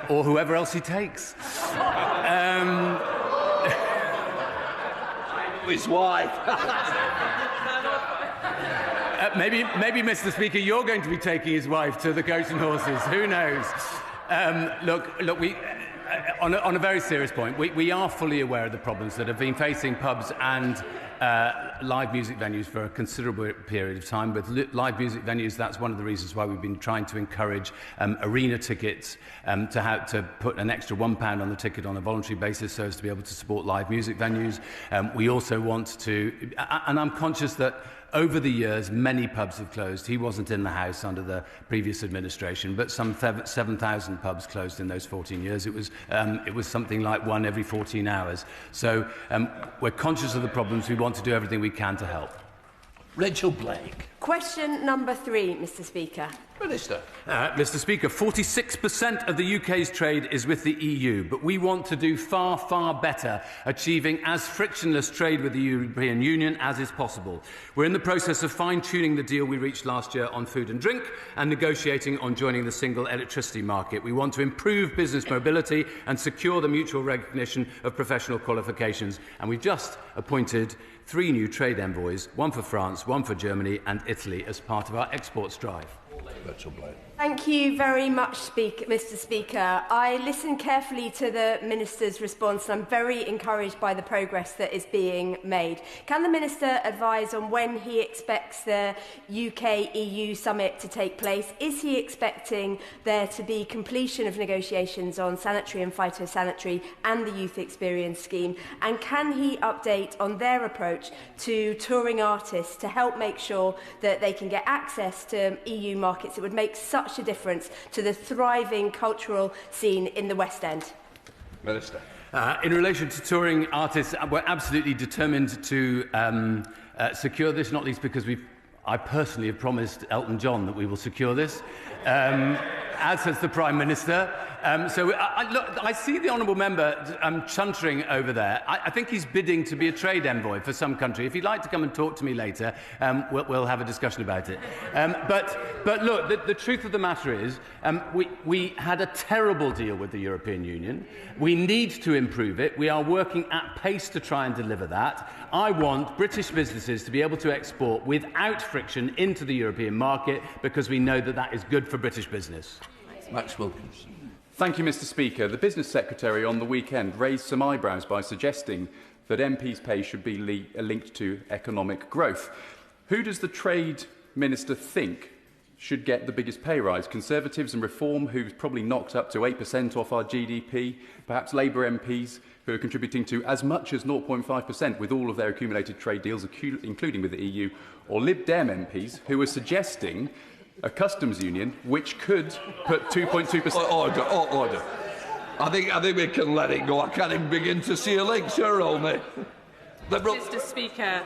or whoever else he takes. His wife. Maybe, Mr. Speaker, you're going to be taking his wife to the Goat and Horses. Who knows? Look. On a very serious point, we are fully aware of the problems that have been facing pubs and live music venues for a considerable period of time. With live music venues, that's one of the reasons why we've been trying to encourage arena tickets to put an extra £1 on the ticket on a voluntary basis so as to be able to support live music venues. We also want to, and I'm conscious that over the years, many pubs have closed. He wasn't in the House under the previous administration, but some 7,000 pubs closed in those 14 years. It was something like one every 14 hours. So we're conscious of the problems. We want to do everything we can to help. Rachel Blake. Question number 3, Mr. Speaker. Minister. Mr. Speaker, 46% of the UK's trade is with the EU, but we want to do far, far better, achieving as frictionless trade with the European Union as is possible. We're in the process of fine-tuning the deal we reached last year on food and drink and negotiating on joining the single electricity market. We want to improve business mobility and secure the mutual recognition of professional qualifications, and we've just appointed 3 new trade envoys, one for France, one for Germany and Italy, as part of our exports drive. Thank you very much, Mr. Speaker. I listened carefully to the Minister's response and I'm very encouraged by the progress that is being made. Can the Minister advise on when he expects the UK-EU summit to take place? Is he expecting there to be completion of negotiations on sanitary and phytosanitary and the youth experience scheme? And can he update on their approach to touring artists to help make sure that they can get access to EU markets? It would make such a difference to the thriving cultural scene in the West End. Minister. In relation to touring artists, we're absolutely determined to secure this, not least because I personally have promised Elton John that we will secure this, as has the Prime Minister. Look, I see the honourable member chuntering over there. I think he's bidding to be a trade envoy for some country. If he'd like to come and talk to me later, we'll have a discussion about it. But look, the truth of the matter is we had a terrible deal with the European Union. We need to improve it. We are working at pace to try and deliver that. I want British businesses to be able to export without friction into the European market because we know that that is good for British business. Max Wilkinson. Thank you, Mr. Speaker. The Business Secretary on the weekend raised some eyebrows by suggesting that MPs' pay should be linked to economic growth. Who does the Trade Minister think should get the biggest pay rise? Conservatives and Reform, who've probably knocked up to 8% off our GDP, perhaps Labour MPs, who are contributing to as much as 0.5% with all of their accumulated trade deals, including with the EU, or Lib Dem MPs, who are suggesting a customs union which could put 2.2%... Order. I think we can let it go. I can't even begin to see a link, sure, old mate. Mr. Speaker,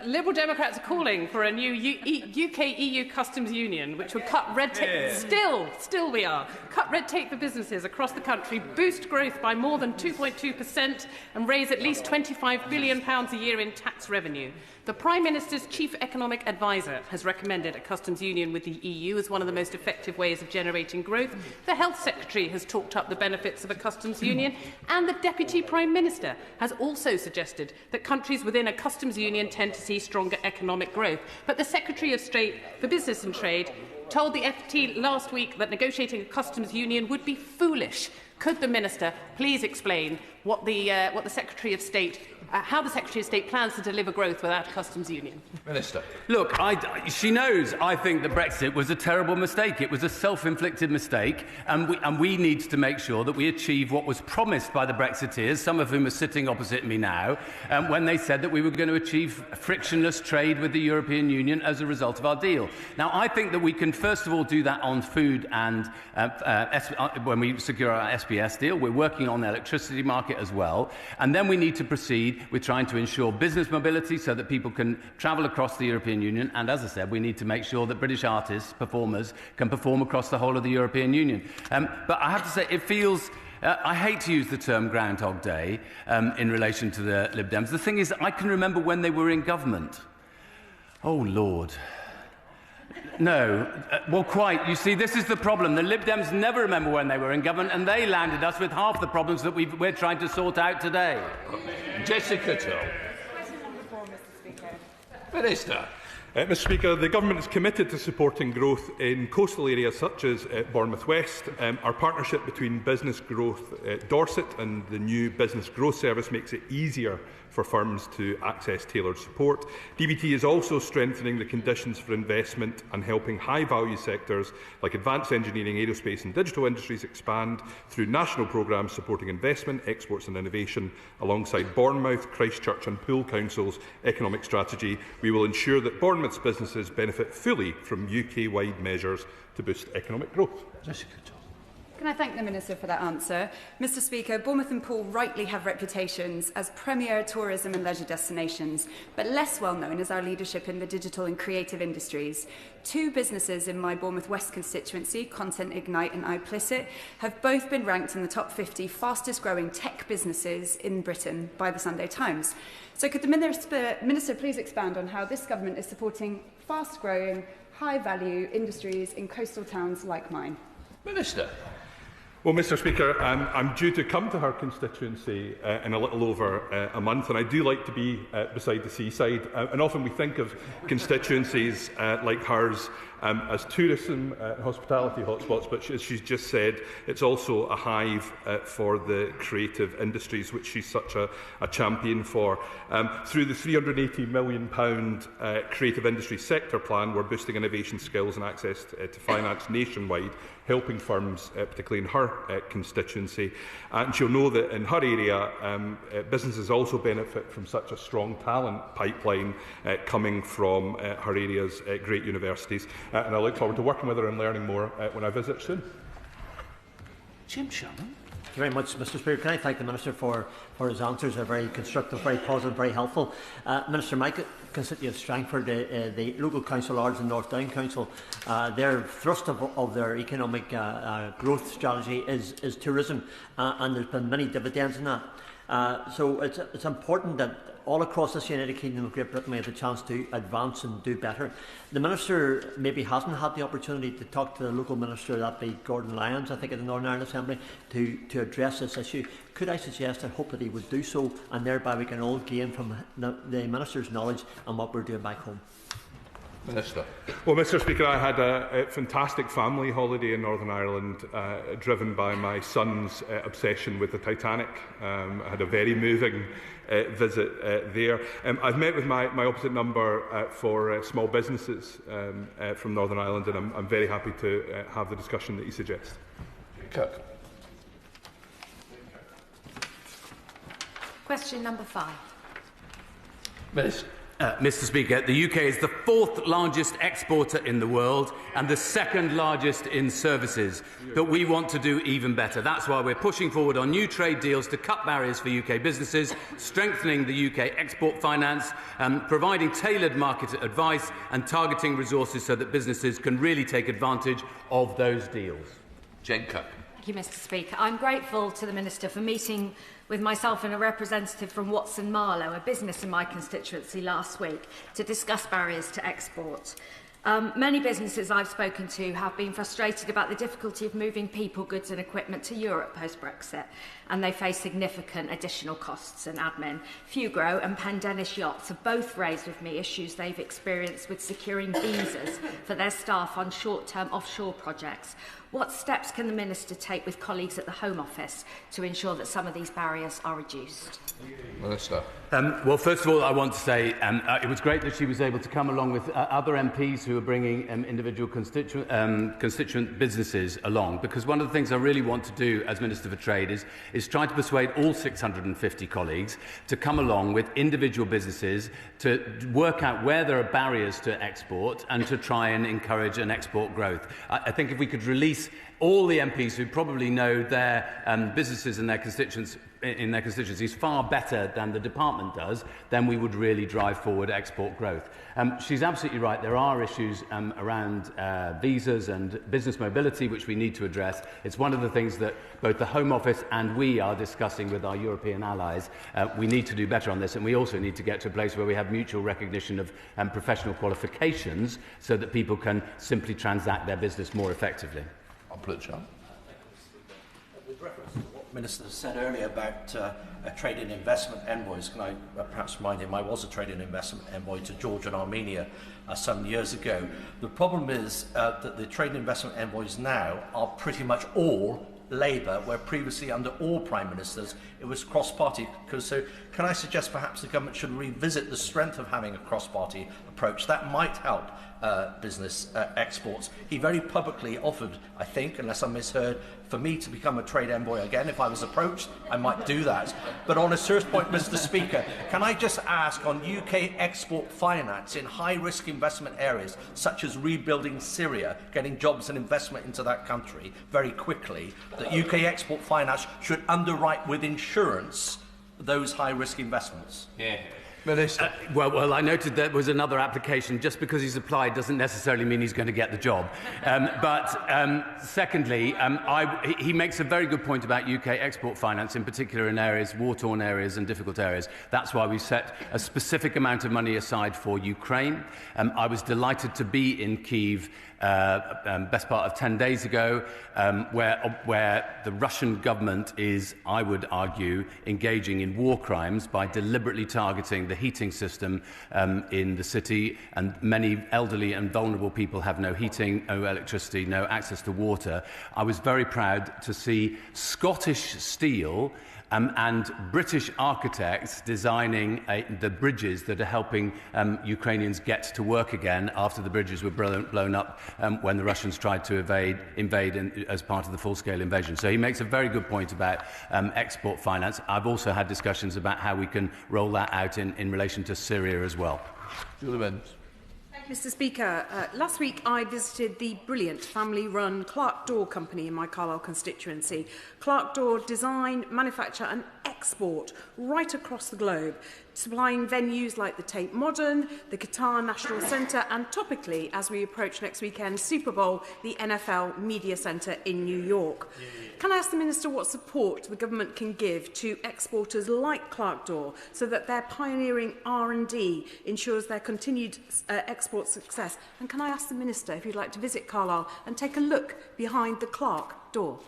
Liberal Democrats are calling for a new UK-EU customs union which would cut red tape. Still we are. Cut red tape for businesses across the country, boost growth by more than 2.2% and raise at least £25 billion a year in tax revenue. The Prime Minister's chief economic adviser has recommended a customs union with the EU as one of the most effective ways of generating growth. The Health Secretary has talked up the benefits of a customs union, and the Deputy Prime Minister has also suggested that countries within a customs union tend to see stronger economic growth. But the Secretary of State for Business and Trade told the FT last week that negotiating a customs union would be foolish. Could the Minister please explain what the Secretary of State, how the Secretary of State plans to deliver growth without a customs union? Minister. Look, she knows I think that Brexit was a terrible mistake. It was a self-inflicted mistake, and we need to make sure that we achieve what was promised by the Brexiteers, some of whom are sitting opposite me now, when they said that we were going to achieve frictionless trade with the European Union as a result of our deal. Now, I think that we can first of all do that on food and when we secure our SPS deal. We're working on the electricity market as well, and then we need to proceed with trying to ensure business mobility so that people can travel across the European Union. And as I said, we need to make sure that British artists, performers, can perform across the whole of the European Union. But I have to say, it feels... I hate to use the term Groundhog Day in relation to the Lib Dems. The thing is, I can remember when they were in government. Oh, Lord. No. Well, quite. You see, this is the problem. The Lib Dems never remember when they were in government, and they landed us with half the problems that we're trying to sort out today. Jessica Tull. Minister. Mr Speaker, the Government is committed to supporting growth in coastal areas such as Bournemouth West. Our partnership between Business Growth Dorset and the new Business Growth Service makes it easier for firms to access tailored support. DBT is also strengthening the conditions for investment and helping high-value sectors like advanced engineering, aerospace and digital industries expand through national programmes supporting investment, exports and innovation. Alongside Bournemouth, Christchurch and Poole Council's economic strategy, we will ensure that Bournemouth's businesses benefit fully from UK-wide measures to boost economic growth. Jessica Tull. Can I thank the Minister for that answer? Mr Speaker, Bournemouth and Poole rightly have reputations as premier tourism and leisure destinations, but less well known as our leadership in the digital and creative industries. Two businesses in my Bournemouth West constituency, Content Ignite and iPlicit, have both been ranked in the top 50 fastest growing tech businesses in Britain by the Sunday Times. So could the Minister please expand on how this government is supporting fast growing, high value industries in coastal towns like mine? Minister. Well, Mr Speaker, I'm due to come to her constituency in a little over a month, and I do like to be beside the seaside. And often we think of constituencies like hers as tourism and hospitality hotspots, but as she's just said, it's also a hive for the creative industries, which she's such a champion for. Through the £380 million Creative Industry Sector Plan, we're boosting innovation skills and access to finance nationwide, helping firms, particularly in her constituency. And she'll know that in her area, businesses also benefit from such a strong talent pipeline coming from her area's great universities. And I look forward to working with her and learning more when I visit soon. Jim Sherman. Thank you very much, Mr Speaker. Can I thank the Minister for his answers? They're very constructive, very positive, very helpful. Minister, my constituent of Strangford, the local council, Ards and North Down Council, their thrust of their economic growth strategy is tourism, and there's been many dividends in that. So it's important that all across this United Kingdom of Great Britain we have the chance to advance and do better. The Minister maybe hasn't had the opportunity to talk to the local Minister, that be Gordon Lyons, I think, at the Northern Ireland Assembly, to address this issue. Could I suggest and hope that he would do so, and thereby we can all gain from the Minister's knowledge and what we're doing back home? Minister. Well, Mr Speaker, I had a fantastic family holiday in Northern Ireland, driven by my son's obsession with the Titanic. I had a very moving visit there. I've met with my opposite number for small businesses from Northern Ireland, and I'm very happy to have the discussion that you suggest. Kirk. Question number 5. Minister. Mr Speaker, the UK is the 4th largest exporter in the world and the 2nd largest in services, but we want to do even better. That's why we're pushing forward on new trade deals to cut barriers for UK businesses, strengthening the UK export finance, providing tailored market advice and targeting resources so that businesses can really take advantage of those deals. Jen Kirk. Thank you, Mr Speaker. I'm grateful to the Minister for meeting with myself and a representative from Watson Marlow, a business in my constituency, last week to discuss barriers to export. Many businesses I've spoken to have been frustrated about the difficulty of moving people, goods and equipment to Europe post-Brexit, and they face significant additional costs and admin. Fugro and Pendennis Yachts have both raised with me issues they've experienced with securing visas for their staff on short-term offshore projects. What steps can the Minister take with colleagues at the Home Office to ensure that some of these barriers are reduced? Minister. Well, first of all, I want to say it was great that she was able to come along with other MPs who are bringing individual constituent businesses along, because one of the things I really want to do as Minister for Trade is try to persuade all 650 colleagues to come along with individual businesses to work out where there are barriers to export and to try and encourage an export growth. I think if we could release all the MPs who probably know their businesses and their constituents in their constituencies far better than the department does, then we would really drive forward export growth. She's absolutely right. There are issues around visas and business mobility which we need to address. It's one of the things that both the Home Office and we are discussing with our European allies. We need to do better on this, and we also need to get to a place where we have mutual recognition of professional qualifications so that people can simply transact their business more effectively. With reference to what the Minister said earlier about trade and investment envoys, can I perhaps remind him I was a trade and investment envoy to Georgia and Armenia some years ago. The problem is that the trade and investment envoys now are pretty much all Labour, where previously under all Prime Ministers it was cross-party. So can I suggest perhaps the government should revisit the strength of having a cross-party approach? That might help business exports. He very publicly offered, I think, unless I misheard, for me to become a trade envoy again. If I was approached, I might do that. But on a serious point, Mr. Speaker, can I just ask on UK export finance in high-risk investment areas, such as rebuilding Syria, getting jobs and investment into that country very quickly, that UK export finance should underwrite with insurance those high-risk investments? Yeah. Well, I noted there was another application. Just because he's applied doesn't necessarily mean he's going to get the job. Secondly, he makes a very good point about UK export finance, in particular in areas, war-torn areas and difficult areas. That's why we set a specific amount of money aside for Ukraine. I was delighted to be in Kyiv best part of 10 days ago, where the Russian government is, I would argue, engaging in war crimes by deliberately targeting the heating system in the city, and many elderly and vulnerable people have no heating, no electricity, no access to water. I was very proud to see Scottish steel and British architects designing the bridges that are helping Ukrainians get to work again after the bridges were blown up when the Russians tried to invade as part of the full-scale invasion. So he makes a very good point about export finance. I've also had discussions about how we can roll that out in relation to Syria as well. Julie Benz. Mr. Speaker, last week I visited the brilliant family-run Clark Door company in my Carlisle constituency. Clark Door design, manufacture and export right across the globe, supplying venues like the Tate Modern, the Qatar National Centre and topically, as we approach next weekend, Super Bowl, the NFL Media Centre in New York. Can I ask the Minister what support the government can give to exporters like Clark Door so that their pioneering R&D ensures their continued export success? And can I ask the Minister if you'd like to visit Carlisle and take a look behind the Clark Door?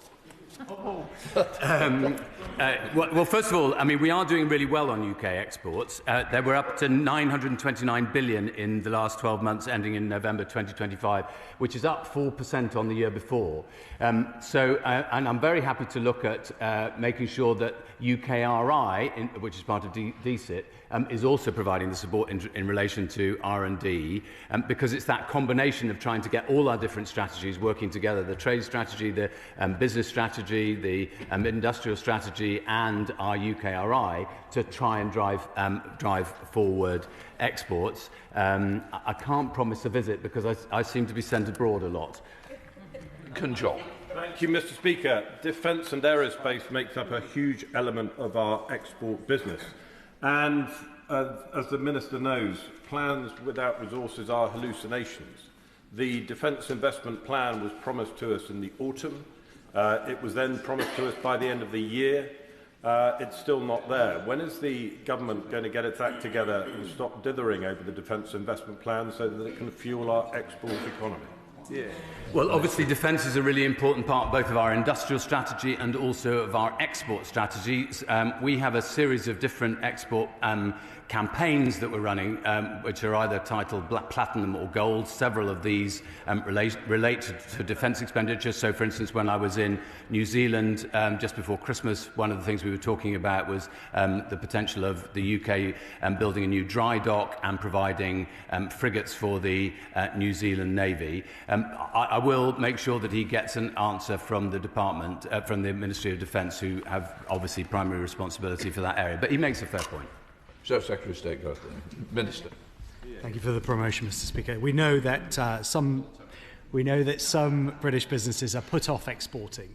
Well, first of all, I mean, we are doing really well on UK exports. They were up to 929 billion in the last 12 months, ending in November 2025, which is up 4% on the year before. And I'm very happy to look at making sure that UKRI, which is part of DCIT, is also providing the support in relation to R&D, because it's that combination of trying to get all our different strategies working together, the trade strategy, the business strategy, the industrial strategy and our UKRI to try and drive forward exports. I can't promise a visit because I seem to be sent abroad a lot. Control. Thank you, Mr. Speaker. Defence and aerospace makes up a huge element of our export business. And as the Minister knows, plans without resources are hallucinations. The Defence Investment Plan was promised to us in the autumn. It was then promised to us by the end of the year. It's still not there. When is the government going to get its act together and stop dithering over the Defence Investment Plan so that it can fuel our export economy? Yeah. Well, obviously, defence is a really important part both of our industrial strategy and also of our export strategies. We have a series of different export campaigns that we're running, which are either titled Black Platinum or Gold. Several of these relate to defence expenditure. So, for instance, when I was in New Zealand just before Christmas, one of the things we were talking about was the potential of the UK building a new dry dock and providing frigates for the New Zealand Navy. I will make sure that he gets an answer from the department, from the Ministry of Defence, who have obviously primary responsibility for that area. But he makes a fair point. Secretary of State goes there. Minister. Thank you for the promotion, Mr. Speaker. We know that some British businesses are put off exporting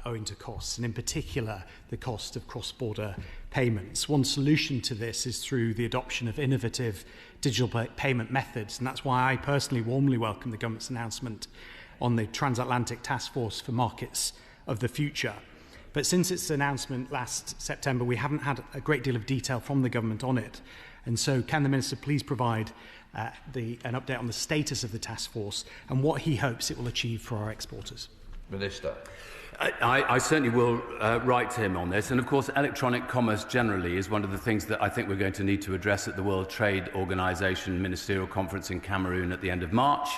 owing to costs, and in particular the cost of cross-border payments. One solution to this is through the adoption of innovative digital payment methods, and that's why I personally warmly welcome the government's announcement on the Transatlantic Task Force for Markets of the Future. But since its announcement last September, we haven't had a great deal of detail from the government on it. And so can the Minister please provide an update on the status of the task force and what he hopes it will achieve for our exporters? Minister. I certainly will write to him on this. And of course, electronic commerce generally is one of the things that I think we're going to need to address at the World Trade Organization Ministerial Conference in Cameroon at the end of March.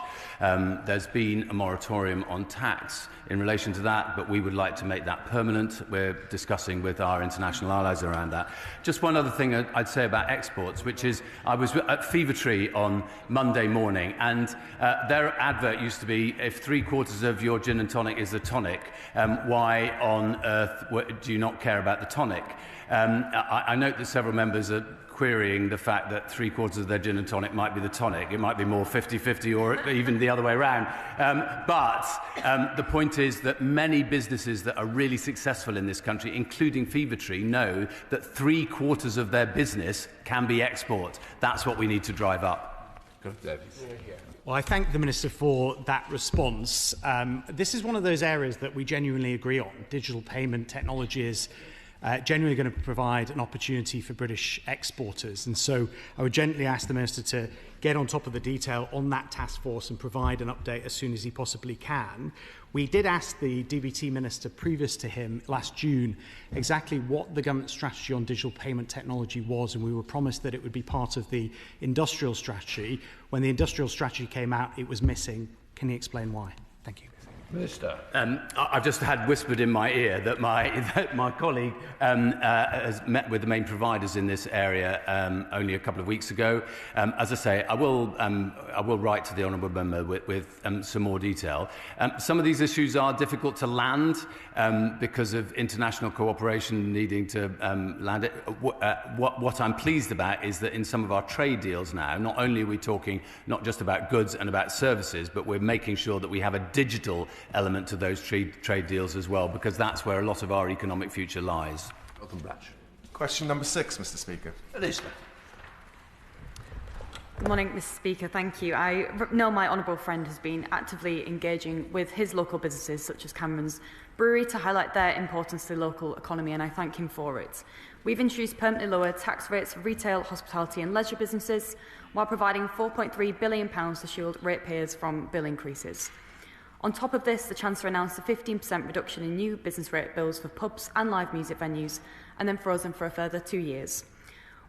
There's been a moratorium on tax in relation to that, but we would like to make that permanent. We're discussing with our international allies around that. Just one other thing I'd say about exports, which is I was at Fever Tree on Monday morning, and their advert used to be, if 3/4 of your gin and tonic is a tonic, why on earth do you not care about the tonic? I note that several members are querying the fact that 3/4 of their gin and tonic might be the tonic. It might be more 50-50 or even the other way around. But the point is that many businesses that are really successful in this country, including Fever Tree, know that 3/4 of their business can be export. That's what we need to drive up. Well, I thank the Minister for that response. This is one of those areas that we genuinely agree on. Digital payment technology is genuinely going to provide an opportunity for British exporters. And so I would gently ask the Minister to get on top of the detail on that task force and provide an update as soon as he possibly can. We did ask the DBT Minister previous to him last June exactly what the government strategy on digital payment technology was, and we were promised that it would be part of the industrial strategy. When the industrial strategy came out, it was missing. Can he explain why? Thank you. Minister. I've just had whispered in my ear that my colleague has met with the main providers in this area only a couple of weeks ago. As I say, I will write to the Honourable Member with some more detail. Some of these issues are difficult to land because of international cooperation needing to land it. What I'm pleased about is that in some of our trade deals now, not only are we talking not just about goods and about services, but we're making sure that we have a digital element to those trade deals as well, because that's where a lot of our economic future lies. Question number 6, Mr. Speaker. Minister. Good morning, Mr. Speaker. Thank you. I know my honourable friend has been actively engaging with his local businesses, such as Cameron's Brewery, to highlight their importance to the local economy, and I thank him for it. We've introduced permanently lower tax rates for retail, hospitality and leisure businesses, while providing £4.3 billion to shield ratepayers from bill increases. On top of this, the Chancellor announced a 15% reduction in new business rate bills for pubs and live music venues, and then frozen for a further 2 years.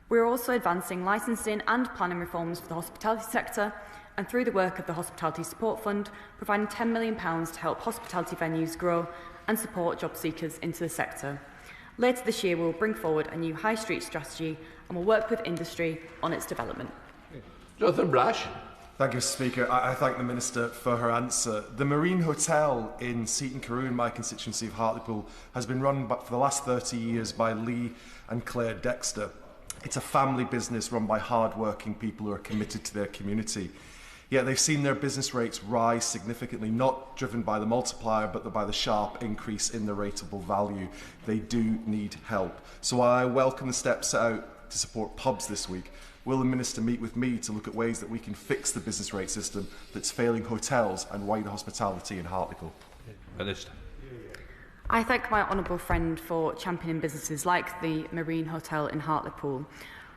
We are also advancing licensing and planning reforms for the hospitality sector, and through the work of the Hospitality Support Fund, providing £10 million to help hospitality venues grow and support job seekers into the sector. Later this year, we will bring forward a new high street strategy and will work with industry on its development. Jonathan Brash. Thank you, Mr. Speaker. I thank the Minister for her answer. The Marine Hotel in Seaton Carew, my constituency of Hartlepool, has been run for the last 30 years by Lee and Claire Dexter. It's a family business run by hard-working people who are committed to their community. Yet they've seen their business rates rise significantly, not driven by the multiplier, but by the sharp increase in the rateable value. They do need help. So I welcome the steps set out to support pubs this week. Will the Minister meet with me to look at ways that we can fix the business rate system that's failing hotels and wider hospitality in Hartlepool? Minister. I thank my honourable friend for championing businesses like the Marine Hotel in Hartlepool.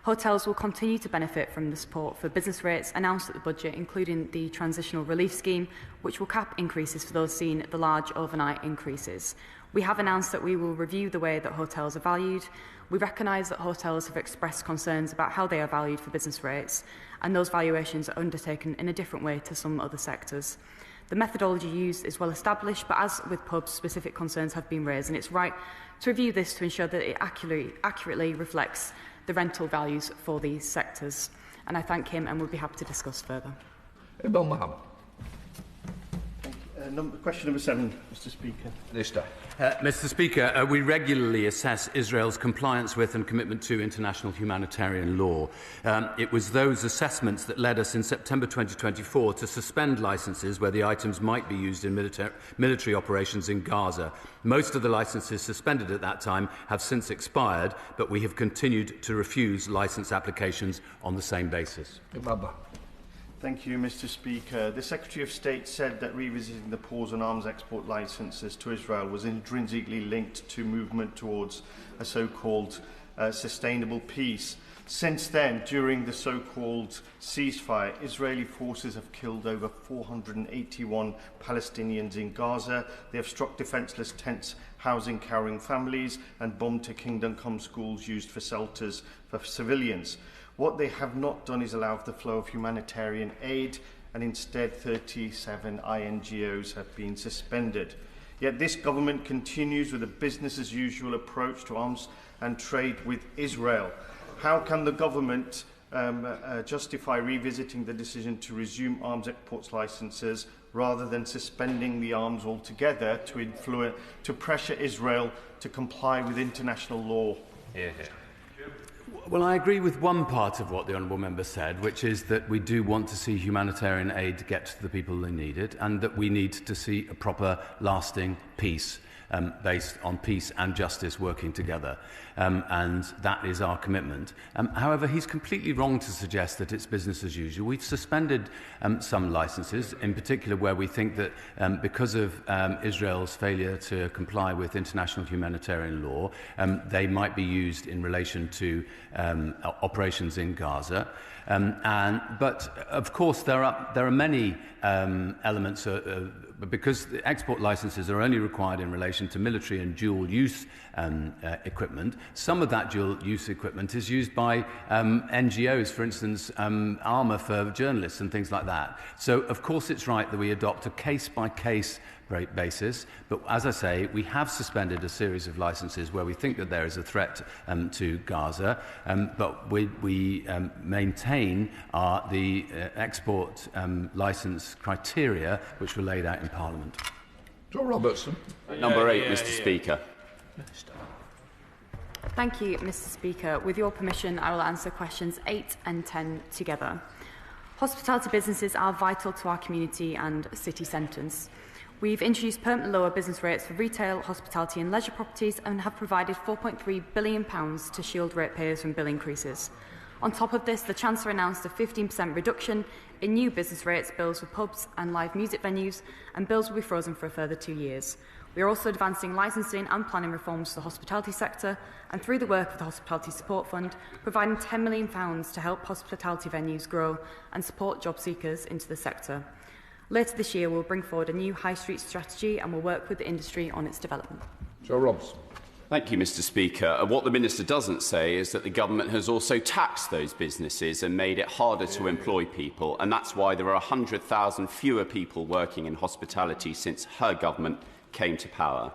Hotels will continue to benefit from the support for business rates announced at the budget, including the Transitional Relief Scheme, which will cap increases for those seeing the large overnight increases. We have announced that we will review the way that hotels are valued. We recognise that hotels have expressed concerns about how they are valued for business rates, and those valuations are undertaken in a different way to some other sectors. The methodology used is well established, but as with pubs, specific concerns have been raised, and it's right to review this to ensure that it accurately reflects the rental values for these sectors. And I thank him and will be happy to discuss further. Question number 7, Mr Speaker. Minister. Mr Speaker, we regularly assess Israel's compliance with and commitment to international humanitarian law. It was those assessments that led us in September 2024 to suspend licences where the items might be used in military operations in Gaza. Most of the licences suspended at that time have since expired, but we have continued to refuse licence applications on the same basis. Thank you, Mr Speaker. The Secretary of State said that revisiting the pause on arms export licences to Israel was intrinsically linked to movement towards a so-called sustainable peace. Since then, during the so-called ceasefire, Israeli forces have killed over 481 Palestinians in Gaza. They have struck defenceless tents housing cowering families and bombed to kingdom-come schools used for shelters for civilians. What they have not done is allow the flow of humanitarian aid, and instead 37 INGOs have been suspended. Yet this government continues with a business-as-usual approach to arms and trade with Israel. How can the government justify revisiting the decision to resume arms exports licences rather than suspending the arms altogether to pressure Israel to comply with international law? Well, I agree with one part of what the Honourable Member said, which is that we do want to see humanitarian aid get to the people who need it, and that we need to see a proper, lasting peace based on peace and justice working together. And that is our commitment. However, he's completely wrong to suggest that it's business as usual. We've suspended some licences, in particular where we think that because of Israel's failure to comply with international humanitarian law, they might be used in relation to operations in Gaza. But of course there are many elements because the export licences are only required in relation to military and dual-use equipment. Some of that dual-use equipment is used by NGOs, for instance, armour for journalists and things like that. So of course it's right that we adopt a case-by-case basis, but as I say, we have suspended a series of licences where we think that there is a threat to Gaza, but we maintain the export licence criteria which were laid out in Parliament. John Robertson. Number 8, Mr Speaker. Thank you, Mr Speaker. With your permission, I will answer questions 8 and 10 together. Hospitality businesses are vital to our community and city centres. We've introduced permanent lower business rates for retail, hospitality and leisure properties and have provided £4.3 billion to shield ratepayers from bill increases. On top of this, the Chancellor announced a 15% reduction in new business rates bills for pubs and live music venues, and bills will be frozen for a further 2 years. We are also advancing licensing and planning reforms for the hospitality sector, and through the work of the Hospitality Support Fund, providing £10 million to help hospitality venues grow and support job seekers into the sector. Later this year, we will bring forward a new high street strategy and will work with the industry on its development. Joe Robson. Thank you, Mr Speaker. What the Minister doesn't say is that the government has also taxed those businesses and made it harder to employ people, and that's why there are 100,000 fewer people working in hospitality since her government came to power.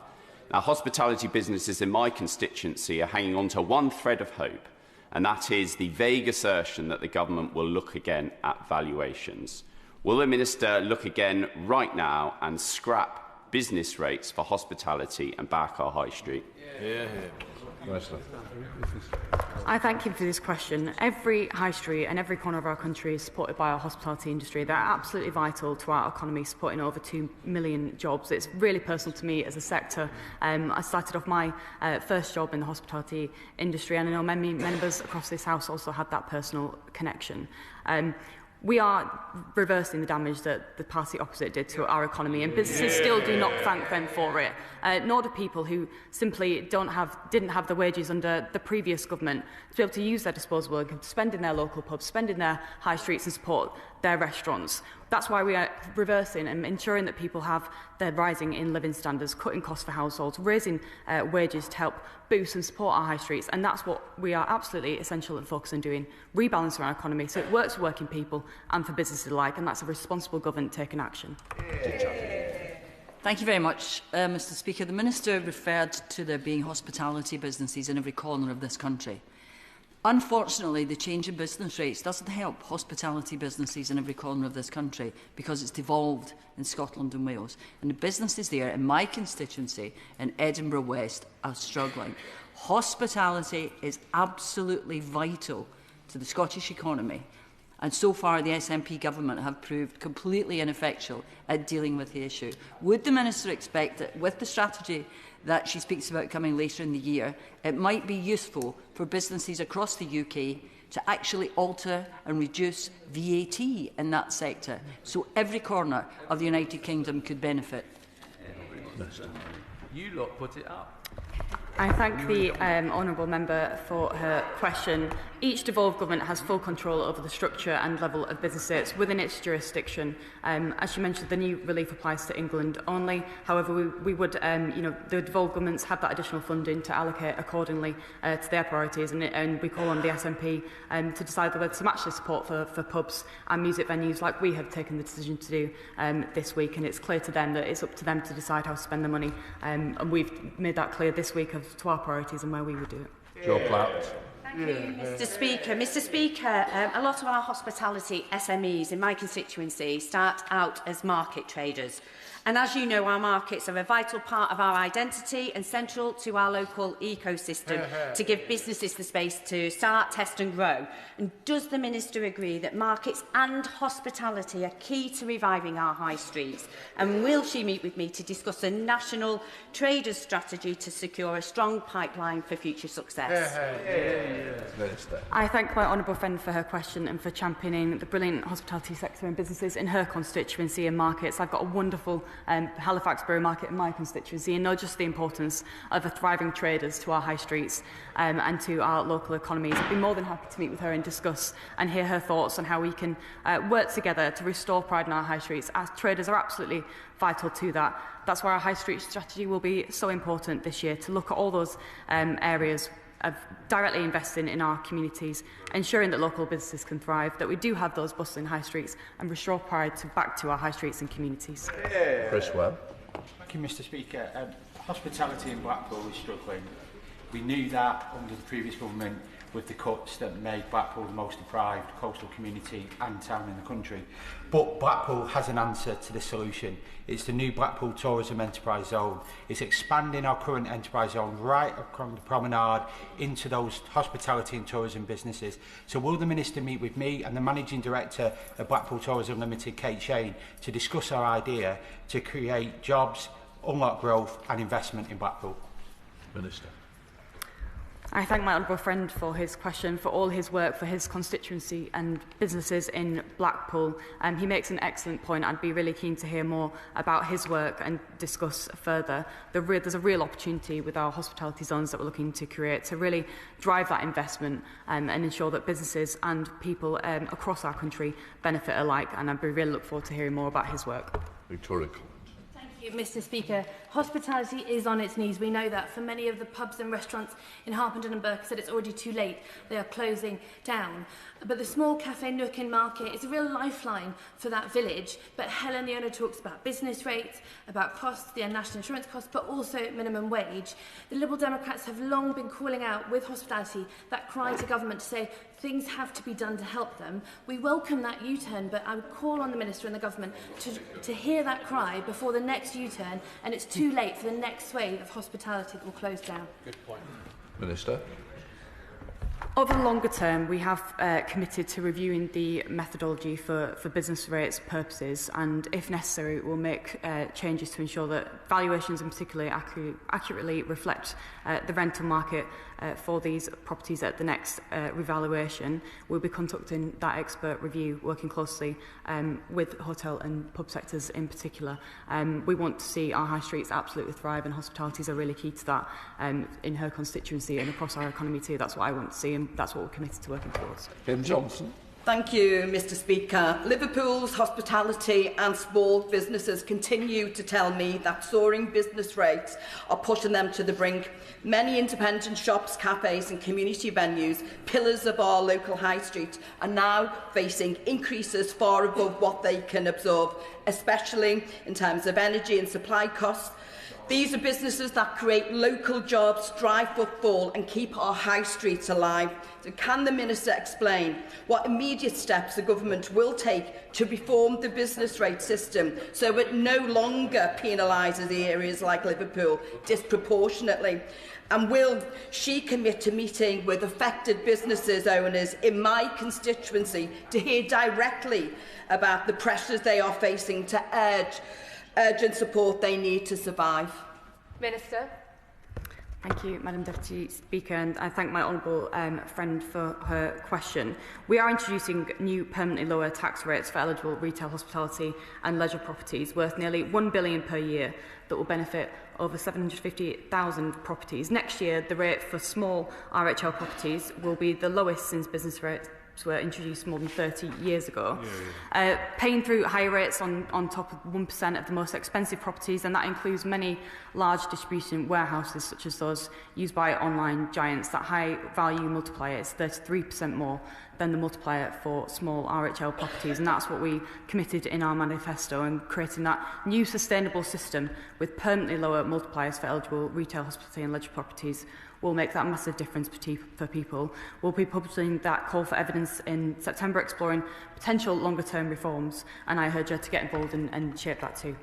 Now, hospitality businesses in my constituency are hanging on to one thread of hope, and that is the vague assertion that the government will look again at valuations. Will the Minister look again right now and scrap business rates for hospitality and back our high street? I thank him for this question. Every high street and every corner of our country is supported by our hospitality industry. They're absolutely vital to our economy, supporting over 2 million jobs. It's really personal to me as a sector. I started off my first job in the hospitality industry, and I know many members across this House also had that personal connection. We are reversing the damage that the party opposite did to our economy, and businesses still do not thank them for it, nor do people who simply didn't have the wages under the previous government to be able to use their disposable income to spend in their local pubs, spend in their high streets and support their restaurants. That's why we are reversing and ensuring that people have their rising in living standards, cutting costs for households, raising wages to help boost and support our high streets. And that's what we are absolutely essential and focused on doing, rebalancing our economy so it works for working people and for businesses alike. And that's a responsible government taking action. Thank you very much, Mr Speaker. The Minister referred to there being hospitality businesses in every corner of this country. Unfortunately, the change in business rates doesn't help hospitality businesses in every corner of this country because it's devolved in Scotland and Wales. And the businesses there in my constituency in Edinburgh West are struggling. Hospitality is absolutely vital to the Scottish economy. And so far, the SNP government have proved completely ineffectual at dealing with the issue. Would the Minister expect that with the strategy that she speaks about coming later in the year, it might be useful for businesses across the UK to actually alter and reduce VAT in that sector, so every corner of the United Kingdom could benefit? You lot put it up. I thank the honourable member for her question. Each devolved government has full control over the structure and level of businesses within its jurisdiction. As she mentioned, the new relief applies to England only. However, we would, the devolved governments have that additional funding to allocate accordingly to their priorities, and we call on the SNP to decide whether to match the support for pubs and music venues, like we have taken the decision to do this week. And it's clear to them that it's up to them to decide how to spend the money, and we've made that clear this week to our priorities and where we would do it. Joe Platt. Thank you, Mr Speaker. Mr Speaker, a lot of our hospitality SMEs in my constituency start out as market traders. And as you know, our markets are a vital part of our identity and central to our local ecosystem to give businesses the space to start, test and grow. And does the Minister agree that markets and hospitality are key to reviving our high streets? And will she meet with me to discuss a national traders strategy to secure a strong pipeline for future success? Minister. I thank my honourable friend for her question and for championing the brilliant hospitality sector and businesses in her constituency and markets. I've got a wonderful Halifax Borough Market in my constituency, and know just the importance of a thriving traders to our high streets and to our local economies. I'd be more than happy to meet with her and discuss and hear her thoughts on how we can work together to restore pride in our high streets, as traders are absolutely vital to that. That's why our high street strategy will be so important this year, to look at all those areas of directly investing in our communities, ensuring that local businesses can thrive, that we do have those bustling high streets, and restore pride back to our high streets and communities. Chris Webb. Thank you, Mr Speaker. Hospitality in Blackpool is struggling. We knew that under the previous government with the cuts that made Blackpool the most deprived coastal community and town in the country. But Blackpool has an answer to the solution. It's the new Blackpool Tourism Enterprise Zone. It's expanding our current enterprise zone right across the promenade into those hospitality and tourism businesses. So will the Minister meet with me and the Managing Director of Blackpool Tourism Limited, Kate Shane, to discuss our idea to create jobs, unlock growth and investment in Blackpool? Minister. I thank my honourable friend for his question, for all his work for his constituency and businesses in Blackpool. He makes an excellent point. I'd be really keen to hear more about his work and discuss further. There's a real opportunity with our hospitality zones that we're looking to create to really drive that investment and ensure that businesses and people across our country benefit alike. And I'd really look forward to hearing more about his work. Victoria. Mr Speaker, hospitality is on its knees. We know that for many of the pubs and restaurants in Harpenden and Berkshire, it's already too late. They are closing down. But the small cafe nook in Market is a real lifeline for that village. But Helen, the owner, talks about business rates, about costs, the national insurance costs, but also minimum wage. The Liberal Democrats have long been calling out with hospitality that cry to government to say things have to be done to help them. We welcome that U-turn, but I would call on the Minister and the government to hear that cry before the next U-turn, and it's too late for the next wave of hospitality that will close down. Good point. Minister. Over the longer term, we have committed to reviewing the methodology for business rates purposes, and if necessary, we'll make changes to ensure that valuations in particular accurately reflect the rental market for these properties at the next revaluation. We'll be conducting that expert review, working closely with hotel and pub sectors in particular. We want to see our high streets absolutely thrive, and hospitalities are really key to that in her constituency and across our economy too. That's what I want to see, and that's what we're committed to working towards. Kim Johnson. Thank you, Mr Speaker. Liverpool's hospitality and small businesses continue to tell me that soaring business rates are pushing them to the brink. Many independent shops, cafes and community venues, pillars of our local high street, are now facing increases far above what they can absorb, especially in terms of energy and supply costs. These are businesses that create local jobs, drive footfall and keep our high streets alive. So can the Minister explain what immediate steps the Government will take to reform the business rate system so it no longer penalises areas like Liverpool disproportionately? And will she commit to meeting with affected businesses owners in my constituency to hear directly about the pressures they are facing to urge urgent support they need to survive? Minister. Thank you, Madam Deputy Speaker, and I thank my honourable friend for her question. We are introducing new permanently lower tax rates for eligible retail, hospitality and leisure properties worth nearly $1 billion per year that will benefit over 750,000 properties. Next year, the rate for small RHL properties will be the lowest since business rates were introduced more than 30 years ago. Paying through higher rates on top of 1% of the most expensive properties, and that includes many large distribution warehouses such as those used by online giants. That high value multiplier is 33% more than the multiplier for small RHL properties, and that's what we committed in our manifesto, and creating that new sustainable system with permanently lower multipliers for eligible retail, hospitality and leisure properties will make that massive difference for people. We'll be publishing that call for evidence in September, exploring potential longer-term reforms, and I urge her to get involved and shape that too.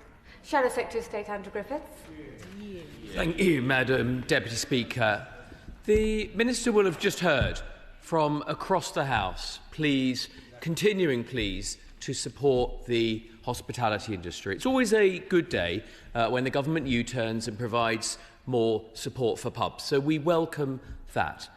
Shadow Secretary of State Andrew Griffiths. Thank you, Madam Deputy Speaker. The Minister will have just heard from across the House continuing pleas to support the hospitality industry. It's always a good day when the government U-turns and provides more support for pubs, so we welcome that.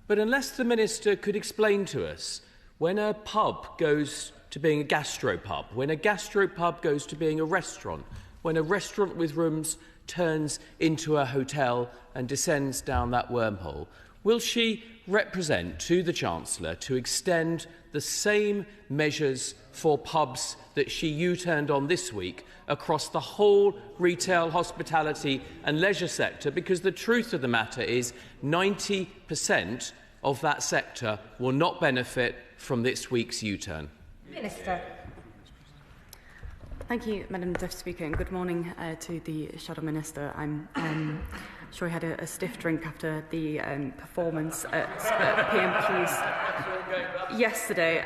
But unless the Minister could explain to us, when a pub goes to being a gastropub, when a gastropub goes to being a restaurant, when a restaurant with rooms turns into a hotel and descends down that wormhole, will she represent to the Chancellor to extend the same measures for pubs that she U-turned on this week across the whole retail, hospitality and leisure sector? Because the truth of the matter is 90% of that sector will not benefit from this week's U-turn. Minister. Thank you, Madam Deputy Speaker, and good morning to the Shadow Minister. I'm sure he had a stiff drink after the performance at PMQs yesterday.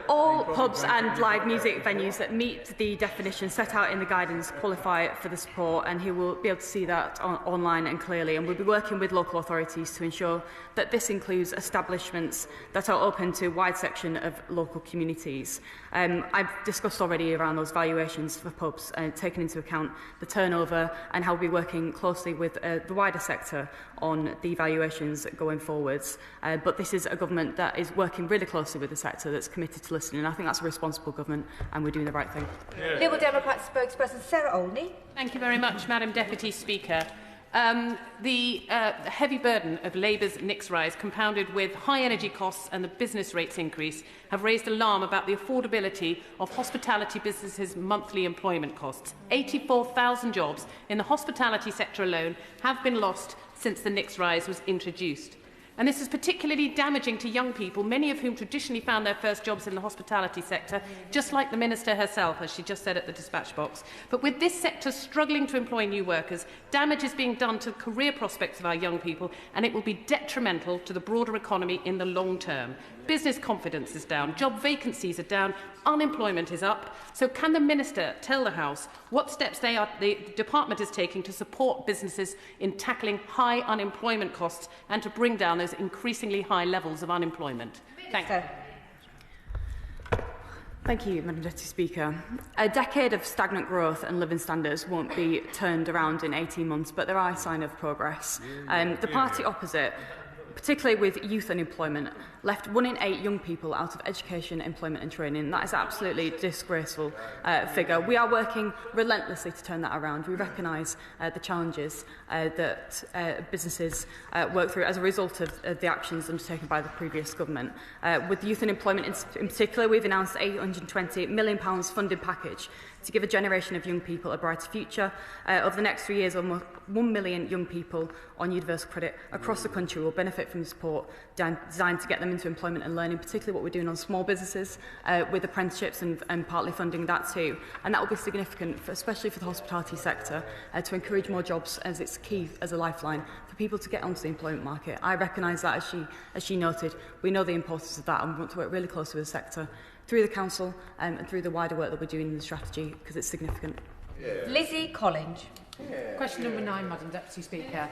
All pubs and live music venues that meet the definition set out in the guidance qualify for the support, and he will be able to see that online and clearly. And we'll be working with local authorities to ensure that this includes establishments that are open to a wide section of local communities. I've discussed already around those valuations for pubs, taking into account the turnover, and how we'll be working closely with the wider sector on the valuations going forwards. But this is a government that is working really closely with the sector, that's committed to listening. I think that's a responsible government, and we're doing the right thing. Liberal Democrat spokesperson Sarah Olney. Thank you very much, Madam Deputy Speaker. The heavy burden of Labour's NICS rise, compounded with high energy costs and the business rates increase, have raised alarm about the affordability of hospitality businesses' monthly employment costs. 84,000 jobs in the hospitality sector alone have been lost since the NICS rise was introduced. And this is particularly damaging to young people, many of whom traditionally found their first jobs in the hospitality sector, just like the Minister herself, as she just said at the dispatch box. But with this sector struggling to employ new workers, damage is being done to the career prospects of our young people, and it will be detrimental to the broader economy in the long term. Business confidence is down, job vacancies are down, unemployment is up. So can the Minister tell the House what steps the Department is taking to support businesses in tackling high unemployment costs and to bring down those increasingly high levels of unemployment? Thank you. Thank you, Madam Deputy Speaker. A decade of stagnant growth and living standards won't be turned around in 18 months, but there are signs of progress. The party opposite, particularly with youth unemployment, left 1 in 8 young people out of education, employment and training. That is an absolutely disgraceful figure. We are working relentlessly to turn that around. We recognise the challenges that businesses work through as a result of the actions undertaken by the previous government. With youth unemployment in particular, we've announced a £820 million funding package to give a generation of young people a brighter future. Over the next 3 years, almost 1 million young people on universal credit across the country will benefit benefit from the support designed to get them into employment and learning, particularly what we're doing on small businesses with apprenticeships and partly funding that too. And that will be significant, especially for the hospitality sector, to encourage more jobs, as it's key as a lifeline for people to get onto the employment market. I recognise that, as she noted. We know the importance of that, and we want to work really closely with the sector through the council and through the wider work that we're doing in the strategy, because it's significant. Lizzie Collins. Question number 9, Madam Deputy Speaker.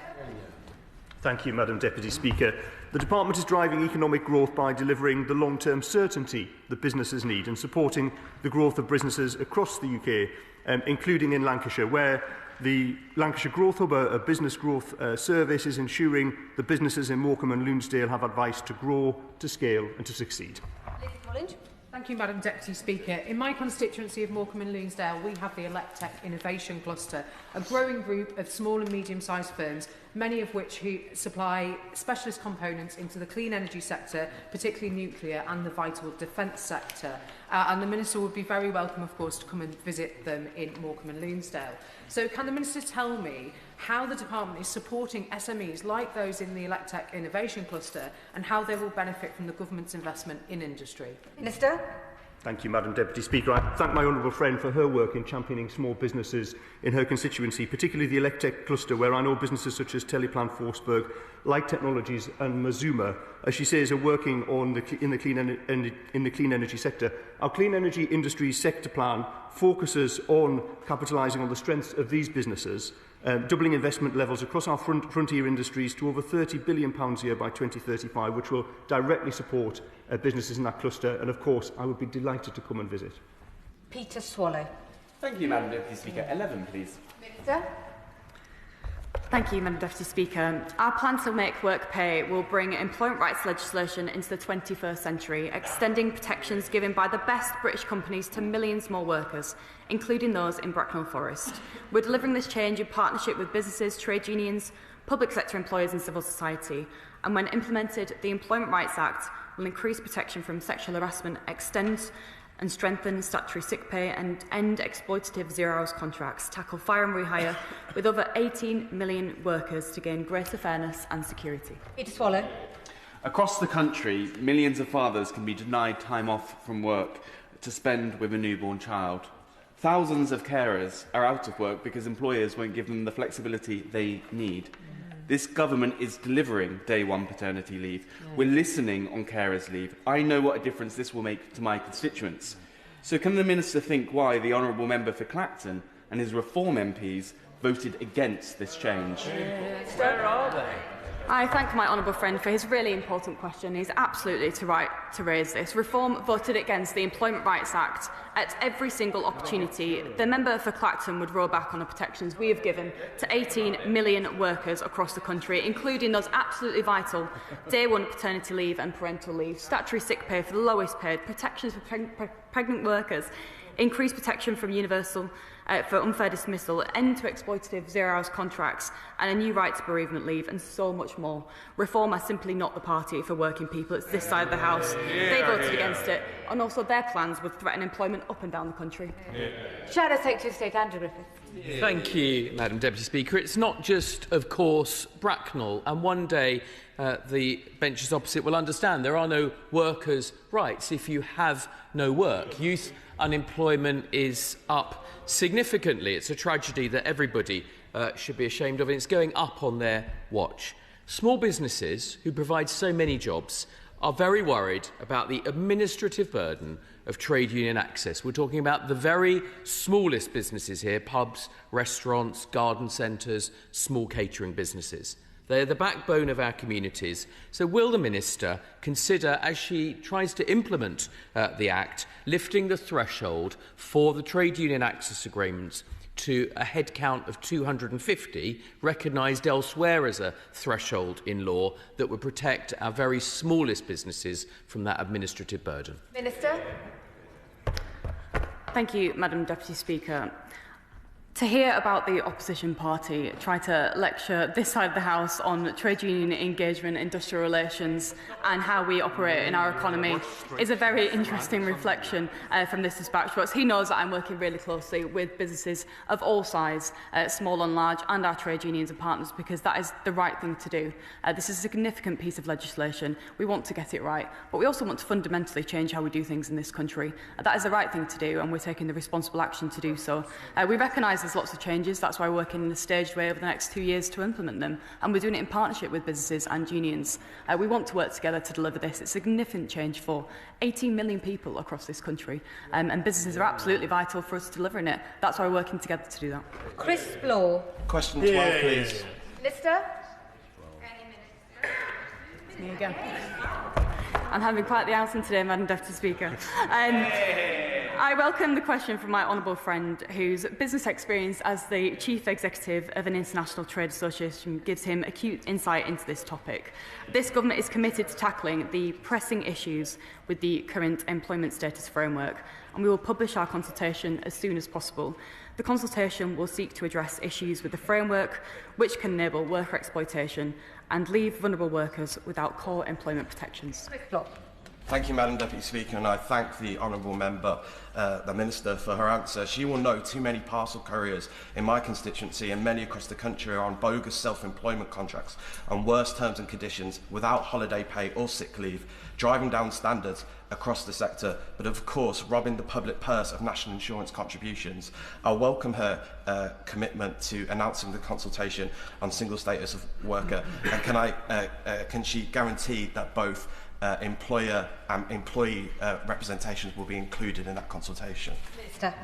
Thank you, Madam Deputy Speaker. The Department is driving economic growth by delivering the long-term certainty that businesses need and supporting the growth of businesses across the UK, including in Lancashire, where the Lancashire Growth Hub, a business growth service, is ensuring that businesses in Morecambe and Lonsdale have advice to grow, to scale and to succeed. Lizzie Collins. Thank you, Madam Deputy Speaker. In my constituency of Morecambe and Lonsdale, we have the Electech Innovation Cluster, a growing group of small and medium-sized firms, many of which who supply specialist components into the clean energy sector, particularly nuclear, and the vital defence sector. And the Minister would be very welcome, of course, to come and visit them in Morecambe and Lonsdale. So can the Minister tell me how the Department is supporting SMEs like those in the Electech Innovation Cluster and how they will benefit from the Government's investment in industry? Minister. Thank you, Madam Deputy Speaker. I thank my honourable friend for her work in championing small businesses in her constituency, particularly the Electech cluster, where I know businesses such as Teleplan Forsberg, Light Technologies and Mazuma, as she says, are working on in the clean energy sector. Our clean energy industry sector plan focuses on capitalising on the strengths of these businesses, doubling investment levels across our frontier industries to over £30 billion a year by 2035, which will directly support businesses in that cluster. And of course, I would be delighted to come and visit. Peter Swallow. Thank you, Madam Deputy Speaker. 11, please. Minister. Thank you, Madam Deputy Speaker. Our plan to make work pay will bring employment rights legislation into the 21st century, extending protections given by the best British companies to millions more workers, including those in Bracknell Forest. We're delivering this change in partnership with businesses, trade unions, public sector employers and civil society. And when implemented, the Employment Rights Act will increase protection from sexual harassment, extend and strengthen statutory sick pay and end exploitative zero-hours contracts, tackle fire and rehire with over 18 million workers to gain greater fairness and security. Peter Swallow. Across the country, millions of fathers can be denied time off from work to spend with a newborn child. Thousands of carers are out of work because employers won't give them the flexibility they need. This government is delivering day one paternity leave. We're listening on carers' leave. I know what a difference this will make to my constituents. So can the Minister think why the Honourable Member for Clacton and his Reform MPs voted against this change? Where are they? I thank my honourable friend for his really important question. He's absolutely right to raise this. Reform voted against the Employment Rights Act at every single opportunity. The member for Clacton would roll back on the protections we have given to 18 million workers across the country, including those absolutely vital day one paternity leave and parental leave, statutory sick pay for the lowest paid, protections for pregnant workers, increased protection from universal for unfair dismissal, end to exploitative zero-hours contracts, and a new right to bereavement leave, and so much more. Reform are simply not the party for working people. It's this side of the House. They voted against it, and also their plans would threaten employment up and down the country. Shadow Secretary of State Andrew Griffith. Thank you, Madam Deputy Speaker. It's not just, of course, Bracknell, and one day the benches opposite will understand there are no workers' rights if you have no work. Youth unemployment is up significantly. It's a tragedy that everybody should be ashamed of, and it's going up on their watch. Small businesses, who provide so many jobs, are very worried about the administrative burden of trade union access. We're talking about the very smallest businesses here: pubs, restaurants, garden centres, small catering businesses. They are the backbone of our communities. So will the Minister consider, as she tries to implement the Act, lifting the threshold for the trade union access agreements to a head count of 250, recognised elsewhere as a threshold in law that would protect our very smallest businesses from that administrative burden? Minister. Thank you, Madam Deputy Speaker. To hear about the opposition party try to lecture this side of the House on trade union engagement, industrial relations and how we operate in our economy is a very interesting reflection from this dispatch box. He knows that I'm working really closely with businesses of all sizes, small and large, and our trade unions and partners, because that is the right thing to do. This is a significant piece of legislation. We want to get it right, but we also want to fundamentally change how we do things in this country. That is the right thing to do, and we're taking the responsible action to do so. We recognise there's lots of changes. That's why we're working in a staged way over the next 2 years to implement them. And we're doing it in partnership with businesses and unions. We want to work together to deliver this. It's a significant change for 18 million people across this country. And businesses are absolutely vital for us delivering it. That's why we're working together to do that. Chris Law. Question 12, please. Minister. Me again. I'm having quite the outing today, Madam Deputy Speaker. I welcome the question from my honourable friend, whose business experience as the Chief Executive of an international trade association gives him acute insight into this topic. This government is committed to tackling the pressing issues with the current employment status framework, and we will publish our consultation as soon as possible. The consultation will seek to address issues with the framework which can enable worker exploitation and leave vulnerable workers without core employment protections. Thank you, Madam Deputy Speaker, and I thank the honourable member, the Minister, for her answer. She will know too many parcel couriers in my constituency and many across the country are on bogus self-employment contracts on worse terms and conditions without holiday pay or sick leave, driving down standards across the sector, but of course robbing the public purse of national insurance contributions. I welcome her commitment to announcing the consultation on single status of worker, and can she guarantee that both employer and employee representations will be included in that consultation? Minister.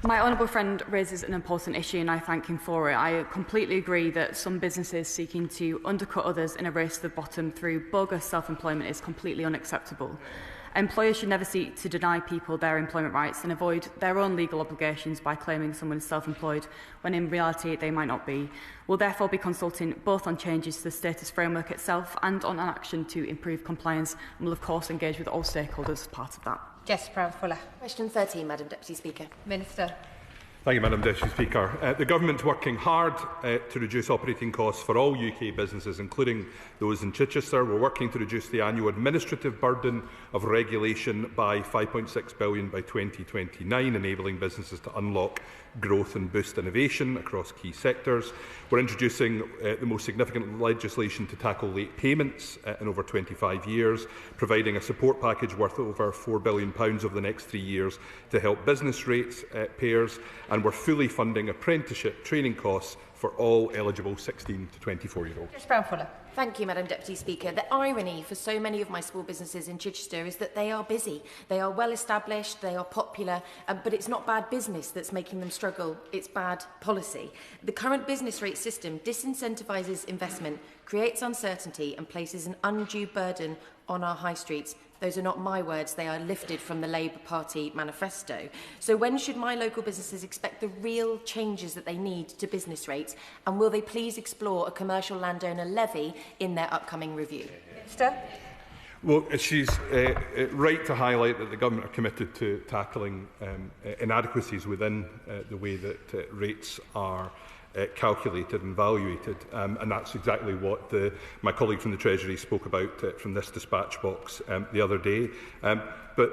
My honourable friend raises an important issue and I thank him for it. I completely agree that some businesses seeking to undercut others in a race to the bottom through bogus self-employment is completely unacceptable. Employers should never seek to deny people their employment rights and avoid their own legal obligations by claiming someone is self-employed when in reality they might not be. We'll therefore be consulting both on changes to the status framework itself and on an action to improve compliance, and will of course engage with all stakeholders as part of that. Jess Brown-Fuller. Question 13, Madam Deputy Speaker. Minister. Thank you, Madam Deputy Speaker. The Government is working hard to reduce operating costs for all UK businesses, including those in Chichester. We're working to reduce the annual administrative burden of regulation by £5.6 billion by 2029, enabling businesses to unlock growth and boost innovation across key sectors. We're introducing the most significant legislation to tackle late payments in over 25 years, providing a support package worth over £4 billion over the next 3 years to help business rates payers, and we're fully funding apprenticeship training costs for all eligible 16 to 24-year-olds. Jess Brown-Fuller. Thank you, Madam Deputy Speaker. The irony for so many of my small businesses in Chichester is that they are busy. They are well established, they are popular, but it's not bad business that's making them struggle, it's bad policy. The current business rate system disincentivises investment, creates uncertainty and places an undue burden on our high streets. Those are not my words, they are lifted from the Labour Party manifesto. So when should my local businesses expect the real changes that they need to business rates? And will they please explore a commercial landowner levy in their upcoming review? Minister. Well, she's right to highlight that the Government are committed to tackling inadequacies within the way that rates are calculated and evaluated, and that's exactly what my colleague from the Treasury spoke about from this dispatch box the other day. But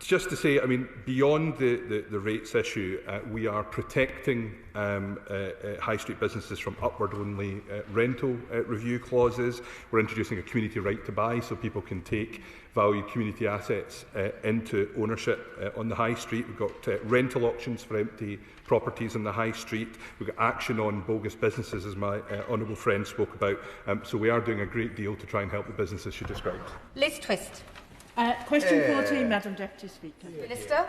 just to say, I mean, beyond the rates issue, we are protecting high street businesses from upward-only rental review clauses. We're introducing a community right to buy, so people can take valued community assets into ownership on the high street. We've got rental auctions for empty properties on the high street. We've got action on bogus businesses, as my honourable friend spoke about. So we are doing a great deal to try and help the businesses she described. Liz Twist. Question 14, Madam Deputy Speaker. Minister.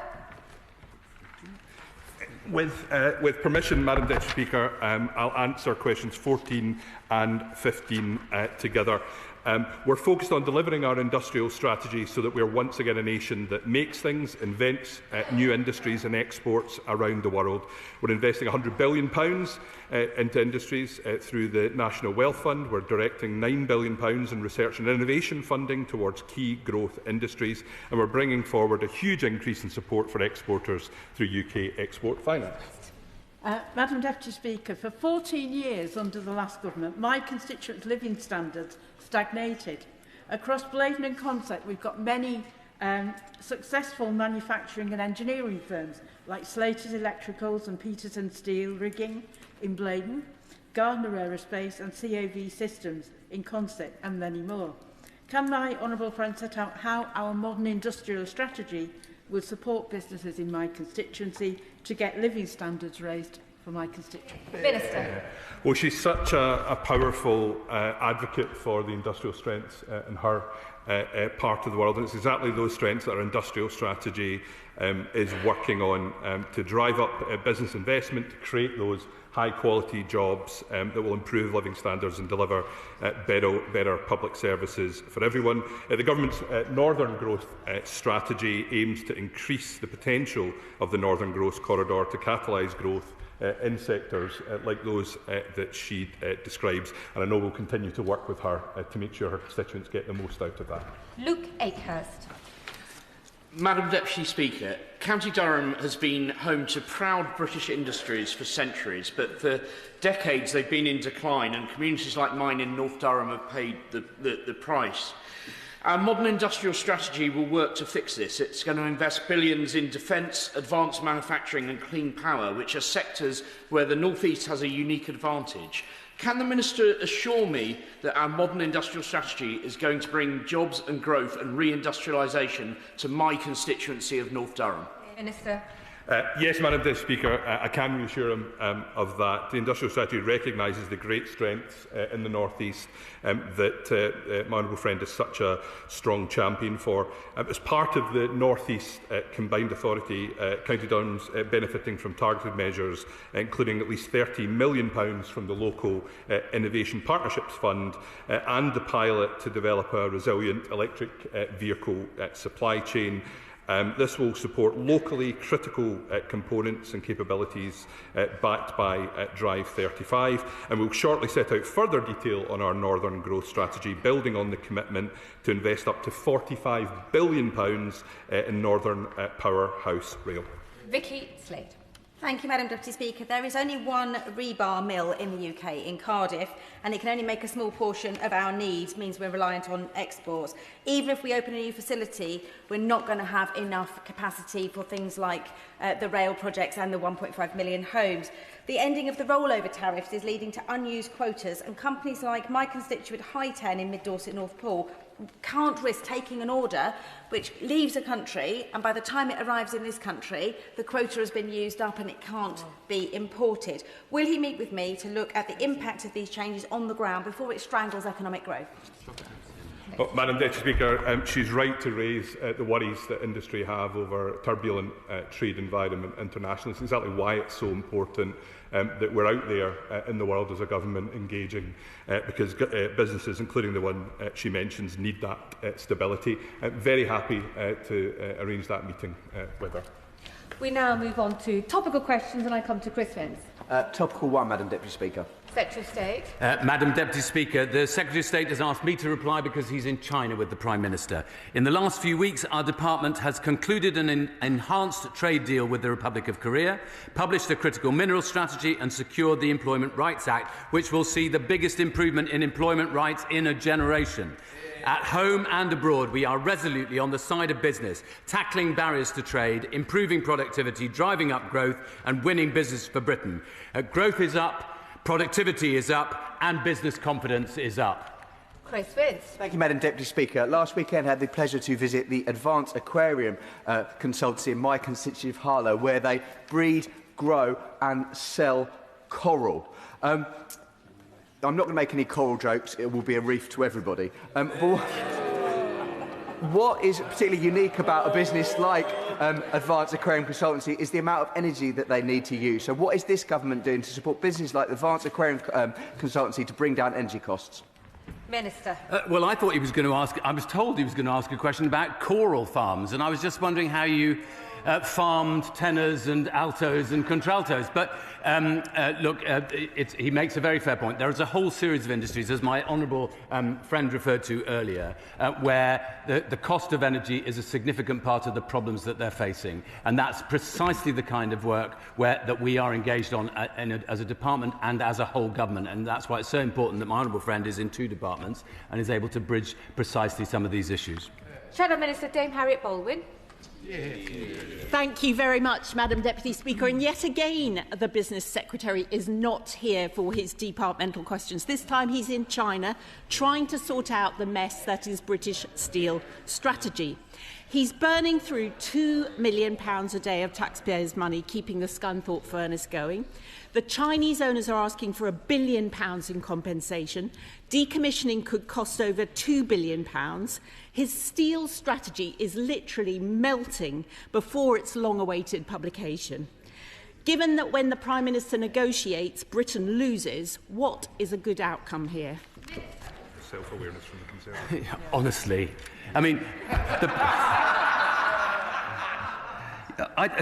With permission, Madam Deputy Speaker, I'll answer questions 14 and 15 together. We're focused on delivering our industrial strategy so that we're once again a nation that makes things, invents new industries and exports around the world. We're investing £100 billion into industries through the National Wealth Fund. We're directing £9 billion in research and innovation funding towards key growth industries, and we're bringing forward a huge increase in support for exporters through UK export finance. Madam Deputy Speaker, for 14 years under the last government, my constituents' living standards stagnated. Across Blaydon and Consett, we've got many successful manufacturing and engineering firms like Slater's Electricals and Peterson Steel Rigging in Blaydon, Gardner Aerospace and COV Systems in Consett, and many more. Can my honourable friend set out how our modern industrial strategy will support businesses in my constituency to get living standards raised for my constituents? Minister. Well, she's such a powerful advocate for the industrial strengths in her part of the world, and it's exactly those strengths that our industrial strategy is working on to drive up business investment, to create those high-quality jobs that will improve living standards and deliver better public services for everyone. The Government's Northern Growth Strategy aims to increase the potential of the Northern Growth Corridor to catalyse growth in sectors like those that she describes, and I know we'll continue to work with her to make sure her constituents get the most out of that. Luke Akehurst. Madam Deputy Speaker, County Durham has been home to proud British industries for centuries, but for decades they've been in decline, and communities like mine in North Durham have paid the price. Our modern industrial strategy will work to fix this. It's going to invest billions in defence, advanced manufacturing and clean power, which are sectors where the North East has a unique advantage. Can the Minister assure me that our modern industrial strategy is going to bring jobs and growth and reindustrialisation to my constituency of North Durham? Minister. Yes, Madam Deputy Speaker, I can reassure him of that. The industrial strategy recognises the great strengths in the North East that my honourable friend is such a strong champion for. As part of the North East Combined Authority, County Durham's benefiting from targeted measures, including at least £30 million from the local Innovation Partnerships Fund and the pilot to develop a resilient electric vehicle supply chain. This will support locally critical components and capabilities backed by Drive 35, and we'll shortly set out further detail on our Northern Growth Strategy, building on the commitment to invest up to £45 billion in Northern Powerhouse Rail. Vicky Slade. Thank you, Madam Deputy Speaker. There is only one rebar mill in the UK, in Cardiff, and it can only make a small portion of our needs, means we're reliant on exports. Even if we open a new facility, we're not going to have enough capacity for things like the rail projects and the 1.5 million homes. The ending of the rollover tariffs is leading to unused quotas, and companies like my constituent High-Ten in Mid-Dorset North Pool can't risk taking an order which leaves a country, and by the time it arrives in this country, the quota has been used up and it can't be imported. Will he meet with me to look at the impact of these changes on the ground before it strangles economic growth? Well, Madam Deputy Speaker, she's right to raise the worries that industry have over turbulent trade environment internationally. It's exactly why it's so important that we're out there in the world as a government engaging, because businesses, including the one she mentions, need that stability. Very happy to arrange that meeting with her. We now move on to topical questions, and I come to Chris Vince. Topical one, Madam Deputy Speaker. Secretary of State. Madam Deputy Speaker, the Secretary of State has asked me to reply because he's in China with the Prime Minister. In the last few weeks, our department has concluded an enhanced trade deal with the Republic of Korea, published a critical minerals strategy and secured the Employment Rights Act, which will see the biggest improvement in employment rights in a generation. At home and abroad, we are resolutely on the side of business, tackling barriers to trade, improving productivity, driving up growth and winning business for Britain. Growth is up, productivity is up and business confidence is up. Chris Vince. Thank you, Madam Deputy Speaker. Last weekend I had the pleasure to visit the Advanced Aquarium consultancy in my constituency of Harlow, where they breed, grow and sell coral. I'm not going to make any coral jokes. It will be a reef to everybody. But what is particularly unique about a business like Advanced Aquarium Consultancy is the amount of energy that they need to use. So what is this government doing to support businesses like Advanced Aquarium Consultancy to bring down energy costs? Minister. Well, I thought he was going to ask. I was told he was going to ask a question about choral farms, and I was just wondering how you farmed tenors and altos and contraltos. But look, he makes a very fair point. There is a whole series of industries, as my honourable friend referred to earlier, where the cost of energy is a significant part of the problems that they're facing. And that's precisely the kind of work that we are engaged on as a department and as a whole government. And that's why it's so important that my honourable friend is in two departments and is able to bridge precisely some of these issues. Shadow Minister Dame Harriet Baldwin. Thank you very much, Madam Deputy Speaker. And yet again, the Business Secretary is not here for his departmental questions. This time he's in China, trying to sort out the mess that is British steel strategy. He's burning through £2 million a day of taxpayers' money, keeping the Scunthorpe furnace going. The Chinese owners are asking for £1 billion in compensation. Decommissioning could cost over £2 billion. His steel strategy is literally melting before its long-awaited publication. Given that when the Prime Minister negotiates, Britain loses, what is a good outcome here? Self-awareness from the Conservatives. Honestly, I mean,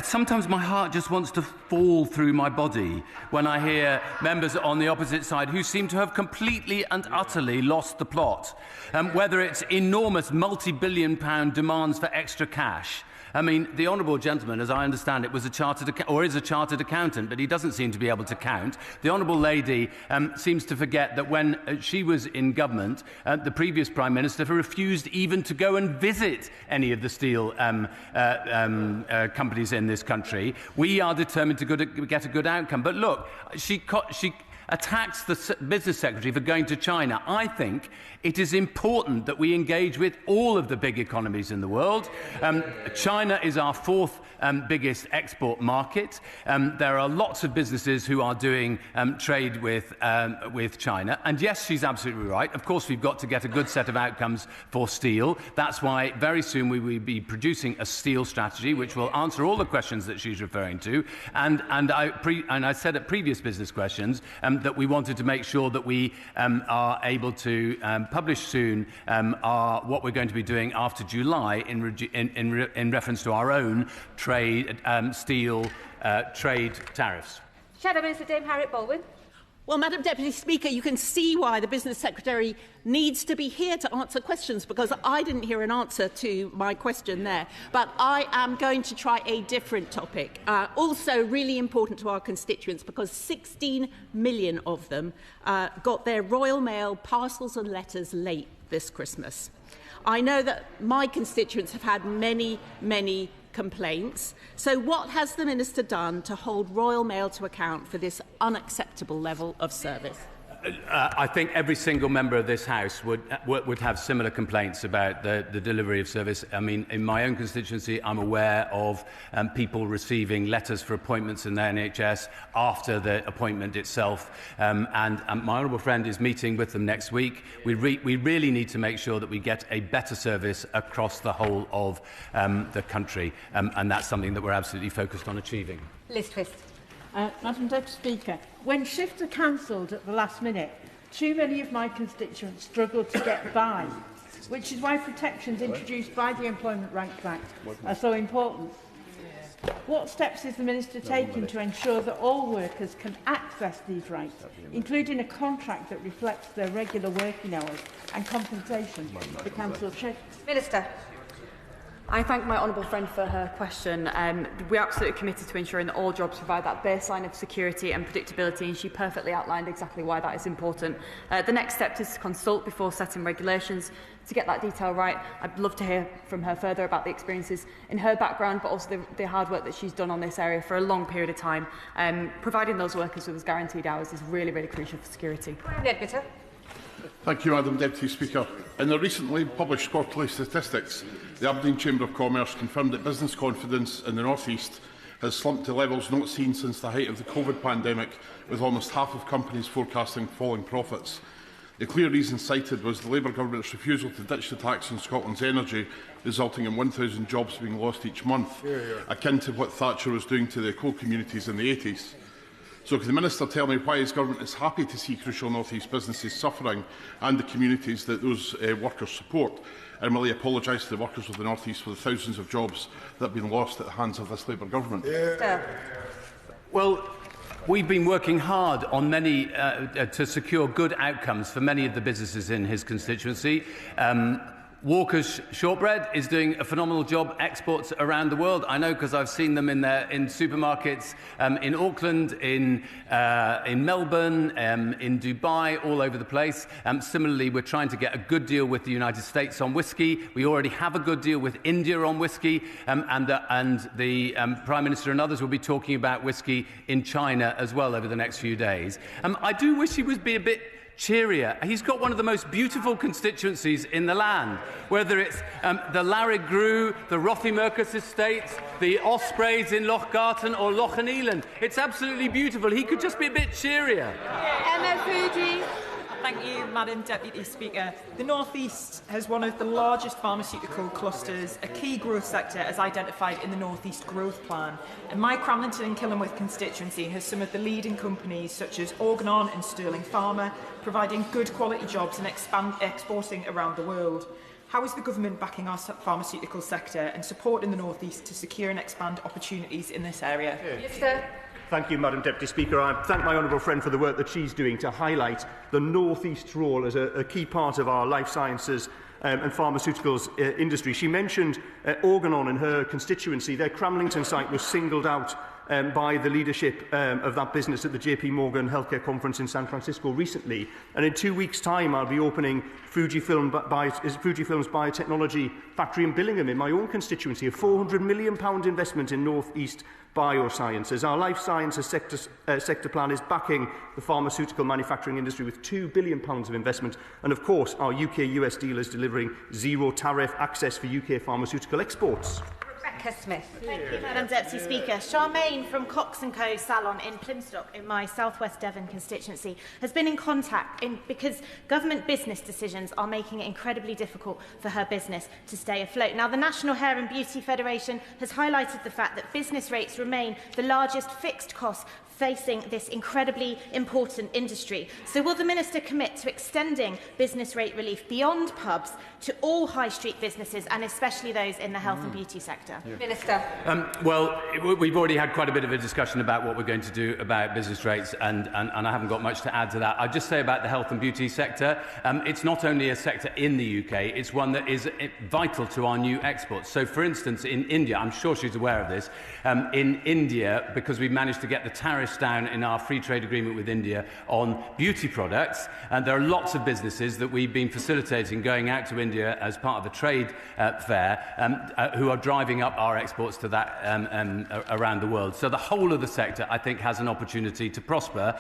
sometimes my heart just wants to fall through my body when I hear members on the opposite side who seem to have completely and utterly lost the plot. Whether it's enormous multi-billion-pound demands for extra cash. I mean, the honourable gentleman, as I understand it, was is a chartered accountant, but he doesn't seem to be able to count. The honourable lady seems to forget that when she was in government, the previous Prime Minister refused even to go and visit any of the steel companies in this country. We are determined to get a good outcome. But look, she attacks the Business Secretary for going to China. I think it is important that we engage with all of the big economies in the world. China is our fourth biggest export market. There are lots of businesses who are doing trade with China. And yes, she's absolutely right. Of course, we've got to get a good set of outcomes for steel. That's why very soon we will be producing a steel strategy which will answer all the questions that she's referring to. And I said at previous business questions that we wanted to make sure that we are able to publish soon what we're going to be doing after July in reference to our own steel trade tariffs. Shadow Minister Dame Harriet Baldwin. Well, Madam Deputy Speaker, you can see why the Business Secretary needs to be here to answer questions, because I didn't hear an answer to my question there. But I am going to try a different topic, also really important to our constituents, because 16 million of them got their Royal Mail parcels and letters late this Christmas. I know that my constituents have had many complaints. So what has the Minister done to hold Royal Mail to account for this unacceptable level of service? I think every single member of this House would have similar complaints about the delivery of service. I mean, in my own constituency, I'm aware of people receiving letters for appointments in the NHS after the appointment itself. And my honourable friend is meeting with them next week. We really need to make sure that we get a better service across the whole of the country. And that's something that we're absolutely focused on achieving. Liz Twist. Madam Deputy Speaker, when shifts are cancelled at the last minute, too many of my constituents struggle to get by, which is why protections introduced by the Employment Rights Act are so important. What steps is the Minister taking to ensure that all workers can access these rights, including a contract that reflects their regular working hours and compensation for cancelled shifts? Minister. I thank my honourable friend for her question. We're absolutely committed to ensuring that all jobs provide that baseline of security and predictability, and she perfectly outlined exactly why that is important. The next step is to consult before setting regulations to get that detail right. I'd love to hear from her further about the experiences in her background, but also the hard work that she's done on this area for a long period of time. Providing those workers with guaranteed hours is really, really crucial for security. Thank you, Madam Deputy Speaker. In the recently published quarterly statistics, the Aberdeen Chamber of Commerce confirmed that business confidence in the North East has slumped to levels not seen since the height of the COVID pandemic, with almost half of companies forecasting falling profits. The clear reason cited was the Labour Government's refusal to ditch the tax on Scotland's energy, resulting in 1,000 jobs being lost each month, akin to what Thatcher was doing to the coal communities in the 80s. So can the Minister tell me why his government is happy to see crucial North East businesses suffering and the communities that those workers support? And will he apologise to the workers of the North East for the thousands of jobs that have been lost at the hands of this Labour government? Well, we've been working hard on many to secure good outcomes for many of the businesses in his constituency. Walker's Shortbread is doing a phenomenal job exports around the world. I know because I've seen them in supermarkets in Auckland, in Melbourne, in Dubai, all over the place. Similarly, we're trying to get a good deal with the United States on whisky. We already have a good deal with India on whisky, and the Prime Minister and others will be talking about whisky in China as well over the next few days. I do wish he would be a bit cheerier. He's got one of the most beautiful constituencies in the land, whether it's the Larrig Grew, the Rothimercus Estates, the Ospreys in Lochgarten or Lochanelan. It's absolutely beautiful. He could just be a bit cheerier. Emma Fuji. Thank you, Madam Deputy Speaker. The North East has one of the largest pharmaceutical clusters, a key growth sector as identified in the North East Growth Plan. And my Cramlington and Killinworth constituency has some of the leading companies such as Organon and Sterling Pharma, providing good quality jobs and exporting around the world. How is the government backing our pharmaceutical sector and supporting the North East to secure and expand opportunities in this area? Thank you, Madam Deputy Speaker. I thank my honourable friend for the work that she's doing to highlight the North East's role as a key part of our life sciences and pharmaceuticals industry. She mentioned Organon in her constituency. Their Cramlington site was singled out by the leadership of that business at the JP Morgan Healthcare Conference in San Francisco recently. And in 2 weeks' time, I'll be opening Fujifilm's biotechnology factory in Billingham in my own constituency, a £400 million investment in North East biosciences. Our life sciences sector plan is backing the pharmaceutical manufacturing industry with £2 billion of investment. And of course, our UK-US deal is delivering zero tariff access for UK pharmaceutical exports. Rebecca Smith. Thank you, Madam Deputy Speaker. Charmaine from Cox & Co Salon in Plymstock in my South West Devon constituency has been in contact because government business decisions are making it incredibly difficult for her business to stay afloat. Now, the National Hair and Beauty Federation has highlighted the fact that business rates remain the largest fixed cost facing this incredibly important industry. So will the Minister commit to extending business rate relief beyond pubs to all high street businesses and especially those in the health and beauty sector? Yeah. Minister. Well, we've already had quite a bit of a discussion about what we're going to do about business rates, and I haven't got much to add to that. I'd just say about the health and beauty sector, it's not only a sector in the UK, it's one that is vital to our new exports. So, for instance, in India, I'm sure she's aware of this, in India, because we've managed to get the tariffs down in our free trade agreement with India on beauty products, and there are lots of businesses that we've been facilitating going out to India as part of the trade fair who are driving up our exports to that around the world. So the whole of the sector, I think, has an opportunity to prosper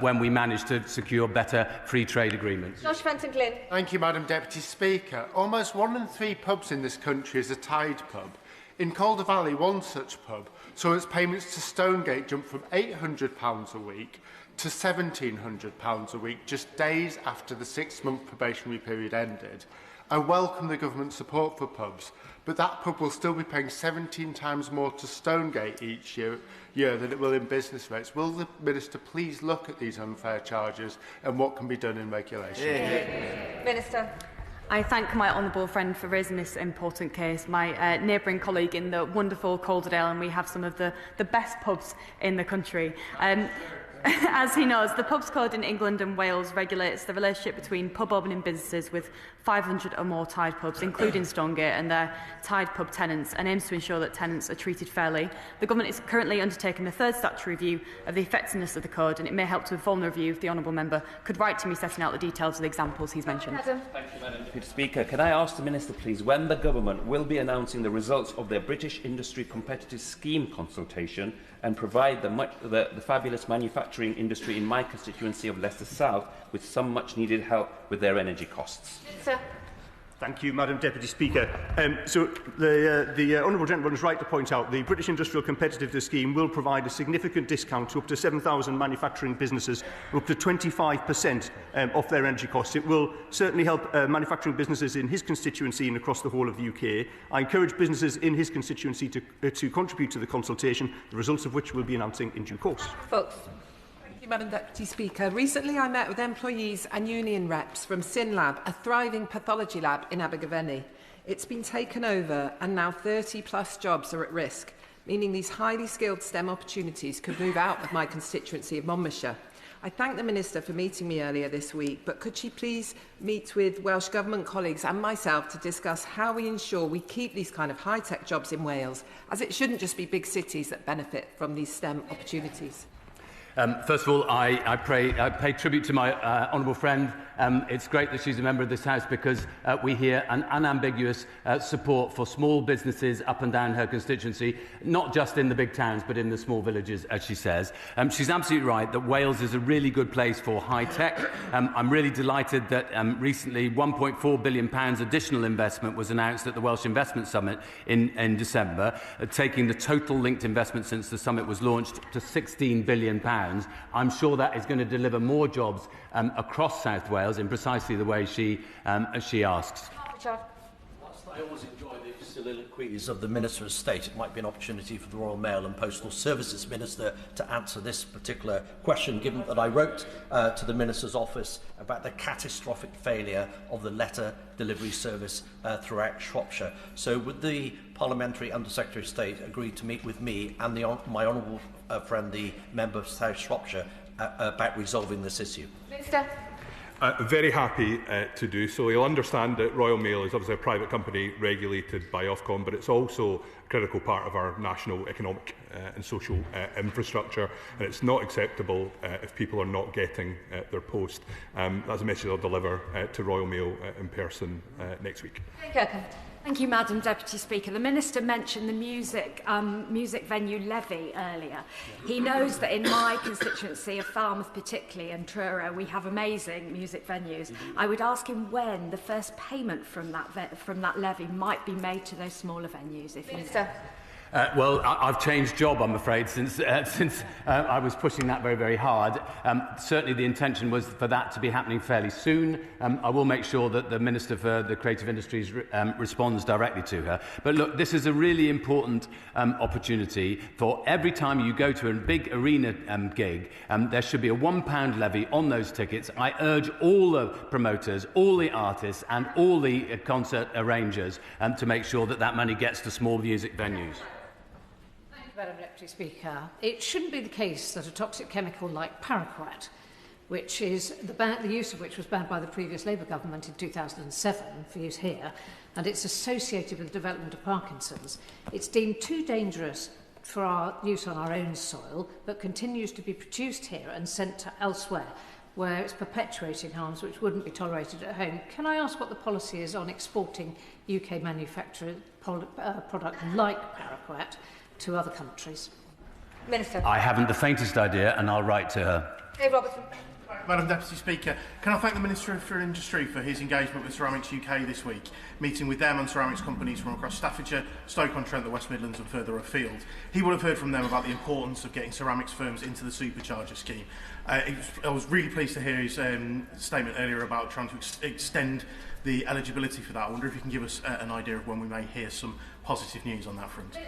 when we manage to secure better free trade agreements. Josh Fenton-Glynn. Thank you, Madam Deputy Speaker. Almost 1 in 3 pubs in this country is a Tide pub. In Calder Valley, one such pub saw its payments to Stonegate jump from £800 a week to £1,700 a week just days after the 6-month probationary period ended. I welcome the government's support for pubs, but that pub will still be paying 17 times more to Stonegate each year than it will in business rates. Will the Minister please look at these unfair charges and what can be done in regulation? Minister. I thank my honourable friend for raising this important case. My neighbouring colleague in the wonderful Calderdale, and we have some of the best pubs in the country. As he knows, the Pubs Code in England and Wales regulates the relationship between pub opening businesses with 500 or more Tide pubs, including Stonegate, and their Tide pub tenants, and aims to ensure that tenants are treated fairly. The Government is currently undertaking the 3rd statutory review of the effectiveness of the code, and it may help to inform the review if the honourable member could write to me setting out the details of the examples he's mentioned. Madam. Thank you, Madam Deputy Speaker. Can I ask the Minister, please, when the Government will be announcing the results of their British Industry Competitive Scheme consultation and provide the fabulous manufacturing industry in my constituency of Leicester South with some much-needed help with their energy costs? Sir. Thank you, Madam Deputy Speaker. So the honourable gentleman is right to point out the British Industrial Competitiveness Scheme will provide a significant discount to up to 7,000 manufacturing businesses, up to 25% off their energy costs. It will certainly help manufacturing businesses in his constituency and across the whole of the UK. I encourage businesses in his constituency to contribute to the consultation, the results of which we'll be announcing in due course. Folks. Madam Deputy Speaker. Recently I met with employees and union reps from SynLab, a thriving pathology lab in Abergavenny. It's been taken over and now 30+ jobs are at risk, meaning these highly skilled STEM opportunities could move out of my constituency of Monmouthshire. I thank the Minister for meeting me earlier this week, but could she please meet with Welsh Government colleagues and myself to discuss how we ensure we keep these kind of high-tech jobs in Wales, as it shouldn't just be big cities that benefit from these STEM opportunities? First of all, I pay tribute to my honourable friend. It's great that she's a member of this House because we hear an unambiguous support for small businesses up and down her constituency, not just in the big towns, but in the small villages, as she says. She's absolutely right that Wales is a really good place for high-tech. I'm really delighted that recently £1.4 billion additional investment was announced at the Welsh Investment Summit in December, taking the total linked investment since the summit was launched to £16 billion. I'm sure that is going to deliver more jobs across South Wales in precisely the way she asks. I always enjoy the soliloquies of the Minister of State. It might be an opportunity for the Royal Mail and Postal Services Minister to answer this particular question, given that I wrote to the Minister's office about the catastrophic failure of the letter delivery service throughout Shropshire. So would the Parliamentary Under-Secretary of State agree to meet with me and my honourable friend, the Member of South Shropshire, about resolving this issue? Minister. Very happy to do so. You'll understand that Royal Mail is obviously a private company regulated by Ofcom, but it's also a critical part of our national economic and social infrastructure, and it's not acceptable if people are not getting their post. That's a message I'll deliver to Royal Mail in person next week. Thank you, Madam Deputy Speaker. The Minister mentioned the music venue levy earlier. He knows that in my constituency of Falmouth particularly and Truro, we have amazing music venues. I would ask him when the first payment from that levy might be made to those smaller venues. If Minister. Well, I've changed job, I'm afraid, since I was pushing that very, very hard. Certainly the intention was for that to be happening fairly soon. I will make sure that the Minister for the Creative Industries responds directly to her. But look, this is a really important opportunity for every time you go to a big arena gig, there should be a £1 levy on those tickets. I urge all the promoters, all the artists and all the concert arrangers to make sure that that money gets to small music venues. Madam Deputy Speaker, it shouldn't be the case that a toxic chemical like paraquat, which is the use of which was banned by the previous Labour government in 2007 for use here, and it's associated with the development of Parkinson's. It's deemed too dangerous for our use on our own soil, but continues to be produced here and sent to elsewhere, where it's perpetuating harms which wouldn't be tolerated at home. Can I ask what the policy is on exporting UK manufactured product like paraquat to other countries? Minister. I haven't the faintest idea, and I'll write to her. Dave Robertson. Madam Deputy Speaker, can I thank the Minister for Industry for his engagement with Ceramics UK this week, meeting with them and ceramics companies from across Staffordshire, Stoke-on-Trent, the West Midlands and further afield. He would have heard from them about the importance of getting ceramics firms into the supercharger scheme. I was really pleased to hear his statement earlier about trying to extend the eligibility for that. I wonder if you can give us an idea of when we may hear some positive news on that front.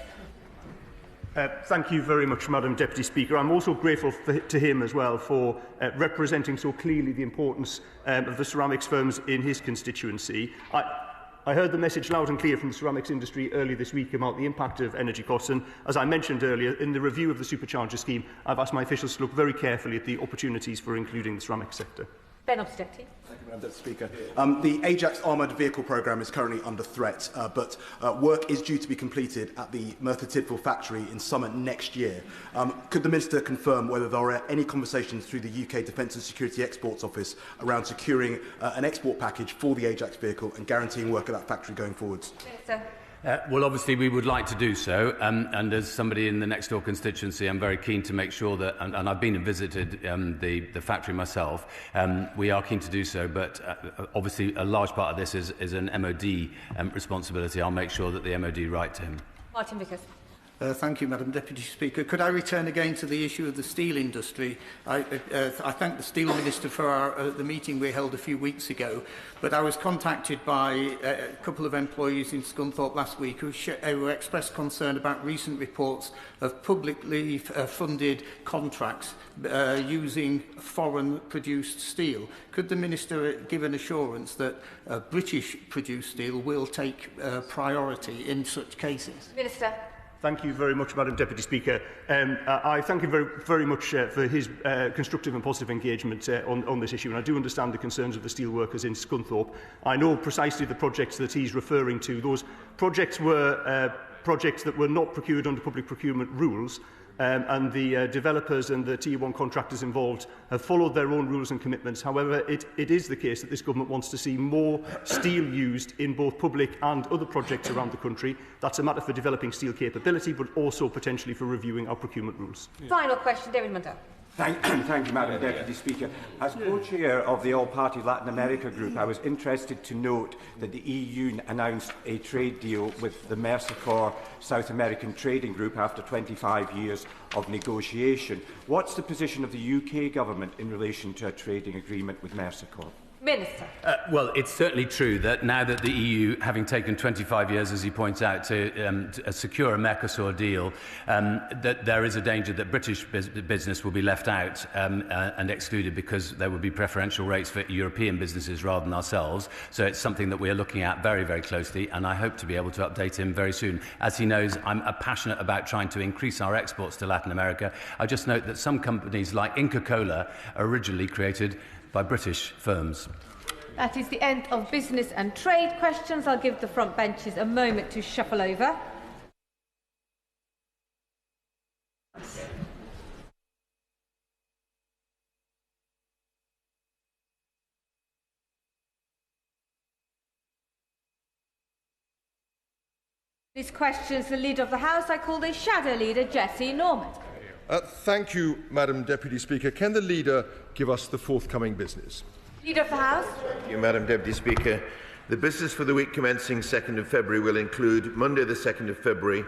Thank you very much, Madam Deputy Speaker. I'm also grateful to him as well for representing so clearly the importance of the ceramics firms in his constituency. I heard the message loud and clear from the ceramics industry earlier this week about the impact of energy costs, and as I mentioned earlier, in the review of the supercharger scheme, I've asked my officials to look very carefully at the opportunities for including the ceramics sector. Ben Obstetti. Thank you, Madam Deputy Speaker. The Ajax Armoured Vehicle Programme is currently under threat, but work is due to be completed at the Merthyr Tydfil factory in summer next year. Could the Minister confirm whether there are any conversations through the UK Defence and Security Exports Office around securing an export package for the Ajax vehicle and guaranteeing work at that factory going forwards? Minister. Well, obviously, we would like to do so, and as somebody in the next door constituency, I'm very keen to make sure that, and I've been and visited the factory myself, we are keen to do so, but obviously a large part of this is an MOD responsibility. I'll make sure that the MOD write to him. Martin Vickers. Thank you, Madam Deputy Speaker. Could I return again to the issue of the steel industry? I thank the Steel Minister for the meeting we held a few weeks ago, but I was contacted by a couple of employees in Scunthorpe last week who expressed concern about recent reports of publicly funded contracts using foreign-produced steel. Could the Minister give an assurance that British-produced steel will take priority in such cases? Minister. Thank you very much, Madam Deputy Speaker. I thank him very much for his constructive and positive engagement on this issue, and I do understand the concerns of the steelworkers in Scunthorpe. I know precisely the projects that he's referring to. Those projects were projects that were not procured under public procurement rules, and the developers and the Tier 1 contractors involved have followed their own rules and commitments. However, it is the case that this government wants to see more steel used in both public and other projects around the country. That's a matter for developing steel capability, but also potentially for reviewing our procurement rules. Final question, David Mundell. Thank you, Madam Deputy Speaker. As co-chair of the All-Party Latin America Group, I was interested to note that the EU announced a trade deal with the Mercosur South American Trading Group after 25 years of negotiation. What's the position of the UK government in relation to a trading agreement with Mercosur? Minister. Well, it's certainly true that now that the EU, having taken 25 years, as he points out, to secure a Mercosur deal, that there is a danger that British business will be left out and excluded because there will be preferential rates for European businesses rather than ourselves. So it's something that we are looking at very, very closely, and I hope to be able to update him very soon. As he knows, I'm passionate about trying to increase our exports to Latin America. I just note that some companies like Inca Kola are originally created by British firms. That is the end of business and trade questions. I'll give the front benches a moment to shuffle over. These questions, the Leader of the House, I call the Shadow Leader, Jessie Norman. Thank you, Madam Deputy Speaker. Can the Leader give us the forthcoming business? Leader of the House. Thank you, Madam Deputy Speaker. The business for the week commencing 2nd of February will include Monday the 2nd of February,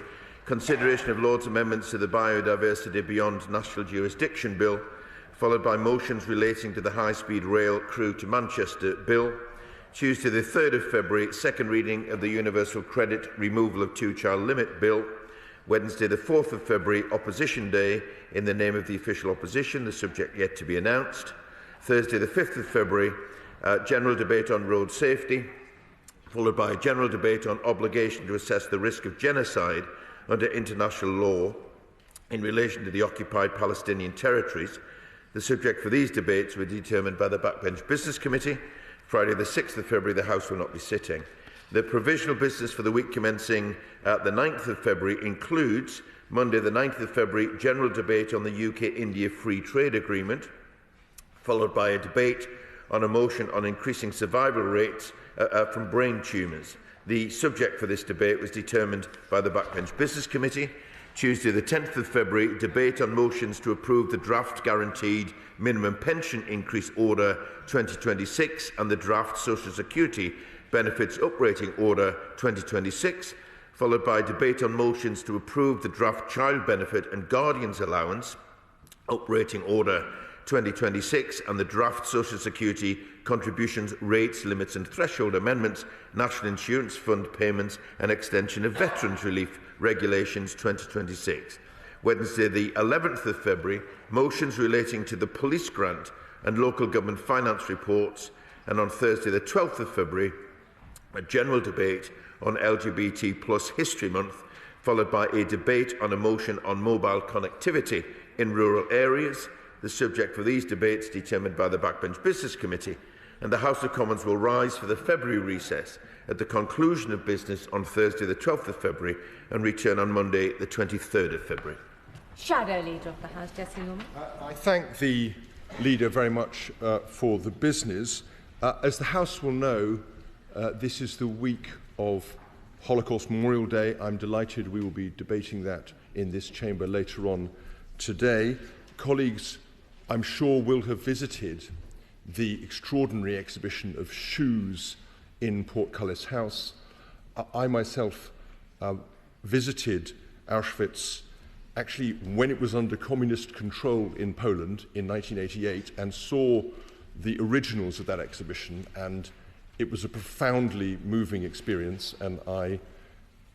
consideration of Lord's amendments to the Biodiversity Beyond National Jurisdiction Bill, followed by motions relating to the High-Speed Rail Crewe to Manchester Bill. Tuesday the 3rd of February, second reading of the Universal Credit Removal of Two-Child Limit Bill. Wednesday the 4th of February, Opposition Day, in the name of the official opposition, the subject yet to be announced. Thursday the 5th of February, general debate on road safety, followed by a general debate on obligation to assess the risk of genocide under international law in relation to the occupied Palestinian territories. The subject for these debates were determined by the Backbench Business Committee. Friday the 6th of February, the House will not be sitting. The provisional business for the week commencing the 9th of February includes Monday the 9th of February, general debate on the UK-India Free Trade Agreement, followed by a debate on a motion on increasing survival rates from brain tumours. The subject for this debate was determined by the Backbench Business Committee. Tuesday the 10th of February, debate on motions to approve the draft Guaranteed Minimum Pension Increase Order 2026 and the draft Social Security Benefits Uprating Order 2026, followed by debate on motions to approve the draft Child Benefit and Guardians Allowance Uprating Order 2026 and the draft Social Security Contributions, Rates, Limits and Threshold Amendments, National Insurance Fund Payments and Extension of Veterans Relief Regulations 2026. Wednesday the 11th of February, motions relating to the police grant and local government finance reports, and on Thursday the 12th of February, a general debate on LGBT plus History Month, followed by a debate on a motion on mobile connectivity in rural areas. The subject for these debates determined by the Backbench Business Committee, and the House of Commons will rise for the February recess at the conclusion of business on Thursday the 12th of February and return on Monday the 23rd of February. Shadow Leader of the House, Jessie Norman. I thank the Leader very much for the business. As the House will know, this is the week of Holocaust Memorial Day. I'm delighted we will be debating that in this chamber later on today. Colleagues, I'm sure, will have visited the extraordinary exhibition of shoes in Portcullis House. I myself visited Auschwitz actually when it was under communist control in Poland in 1988 and saw the originals of that exhibition, and it was a profoundly moving experience, and I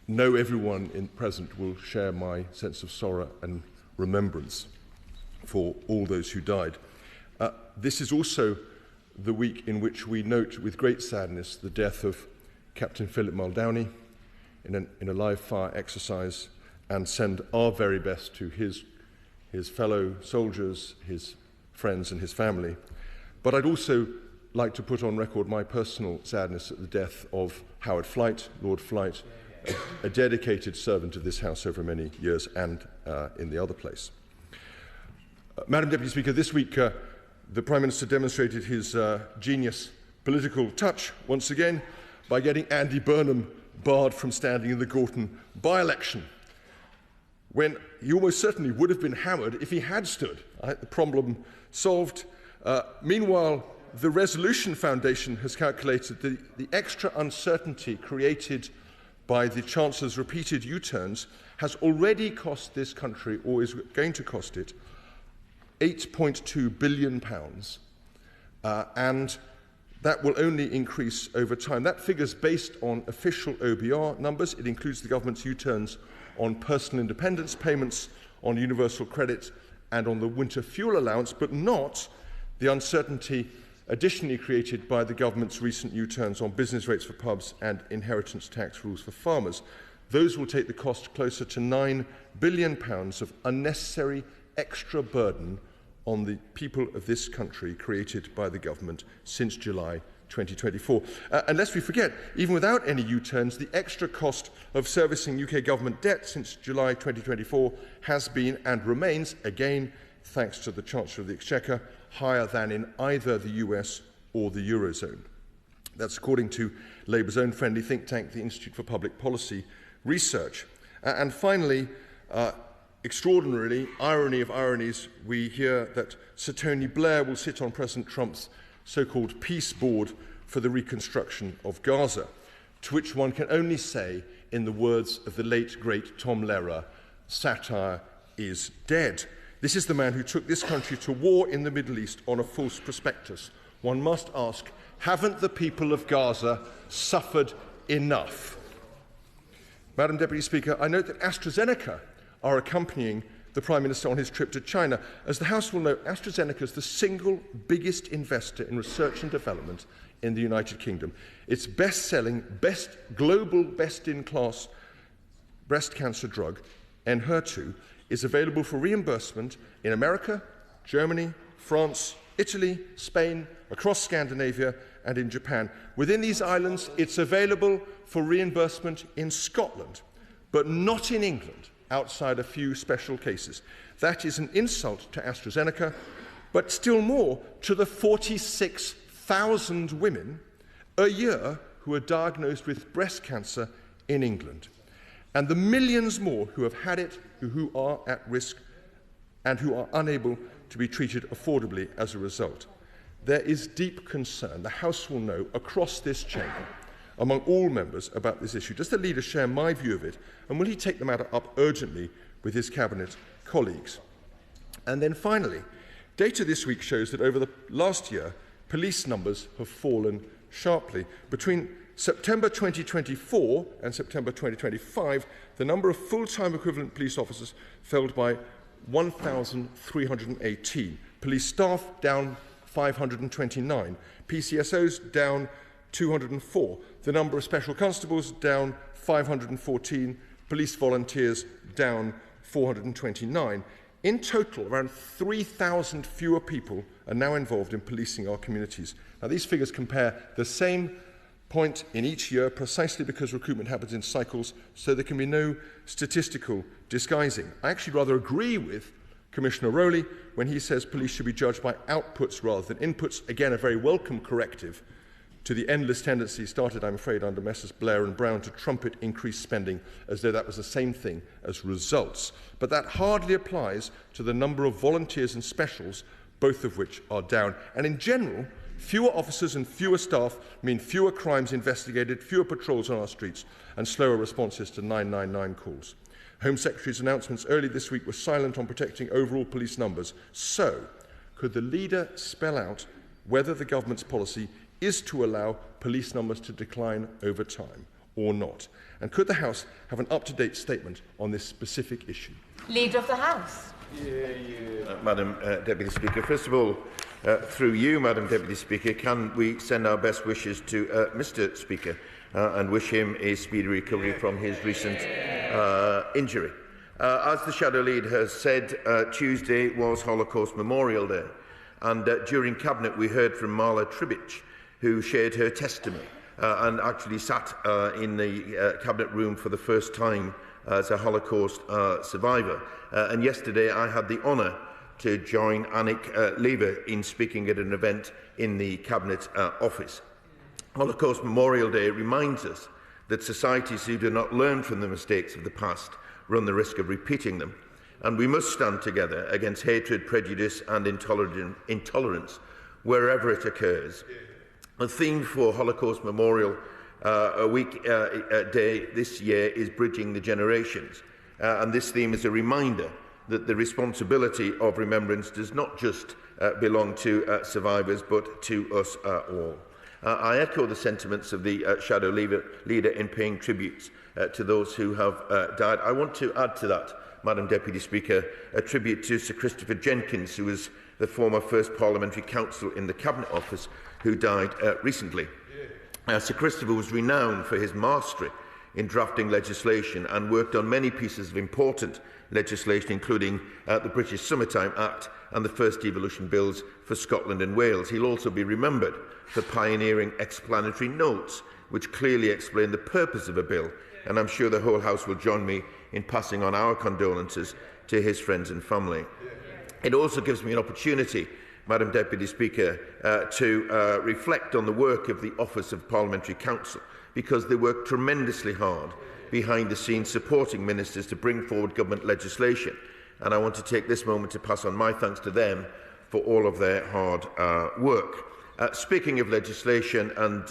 know everyone present will share my sense of sorrow and remembrance for all those who died. This is also the week in which we note with great sadness the death of Captain Philip Muldowney in a live fire exercise, and send our very best to his fellow soldiers, his friends and his family. But I'd also like to put on record my personal sadness at the death of Howard Flight, Lord Flight, a dedicated servant of this House over many years, and in the other place. Madam Deputy Speaker, this week the Prime Minister demonstrated his genius political touch once again by getting Andy Burnham barred from standing in the Gorton by-election, when he almost certainly would have been hammered if he had stood. The problem solved. Meanwhile, the Resolution Foundation has calculated the extra uncertainty created by the Chancellor's repeated U-turns has already cost this country, or is going to cost it, £8.2 billion, and that will only increase over time. That figure's based on official OBR numbers. It includes the government's U-turns on personal independence payments, on universal credit, and on the winter fuel allowance, but not the uncertainty additionally created by the government's recent U-turns on business rates for pubs and inheritance tax rules for farmers. Those will take the cost closer to £9 billion of unnecessary extra burden on the people of this country created by the government since July 2024. And lest we forget, even without any U-turns, the extra cost of servicing UK government debt since July 2024 has been and remains, again, thanks to the Chancellor of the Exchequer, higher than in either the US or the Eurozone. That's according to Labour's own friendly think tank, the Institute for Public Policy Research. And finally, extraordinarily, irony of ironies, we hear that Sir Tony Blair will sit on President Trump's so-called peace board for the reconstruction of Gaza, to which one can only say, in the words of the late, great Tom Lehrer, satire is dead. This is the man who took this country to war in the Middle East on a false prospectus. One must ask, haven't the people of Gaza suffered enough? Madam Deputy Speaker, I note that AstraZeneca are accompanying the Prime Minister on his trip to China. As the House will know, AstraZeneca is the single biggest investor in research and development in the United Kingdom. Its best-selling, global best-in-class breast cancer drug, Enhertu, is available for reimbursement in America, Germany, France, Italy, Spain, across Scandinavia, and in Japan. Within these islands, it's available for reimbursement in Scotland, but not in England, outside a few special cases. That is an insult to AstraZeneca, but still more to the 46,000 women a year who are diagnosed with breast cancer in England, and the millions more who have had it, who are at risk, and who are unable to be treated affordably as a result. There is deep concern, the House will know, across this chamber, among all members about this issue. Does the leader share my view of it, and will he take the matter up urgently with his cabinet colleagues? And then finally, data this week shows that over the last year, police numbers have fallen sharply. Between September 2024 and September 2025, the number of full-time equivalent police officers fell by 1,318. Police staff down 529. PCSOs down 204. The number of special constables down 514. Police volunteers down 429. In total, around 3,000 fewer people are now involved in policing our communities. Now, these figures compare the same point in each year precisely because recruitment happens in cycles, so there can be no statistical disguising. I actually rather agree with Commissioner Rowley when he says police should be judged by outputs rather than inputs. Again, a very welcome corrective to the endless tendency started, I'm afraid, under Messrs Blair and Brown to trumpet increased spending as though that was the same thing as results. But that hardly applies to the number of volunteers and specials, both of which are down. And in general, fewer officers and fewer staff mean fewer crimes investigated, fewer patrols on our streets, and slower responses to 999 calls. Home Secretary's announcements early this week were silent on protecting overall police numbers. So, could the leader spell out whether the government's policy is to allow police numbers to decline over time or not? And could the House have an up-to-date statement on this specific issue? Leader of the House. Madam Deputy Speaker, first of all, through you, Madam Deputy Speaker, can we send our best wishes to Mr Speaker and wish him a speedy recovery from his recent injury. As the Shadow Lead has said, Tuesday was Holocaust Memorial Day, and during Cabinet we heard from Marla Tribich, who shared her testimony and actually sat in the Cabinet room for the first time as a Holocaust survivor. And yesterday I had the honour to join Annick Lever in speaking at an event in the Cabinet office. Holocaust Memorial Day reminds us that societies who do not learn from the mistakes of the past run the risk of repeating them, and we must stand together against hatred, prejudice and intolerance wherever it occurs. The theme for Holocaust Memorial Day this year is Bridging the Generations, and this theme is a reminder that the responsibility of remembrance does not just belong to survivors but to us all. I echo the sentiments of the Shadow Leader in paying tributes to those who have died. I want to add to that, Madam Deputy Speaker, a tribute to Sir Christopher Jenkins, who was the former First Parliamentary Counsel in the Cabinet Office, who died recently. Sir Christopher was renowned for his mastery in drafting legislation and worked on many pieces of important legislation, including the British Summertime Act and the first devolution bills for Scotland and Wales. He'll also be remembered for pioneering explanatory notes, which clearly explain the purpose of a bill, and I'm sure the whole House will join me in passing on our condolences to his friends and family. It also gives me an opportunity, Madam Deputy Speaker, to reflect on the work of the Office of Parliamentary Counsel, because they work tremendously hard behind the scenes supporting ministers to bring forward government legislation. And I want to take this moment to pass on my thanks to them for all of their hard work. Speaking of legislation and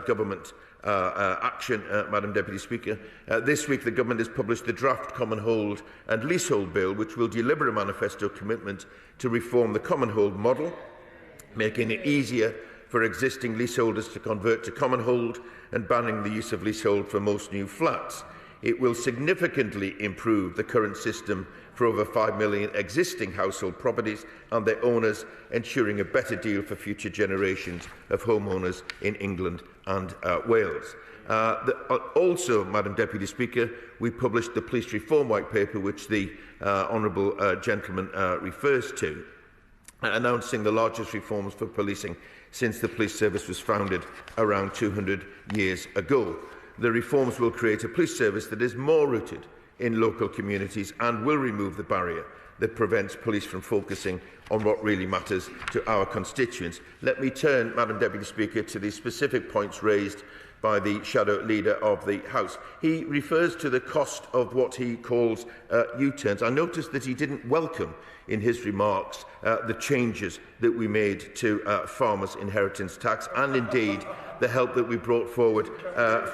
government action, Madam Deputy Speaker, this week the Government has published the draft Common Hold and Leasehold Bill, which will deliver a manifesto commitment to reform the Common Hold model, making it easier for existing leaseholders to convert to common hold and banning the use of leasehold for most new flats. It will significantly improve the current system for over 5 million existing household properties and their owners, ensuring a better deal for future generations of homeowners in England and Wales. Also, Madam Deputy Speaker, we published the Police Reform White Paper, which the Honourable Gentleman refers to, announcing the largest reforms for policing since the police service was founded around 200 years ago. The reforms will create a police service that is more rooted in local communities and will remove the barrier that prevents police from focusing on what really matters to our constituents. Let me turn, Madam Deputy Speaker, to the specific points raised by the Shadow Leader of the House. He refers to the cost of what he calls U-turns. I noticed that he didn't welcome in his remarks the changes that we made to farmers' inheritance tax and indeed the help that we brought forward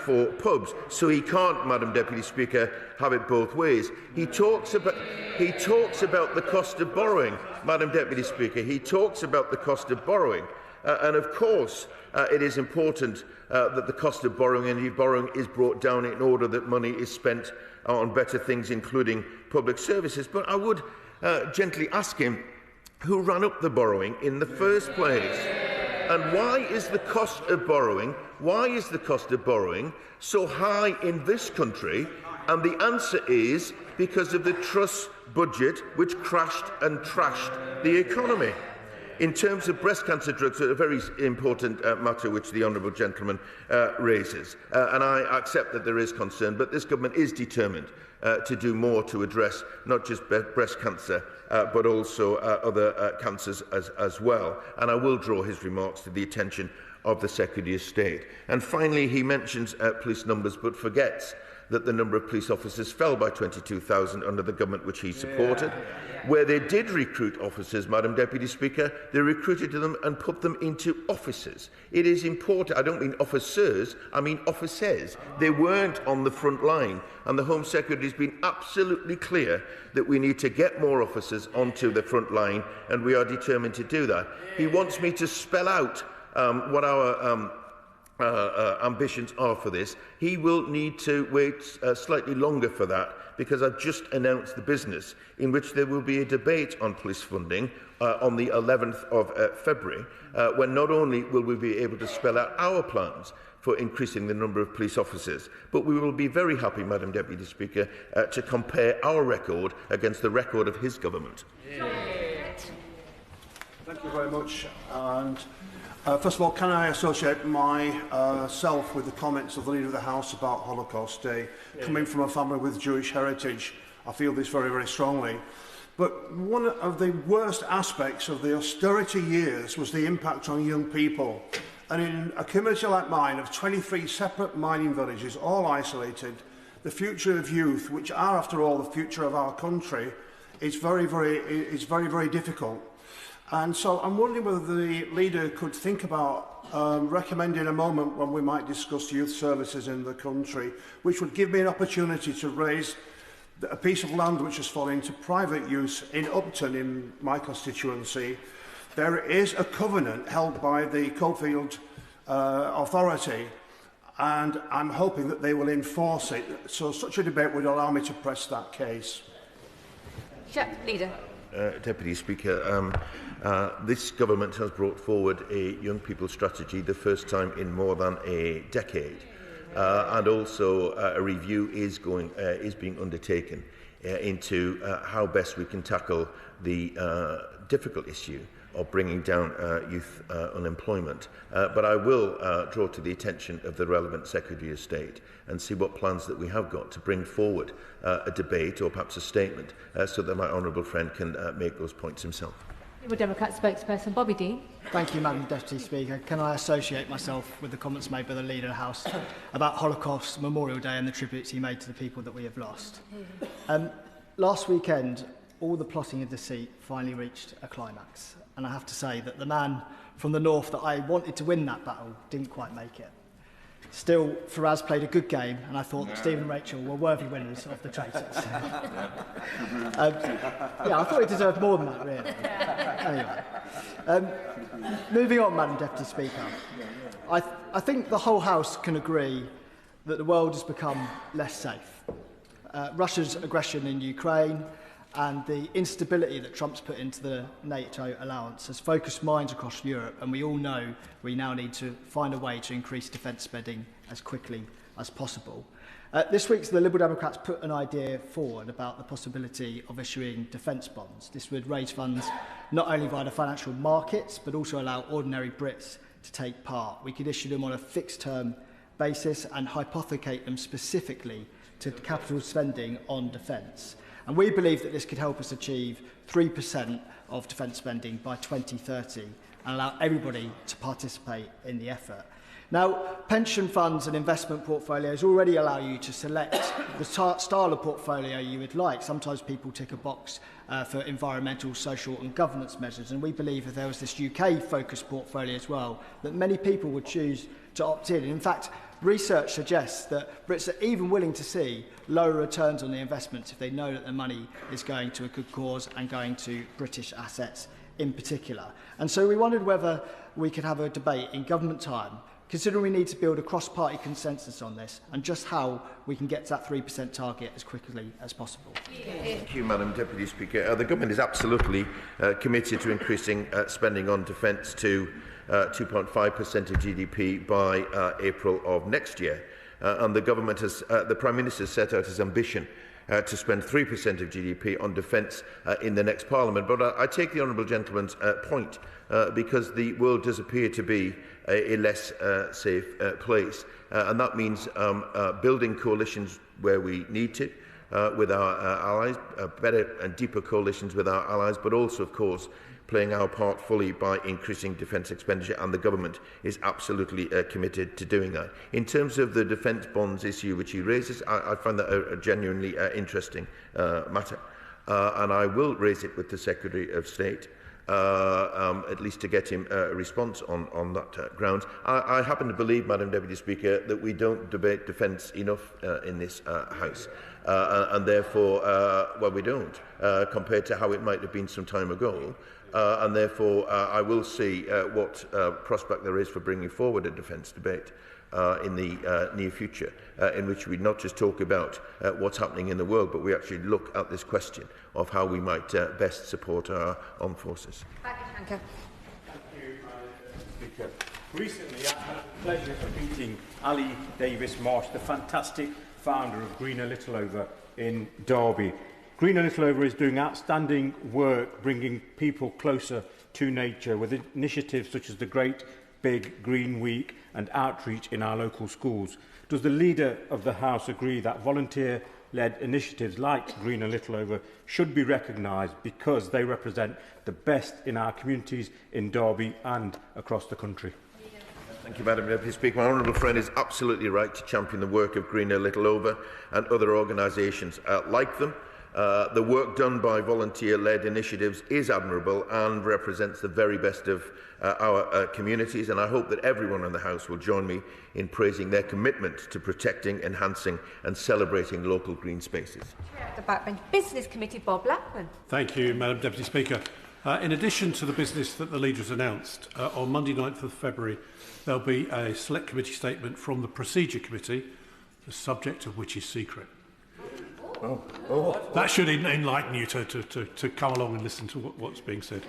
for pubs. So he can't, Madam Deputy Speaker, have it both ways. He talks about the cost of borrowing, Madam Deputy Speaker. He talks about the cost of borrowing. And of course, it is important that the cost of borrowing and borrowing is brought down in order that money is spent on better things, including public services. But I would gently ask him who ran up the borrowing in the first place. And why is the cost of borrowing so high in this country? And the answer is because of the Truss budget, which crashed and trashed the economy. In terms of breast cancer drugs, a very important matter which the Honourable Gentleman raises, and I accept that there is concern, but this Government is determined to do more to address not just breast cancer, but also other cancers as well. And I will draw his remarks to the attention of the Secretary of State. And finally, he mentions police numbers, but forgets that the number of police officers fell by 22,000 under the government which he supported. Where they did recruit officers, Madam Deputy Speaker, they recruited them and put them into offices. It is important. I don't mean officers, I mean officers. They weren't on the front line. And the Home Secretary has been absolutely clear that we need to get more officers onto the front line, and we are determined to do that. He wants me to spell out what our ambitions are for this. He will need to wait slightly longer for that, because I've just announced the business in which there will be a debate on police funding on the 11th of February, when not only will we be able to spell out our plans for increasing the number of police officers, but we will be very happy, Madam Deputy Speaker, to compare our record against the record of his government. Thank you very much. And first of all, can I associate myself with the comments of the Leader of the House about Holocaust Day? Coming from a family with Jewish heritage, I feel this very, very strongly. But one of the worst aspects of the austerity years was the impact on young people. And in a community like mine of 23 separate mining villages, all isolated, the future of youth, which are, after all, the future of our country, is very, very difficult. And so I'm wondering whether the leader could think about recommending a moment when we might discuss youth services in the country, which would give me an opportunity to raise a piece of land which has fallen into private use in Upton, in my constituency. There is a covenant held by the Coalfield Authority, and I'm hoping that they will enforce it. So such a debate would allow me to press that case. Leader. Deputy Speaker, this government has brought forward a young people strategy, the first time in more than a decade, and also a review is being undertaken into how best we can tackle the difficult issue of bringing down youth unemployment. But I will draw to the attention of the relevant Secretary of State and see what plans that we have got to bring forward a debate or perhaps a statement so that my honourable friend can make those points himself. Liberal Democrat spokesperson Bobby Dean. Thank you, Madam Deputy Speaker. Can I associate myself with the comments made by the Leader of the House about Holocaust Memorial Day and the tributes he made to the people that we have lost? Last weekend, all the plotting and deceit finally reached a climax. And I have to say that the man from the north that I wanted to win that battle didn't quite make it. Still, Faraz played a good game, and I thought that Steve and Rachel were worthy winners of the traitors. Yeah, I thought he deserved more than that, really. Anyway, moving on, Madam Deputy Speaker. I think the whole House can agree that the world has become less safe. Russia's aggression in Ukraine and the instability that Trump's put into the NATO alliance has focused minds across Europe, and we all know we now need to find a way to increase defence spending as quickly as possible. This week, the Liberal Democrats put an idea forward about the possibility of issuing defence bonds. This would raise funds not only via the financial markets, but also allow ordinary Brits to take part. We could issue them on a fixed-term basis and hypothecate them specifically to capital spending on defence. And we believe that this could help us achieve 3% of defence spending by 2030 and allow everybody to participate in the effort. Now, pension funds and investment portfolios already allow you to select the style of portfolio you would like. Sometimes people tick a box for environmental, social and governance measures, and we believe if there was this UK-focused portfolio as well, that many people would choose to opt in. In fact, research suggests that Brits are even willing to see lower returns on the investments if they know that their money is going to a good cause and going to British assets in particular. And so we wondered whether we could have a debate in government time, considering we need to build a cross-party consensus on this and just how we can get to that 3% target as quickly as possible. Thank you, Madam Deputy Speaker. The government is absolutely committed to increasing spending on defence to 2.5% of GDP by April of next year. And the government has, the Prime Minister set out his ambition to spend 3% of GDP on defence in the next Parliament. But I take the honourable gentleman's point because the world does appear to be a less safe place. And that means building coalitions where we need to with our allies, better and deeper coalitions with our allies, but also, of course, playing our part fully by increasing defence expenditure, and the government is absolutely committed to doing that. In terms of the defence bonds issue which he raises, I find that a genuinely interesting matter, and I will raise it with the Secretary of State, at least to get him a response on that grounds. I happen to believe, Madam Deputy Speaker, that we don't debate defence enough in this House, and therefore, well, we don't, compared to how it might have been some time ago. And therefore, I will see what prospect there is for bringing forward a defence debate in the near future, in which we not just talk about what's happening in the world, but we actually look at this question of how we might best support our armed forces. Thank you, Speaker. Recently, I had the pleasure of meeting Ali Davis-Marsh, the fantastic founder of Greener Littleover in Derby. Greener Littleover is doing outstanding work, bringing people closer to nature with initiatives such as the Great Big Green Week and outreach in our local schools. Does the Leader of the House agree that volunteer-led initiatives like Greener Littleover should be recognised because they represent the best in our communities in Derby and across the country? Thank you, Madam Deputy Speaker. My honourable friend is absolutely right to champion the work of Greener Littleover and other organisations like them. The work done by volunteer-led initiatives is admirable and represents the very best of our communities, and I hope that everyone in the House will join me in praising their commitment to protecting, enhancing and celebrating local green spaces. The Backbench Business Committee, Bob Blackman. Thank you, Madam Deputy Speaker. In addition to the business that the Leader has announced, on Monday 9th of February there will be a Select Committee statement from the Procedure Committee, the subject of which is secret. That should enlighten you to come along and listen to what's being said.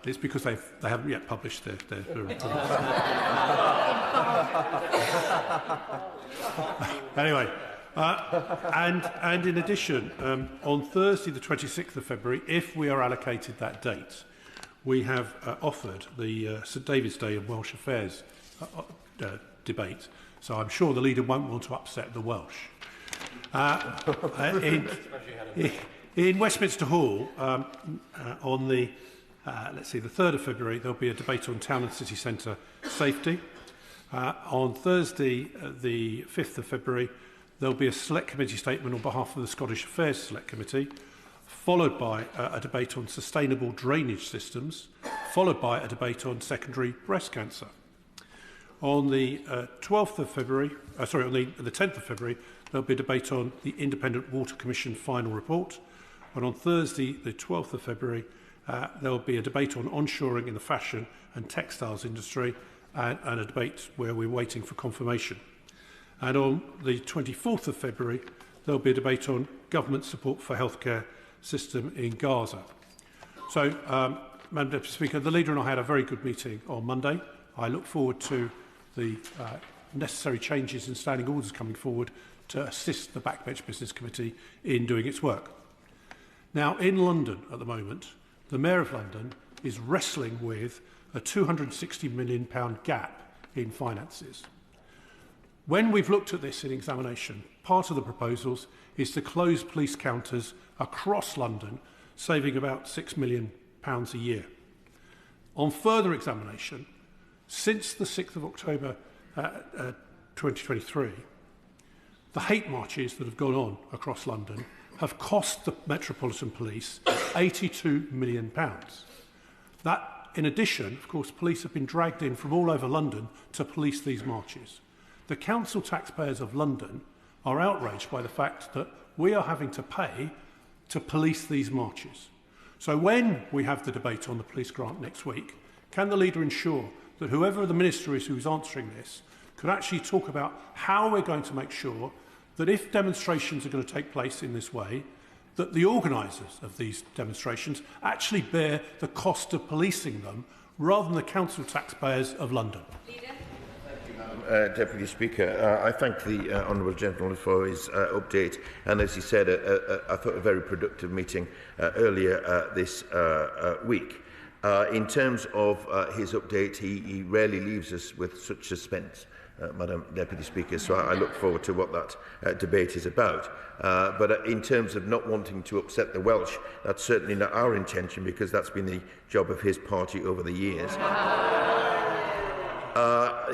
It's because they haven't yet published their report. Anyway, and in addition, on Thursday the 26th of February, if we are allocated that date, we have offered the St David's Day and Welsh Affairs debate. So I'm sure the Leader won't want to upset the Welsh. In Westminster Hall, on the let's see, the 3rd of February, there'll be a debate on town and city centre safety. On Thursday, the 5th of February, there'll be a Select Committee statement on behalf of the Scottish Affairs Select Committee, followed by a debate on sustainable drainage systems, followed by a debate on secondary breast cancer. On the 12th of February, on the 10th of February, there'll be a debate on the Independent Water Commission final report. And on Thursday, the 12th of February, there'll be a debate on onshoring in the fashion and textiles industry, and a debate where we're waiting for confirmation. And on the 24th of February, there'll be a debate on government support for healthcare system in Gaza. So, Madam Deputy Speaker, the Leader and I had a very good meeting on Monday. I look forward to the necessary changes in standing orders coming forward to assist the Backbench Business Committee in doing its work. Now, in London at the moment, the Mayor of London is wrestling with a £260 million gap in finances. When we've looked at this in examination, part of the proposals is to close police counters across London, saving about £6 million a year. On further examination, since the 6th of October 2023, the hate marches that have gone on across London have cost the Metropolitan Police £82 million. That, in addition, of course, police have been dragged in from all over London to police these marches. The council taxpayers of London are outraged by the fact that we are having to pay to police these marches. So when we have the debate on the police grant next week, can the Leader ensure that whoever the Minister is who's answering this could actually talk about how we're going to make sure that if demonstrations are going to take place in this way, that the organisers of these demonstrations actually bear the cost of policing them rather than the council taxpayers of London? Deputy Speaker, I thank the Honourable Gentleman for his update, and as he said, I thought a very productive meeting earlier this week. In terms of his update, he rarely leaves us with such suspense, Madam Deputy Speaker, so I look forward to what that debate is about. But in terms of not wanting to upset the Welsh, that's certainly not our intention, because that's been the job of his party over the years.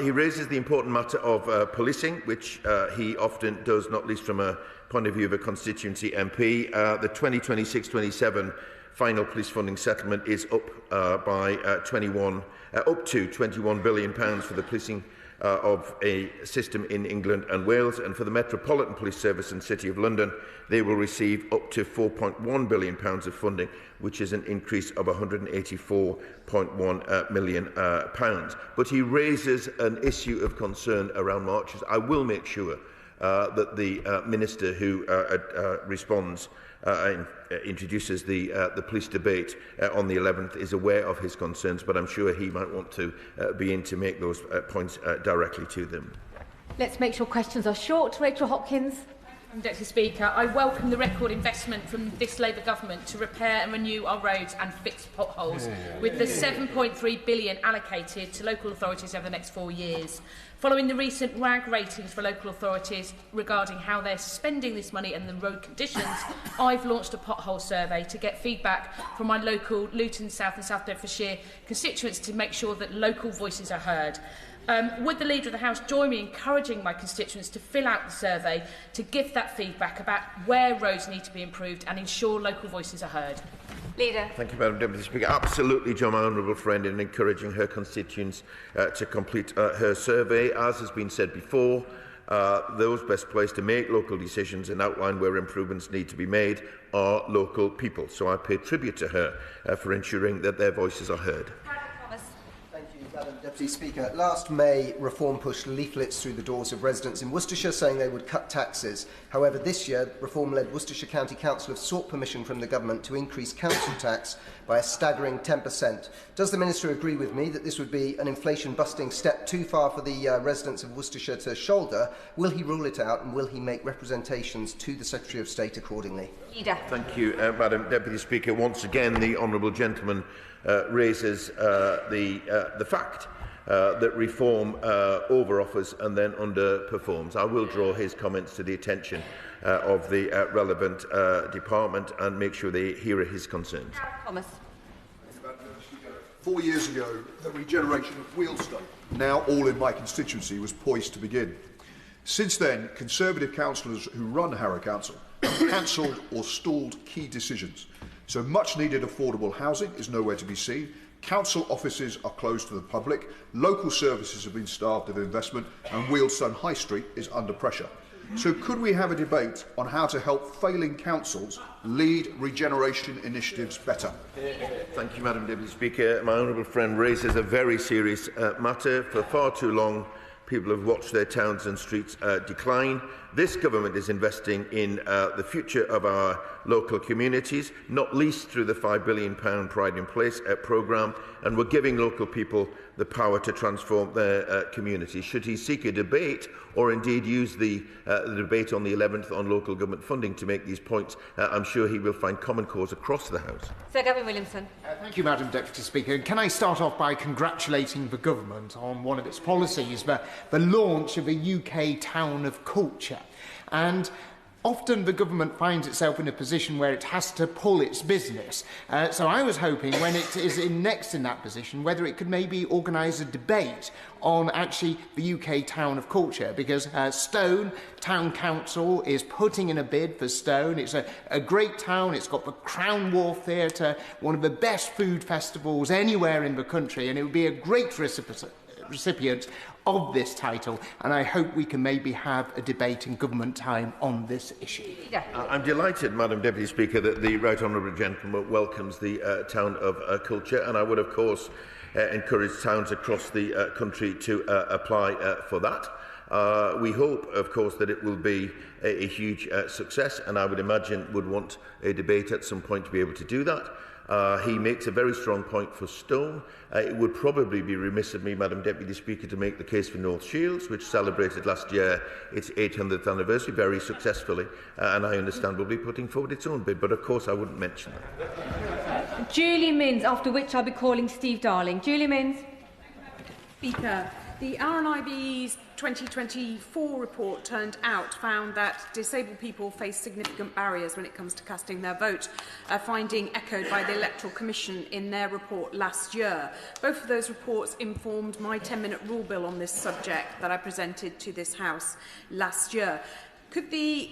He raises the important matter of policing, which he often does, not least from a point of view of a constituency MP. The 2026-27 final police funding settlement is up to £21 billion for the policing of a system in England and Wales, and for the Metropolitan Police Service and City of London, they will receive up to £4.1 billion of funding, which is an increase of £184.1 million. But he raises an issue of concern around marches. I will make sure that the Minister who introduces the police debate on the 11th is aware of his concerns, but I'm sure he might want to be in to make those points directly to them. Let's make sure questions are short. Rachel Hopkins. Deputy Speaker, I welcome the record investment from this Labour government to repair and renew our roads and fix potholes, with the £7.3 billion allocated to local authorities over the next 4 years. Following the recent RAG ratings for local authorities regarding how they're spending this money and the road conditions, I've launched a pothole survey to get feedback from my local Luton South and South Bedfordshire constituents to make sure that local voices are heard. Would the Leader of the House join me in encouraging my constituents to fill out the survey to give that feedback about where roads need to be improved and ensure local voices are heard? Leader. Thank you, Madam Deputy Speaker. Absolutely join my honourable friend in encouraging her constituents to complete her survey. As has been said before, those best placed to make local decisions and outline where improvements need to be made are local people. So I pay tribute to her for ensuring that their voices are heard. Madam Deputy Speaker, last May, Reform pushed leaflets through the doors of residents in Worcestershire saying they would cut taxes. However, this year, Reform-led Worcestershire County Council have sought permission from the government to increase council tax by a staggering 10%. Does the Minister agree with me that this would be an inflation-busting step too far for the residents of Worcestershire to shoulder? Will he rule it out, and will he make representations to the Secretary of State accordingly? Leader. Thank you, Madam Deputy Speaker. Once again, the honourable gentleman raises the fact that Reform over-offers and then underperforms. I will draw his comments to the attention of the relevant department and make sure they hear his concerns. Thomas. 4 years ago, the regeneration of Wealdstone, now all in my constituency, was poised to begin. Since then, Conservative councillors who run Harrow Council have cancelled or stalled key decisions. So much-needed affordable housing is nowhere to be seen. Council offices are closed to the public. Local services have been starved of investment, and Wealdstone High Street is under pressure. So could we have a debate on how to help failing councils lead regeneration initiatives better? Thank you, Madam Deputy Speaker. My honourable friend raises a very serious matter. For far too long, people have watched their towns and streets decline. This government is investing in the future of our local communities, not least through the £5 billion Pride in Place programme, and we're giving local people the power to transform their communities. Should he seek a debate, or indeed use the debate on the 11th on local government funding to make these points, I'm sure he will find common cause across the House. Sir Gavin Williamson. Thank you, Madam Deputy Speaker. Can I start off by congratulating the government on one of its policies, the launch of a UK town of culture. And often the government finds itself in a position where it has to pull its business. So I was hoping, when it is next in that position, whether it could maybe organise a debate on actually the UK town of culture, because Stone Town Council is putting in a bid for Stone. It's a great town. It's got the Crown War Theatre, one of the best food festivals anywhere in the country, and it would be a great recipient of this title, and I hope we can maybe have a debate in government time on this issue. I'm delighted, Madam Deputy Speaker, that the Right Honourable Gentleman welcomes the town of culture, and I would, of course, encourage towns across the country to apply for that. We hope, of course, that it will be a huge success, and I would imagine would want a debate at some point to be able to do that. He makes a very strong point for Stone. It would probably be remiss of me, Madam Deputy Speaker, to make the case for North Shields, which celebrated last year its 800th anniversary very successfully, and I understand will be putting forward its own bid, but of course I wouldn't mention that. Julie Minns, after which I'll be calling Steve Darling. Julie Minns. Speaker, the RNIB's 2024 report found that disabled people face significant barriers when it comes to casting their vote, a finding echoed by the Electoral Commission in their report last year. Both of those reports informed my 10-minute rule bill on this subject that I presented to this House last year. Could the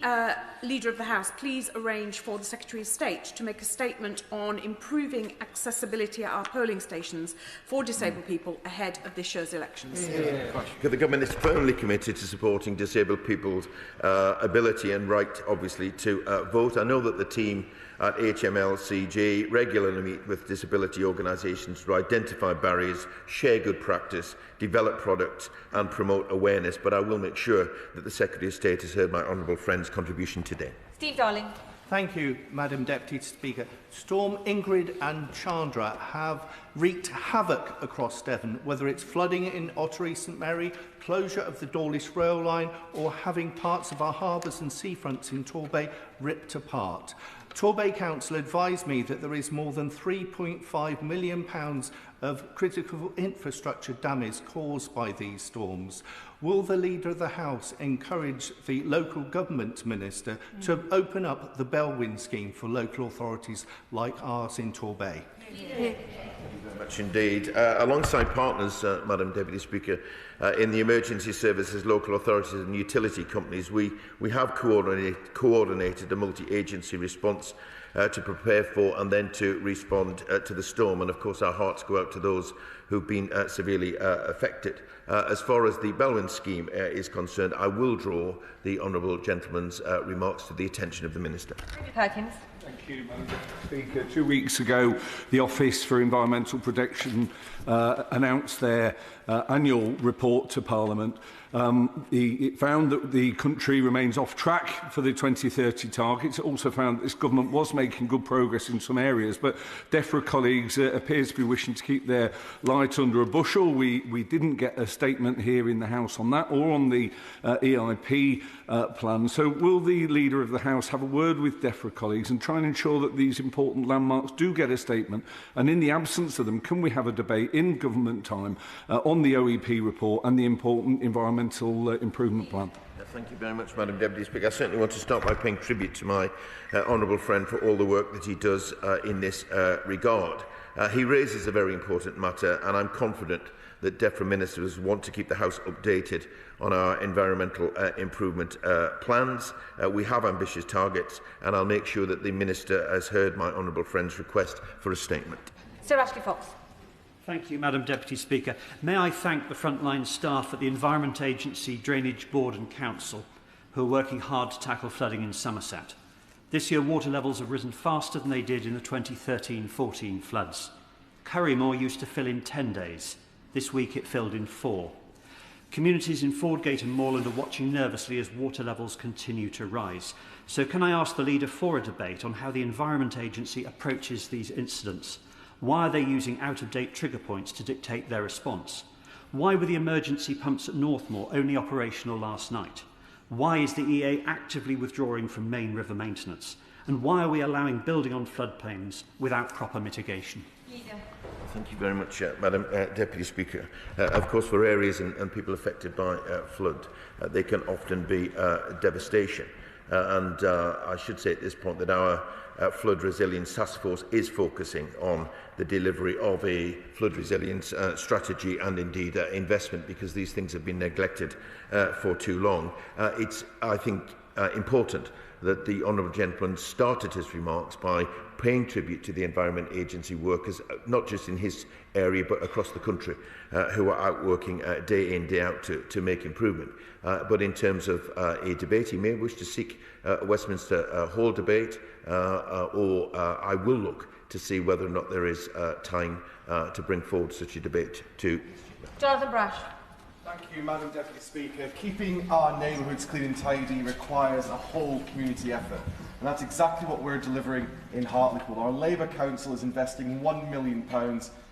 Leader of the House please arrange for the Secretary of State to make a statement on improving accessibility at our polling stations for disabled people ahead of this year's elections? The Government is firmly committed to supporting disabled people's ability and right, obviously, to vote. I know that the team at HMLCG regularly meet with disability organisations to identify barriers, share good practice, develop products and promote awareness, but I will make sure that the Secretary of State has heard my honourable friend's contribution today. Steve Darling. Thank you, Madam Deputy Speaker. Storm Ingrid and Chandra have wreaked havoc across Devon, whether it's flooding in Ottery St Mary, closure of the Dawlish rail line, or having parts of our harbours and seafronts in Torbay ripped apart. Torbay Council advised me that there is more than £3.5 million of critical infrastructure damage caused by these storms. Will the Leader of the House encourage the local government minister to open up the Bellwyn scheme for local authorities like ours in Torbay? Thank you very much indeed. Alongside partners, Madam Deputy Speaker, in the emergency services, local authorities and utility companies, we have coordinated a multi-agency response to prepare for and then to respond to the storm. And of course our hearts go out to those who've been severely affected. As far as the Bellwyn scheme is concerned, I will draw the honourable gentleman's remarks to the attention of the Minister. Perkins. Thank you, Madam Speaker. 2 weeks ago, the Office for Environmental Protection announced their annual report to Parliament. It found that the country remains off track for the 2030 targets. It also found that this government was making good progress in some areas, but DEFRA colleagues appears to be wishing to keep their light under a bushel. We didn't get a statement here in the House on that or on the EIP plan. So will the Leader of the House have a word with DEFRA colleagues and try and ensure that these important landmarks do get a statement? And in the absence of them, can we have a debate in government time on the OEP report and the important environmental improvement plan? Thank you very much, Madam Deputy Speaker. I certainly want to start by paying tribute to my honourable friend for all the work that he does in this regard. He raises a very important matter, and I'm confident that DEFRA ministers want to keep the House updated on our environmental improvement plans. We have ambitious targets, and I'll make sure that the Minister has heard my honourable friend's request for a statement. Sir Ashley Fox. Thank you, Madam Deputy Speaker. May I thank the frontline staff at the Environment Agency, Drainage Board and Council who are working hard to tackle flooding in Somerset. This year, water levels have risen faster than they did in the 2013-14 floods. Currymore used to fill in 10 days. This week it filled in 4. Communities in Fordgate and Moorland are watching nervously as water levels continue to rise. So can I ask the Leader for a debate on how the Environment Agency approaches these incidents? Why are they using out-of-date trigger points to dictate their response? Why were the emergency pumps at Northmoor only operational last night? Why is the EA actively withdrawing from main river maintenance? And why are we allowing building on floodplains without proper mitigation? Thank you very much, Madam Deputy Speaker. Of course, for areas and people affected by flood, they can often be devastation. And I should say at this point that our Flood Resilience Task Force is focusing on the delivery of a flood resilience strategy and indeed investment, because these things have been neglected for too long. It's, I think, important that the Honourable Gentleman started his remarks by paying tribute to the Environment Agency workers, not just in his area but across the country, who are out working day in, day out to make improvement. But in terms of a debate, he may wish to seek a Westminster Hall debate, or I will look to see whether or not there is time to bring forward such a debate to Jonathan Brash. Thank you, Madam Deputy Speaker. Keeping our neighbourhoods clean and tidy requires a whole community effort, and that's exactly what we're delivering in Hartlepool. Our Labour Council is investing £1 million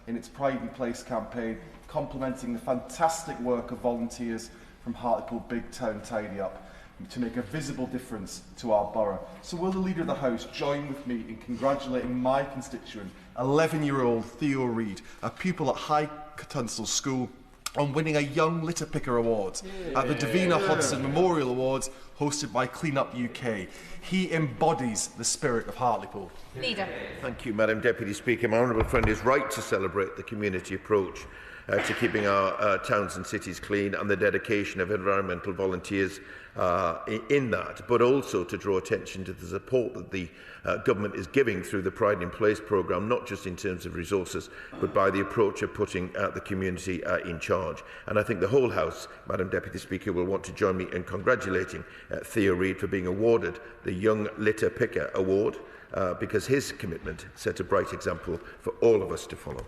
in its Pride in Place campaign, complementing the fantastic work of volunteers from Hartlepool Big Town Tidy Up. to make a visible difference to our borough. So will the Leader of the House join with me in congratulating my constituent, 11-year-old Theo Reid, a pupil at High Tunstall School, on winning a Young Litter Picker Award at the Davina Hodgson Memorial Awards hosted by Clean Up UK. He embodies the spirit of Hartlepool. Leader. Thank you, Madam Deputy Speaker. My honourable friend is right to celebrate the community approach to keeping our towns and cities clean and the dedication of environmental volunteers in that, but also to draw attention to the support that the government is giving through the Pride in Place programme, not just in terms of resources, but by the approach of putting the community in charge. And I think the whole House, Madam Deputy Speaker, will want to join me in congratulating Theo Reid for being awarded the Young Litter Picker Award, because his commitment set a bright example for all of us to follow.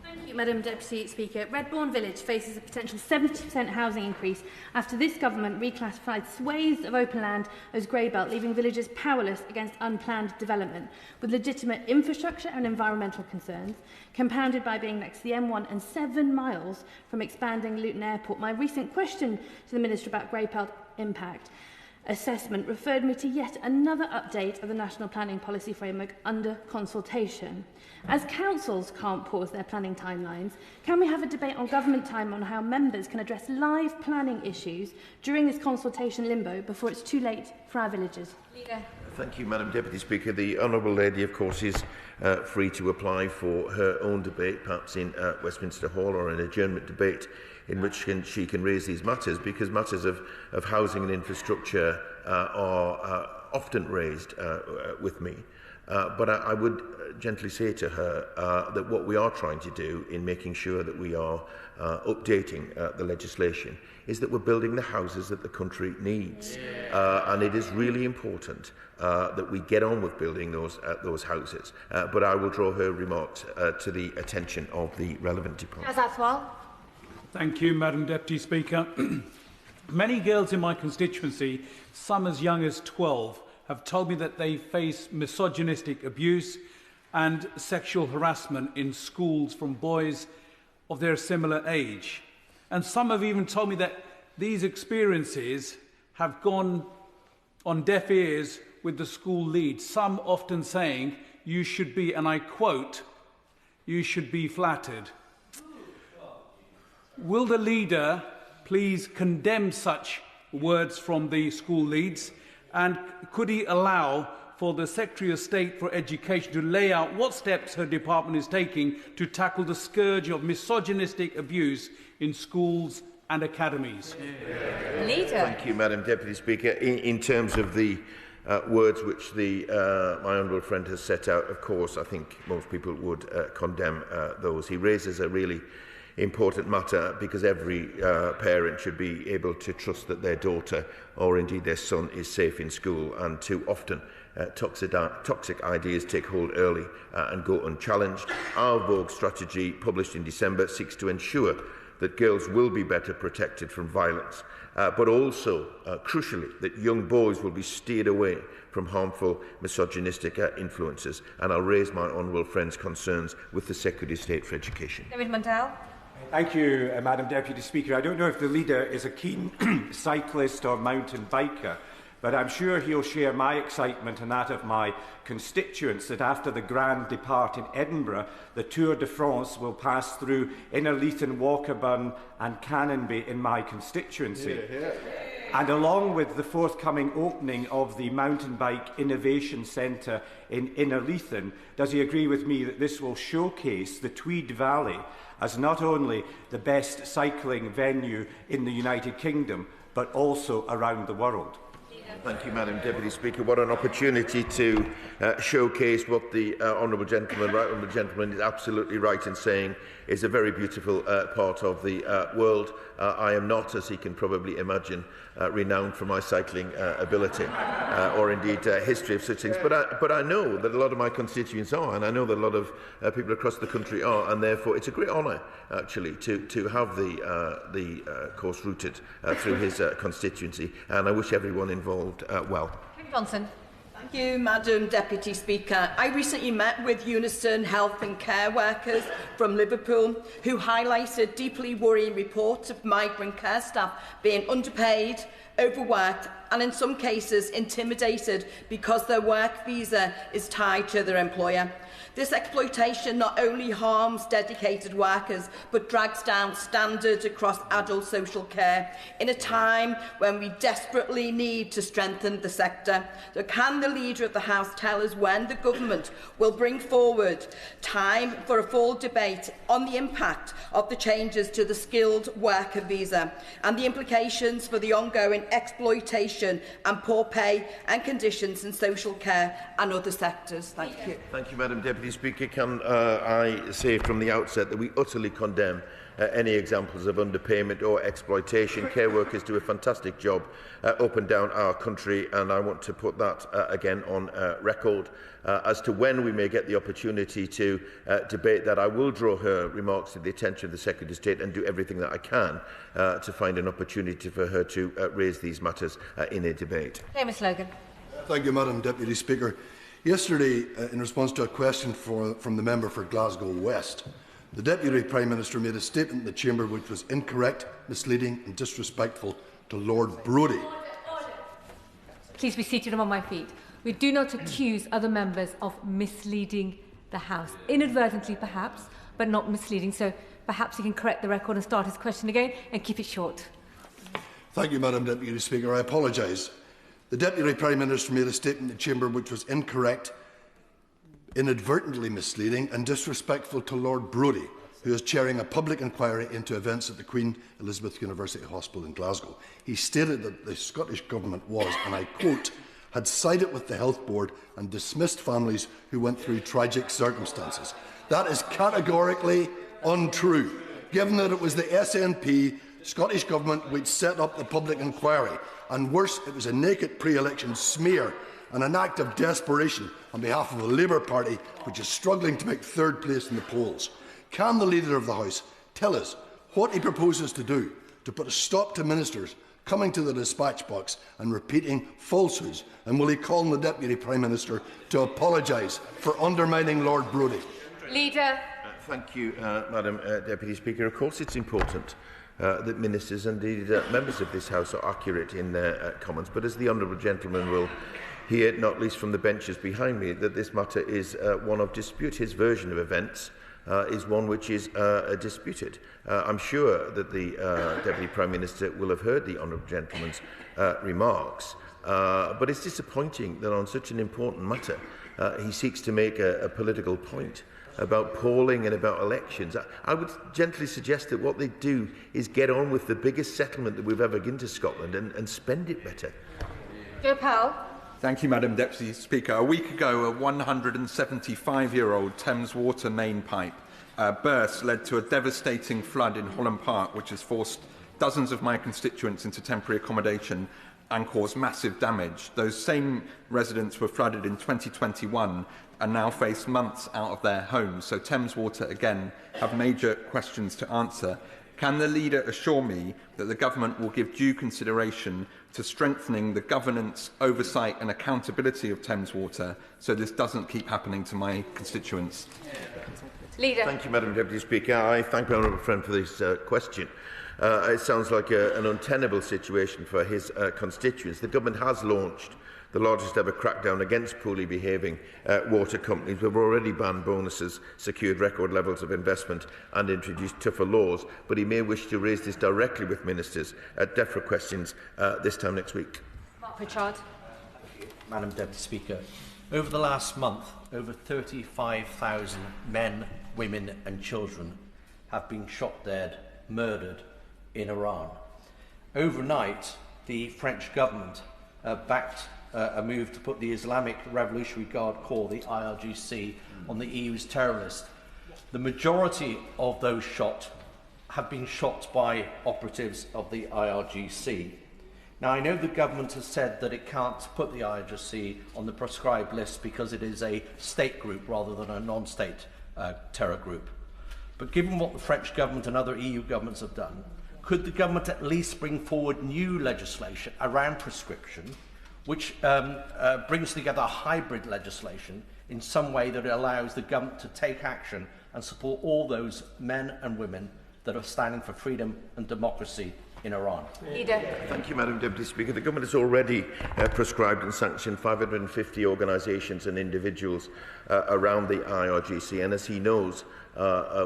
Thank you, Madam Deputy Speaker. Redbourne Village faces a potential 70% housing increase after this government reclassified swathes of open land as grey belt, leaving villagers powerless against unplanned development, with legitimate infrastructure and environmental concerns, compounded by being next to the M1 and 7 miles from expanding Luton Airport. My recent question to the Minister about grey belt impact assessment referred me to yet another update of the National Planning Policy Framework under consultation. As councils can't pause their planning timelines, can we have a debate on government time on how members can address live planning issues during this consultation limbo before it's too late for our villagers? Leader. Thank you, Madam Deputy Speaker. The Honourable Lady, of course, is free to apply for her own debate, perhaps in Westminster Hall or an adjournment debate, in which she can raise these matters, because matters of housing and infrastructure are often raised with me. But I would gently say to her that what we are trying to do in making sure that we are updating the legislation is that we're building the houses that the country needs. And it is really important that we get on with building those houses. But I will draw her remarks to the attention of the relevant department. Thank you, Madam Deputy Speaker. Many girls in my constituency, some as young as 12, have told me that they face misogynistic abuse and sexual harassment in schools from boys of their similar age. And some have even told me that these experiences have gone on deaf ears with the school lead, some often saying, "You should be," and I quote, "you should be flattered." Will the leader please condemn such words from the school leads, and could he allow for the Secretary of State for Education to lay out what steps her department is taking to tackle the scourge of misogynistic abuse in schools and academies? Leader. Thank you, Madam Deputy Speaker. In terms of the words which my honourable friend has set out, of course, I think most people would condemn those. He raises a really important matter, because every parent should be able to trust that their daughter or indeed their son is safe in school, and too often toxic ideas take hold early and go unchallenged. Our Vogue strategy, published in December, seeks to ensure that girls will be better protected from violence, but also, crucially, that young boys will be steered away from harmful misogynistic influences. And I'll raise my honourable friend's concerns with the Secretary of State for Education. David Mundell. Thank you, Madam Deputy Speaker. I don't know if the leader is a keen cyclist or mountain biker, but I'm sure he'll share my excitement and that of my constituents that after the grand depart in Edinburgh, the Tour de France will pass through Innerleithen, Walkerburn and Canonby in my constituency. And along with the forthcoming opening of the Mountain Bike Innovation Centre in Innerleithen, does he agree with me that this will showcase the Tweed Valley as not only the best cycling venue in the United Kingdom, but also around the world? Thank you, Madam Deputy Speaker. What an opportunity to showcase what the honourable gentleman is absolutely right in saying is a very beautiful part of the world. I am not, as he can probably imagine, renowned for my cycling ability or indeed history of such things. But I know that a lot of my constituents are, and I know that a lot of people across the country are, and therefore it's a great honour, actually, to have the course routed through his constituency, and I wish everyone involved well. Johnson. Thank you, Madam Deputy Speaker. I recently met with Unison health and care workers from Liverpool who highlighted deeply worrying reports of migrant care staff being underpaid, overworked and in some cases intimidated because their work visa is tied to their employer. This exploitation not only harms dedicated workers but drags down standards across adult social care in a time when we desperately need to strengthen the sector. So can the Leader of the House tell us when the government will bring forward time for a full debate on the impact of the changes to the skilled worker visa and the implications for the ongoing exploitation and poor pay and conditions in social care and other sectors? Thank you. Thank you, Madam Deputy Speaker. Can I say from the outset that we utterly condemn any examples of underpayment or exploitation. Care workers do a fantastic job up and down our country, and I want to put that again on record. As to when we may get the opportunity to debate that, I will draw her remarks to the attention of the Secretary of State and do everything that I can to find an opportunity for her to raise these matters in a debate. Seamus Logan. Thank you, Madam Deputy Speaker. Yesterday, in response to a question from the member for Glasgow West, the Deputy Prime Minister made a statement in the Chamber which was incorrect, misleading and disrespectful to Lord Brodie. Please be seated. I'm on my feet. We do not accuse other members of misleading the House. Inadvertently, perhaps, but not misleading. So perhaps he can correct the record and start his question again and keep it short. Thank you, Madam Deputy Speaker. I apologise. The Deputy Prime Minister made a statement in the Chamber which was incorrect, inadvertently misleading and disrespectful to Lord Brodie, who is chairing a public inquiry into events at the Queen Elizabeth University Hospital in Glasgow. He stated that the Scottish Government was, and I quote, had sided with the Health Board and dismissed families who went through tragic circumstances. That is categorically untrue, given that it was the SNP Scottish Government which set up the public inquiry, and worse, it was a naked pre-election smear and an act of desperation on behalf of the Labour Party, which is struggling to make third place in the polls. Can the Leader of the House tell us what he proposes to do to put a stop to ministers coming to the dispatch box and repeating falsehoods, and will he call on the Deputy Prime Minister to apologise for undermining Lord Brodie? Leader. Thank you, Madam Deputy Speaker. Of course it's important that ministers and indeed members of this House are accurate in their comments, but as the Honourable Gentleman will hear, not least from the benches behind me, that this matter is one of dispute. His version of events is one which is disputed. I'm sure that the Deputy Prime Minister will have heard the Honourable Gentleman's remarks, but it's disappointing that on such an important matter he seeks to make a political point about polling and about elections. I would gently suggest that what they do is get on with the biggest settlement that we've ever given to Scotland and spend it better. Joe Powell. Thank you, Madam Deputy Speaker. A week ago, a 175-year-old Thames Water main pipe burst led to a devastating flood in Holland Park, which has forced dozens of my constituents into temporary accommodation and caused massive damage. Those same residents were flooded in 2021 and now face months out of their homes. So Thames Water, again, have major questions to answer. Can the Leader assure me that the Government will give due consideration to strengthening the governance, oversight and accountability of Thames Water so this doesn't keep happening to my constituents? Leader. Thank you, Madam Deputy Speaker. I thank my honourable friend for this question. It sounds like an untenable situation for his constituents. The Government has launched the largest ever crackdown against poorly behaving water companies. We've already banned bonuses, secured record levels of investment and introduced tougher laws, but he may wish to raise this directly with ministers at DEFRA questions this time next week. Mark Pritchard. Madam Deputy Speaker, over the last month, over 35,000 men, women and children have been shot dead, murdered in Iran. Overnight, the French government backed a move to put the Islamic Revolutionary Guard Corps, the IRGC, on the EU's terror list. The majority of those shot have been shot by operatives of the IRGC. Now, I know the government has said that it can't put the IRGC on the proscribed list because it is a state group rather than a non-state terror group. But given what the French government and other EU governments have done, could the government at least bring forward new legislation around prescription which brings together hybrid legislation in some way that allows the government to take action and support all those men and women that are standing for freedom and democracy in Iran. Leader. Thank you, Madam Deputy Speaker. The government has already prescribed and sanctioned 550 organisations and individuals around the IRGC, and as he knows,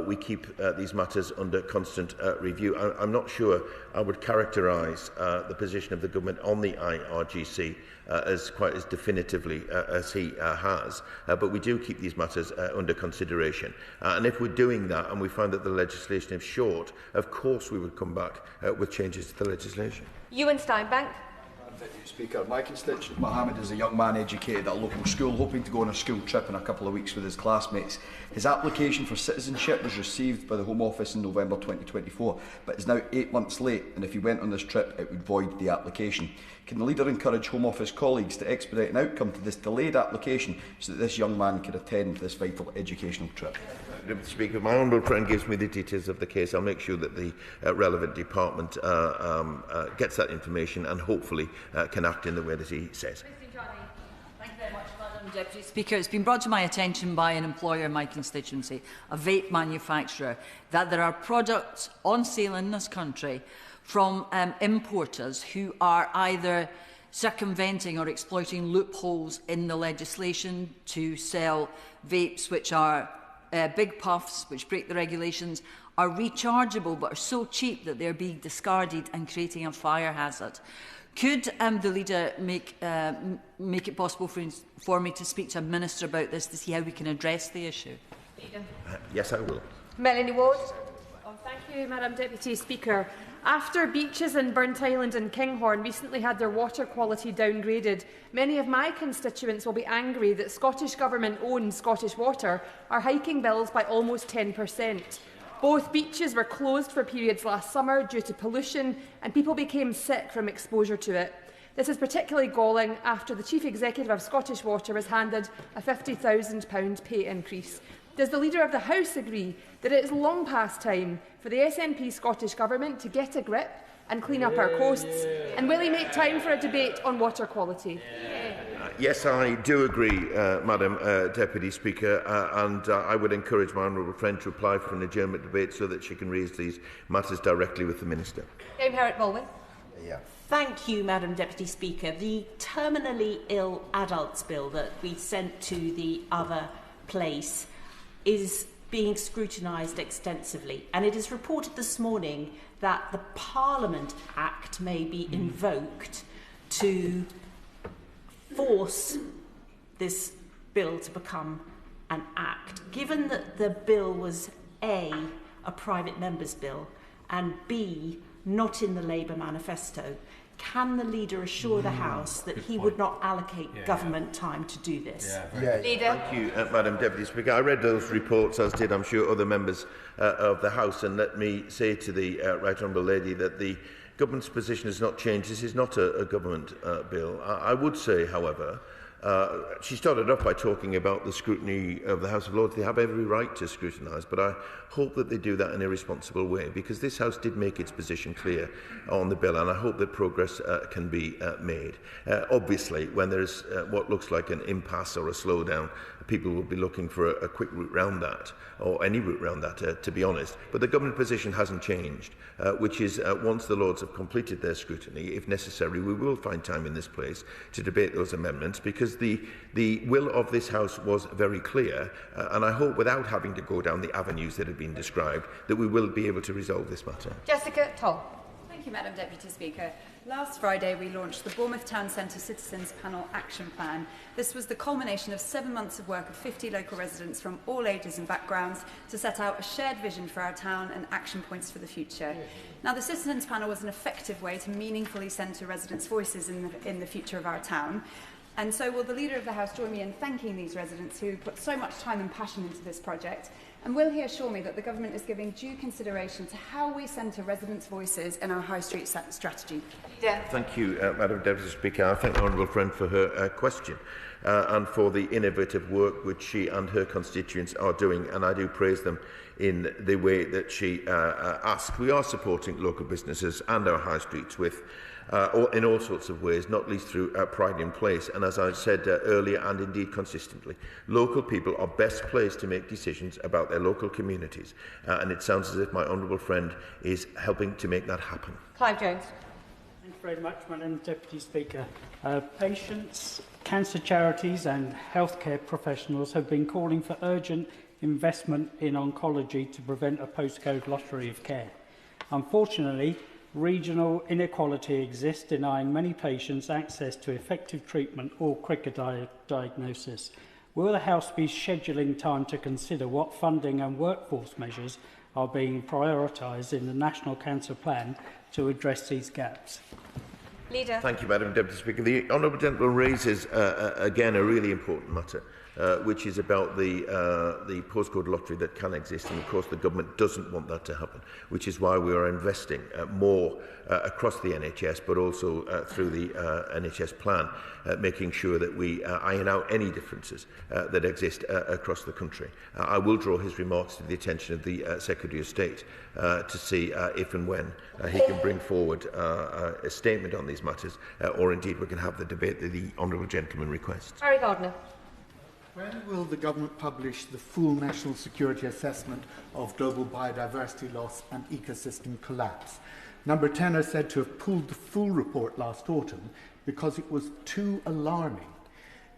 we keep these matters under constant review. I'm not sure I would characterise the position of the government on the IRGC as quite as definitively as he has, but we do keep these matters under consideration. And if we're doing that and we find that the legislation is short, of course we would come back with changes to the legislation. Ewan Steinbank. Deputy Speaker, my constituent Mohammed is a young man educated at a local school, hoping to go on a school trip in a couple of weeks with his classmates. His application for citizenship was received by the Home Office in November 2024, but is now 8 months late, and if he went on this trip, it would void the application. Can the Leader encourage Home Office colleagues to expedite an outcome to this delayed application so that this young man can attend this vital educational trip? Deputy Speaker, my honourable friend gives me the details of the case. I'll make sure that the relevant department gets that information and hopefully can act in the way that he says. Thank you very much, Madam Deputy Speaker. It's been brought to my attention by an employer in my constituency, a vape manufacturer, that there are products on sale in this country from importers who are either circumventing or exploiting loopholes in the legislation to sell vapes which are big puffs, which break the regulations, are rechargeable but are so cheap that they're being discarded and creating a fire hazard. Could the Leader make it possible for me to speak to a Minister about this to see how we can address the issue? Yes, I will. Melanie Ward. Oh, thank you, Madam Deputy Speaker. After beaches in Burnt Island and Kinghorn recently had their water quality downgraded, many of my constituents will be angry that Scottish Government-owned Scottish Water are hiking bills by almost 10%. Both beaches were closed for periods last summer due to pollution, and people became sick from exposure to it. This is particularly galling after the Chief Executive of Scottish Water was handed a £50,000 pay increase. Does the Leader of the House agree that it is long past time for the SNP Scottish Government to get a grip and clean up our coasts? And will he make time for a debate on water quality? Yes, I do agree, Madam Deputy Speaker, and I would encourage my honourable friend to apply for an adjournment debate so that she can raise these matters directly with the Minister. Dame Harriet Baldwin. Yeah. Thank you, Madam Deputy Speaker. The terminally ill adults bill that we sent to the other place is being scrutinised extensively, and it is reported this morning that the Parliament Act may be invoked to force this bill to become an act. Given that the bill was A, a private member's bill, and B, not in the Labour manifesto, can the Leader assure the House that he would not allocate government time to do this? Leader. Thank you, Madam Deputy Speaker. I read those reports, as did, I'm sure, other members of the House, and let me say to the Right Honourable Lady that the government's position has not changed. This is not a government bill. I would say, however, she started off by talking about the scrutiny of the House of Lords. They have every right to scrutinise, but I hope that they do that in a responsible way, because this House did make its position clear on the bill, and I hope that progress can be made. Obviously, when there is what looks like an impasse or a slowdown, people will be looking for a quick route round that, or any route round that, to be honest. But the government position hasn't changed, which is once the Lords have completed their scrutiny, if necessary, we will find time in this place to debate those amendments, because the will of this House was very clear, and I hope, without having to go down the avenues that have been described, that we will be able to resolve this matter. Jessica Toll. Thank you, Madam Deputy Speaker. Last Friday, we launched the Bournemouth Town Centre Citizens Panel Action Plan. This was the culmination of 7 months of work of 50 local residents from all ages and backgrounds to set out a shared vision for our town and action points for the future. Now, the Citizens Panel was an effective way to meaningfully centre residents' voices in the future of our town. And so will the Leader of the House join me in thanking these residents who put so much time and passion into this project? And will he assure me that the government is giving due consideration to how we centre residents' voices in our High Street strategy? Thank you, Madam Deputy Speaker. I thank the honourable friend for her question. and for the innovative work which she and her constituents are doing, and I do praise them in the way that she asked. We are supporting local businesses and our high streets with in all sorts of ways, not least through Pride in Place. And as I said earlier, and indeed consistently, local people are best placed to make decisions about their local communities. And it sounds as if my honourable friend is helping to make that happen. Clive Jones. Thank you very much, Madam Deputy Speaker. Patients, cancer charities and healthcare professionals have been calling for urgent investment in oncology to prevent a postcode lottery of care. Unfortunately, regional inequality exists, denying many patients access to effective treatment or quicker diagnosis. Will the House be scheduling time to consider what funding and workforce measures are being prioritised in the National Cancer Plan to address these gaps? Leader. Thank you, Madam Deputy Speaker. The honourable gentleman raises again a really important matter, which is about the postcode lottery that can exist, and of course the government doesn't want that to happen, which is why we are investing more across the NHS, but also through the NHS plan, making sure that we iron out any differences that exist across the country. I will draw his remarks to the attention of the Secretary of State to see if and when he can bring forward a statement on these matters, or indeed we can have the debate that the honourable gentleman requests. Harry Gardner. When will the government publish the full national security assessment of global biodiversity loss and ecosystem collapse? Number 10 are said to have pulled the full report last autumn because it was too alarming.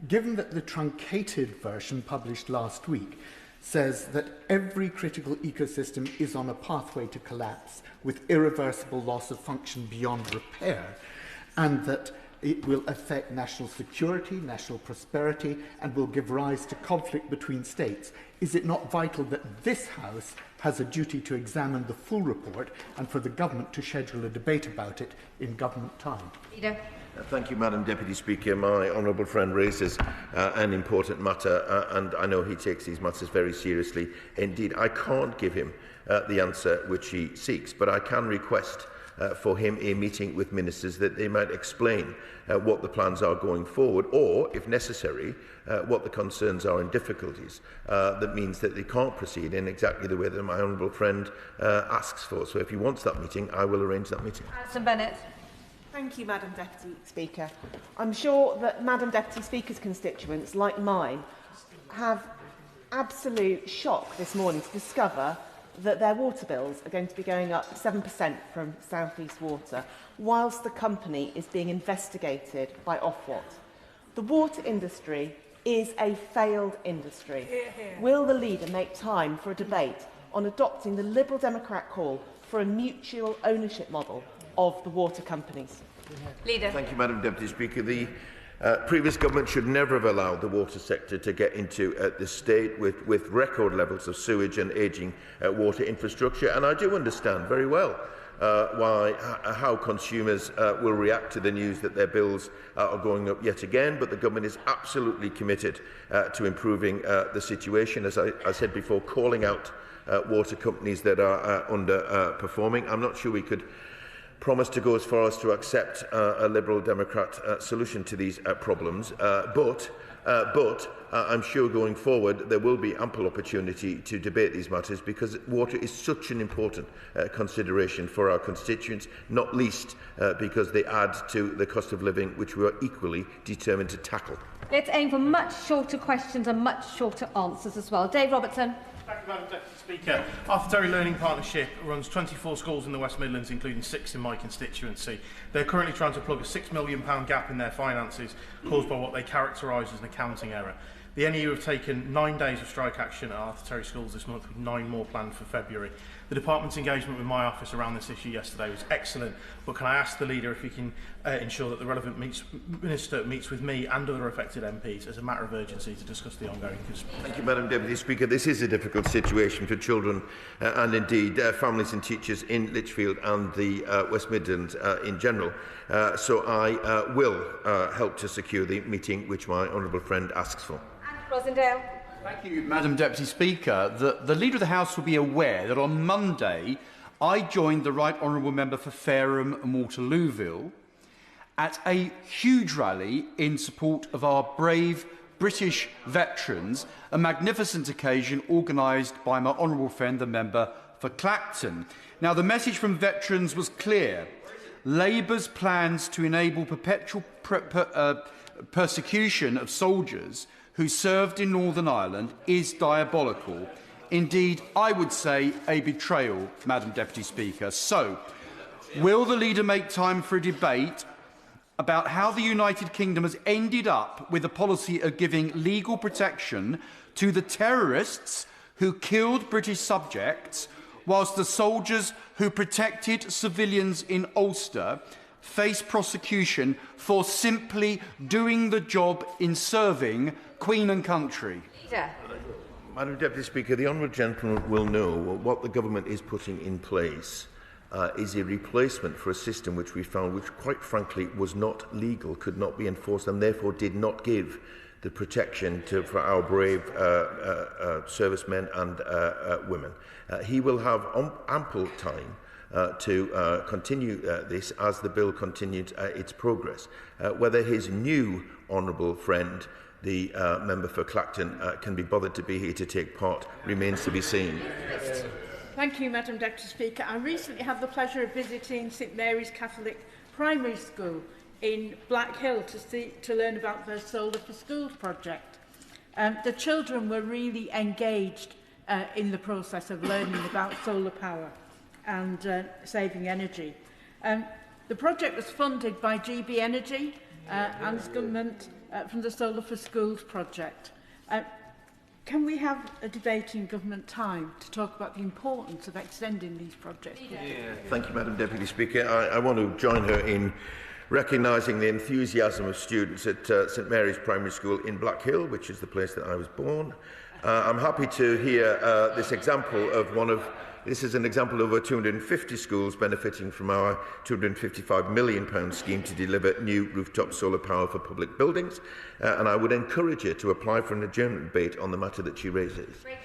Given that the truncated version published last week says that every critical ecosystem is on a pathway to collapse with irreversible loss of function beyond repair, and that it will affect national security, national prosperity, and will give rise to conflict between states, is it not vital that this House has a duty to examine the full report and for the government to schedule a debate about it in government time? Leader. Thank you, Madam Deputy Speaker. My honourable friend raises an important matter, and I know he takes these matters very seriously. Indeed, I can't give him the answer which he seeks, but I can request for him a meeting with ministers that they might explain what the plans are going forward, or, if necessary, what the concerns are and difficulties that means that they can't proceed in exactly the way that my honourable friend asks for. So if he wants that meeting, I will arrange that meeting. Alison Bennett. Thank you, Madam Deputy Speaker. I'm sure that Madam Deputy Speaker's constituents, like mine, have absolute shock this morning to discover that their water bills are going to be going up 7% from South East Water, whilst the company is being investigated by Ofwat. The water industry is a failed industry. Will the leader make time for a debate on adopting the Liberal Democrat call for a mutual ownership model of the water companies? Leader. Thank you, Madam Deputy Speaker. The previous government should never have allowed the water sector to get into this state with record levels of sewage and ageing water infrastructure. And I do understand very well how consumers will react to the news that their bills are going up yet again, but the government is absolutely committed to improving the situation. As I said before, calling out water companies that are underperforming. I'm not sure we could promise to go as far as to accept a Liberal Democrat solution to these problems, but I'm sure going forward there will be ample opportunity to debate these matters, because water is such an important consideration for our constituents, not least because they add to the cost of living, which we are equally determined to tackle. Let's aim for much shorter questions and much shorter answers as well. Dave Robertson. Thank you, Madam Deputy Speaker. Arthur Terry Learning Partnership runs 24 schools in the West Midlands, including 6 in my constituency. They're currently trying to plug a £6 million gap in their finances caused by what they characterise as an accounting error. The NEU have taken 9 days of strike action at Arthur Terry schools this month, with 9 more planned for February. The department's engagement with my office around this issue yesterday was excellent, but can I ask the leader if he can ensure that the relevant minister meets with me and other affected MPs as a matter of urgency to discuss the ongoing conspiracy? Thank you, Madam Deputy Speaker. This is a difficult situation for children and indeed families and teachers in Lichfield and the West Midlands in general. So I will help to secure the meeting which my honourable friend asks for. Rosendale. Thank you, Madam Deputy Speaker. The Leader of the House will be aware that on Monday I joined the Right Honourable Member for Fareham and Waterlooville, at a huge rally in support of our brave British veterans, a magnificent occasion organised by my honourable friend, the member for Clacton. Now, the message from veterans was clear. Labour's plans to enable perpetual persecution of soldiers who served in Northern Ireland is diabolical. Indeed, I would say a betrayal, Madam Deputy Speaker. So, will the leader make time for a debate about how the United Kingdom has ended up with a policy of giving legal protection to the terrorists who killed British subjects, whilst the soldiers who protected civilians in Ulster face prosecution for simply doing the job in serving Queen and country? Leader. Madam Deputy Speaker, the honourable gentleman will know what the government is putting in place is a replacement for a system which we found, which quite frankly was not legal, could not be enforced, and therefore did not give the protection for our brave servicemen and women. He will have ample time to continue this as the bill continued its progress. Whether his new honourable friend, the member for Clacton, can be bothered to be here to take part remains to be seen. Thank you, Madam Deputy Speaker. I recently had the pleasure of visiting St Mary's Catholic Primary School in Black Hill to learn about their Solar for Schools project. The children were really engaged in the process of learning about solar power and saving energy. The project was funded by GB Energy and government from the Solar for Schools project. Can we have a debate in government time to talk about the importance of extending these projects? Thank you, Madam Deputy Speaker. I want to join her in recognising the enthusiasm of students at St Mary's Primary School in Black Hill, which is the place that I was born. I'm happy to hear this example of this is an example of over 250 schools benefiting from our £255 million scheme to deliver new rooftop solar power for public buildings. And I would encourage her to apply for an adjournment debate on the matter that she raises. Thank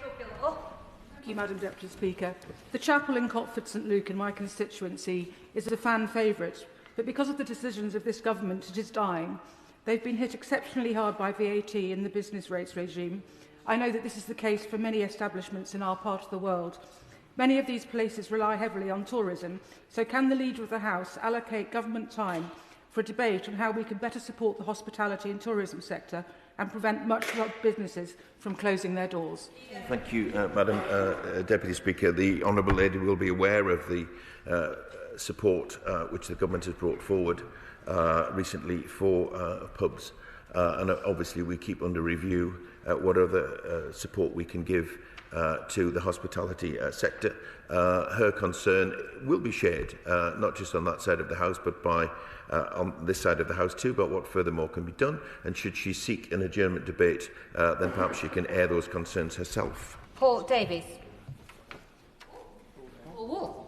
you, Madam Deputy Speaker. The chapel in Cotford St Luke in my constituency is a fan favourite, but because of the decisions of this government it is dying. They've been hit exceptionally hard by VAT and the business rates regime. I know that this is the case for many establishments in our part of the world. Many of these places rely heavily on tourism, so can the Leader of the House allocate government time for a debate on how we can better support the hospitality and tourism sector and prevent much-loved businesses from closing their doors? Thank you, Madam Deputy Speaker. The Honourable Lady will be aware of the support which the government has brought forward recently for pubs, and obviously we keep under review what other support we can give to the hospitality sector. Her concern will be shared, not just on that side of the House, but by on this side of the House too, about what furthermore can be done. And should she seek an adjournment debate, then perhaps she can air those concerns herself. Paul Davies. Paul Wall.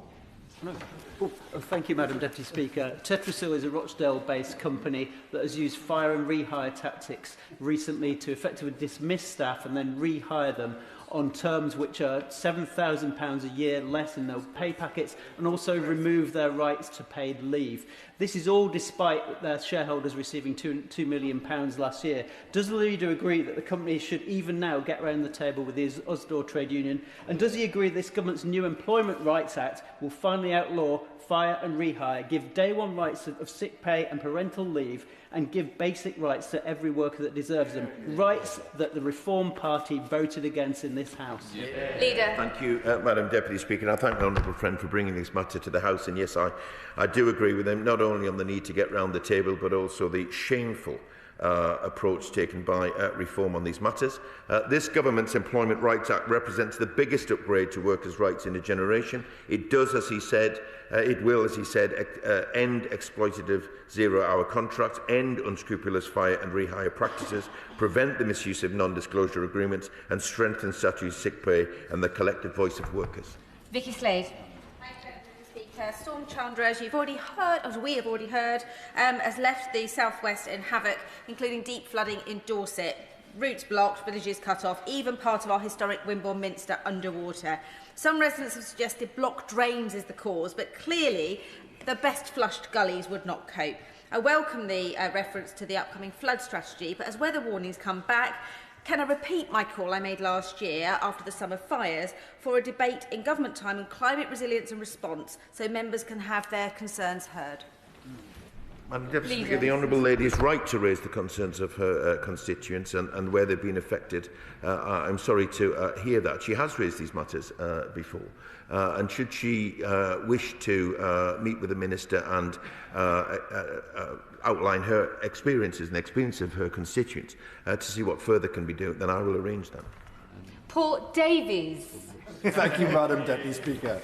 Thank you, Madam Deputy Speaker. Tetrasil is a Rochdale-based company that has used fire and rehire tactics recently to effectively dismiss staff and then rehire them on terms which are £7,000 a year less in their pay packets, and also remove their rights to paid leave. This is all despite their shareholders receiving £2 million last year. Does the Leader agree that the company should even now get round the table with the Usdaw trade union? And does he agree this government's new Employment Rights Act will finally outlaw fire and rehire, give day one rights of sick pay and parental leave, and give basic rights to every worker that deserves them? Rights that the Reform Party voted against in this House. Leader. Thank you, Madam Deputy Speaker. I thank my honourable friend for bringing this matter to the House. And yes, I do agree with him, not only on the need to get round the table, but also the shameful approach taken by Reform on these matters. This government's Employment Rights Act represents the biggest upgrade to workers' rights in a generation. It does, as he said, it will, as he said, end exploitative zero-hour contracts, end unscrupulous fire and rehire practices, prevent the misuse of non-disclosure agreements, and strengthen statutory sick pay and the collective voice of workers. Vicky Slade. Storm Chandra, as you've already heard, as we have already heard, has left the southwest in havoc, including deep flooding in Dorset. routes blocked, villages cut off, even part of our historic Wimborne Minster underwater. Some residents have suggested blocked drains is the cause, but clearly the best flushed gullies would not cope. I welcome the reference to the upcoming flood strategy, but as weather warnings come back, can I repeat my call I made last year after the summer fires for a debate in government time on climate resilience and response so members can have their concerns heard? Madam Deputy Speaker, the Honourable Lady is right to raise the concerns of her constituents and where they've been affected. I'm sorry to hear that. She has raised these matters before. And should she wish to meet with the Minister and outline her experiences and the experience of her constituents to see what further can be done, then I will arrange that. Paul Davies. Thank you, Madam Deputy Speaker.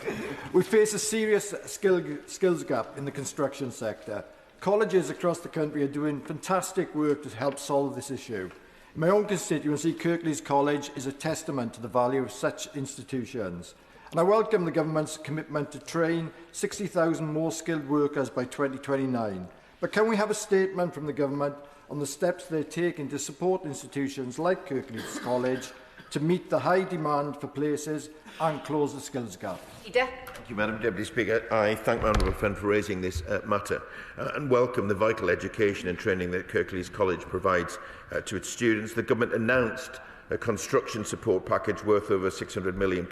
We face a serious skills gap in the construction sector. Colleges across the country are doing fantastic work to help solve this issue. In my own constituency, Kirklees College is a testament to the value of such institutions. And I welcome the Government's commitment to train 60,000 more skilled workers by 2029. But can we have a statement from the Government on the steps they're taking to support institutions like Kirklees College to meet the high demand for places and close the skills gap? Thank you, Madam Deputy Speaker. I thank my honourable friend for raising this matter and welcome the vital education and training that Kirklees College provides to its students. The Government announced a construction support package worth over £600 million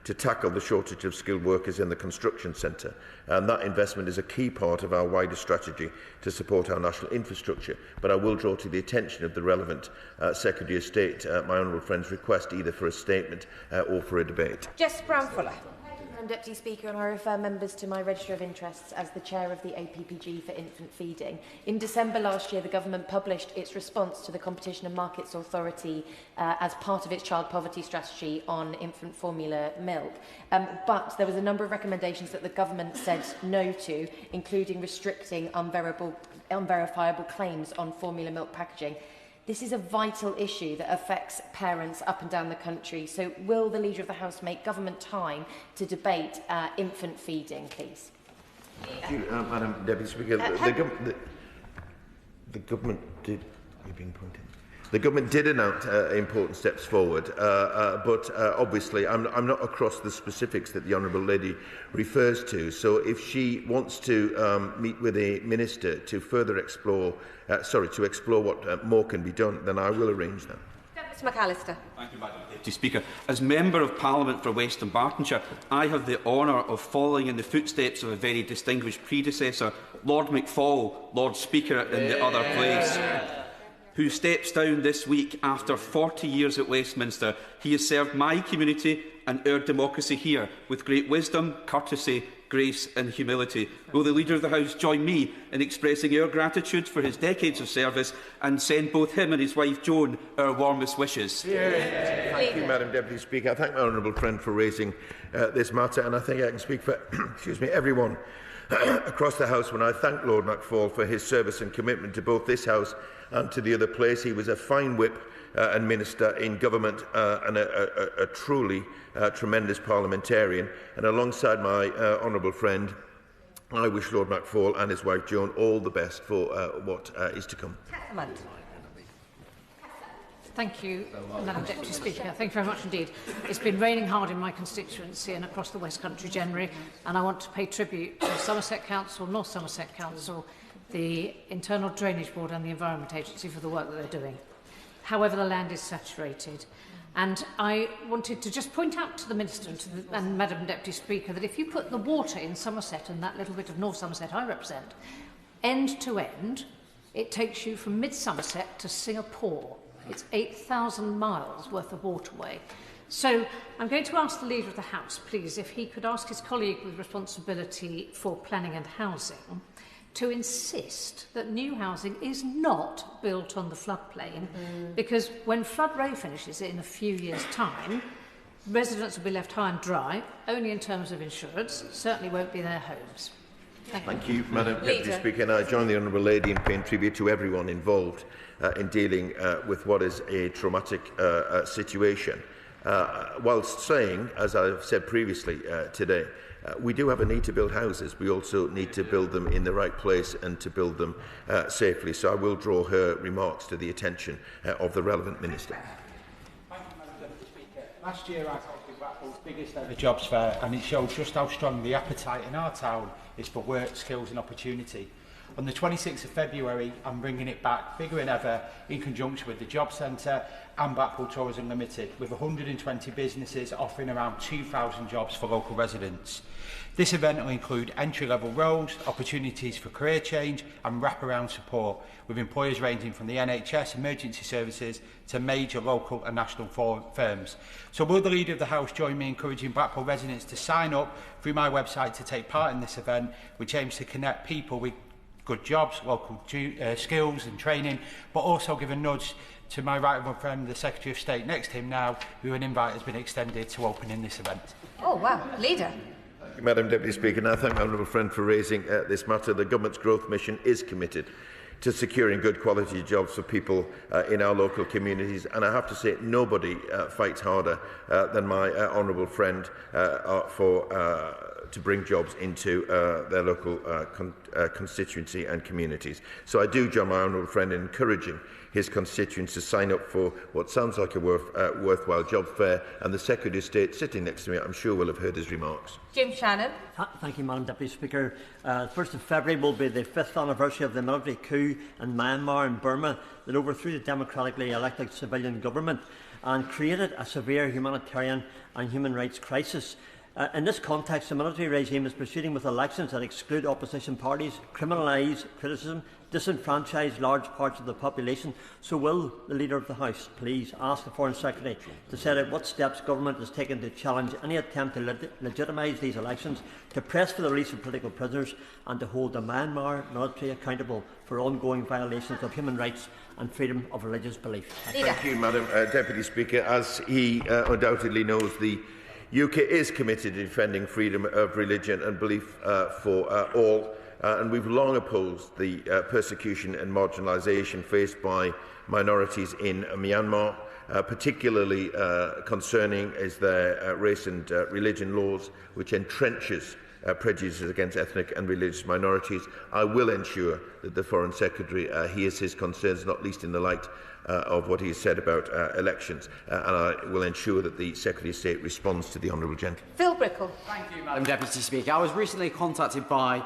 to tackle the shortage of skilled workers in the construction sector, and that investment is a key part of our wider strategy to support our national infrastructure. But I will draw to the attention of the relevant Secretary of State my honourable friend's request either for a statement or for a debate. Jess Brown-Fuller. Madam Deputy Speaker, and I refer members to my register of interests as the chair of the APPG for infant feeding. In December last year, the Government published its response to the Competition and Markets Authority as part of its child poverty strategy on infant formula milk. But there was a number of recommendations that the Government said no to, including restricting unverifiable claims on formula milk packaging. This is a vital issue that affects parents up and down the country. So will the Leader of the House make government time to debate infant feeding, please? Thank you, Madam Deputy Speaker. The government did... You're being pointed. The Government did announce important steps forward, but obviously I'm not across the specifics that the Honourable Lady refers to. So if she wants to meet with a Minister to further explore, to explore what more can be done, then I will arrange that. Mr McAllister. Thank you, Madam Deputy Speaker. As Member of Parliament for Western Bartonshire, I have the honour of following in the footsteps of a very distinguished predecessor, Lord McFall, Lord Speaker in the other place, who steps down this week after 40 years at Westminster. He has served my community and our democracy here with great wisdom, courtesy, grace and humility. Will the Leader of the House join me in expressing our gratitude for his decades of service and send both him and his wife Joan our warmest wishes? Thank you, Madam Deputy Speaker. I thank my honourable friend for raising this matter, and I think I can speak for everyone across the House when I thank Lord McFall for his service and commitment to both this House and to the other place. He was a fine whip and minister in government and a truly tremendous parliamentarian. And alongside my honourable friend, I wish Lord McFall and his wife Joan all the best for what is to come. Thank you, Madam Deputy Speaker. Thank you very much indeed. It's been raining hard in my constituency and across the West Country generally, and I want to pay tribute to Somerset Council, North Somerset Council, the Internal Drainage Board and the Environment Agency for the work that they're doing. However, the land is saturated. And I wanted to just point out to the Minister and Madam Deputy Speaker that if you put the water in Somerset and that little bit of North Somerset I represent, end to end, it takes you from mid-Somerset to Singapore. It's 8,000 miles worth of waterway. So I'm going to ask the Leader of the House, please, if he could ask his colleague with responsibility for planning and housing to insist that new housing is not built on the floodplain, because when Flood Row finishes in a few years' time, residents will be left high and dry, only in terms of insurance, certainly won't be their homes. Thank you, Madam Deputy Speaker. And I join the Honourable Lady in paying tribute to everyone involved in dealing with what is a traumatic situation, whilst saying, as I've said previously today, We do have a need to build houses. We also need to build them in the right place and to build them safely. So I will draw her remarks to the attention of the relevant minister. Last year I hosted Blackpool's biggest ever jobs fair, and it showed just how strong the appetite in our town is for work, skills and opportunity. On the 26th of February, I'm bringing it back bigger than ever in conjunction with the Job Centre and Blackpool Tourism Limited, with 120 businesses offering around 2,000 jobs for local residents. This event will include entry-level roles, opportunities for career change and wraparound support, with employers ranging from the NHS, emergency services to major local and national firms. So will the Leader of the House join me in encouraging Blackpool residents to sign up through my website to take part in this event, which aims to connect people with good jobs, local skills and training, but also give a nudge to my right honourable friend, the Secretary of State next to him now, who an invite has been extended to opening this event. Oh, wow. Leader. Thank you, Madam Deputy Speaker. And I thank my honourable friend for raising this matter. The Government's Growth Mission is committed to securing good quality jobs for people in our local communities, and I have to say nobody fights harder than my honourable friend to bring jobs into their local constituency and communities. So I do join my honourable friend in encouraging his constituents to sign up for what sounds like a worthwhile job fair, and the Secretary of State sitting next to me, I'm sure, will have heard his remarks. Jim Shannon. Thank you, Madam Deputy Speaker. 1st of February will be the 5th anniversary of the military coup in Myanmar and Burma that overthrew the democratically elected civilian government and created a severe humanitarian and human rights crisis. In this context, the military regime is proceeding with elections that exclude opposition parties, criminalise criticism, disenfranchise large parts of the population. So will the Leader of the House please ask the Foreign Secretary to set out what steps government has taken to challenge any attempt to legitimise these elections, to press for the release of political prisoners and to hold the Myanmar military accountable for ongoing violations of human rights and freedom of religious belief. Thank you, Madam Deputy Speaker. As he undoubtedly knows, the UK is committed to defending freedom of religion and belief for all, and we've long opposed the persecution and marginalisation faced by minorities in Myanmar. Particularly concerning is their race and religion laws, which entrenches prejudices against ethnic and religious minorities. I will ensure that the Foreign Secretary hears his concerns, not least in the light of what he has said about elections, and I will ensure that the Secretary of State responds to the honourable gentleman. Phil Brickell. Thank you, Madam Deputy Speaker. I was recently contacted by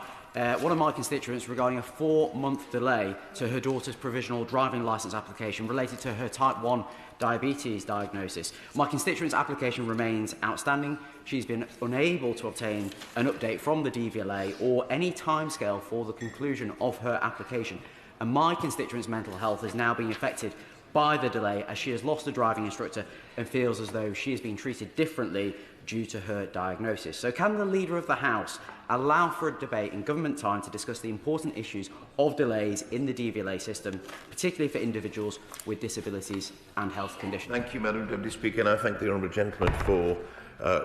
one of my constituents regarding a 4-month delay to her daughter's provisional driving licence application related to her type 1 diabetes diagnosis. My constituent's application remains outstanding. She's been unable to obtain an update from the DVLA or any timescale for the conclusion of her application. And my constituent's mental health is now being affected by the delay, as she has lost a driving instructor and feels as though she is being treated differently due to her diagnosis. So can the Leader of the House allow for a debate in government time to discuss the important issues of delays in the DVLA system, particularly for individuals with disabilities and health conditions? Thank you, Madam Deputy Speaker, and I thank the honourable gentleman for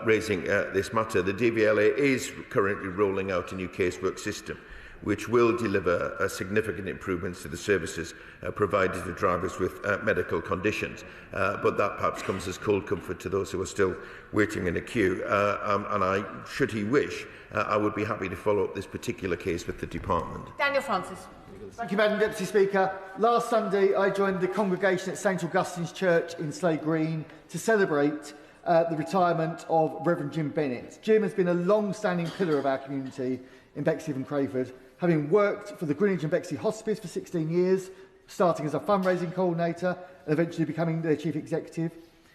raising this matter. The DVLA is currently rolling out a new casework system which will deliver significant improvements to the services provided to drivers with medical conditions. But that perhaps comes as cold comfort to those who are still waiting in a queue. And should he wish, I would be happy to follow up this particular case with the department. Daniel Francis. Thank you, Madam Deputy Speaker. Last Sunday, I joined the congregation at St Augustine's Church in Slade Green to celebrate the retirement of Reverend Jim Bennett. Jim has been a long-standing pillar of our community in Bexley and Crayford, having worked for the Greenwich and Bexley Hospice for 16 years, starting as a fundraising coordinator and eventually becoming their chief executive.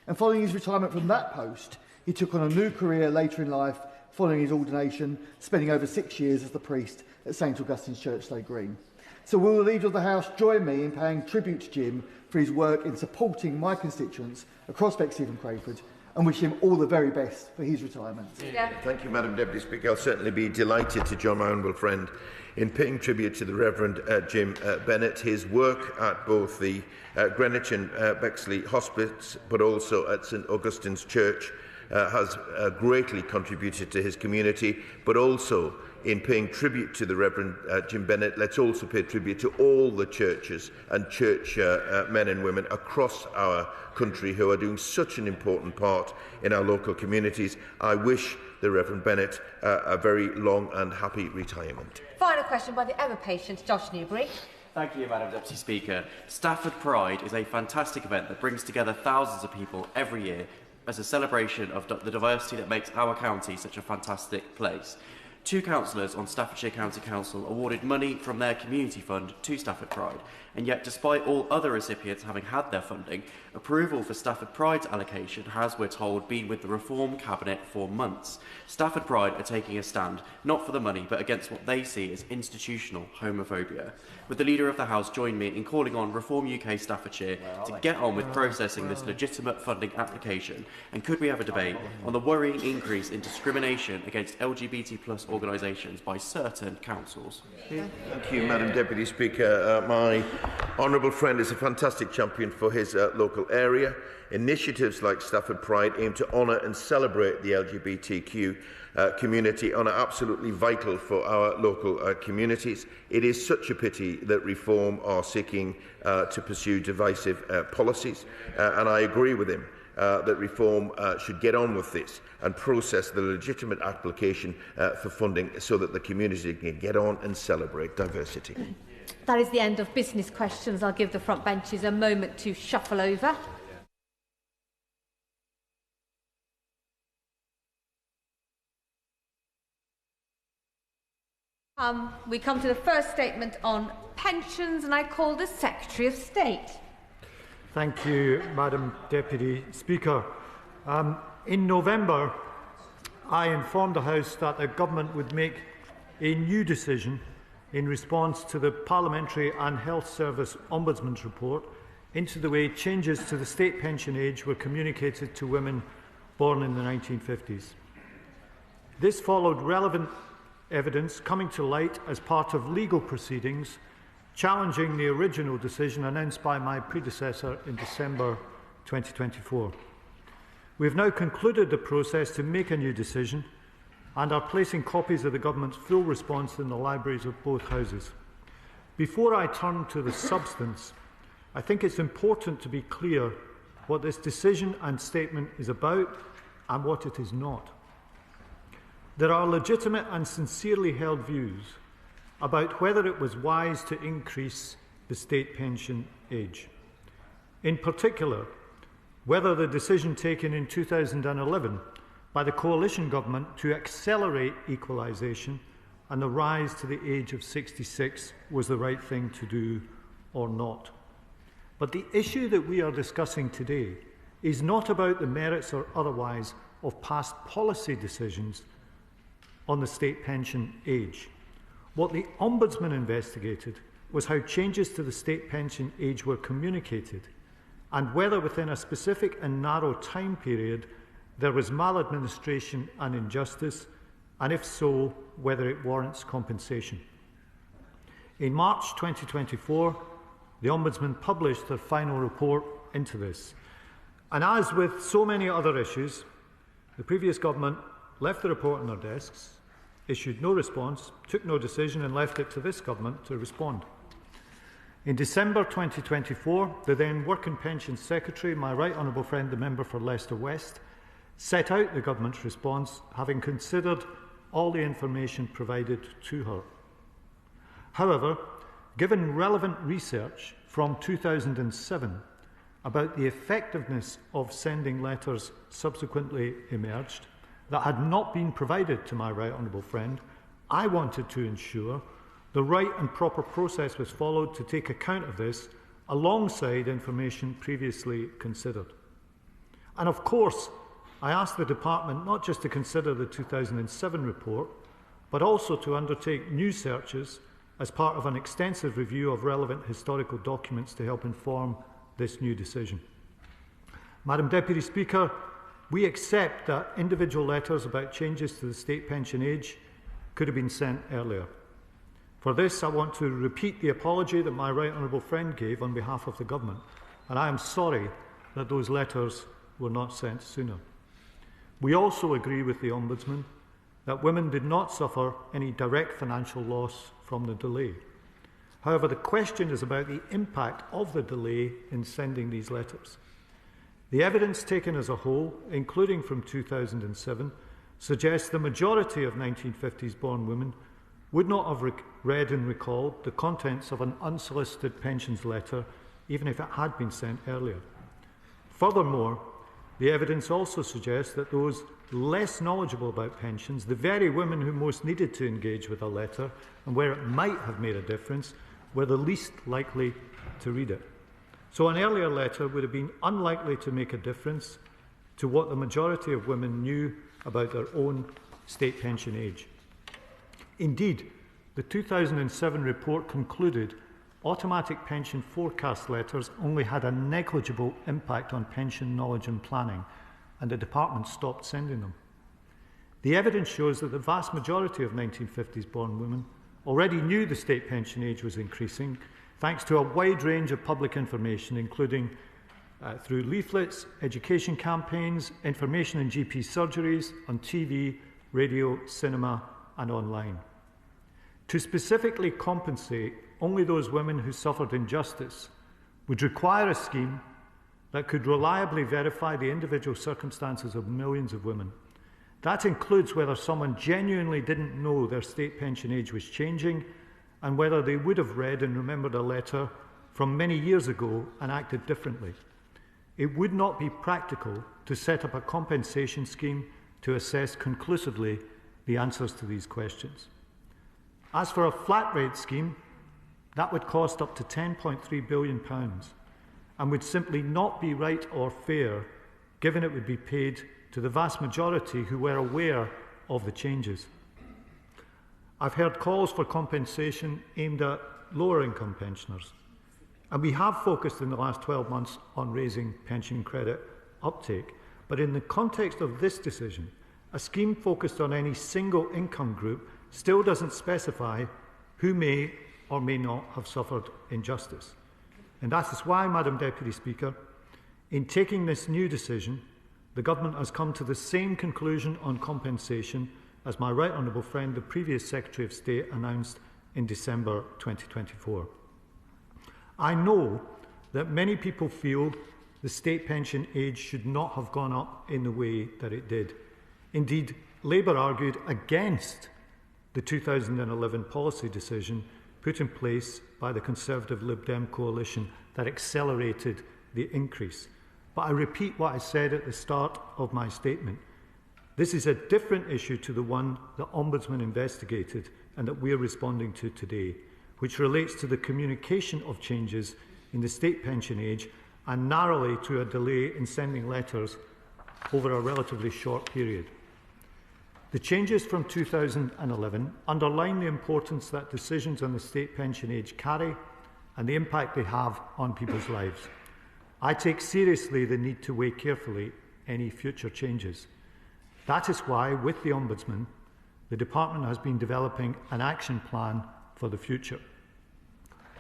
And following his retirement from that post, he took on a new career later in life, following his ordination, spending over 6 years as the priest at St Augustine's Church, Slade Green. So will the Leader of the House join me in paying tribute to Jim for his work in supporting my constituents across Bexley and Crayford, and wish him all the very best for his retirement? Yeah. Thank you, Madam Deputy Speaker. I'll certainly be delighted to join my honourable friend in paying tribute to the Reverend Jim Bennett. His work at both the Greenwich and Bexley Hospice, but also at St Augustine's Church, has greatly contributed to his community, but also in paying tribute to the Reverend Jim Bennett, let's also pay tribute to all the churches and church men and women across our country who are doing such an important part in our local communities. I wish the Reverend Bennett a very long and happy retirement. Final question by the ever-patient Josh Newbury. Thank you, Madam Deputy Speaker. Stafford Pride is a fantastic event that brings together thousands of people every year as a celebration of the diversity that makes our county such a fantastic place. 2 councillors on Staffordshire County Council awarded money from their community fund to Stafford Pride, and yet despite all other recipients having had their funding, approval for Stafford Pride's allocation has, we're told, been with the Reform Cabinet for months. Stafford Pride are taking a stand, not for the money, but against what they see as institutional homophobia. Would the Leader of the House join me in calling on Reform UK Staffordshire to get on with processing this legitimate funding application? And could we have a debate on the worrying increase in discrimination against LGBT+ organisations by certain councils? Thank you, Madam Deputy Speaker. My honourable friend is a fantastic champion for his local area. Initiatives like Stafford Pride aim to honour and celebrate the LGBTQ community and are absolutely vital for our local communities. It is such a pity that Reform are seeking to pursue divisive policies, and I agree with him that Reform should get on with this and process the legitimate application for funding so that the community can get on and celebrate diversity. That is the end of business questions. I'll give the front benches a moment to shuffle over. We come to the first statement on pensions, and I call the Secretary of State. Thank you, Madam Deputy Speaker. In November, I informed the House that the Government would make a new decision in response to the Parliamentary and Health Service Ombudsman's report into the way changes to the state pension age were communicated to women born in the 1950s. This followed relevant evidence coming to light as part of legal proceedings challenging the original decision announced by my predecessor in December 2024. We have now concluded the process to make a new decision and are placing copies of the Government's full response in the libraries of both Houses. Before I turn to the substance, I think it's important to be clear what this decision and statement is about and what it is not. There are legitimate and sincerely held views about whether it was wise to increase the state pension age. In particular, whether the decision taken in 2011 by the coalition government to accelerate equalisation and the rise to the age of 66 was the right thing to do or not. But the issue that we are discussing today is not about the merits or otherwise of past policy decisions on the state pension age. What the Ombudsman investigated was how changes to the state pension age were communicated and whether within a specific and narrow time period there was maladministration and injustice, and if so, whether it warrants compensation. In March 2024, the Ombudsman published their final report into this. And as with so many other issues, the previous government left the report on their desks, issued no response, took no decision and left it to this government to respond. In December 2024, the then Work and Pensions Secretary, my right honourable friend, the member for Leicester West, set out the government's response, having considered all the information provided to her. However, given relevant research from 2007 about the effectiveness of sending letters subsequently emerged that had not been provided to my right honourable friend, I wanted to ensure the right and proper process was followed to take account of this alongside information previously considered. And of course, I asked the Department not just to consider the 2007 report, but also to undertake new searches as part of an extensive review of relevant historical documents to help inform this new decision. Madam Deputy Speaker, we accept that individual letters about changes to the state pension age could have been sent earlier. For this, I want to repeat the apology that my right honourable friend gave on behalf of the Government, and I am sorry that those letters were not sent sooner. We also agree with the Ombudsman that women did not suffer any direct financial loss from the delay. However, the question is about the impact of the delay in sending these letters. The evidence taken as a whole, including from 2007, suggests the majority of 1950s-born women would not have read and recalled the contents of an unsolicited pensions letter, even if it had been sent earlier. Furthermore, the evidence also suggests that those less knowledgeable about pensions, the very women who most needed to engage with a letter and where it might have made a difference, were the least likely to read it. So an earlier letter would have been unlikely to make a difference to what the majority of women knew about their own state pension age. Indeed, the 2007 report concluded automatic pension forecast letters only had a negligible impact on pension knowledge and planning, and the department stopped sending them. The evidence shows that the vast majority of 1950s-born women already knew the state pension age was increasing, thanks to a wide range of public information, including through leaflets, education campaigns, information in GP surgeries, on TV, radio, cinema, and online. To specifically compensate only those women who suffered injustice would require a scheme that could reliably verify the individual circumstances of millions of women. That includes whether someone genuinely didn't know their state pension age was changing and whether they would have read and remembered a letter from many years ago and acted differently. It would not be practical to set up a compensation scheme to assess conclusively the answers to these questions. As for a flat rate scheme, that would cost up to £10.3 billion and would simply not be right or fair, given it would be paid to the vast majority who were aware of the changes. I've heard calls for compensation aimed at lower income pensioners, and we have focused in the last 12 months on raising pension credit uptake, but in the context of this decision, a scheme focused on any single income group still doesn't specify who may or may not have suffered injustice. And that is why, Madam Deputy Speaker, in taking this new decision, the Government has come to the same conclusion on compensation as my right honourable friend, the previous Secretary of State, announced in December 2024. I know that many people feel the state pension age should not have gone up in the way that it did. Indeed, Labour argued against the 2011 policy decision put in place by the Conservative Lib Dem coalition that accelerated the increase. But I repeat what I said at the start of my statement. This is a different issue to the one the Ombudsman investigated and that we are responding to today, which relates to the communication of changes in the state pension age and narrowly to a delay in sending letters over a relatively short period. The changes from 2011 underline the importance that decisions on the state pension age carry and the impact they have on people's lives. I take seriously the need to weigh carefully any future changes. That is why, with the Ombudsman, the Department has been developing an action plan for the future.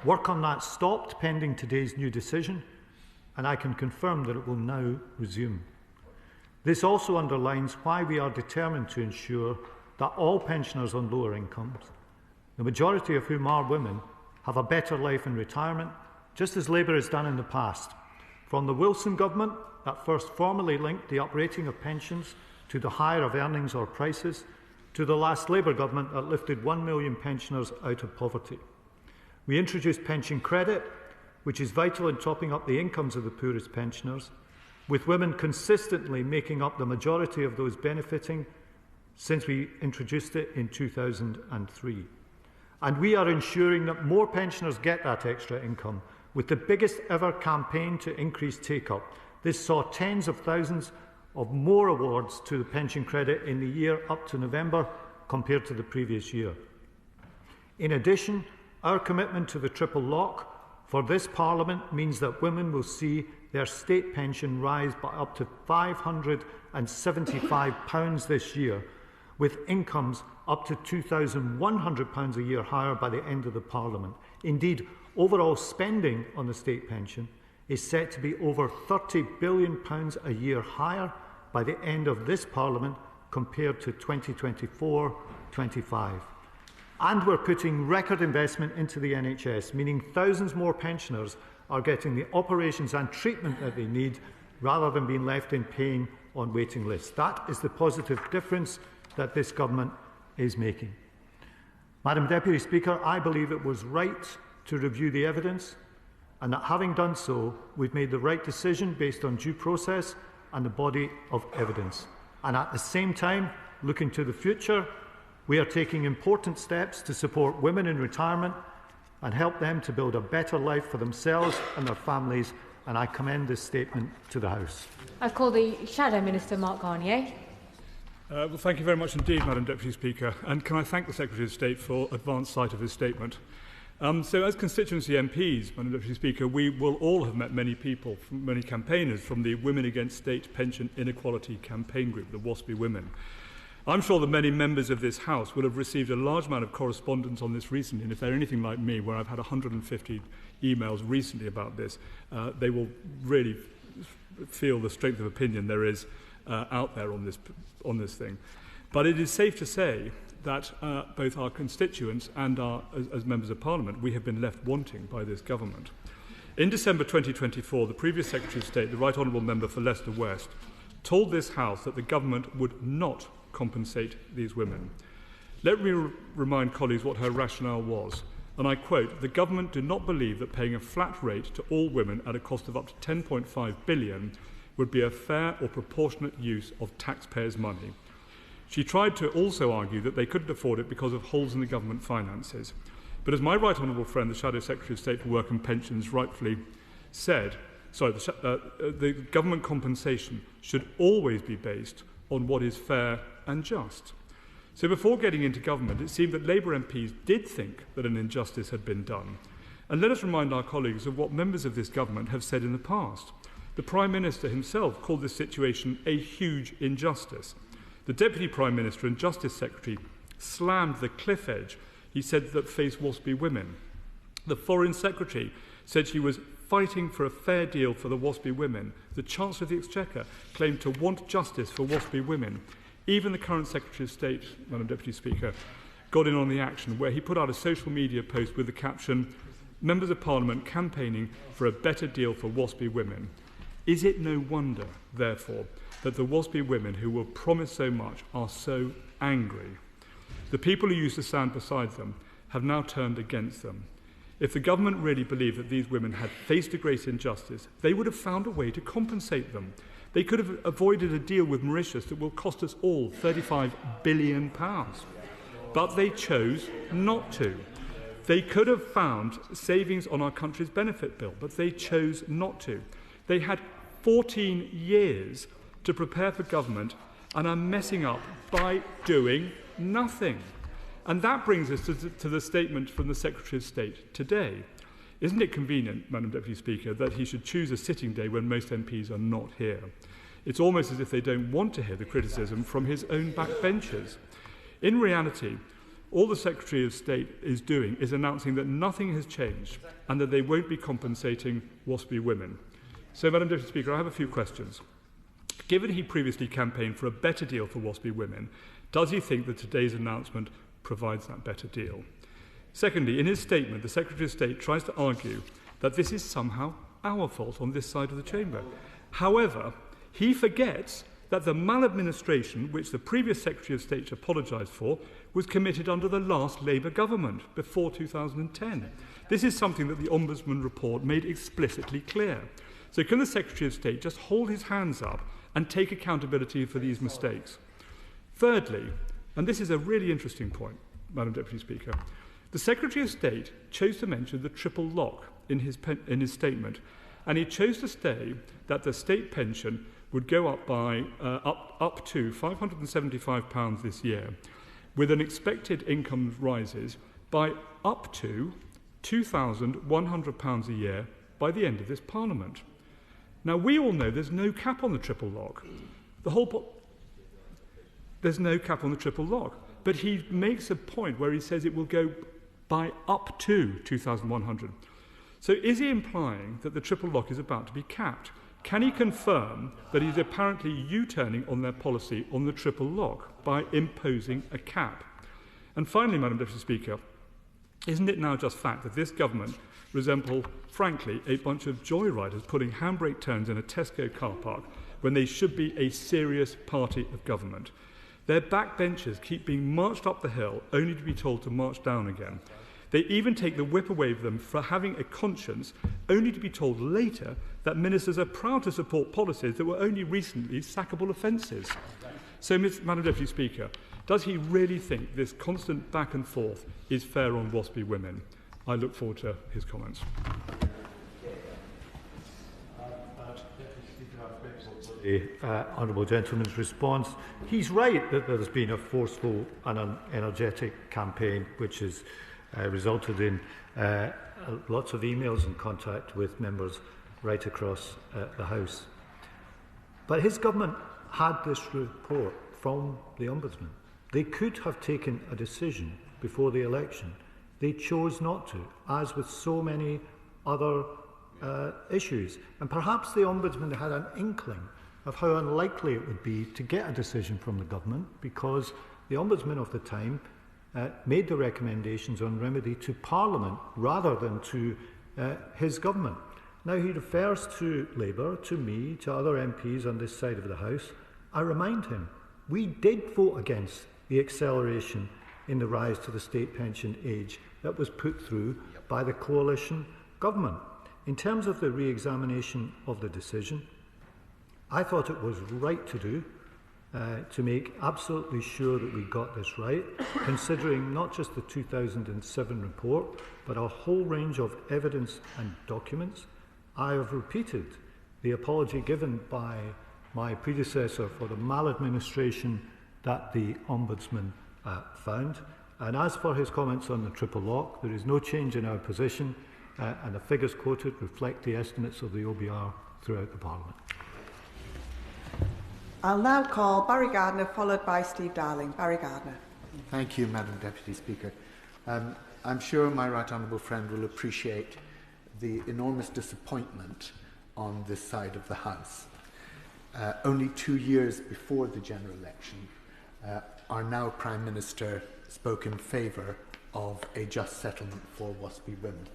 Work on that stopped pending today's new decision, and I can confirm that it will now resume. This also underlines why we are determined to ensure that all pensioners on lower incomes, the majority of whom are women, have a better life in retirement, just as Labour has done in the past. From the Wilson government, that first formally linked the uprating of pensions to the higher of earnings or prices, to the last Labour government that lifted 1 million pensioners out of poverty. We introduced pension credit, which is vital in topping up the incomes of the poorest pensioners, with women consistently making up the majority of those benefiting since we introduced it in 2003. And we are ensuring that more pensioners get that extra income, with the biggest ever campaign to increase take-up. This saw tens of thousands of more awards to the pension credit in the year up to November compared to the previous year. In addition, our commitment to the triple lock for this Parliament means that women will see their state pension rise by up to £575 this year, with incomes up to £2,100 a year higher by the end of the Parliament. Indeed, overall spending on the state pension is set to be over £30 billion a year higher by the end of this Parliament compared to 2024-25. And we're putting record investment into the NHS, meaning thousands more pensioners are getting the operations and treatment that they need rather than being left in pain on waiting lists. That is the positive difference that this government is making. Madam Deputy Speaker, I believe it was right to review the evidence, and that having done so, we've made the right decision based on due process and the body of evidence. And at the same time, looking to the future, we are taking important steps to support women in retirement and help them to build a better life for themselves and their families, and I commend this statement to the House. I call the Shadow Minister, Mark Garnier. Well, thank you very much indeed, Madam Deputy Speaker, and can I thank the Secretary of State for advance sight of his statement. So as constituency MPs, Madam Deputy Speaker, we will all have met many people, many campaigners from the Women Against State Pension Inequality campaign group, the WASPI Women. I'm sure that many members of this House will have received a large amount of correspondence on this recently, and if they're anything like me, where I've had 150 emails recently about this, they will really feel the strength of opinion there is out there on this thing. But it is safe to say that both our constituents and as members of Parliament, we have been left wanting by this government. In December 2024, the previous Secretary of State, the Right Honourable Member for Leicester West, told this House that the government would not compensate these women. Let me remind colleagues what her rationale was, and I quote, "The government do not believe that paying a flat rate to all women at a cost of up to £10.5 billion would be a fair or proportionate use of taxpayers' money." She tried to also argue that they couldn't afford it because of holes in the government finances. But as my right honourable friend, the Shadow Secretary of State for Work and Pensions, rightfully said, the government compensation should always be based on what is fair and just. So before getting into government, it seemed that Labour MPs did think that an injustice had been done. And let us remind our colleagues of what members of this government have said in the past. The Prime Minister himself called this situation a huge injustice. The Deputy Prime Minister and Justice Secretary slammed the cliff edge, he said, that faced WASPI women. The Foreign Secretary said she was fighting for a fair deal for the WASPI women. The Chancellor of the Exchequer claimed to want justice for WASPI women. Even the current Secretary of State, Madam Deputy Speaker, got in on the action, where he put out a social media post with the caption, "Members of Parliament campaigning for a better deal for WASPI women." Is it no wonder, therefore, that the WASPI women who were promised so much are so angry? The people who used to stand beside them have now turned against them. If the government really believed that these women had faced a great injustice, they would have found a way to compensate them. They could have avoided a deal with Mauritius that will cost us all £35 billion. But they chose not to. They could have found savings on our country's benefit bill, but they chose not to. They had 14 years to prepare for government and are messing up by doing nothing. And that brings us to the statement from the Secretary of State today. Isn't it convenient, Madam Deputy Speaker, that he should choose a sitting day when most MPs are not here? It's almost as if they don't want to hear the criticism from his own backbenchers. In reality, all the Secretary of State is doing is announcing that nothing has changed and that they won't be compensating WASPI women. So, Madam Deputy Speaker, I have a few questions. Given he previously campaigned for a better deal for WASPI women, does he think that today's announcement provides that better deal? Secondly, in his statement, the Secretary of State tries to argue that this is somehow our fault on this side of the chamber. However, he forgets that the maladministration, which the previous Secretary of State apologised for, was committed under the last Labour government before 2010. This is something that the Ombudsman report made explicitly clear. So can the Secretary of State just hold his hands up and take accountability for these mistakes? Thirdly, and this is a really interesting point, Madam Deputy Speaker, the Secretary of State chose to mention the triple lock in his statement, and he chose to say that the state pension would go up by up to £575 this year, with an expected income rises by up to £2,100 a year by the end of this Parliament. Now, we all know there's no cap on the triple lock. There's no cap on the triple lock. But he makes a point where he says it will go by up to 2,100. So is he implying that the triple lock is about to be capped? Can he confirm that he's apparently U-turning on their policy on the triple lock by imposing a cap? And finally, Madam Deputy Speaker, isn't it now just fact that this government resemble, frankly, a bunch of joyriders pulling handbrake turns in a Tesco car park when they should be a serious party of government? Their backbenchers keep being marched up the hill only to be told to march down again. They even take the whip away from them for having a conscience, only to be told later that ministers are proud to support policies that were only recently sackable offences. So, Madam Deputy Speaker, does he really think this constant back and forth is fair on WASPy women? I look forward to his comments. The honourable gentleman's response. He's right that there's been a forceful and an energetic campaign which has resulted in lots of emails and contact with members right across the House. But his government had this report from the Ombudsman. They could have taken a decision before the election. They chose not to, as with so many other issues. And perhaps the Ombudsman had an inkling of how unlikely it would be to get a decision from the government, because the Ombudsman of the time made the recommendations on remedy to Parliament rather than to his government. Now he refers to Labour, to me, to other MPs on this side of the House. I remind him, we did vote against the acceleration in the rise to the state pension age that was put through by the coalition government. In terms of the re-examination of the decision, I thought it was right to do, to make absolutely sure that we got this right, considering not just the 2007 report, but a whole range of evidence and documents. I have repeated the apology given by my predecessor for the maladministration that the Ombudsman found. And as for his comments on the triple lock, there is no change in our position, and the figures quoted reflect the estimates of the OBR throughout the Parliament. I'll now call Barry Gardner, followed by Steve Darling. Barry Gardner. Thank you, Madam Deputy Speaker. I'm sure my right honourable friend will appreciate the enormous disappointment on this side of the House. Only 2 years before the general election, our now Prime Minister spoke in favour of a just settlement for WASPy women.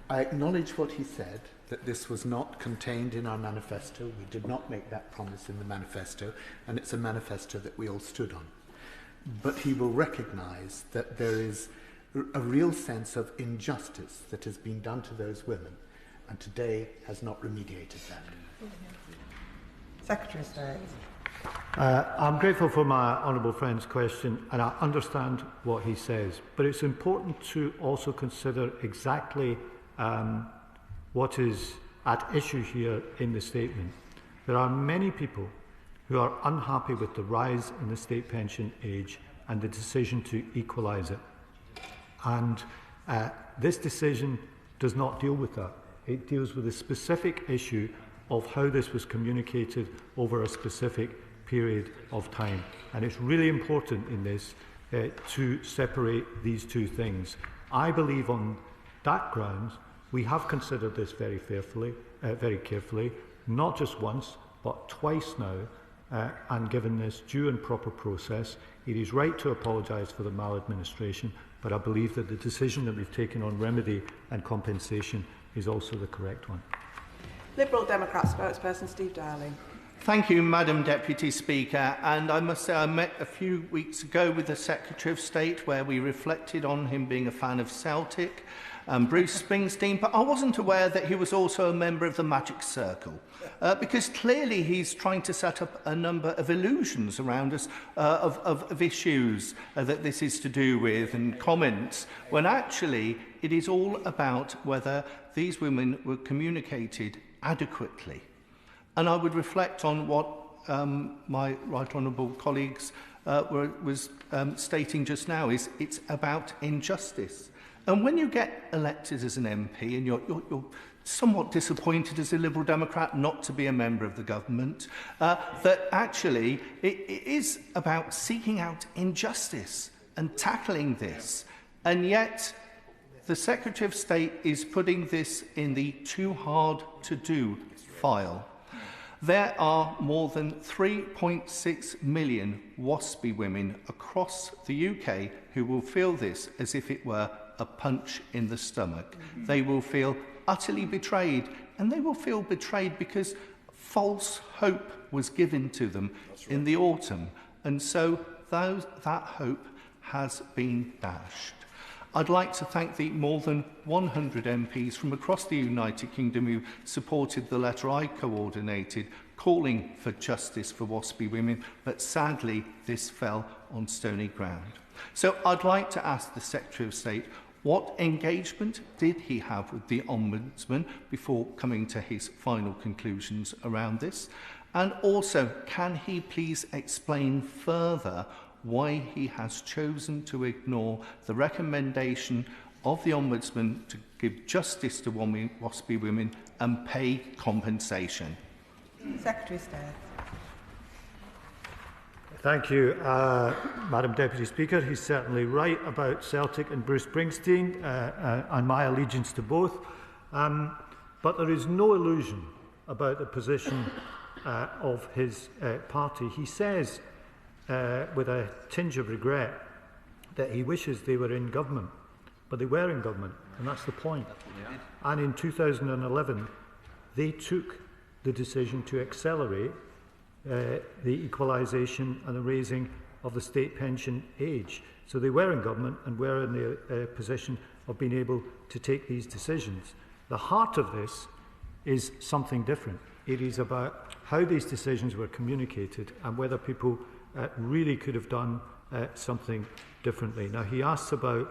I acknowledge what he said, that this was not contained in our manifesto. We did not make that promise in the manifesto, and it's a manifesto that we all stood on. But he will recognise that there is a real sense of injustice that has been done to those women, and today has not remediated that. Secretary of State. I'm grateful for my honourable friend's question, and I understand what he says, but it's important to also consider exactly what is at issue here in the statement. There are many people who are unhappy with the rise in the state pension age and the decision to equalise it. And this decision does not deal with that. It deals with a specific issue of how this was communicated over a specific period of time. And it's really important in this to separate these two things. I believe on that grounds we have considered this very carefully, not just once, but twice now, and given this due and proper process. It is right to apologise for the maladministration, but I believe that the decision that we've taken on remedy and compensation is also the correct one. Liberal Democrat spokesperson Steve Darling. Thank you, Madam Deputy Speaker. And I must say I met a few weeks ago with the Secretary of State where we reflected on him being a fan of Celtic and Bruce Springsteen, but I wasn't aware that he was also a member of the Magic Circle, because clearly he's trying to set up a number of illusions around us of issues that this is to do with and comments, when actually it is all about whether these women were communicated adequately. And I would reflect on what my right honourable colleagues was stating just now. It's about injustice. And when you get elected as an MP and you're somewhat disappointed as a Liberal Democrat not to be a member of the government, that actually it is about seeking out injustice and tackling this. And yet the Secretary of State is putting this in the too hard to do file. There are more than 3.6 million WASPy women across the UK who will feel this as if it were a punch in the stomach. They will feel utterly betrayed, and they will feel betrayed because false hope was given to them in the autumn. And so that hope has been dashed. I'd like to thank the more than 100 MPs from across the United Kingdom who supported the letter I coordinated calling for justice for WASPI women, but sadly this fell on stony ground. So I'd like to ask the Secretary of State, what engagement did he have with the Ombudsman before coming to his final conclusions around this? And also, can he please explain further why he has chosen to ignore the recommendation of the Ombudsman to give justice to WASPI women and pay compensation? Secretary of State. Thank you, Madam Deputy Speaker. He's certainly right about Celtic and Bruce Springsteen and my allegiance to both. But there is no illusion about the position of his party. He says, with a tinge of regret, that he wishes they were in government. But they were in government, and that's the point. And in 2011, they took the decision to accelerate the equalisation and the raising of the state pension age. So they were in government and were in the position of being able to take these decisions. The heart of this is something different. It is about how these decisions were communicated and whether people really could have done something differently. Now, he asks about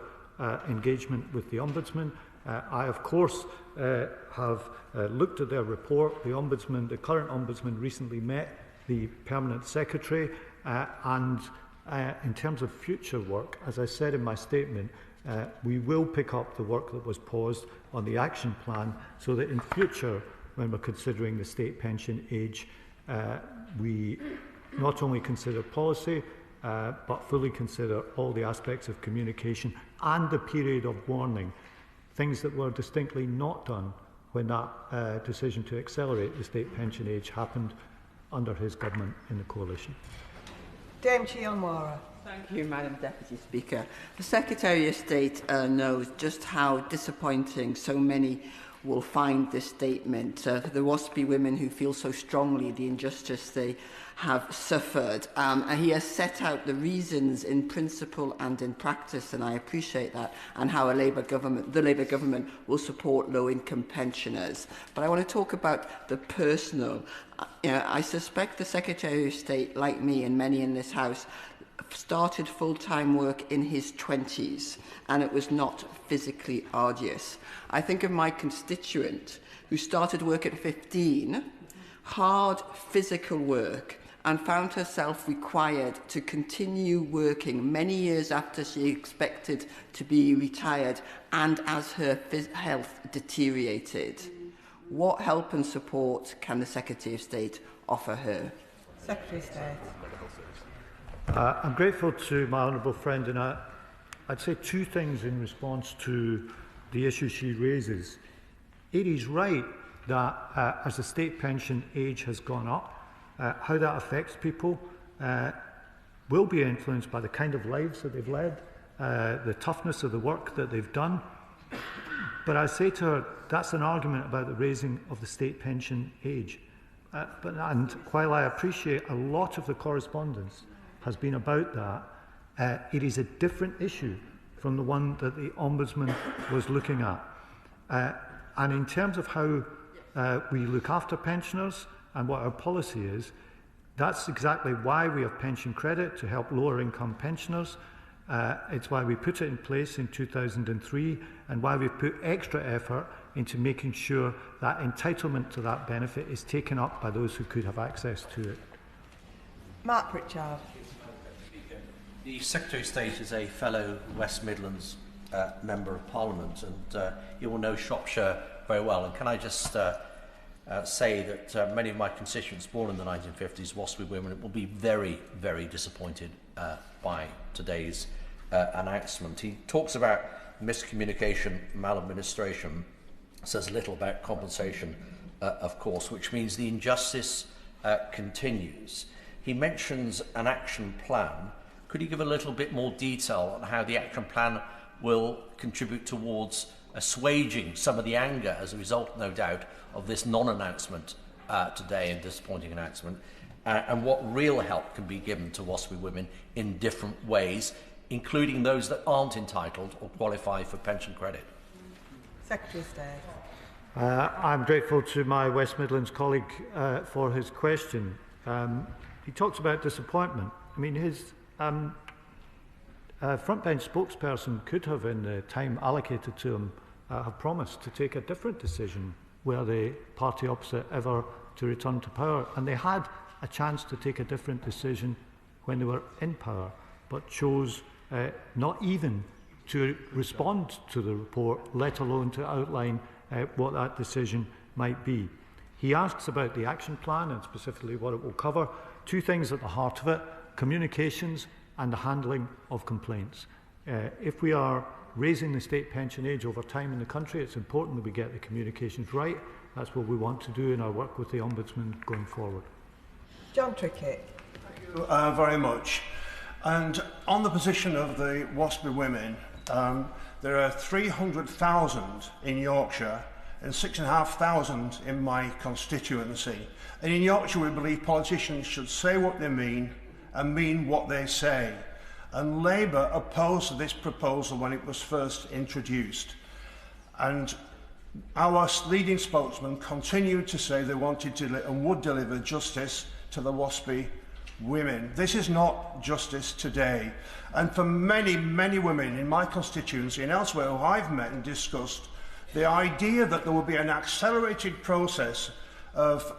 engagement with the Ombudsman. I, of course, have looked at their report. The Ombudsman, the current Ombudsman, recently met the Permanent Secretary, and in terms of future work, as I said in my statement, we will pick up the work that was paused on the action plan so that in future, when we're considering the state pension age, we not only consider policy, but fully consider all the aspects of communication and the period of warning, things that were distinctly not done when that decision to accelerate the state pension age happened under his government in the coalition. Dame Chiomora. Thank you, Madam Deputy Speaker. The Secretary of State knows just how disappointing so many will find this statement. The WASPI women who feel so strongly the injustice they have suffered. And he has set out the reasons in principle and in practice, and I appreciate that, and how the Labour government will support low-income pensioners. But I want to talk about the personal. I suspect the Secretary of State, like me and many in this House, started full-time work in his 20s, and it was not physically arduous. I think of my constituent who started work at 15, hard physical work, and found herself required to continue working many years after she expected to be retired and as her health deteriorated. What help and support can the Secretary of State offer her? Secretary of State. I'm grateful to my honourable friend, and I'd say two things in response to the issue she raises. It is right that as the state pension age has gone up, how that affects people will be influenced by the kind of lives that they've led, the toughness of the work that they've done. But I say to her, that's an argument about the raising of the state pension age. And while I appreciate a lot of the correspondence has been about that, it is a different issue from the one that the Ombudsman was looking at. And in terms of how we look after pensioners and what our policy is, that's exactly why we have pension credit to help lower income pensioners. It's why we put it in place in 2003 and why we've put extra effort into making sure that entitlement to that benefit is taken up by those who could have access to it. Mark Pritchard. The Secretary of State is a fellow West Midlands Member of Parliament, and you will know Shropshire very well. And can I just say that many of my constituents born in the 1950s, WASPI women, will be very, very disappointed by today's announcement. He talks about miscommunication, maladministration, says little about compensation, of course, which means the injustice continues. He mentions an action plan. Could you give a little bit more detail on how the action plan will contribute towards assuaging some of the anger as a result, no doubt, of this non-announcement today and disappointing announcement? and what real help can be given to WASPI women in different ways, including those that aren't entitled or qualify for pension credit? Secretary of State. I'm grateful to my West Midlands colleague for his question. He talks about disappointment. I mean, his frontbench spokesperson could have, in the time allocated to him, have promised to take a different decision were the party opposite ever to return to power. And they had a chance to take a different decision when they were in power, but chose not even to respond to the report, let alone to outline what that decision might be. He asks about the action plan and specifically what it will cover. Two things at the heart of it: communications and the handling of complaints. If we are raising the state pension age over time in the country, it's important that we get the communications right. That's what we want to do in our work with the Ombudsman going forward. John Trickett. Thank you very much. And on the position of the WASPI women, there are 300,000 in Yorkshire and 6,500 in my constituency. And in Yorkshire, we believe politicians should say what they mean and mean what they say. And Labour opposed this proposal when it was first introduced. And our leading spokesman continued to say they wanted to and would deliver justice to the WASPI women. This is not justice today. And for many, many women in my constituency and elsewhere who I've met and discussed, the idea that there will be an accelerated process of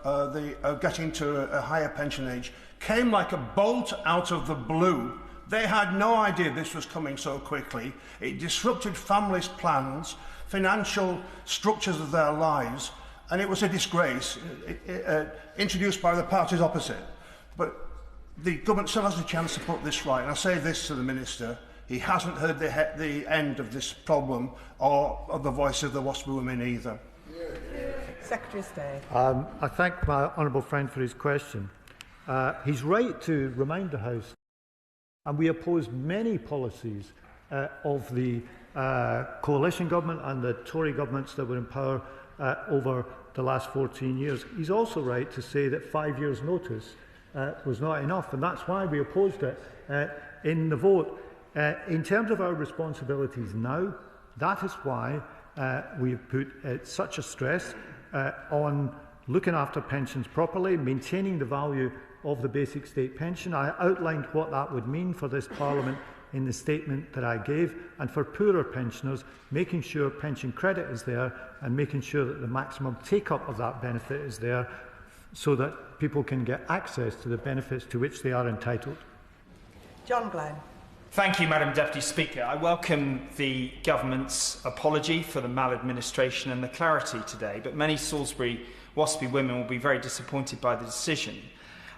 getting to a higher pension age came like a bolt out of the blue. They had no idea this was coming so quickly. It disrupted families' plans, financial structures of their lives, and it was a disgrace introduced by the parties opposite. But the government still has a chance to put this right. And I say this to the Minister: he hasn't heard the end of this problem or of the voice of the WASPI women either. Secretary of State. I thank my honourable friend for his question. He's right to remind the House, and we oppose many policies of the coalition government and the Tory governments that were in power over the last 14 years. He's also right to say that 5 years' notice was not enough, and that's why we opposed it in the vote. In terms of our responsibilities now, that is why we've put such a stress on looking after pensions properly, maintaining the value of the basic state pension. I outlined what that would mean for this Parliament in the statement that I gave, and for poorer pensioners, making sure pension credit is there and making sure that the maximum take-up of that benefit is there so that people can get access to the benefits to which they are entitled. John Glenn. Thank you, Madam Deputy Speaker. I welcome the Government's apology for the maladministration and the clarity today, but many Salisbury WASPI women will be very disappointed by the decision.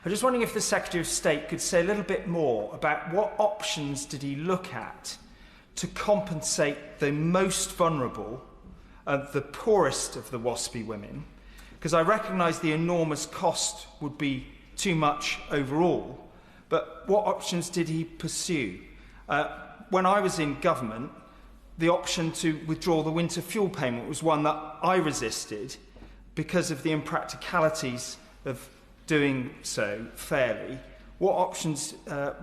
I'm just wondering if the Secretary of State could say a little bit more about what options did he look at to compensate the most vulnerable, the poorest of the WASPI women, because I recognise the enormous cost would be too much overall, but what options did he pursue? When I was in government, the option to withdraw the winter fuel payment was one that I resisted because of the impracticalities of doing so fairly. What options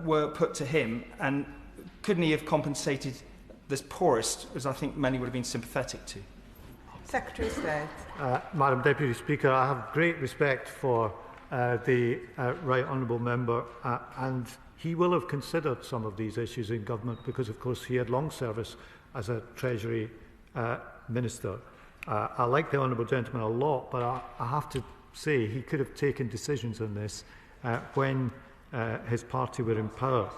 were put to him, and couldn't he have compensated the poorest, as I think many would have been sympathetic to? Secretary of State. Madam Deputy Speaker, I have great respect for the Right Honourable Member, and he will have considered some of these issues in government because, of course, he had long service as a Treasury Minister. I like the Honourable Gentleman a lot, but I have to say he could have taken decisions on this when his party were in power.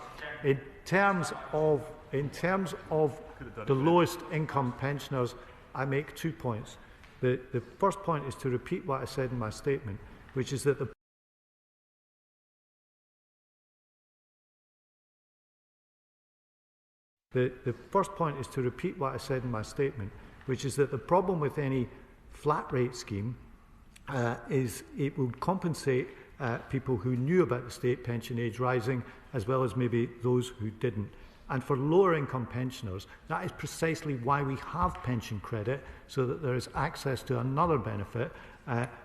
In terms of the lowest income pensioners, I make 2 points. The first point is to repeat what I said in my statement, which is that the first point is to repeat what I said in my statement, which is that the problem with any flat rate scheme is it would compensate people who knew about the state pension age rising, as well as maybe those who didn't. And for lower income pensioners, that is precisely why we have pension credit, so that there is access to another benefit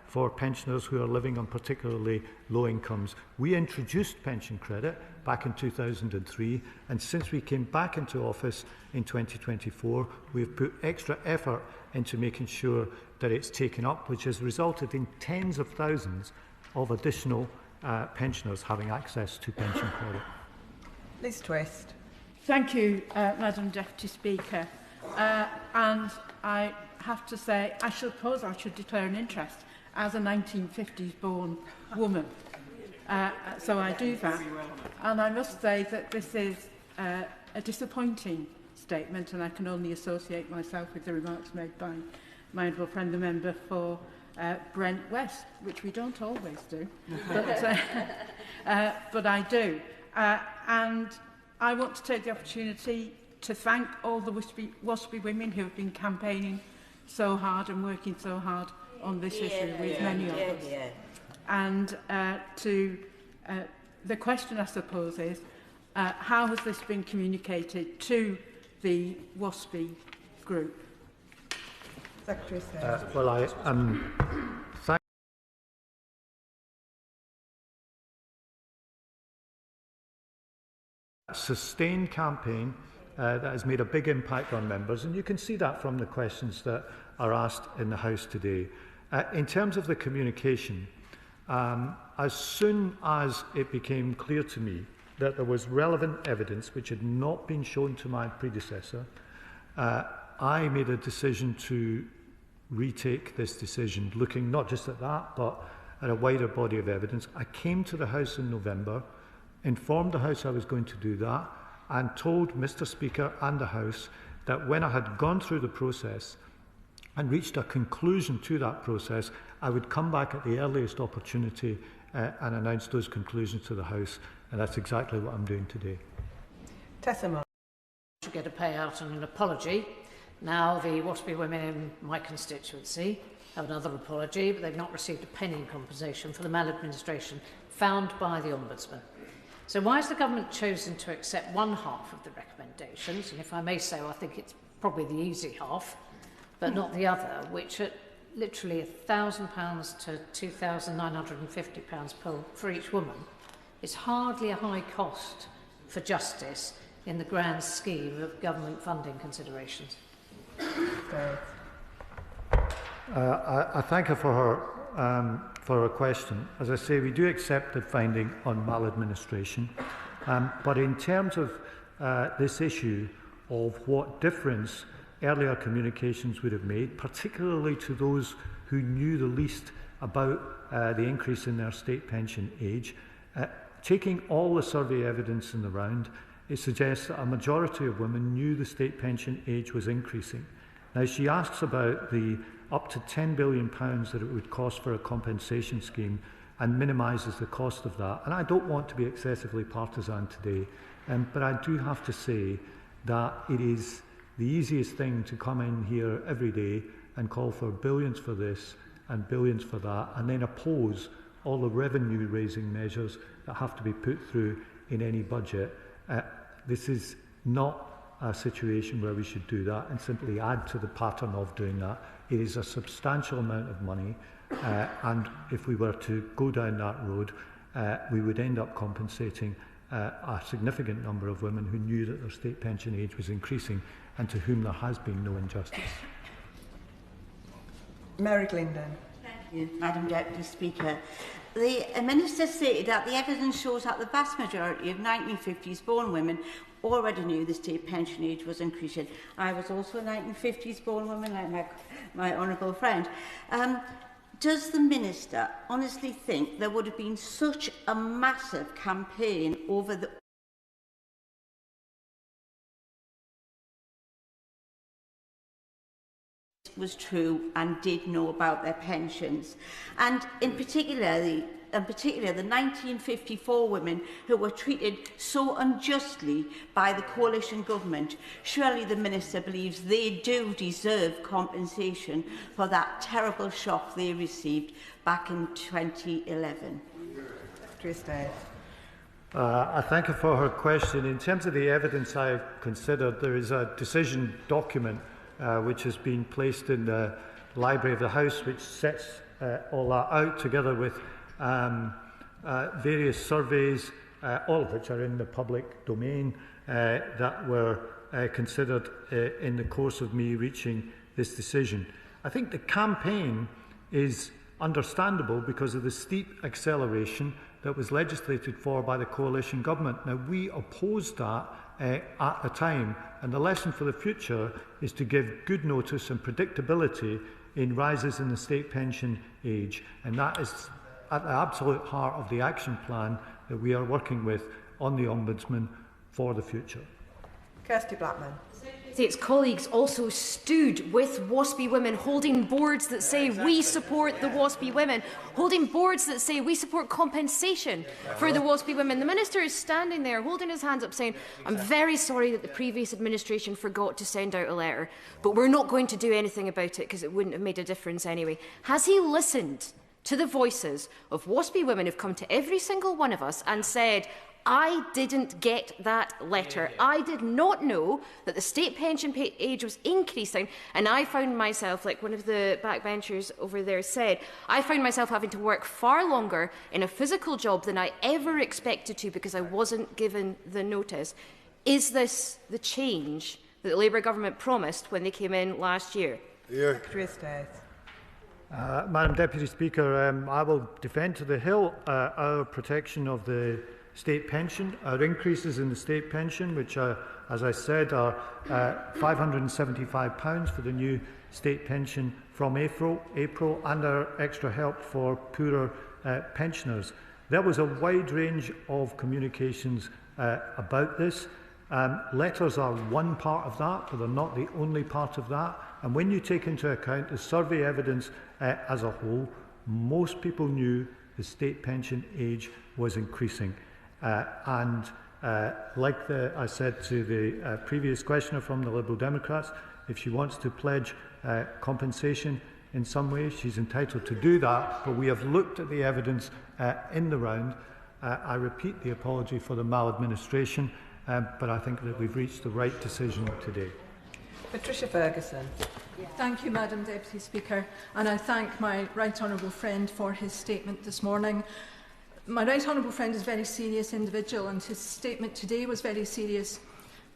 for pensioners who are living on particularly low incomes. We introduced pension credit back in 2003, and since we came back into office in 2024, we've put extra effort into making sure that it's taken up, which has resulted in tens of thousands of additional pensioners having access to pension credit. Liz Twist. Thank you, Madam Deputy Speaker. And I have to say, I suppose I should declare an interest as a 1950s born woman. So I do that. And I must say that this is a disappointing statement, and I can only associate myself with the remarks made by my honourable friend, the member for Brent West, which we don't always do, but I do. And I want to take the opportunity to thank all the WSPI women who have been campaigning so hard and working so hard on this issue with many of us. And the question, I suppose, is how has this been communicated to the WSPI group? Secretary of State. Well, I thank sustained campaign that has made a big impact on members, and you can see that from the questions that are asked in the House today. In terms of the communication, as soon as it became clear to me that there was relevant evidence which had not been shown to my predecessor, I made a decision to retake this decision, looking not just at that, but at a wider body of evidence. I came to the House in November, informed the House I was going to do that, and told Mr. Speaker and the House that when I had gone through the process and reached a conclusion to that process, I would come back at the earliest opportunity and announce those conclusions to the House, and that's exactly what I'm doing today. Tessa should get a payout and an apology. Now the WSPI women in my constituency have another apology, but they've not received a penny in compensation for the maladministration found by the Ombudsman. So why has the government chosen to accept one half of the recommendations, and if I may say, I think it's probably the easy half, but not the other, which at literally £1,000 to £2,950 for each woman is hardly a high cost for justice in the grand scheme of government funding considerations? I thank her for her question. As I say, we do accept the finding on maladministration, but in terms of this issue of what difference earlier communications would have made, particularly to those who knew the least about the increase in their state pension age, taking all the survey evidence in the round, it suggests that a majority of women knew the state pension age was increasing. Now, she asks about the up to £10 billion that it would cost for a compensation scheme and minimises the cost of that. And I don't want to be excessively partisan today, but I do have to say that it is the easiest thing to come in here every day and call for billions for this and billions for that, and then oppose all the revenue-raising measures that have to be put through in any budget. This is not a situation where we should do that and simply add to the pattern of doing that. It is a substantial amount of money, and if we were to go down that road, we would end up compensating a significant number of women who knew that their state pension age was increasing and to whom there has been no injustice. Mary Glindon. Thank you, Madam Deputy Speaker. The Minister stated that the evidence shows that the vast majority of 1950s born women already knew the state pension age was increasing. I was also a 1950s born woman, like my honourable friend. Does the Minister honestly think there would have been such a massive campaign over the was true and did know about their pensions, and in particular the 1954 women who were treated so unjustly by the coalition government? Surely the Minister believes they do deserve compensation for that terrible shock they received back in 2011. Secretary of State. I thank her for her question. In terms of the evidence I've considered, there is a decision document which has been placed in the Library of the House, which sets all that out, together with various surveys, all of which are in the public domain, that were considered in the course of me reaching this decision. I think the campaign is understandable because of the steep acceleration that was legislated for by the coalition government. Now, we opposed that at the time, and the lesson for the future is to give good notice and predictability in rises in the state pension age, and that is at the absolute heart of the action plan that we are working with on the Ombudsman for the future. Kirsty Blackman. Its colleagues also stood with WASPI women, holding boards that say we support the WASPI women, holding boards that say we support compensation for the WASPI women. The Minister is standing there holding his hands up saying, I'm very sorry that the previous administration forgot to send out a letter, but we're not going to do anything about it because it wouldn't have made a difference anyway. Has he listened to the voices of WASPI women who've come to every single one of us and said, I didn't get that letter. I did not know that the state pension age was increasing, and I found myself, like one of the backbenchers over there said, I found myself having to work far longer in a physical job than I ever expected to because I wasn't given the notice. Is this the change that the Labour government promised when they came in last year? Madam Deputy Speaker, I will defend to the hill our protection of the state pension, our increases in the state pension, which, as I said, are £575 for the new state pension from April, and our extra help for poorer pensioners. There was a wide range of communications about this. Letters are one part of that, but they're not the only part of that. And when you take into account the survey evidence as a whole, most people knew the state pension age was increasing. Like I said to the previous questioner from the Liberal Democrats, if she wants to pledge compensation in some way, she's entitled to do that. But we have looked at the evidence in the round. I repeat the apology for the maladministration, but I think that we've reached the right decision today. Patricia Ferguson. Thank you, Madam Deputy Speaker, and I thank my right honourable friend for his statement this morning. My right honourable friend is a very serious individual, and his statement today was very serious,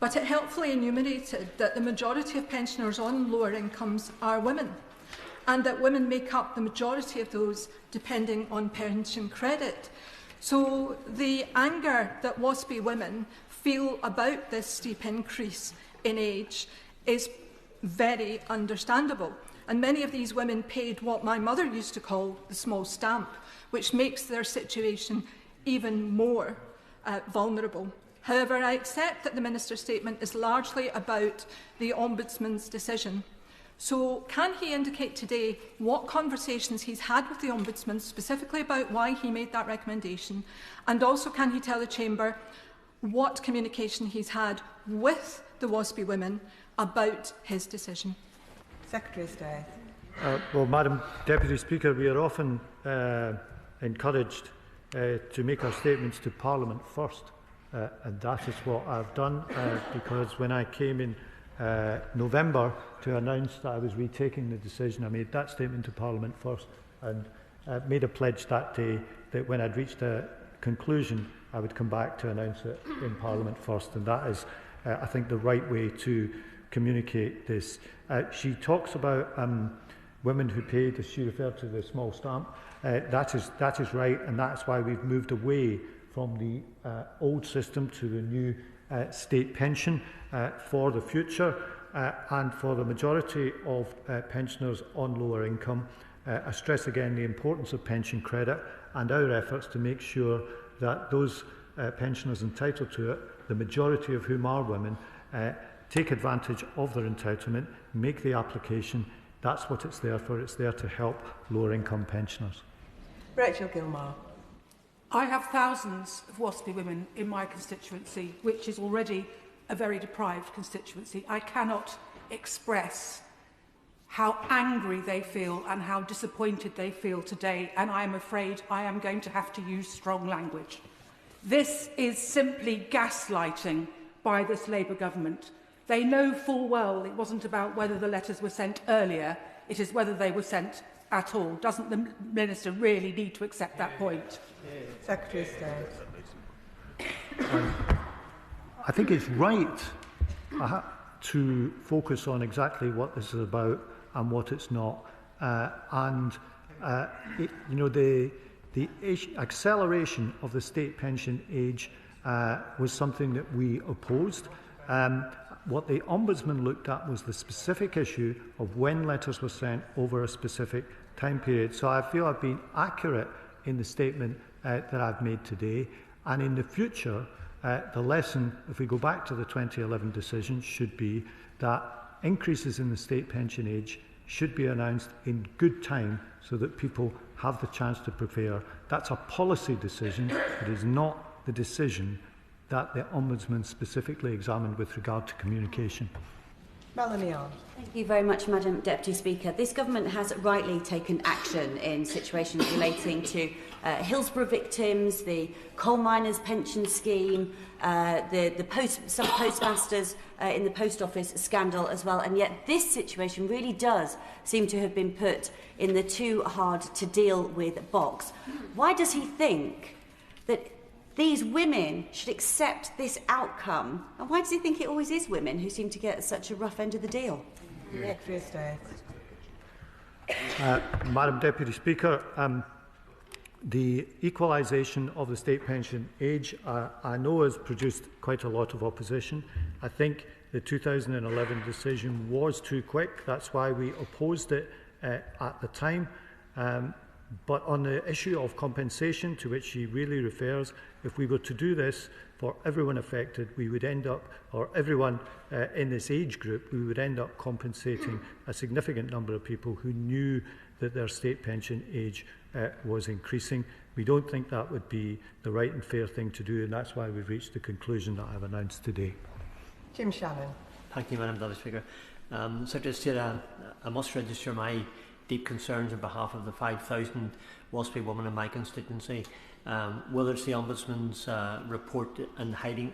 but it helpfully enumerated that the majority of pensioners on lower incomes are women, and that women make up the majority of those depending on pension credit. So the anger that WASPI women feel about this steep increase in age is very understandable. And many of these women paid what my mother used to call the small stamp, which makes their situation even more vulnerable. However, I accept that the Minister's statement is largely about the Ombudsman's decision. So can he indicate today what conversations he's had with the Ombudsman, specifically about why he made that recommendation? And also can he tell the Chamber what communication he's had with the WASPI women about his decision? Secretary of State. Well, Madam Deputy Speaker, we are often encouraged to make our statements to Parliament first, and that is what I've done, because when I came in November to announce that I was retaking the decision, I made that statement to Parliament first and made a pledge that day that when I'd reached a conclusion I would come back to announce it in Parliament first, and that is, I think, the right way to communicate this. She talks about women who paid, as she referred to, the small stamp. That is right, and that's why we've moved away from the old system to the new state pension for the future, and for the majority of pensioners on lower income. I stress again the importance of pension credit and our efforts to make sure that those pensioners entitled to it, the majority of whom are women, take advantage of their entitlement, make the application. That's what it's there for. It's there to help lower income pensioners. Rachel Gilmore. I have thousands of WASPI women in my constituency, which is already a very deprived constituency. I cannot express how angry they feel and how disappointed they feel today, and I am afraid I am going to have to use strong language. This is simply gaslighting by this Labour government. They know full well it wasn't about whether the letters were sent earlier, it is whether they were sent at all. Doesn't the Minister really need to accept that point? Secretary of State. I think it's right to focus on exactly what this is about and what it's not. The acceleration of the state pension age was something that we opposed. What the Ombudsman looked at was the specific issue of when letters were sent over a specific time period. So I feel I've been accurate in the statement that I've made today. And in the future, the lesson, if we go back to the 2011 decision, should be that increases in the state pension age should be announced in good time so that people have the chance to prepare. That's a policy decision. It is not the decision that the Ombudsman specifically examined with regard to communication. Melanie Arms. Thank you very much, Madam Deputy Speaker. This government has rightly taken action in situations relating to Hillsborough victims, the coal miners' pension scheme, some postmasters in the post office scandal as well. And yet this situation really does seem to have been put in the too hard to deal with box. Why does he think that these women should accept this outcome? And why does he think it always is women who seem to get such a rough end of the deal? Secretary of State. Madam Deputy Speaker, the equalisation of the state pension age, I know, has produced quite a lot of opposition. I think the 2011 decision was too quick. That's why we opposed it at the time. But on the issue of compensation, to which she really refers, if we were to do this for everyone affected, we would end up, or everyone in this age group, we would end up compensating a significant number of people who knew that their state pension age was increasing. We don't think that would be the right and fair thing to do, and that's why we've reached the conclusion that I've announced today. Jim Shannon. Thank you, Madam Deputy Speaker. Secretary of State, I must register my deep concerns on behalf of the 5,000 WASPI women in my constituency. Whether it's the Ombudsman's report and hiding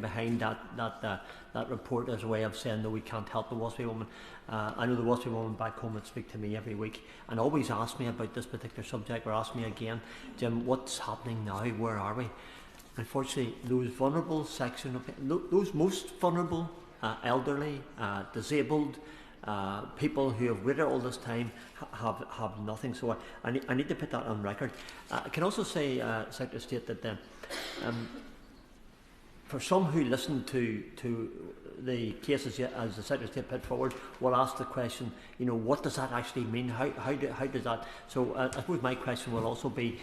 behind that report as a way of saying, no, we can't help the WASPI woman. I know the WASPI woman back home would speak to me every week and always ask me about this particular subject, or ask me again, Jim, what's happening now? Where are we? Unfortunately, those vulnerable section of those most vulnerable, elderly, disabled, people who have waited all this time have nothing. So I need to put that on record. I can also say, Secretary of State, that for some who listen to the cases as the Secretary of State put forward, will ask the question, what does that actually mean? How does that? So I suppose my question will also be,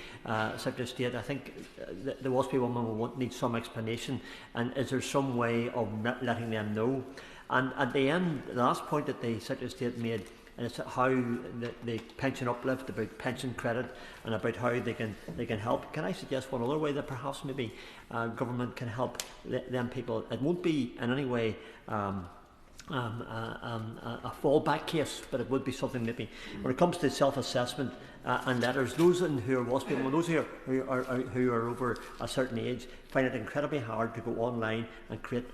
Secretary of State, I think the WASPI woman will need some explanation, and is there some way of letting them know? And at the end, the last point that the Secretary of State made, and it's how the pension uplift, about pension credit, and about how they can help. Can I suggest one other way that perhaps maybe government can help them people? It won't be in any way a fallback case, but it would be something maybe when it comes to self-assessment and letters. Those who are WASPI women, those who are over a certain age, find it incredibly hard to go online and create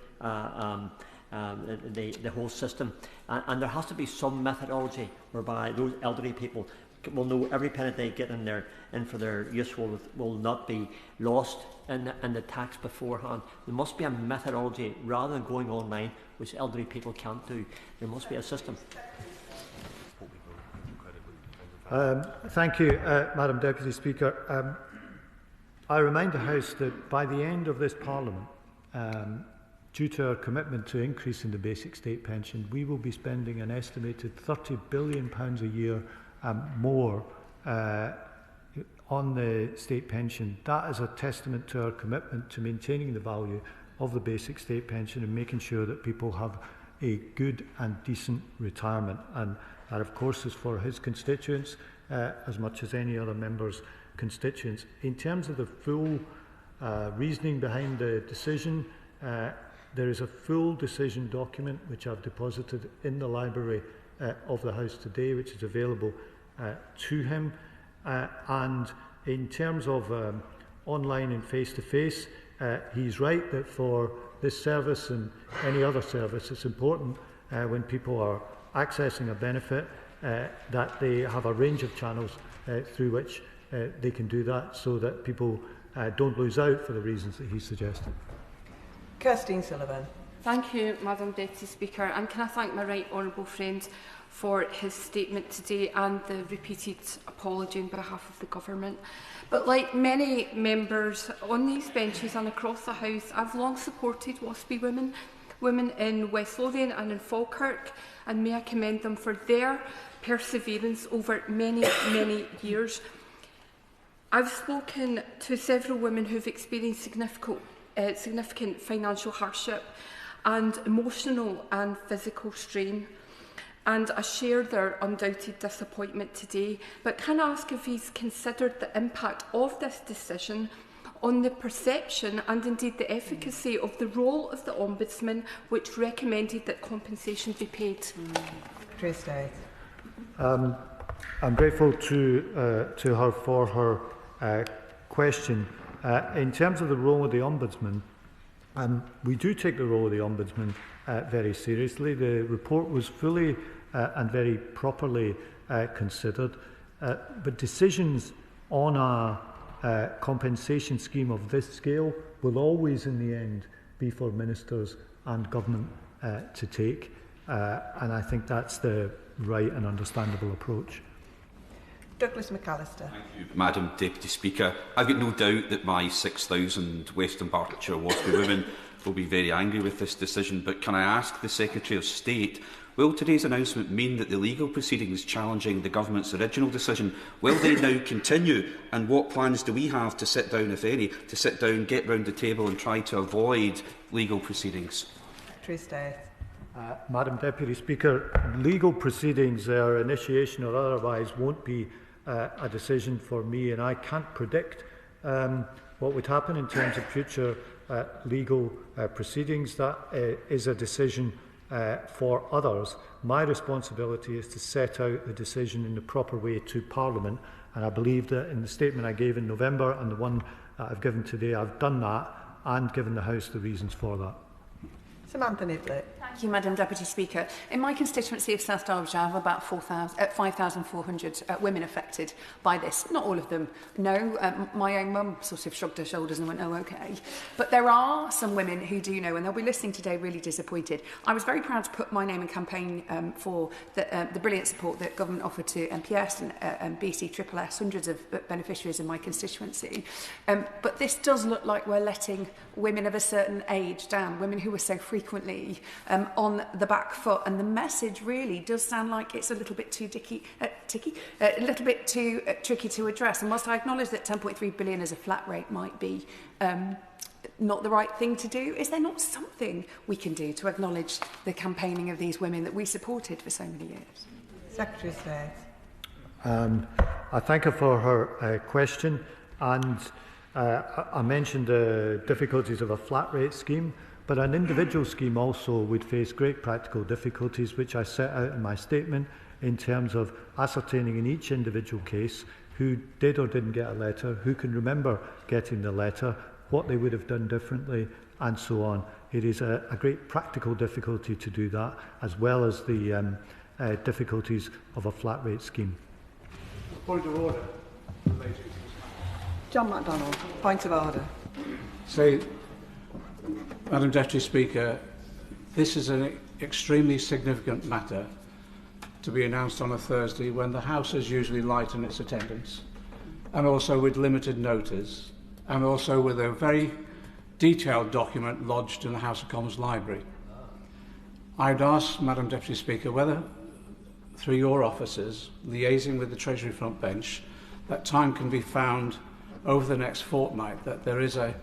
the whole system, and there has to be some methodology whereby those elderly people will know every penny they get in for their use will not be lost in the tax beforehand. There must be a methodology rather than going online, which elderly people can't do. There must be a system. Thank you, Madam Deputy Speaker. I remind the House that by the end of this Parliament, due to our commitment to increasing the basic state pension, we will be spending an estimated £30 billion a year more on the state pension. That is a testament to our commitment to maintaining the value of the basic state pension and making sure that people have a good and decent retirement. And that, of course, is for his constituents as much as any other member's constituents. In terms of the full reasoning behind the decision, there is a full decision document which I've deposited in the library of the House today, which is available to him. And in terms of online and face-to-face. He's right that for this service and any other service, it's important when people are accessing a benefit that they have a range of channels through which they can do that, so that people don't lose out for the reasons that he suggested. Kirstine Sullivan. Thank you, Madam Deputy Speaker, and can I thank my right honourable friend for his statement today and the repeated apology on behalf of the Government. But like many members on these benches and across the House, I've long supported WASPI women in West Lothian and in Falkirk, and may I commend them for their perseverance over many, many years. I've spoken to several women who've experienced significant financial hardship and emotional and physical strain, and I share their undoubted disappointment today. But can I ask if he's considered the impact of this decision on the perception and indeed the efficacy of the role of the Ombudsman, which recommended that compensation be paid? Chris Day. I'm grateful to her for her question. In terms of the role of the Ombudsman, we do take the role of the Ombudsman very seriously. The report was fully and very properly considered, but decisions on a compensation scheme of this scale will always in the end be for ministers and government to take, and I think that's the right and understandable approach. Douglas McAllister. Thank you, Madam Deputy Speaker. I've got no doubt that my 6,000 Western Berkshire WASPI women will be very angry with this decision, but can I ask the Secretary of State, will today's announcement mean that the legal proceedings challenging the Government's original decision, will they now continue, and what plans do we have to sit down, if any, to sit down, get round the table and try to avoid legal proceedings? Madam Deputy Speaker, legal proceedings, their initiation or otherwise, won't be a decision for me, and I can't predict what would happen in terms of future legal proceedings. That is a decision for others. My responsibility is to set out the decision in the proper way to Parliament, and I believe that in the statement I gave in November and the one that I've given today, I've done that and given the House the reasons for that. Samantha Niblett. Thank you, Madam Deputy Speaker. In my constituency of South Derbyshire, I have about 5,400 women affected by this. Not all of them know. My own mum sort of shrugged her shoulders and went, oh, OK. But there are some women who do know, and they'll be listening today really disappointed. I was very proud to put my name in campaign for the brilliant support that government offered to MPS and BC SSS, hundreds of beneficiaries in my constituency. But this does look like we're letting women of a certain age down, women who were so frequently on the back foot, and the message really does sound like it's a little bit too a little bit too tricky to address. And whilst I acknowledge that 10.3 billion as a flat rate might be not the right thing to do, is there not something we can do to acknowledge the campaigning of these women that we supported for so many years? Secretary of State. I thank her for her question, and I mentioned the difficulties of a flat rate scheme. But an individual scheme also would face great practical difficulties, which I set out in my statement, in terms of ascertaining in each individual case who did or didn't get a letter, who can remember getting the letter, what they would have done differently, and so on. It is a great practical difficulty to do that, as well as the difficulties of a flat rate scheme. Point of order. John MacDonald. Point of order. Madam Deputy Speaker, this is an extremely significant matter to be announced on a Thursday when the House is usually light in its attendance, and also with limited notice, and also with a very detailed document lodged in the House of Commons Library. I'd ask, Madam Deputy Speaker, whether through your officers, liaising with the Treasury front bench, that time can be found over the next fortnight, that there is a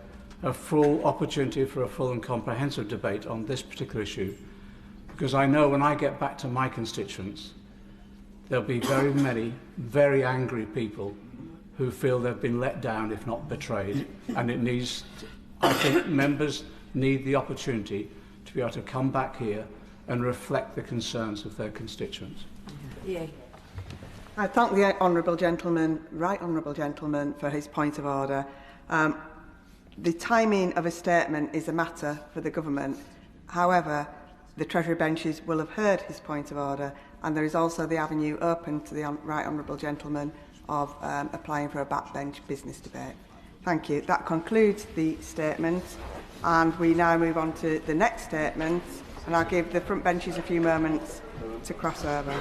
full opportunity for a full and comprehensive debate on this particular issue, because I know when I get back to my constituents, there'll be very many very angry people who feel they've been let down, if not betrayed, and it needs, I think members need the opportunity to be able to come back here and reflect the concerns of their constituents. Yeah. I thank the right honourable gentleman for his point of order. The timing of a statement is a matter for the government. However, the Treasury benches will have heard his point of order, and there is also the avenue open to the right honourable gentleman of applying for a backbench business debate. Thank you. That concludes the statement, and we now move on to the next statement, and I'll give the front benches a few moments to cross over.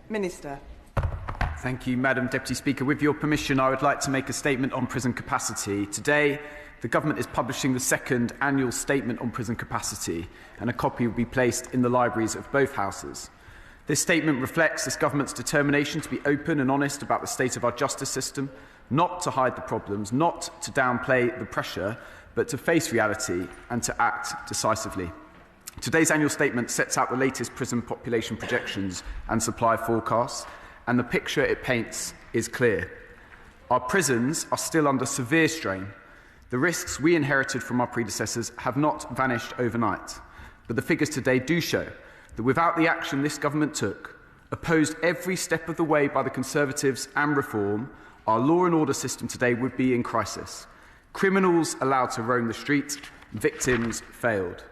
Minister. Thank you, Madam Deputy Speaker. With your permission, I would like to make a statement on prison capacity. Today, the Government is publishing the second annual statement on prison capacity, and a copy will be placed in the libraries of both houses. This statement reflects this Government's determination to be open and honest about the state of our justice system, not to hide the problems, not to downplay the pressure, but to face reality and to act decisively. Today's annual statement sets out the latest prison population projections and supply forecasts, and the picture it paints is clear. Our prisons are still under severe strain. The risks we inherited from our predecessors have not vanished overnight, but the figures today do show that without the action this government took, opposed every step of the way by the Conservatives and Reform, our law and order system today would be in crisis. Criminals allowed to roam the streets, victims failed.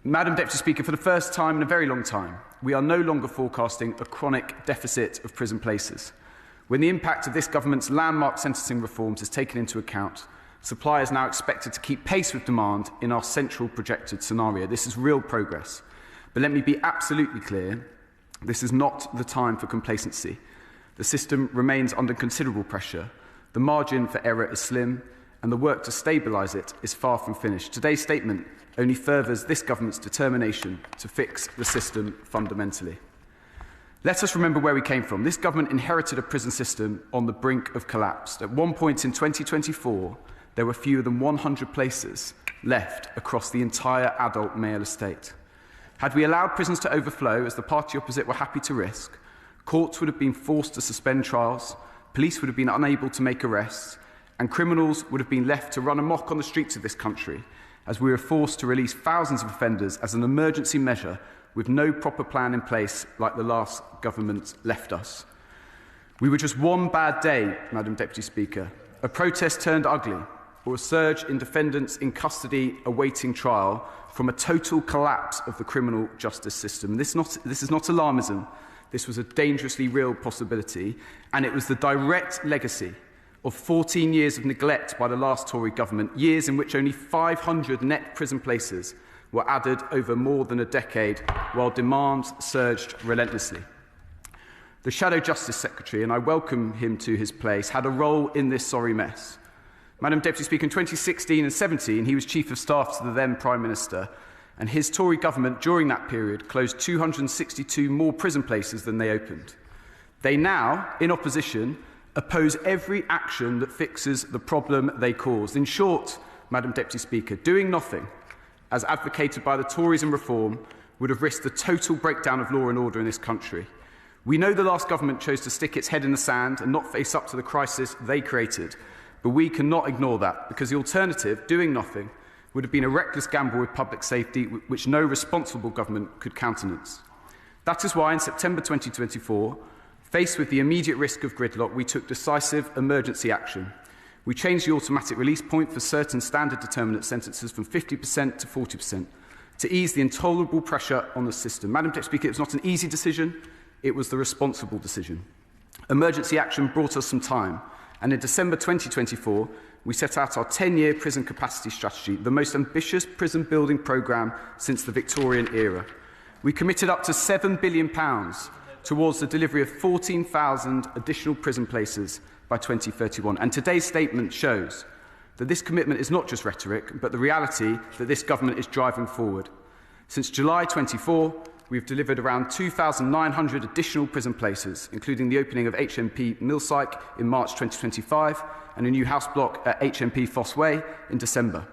Madam Deputy Speaker, for the first time in a very long time, we are no longer forecasting a chronic deficit of prison places. When the impact of this government's landmark sentencing reforms is taken into account, supply is now expected to keep pace with demand in our central projected scenario. This is real progress. But let me be absolutely clear, this is not the time for complacency. The system remains under considerable pressure. The margin for error is slim, and the work to stabilise it is far from finished. Today's statement only furthers this government's determination to fix the system fundamentally. Let us remember where we came from. This government inherited a prison system on the brink of collapse. At one point in 2024, there were fewer than 100 places left across the entire adult male estate. Had we allowed prisons to overflow, as the party opposite were happy to risk, courts would have been forced to suspend trials, police would have been unable to make arrests, and criminals would have been left to run amok on the streets of this country, as we were forced to release thousands of offenders as an emergency measure with no proper plan in place like the last government left us. We were just one bad day, Madam Deputy Speaker. A protest turned ugly, or a surge in defendants in custody awaiting trial from a total collapse of the criminal justice system. This is not alarmism. This was a dangerously real possibility, and it was the direct legacy of 14 years of neglect by the last Tory government, years in which only 500 net prison places were added over more than a decade, while demands surged relentlessly. The Shadow Justice Secretary, and I welcome him to his place, had a role in this sorry mess. Madam Deputy Speaker, in 2016 and 17, he was Chief of Staff to the then Prime Minister, and his Tory government during that period closed 262 more prison places than they opened. They now, in opposition, oppose every action that fixes the problem they caused. In short, Madam Deputy Speaker, doing nothing, as advocated by the Tories and Reform, would have risked the total breakdown of law and order in this country. We know the last government chose to stick its head in the sand and not face up to the crisis they created, but we cannot ignore that, because the alternative, doing nothing, would have been a reckless gamble with public safety which no responsible government could countenance. That is why in September 2024, faced with the immediate risk of gridlock, we took decisive emergency action. We changed the automatic release point for certain standard determinant sentences from 50% to 40% to ease the intolerable pressure on the system. Madam Deputy Speaker, it was not an easy decision, it was the responsible decision. Emergency action brought us some time, and in December 2024, we set out our 10-year prison capacity strategy, the most ambitious prison building programme since the Victorian era. We committed up to £7 billion towards the delivery of 14,000 additional prison places by 2031. And today's statement shows that this commitment is not just rhetoric, but the reality that this government is driving forward. Since July 24, we have delivered around 2,900 additional prison places, including the opening of HMP Millsyke in March 2025 and a new house block at HMP Foss Way in December.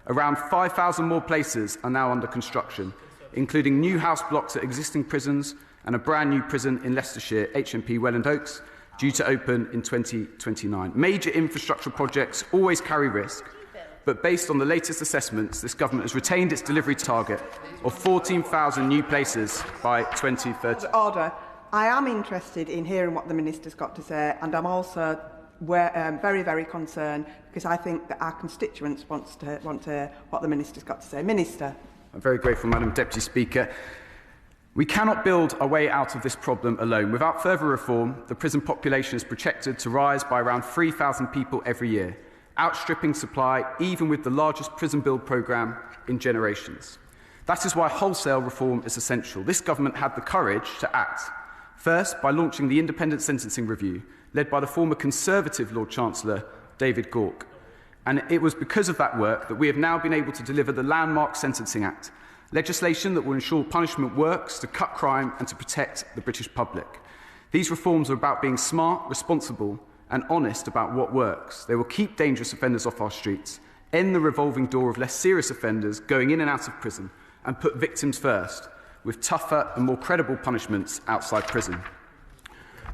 Around 5,000 more places are now under construction, including new house blocks at existing prisons and a brand new prison in Leicestershire, HMP Welland Oaks, due to open in 2029. Major infrastructure projects always carry risk, But based on the latest assessments, this government has retained its delivery target of 14,000 new places by 2030. Order. I am interested in hearing what the Minister's got to say, and I'm also very, very concerned because I think that our constituents want to hear what the Minister's got to say. Minister. I'm very grateful, Madam Deputy Speaker. We cannot build our way out of this problem alone. Without further reform, the prison population is projected to rise by around 3,000 people every year, outstripping supply even with the largest prison build programme in generations. That is why wholesale reform is essential. This government had the courage to act. First, by launching the Independent Sentencing Review, led by the former Conservative Lord Chancellor, David Gauke. And it was because of that work that we have now been able to deliver the landmark Sentencing Act, legislation that will ensure punishment works to cut crime and to protect the British public. These reforms are about being smart, responsible and honest about what works. They will keep dangerous offenders off our streets, end the revolving door of less serious offenders going in and out of prison, and put victims first, with tougher and more credible punishments outside prison.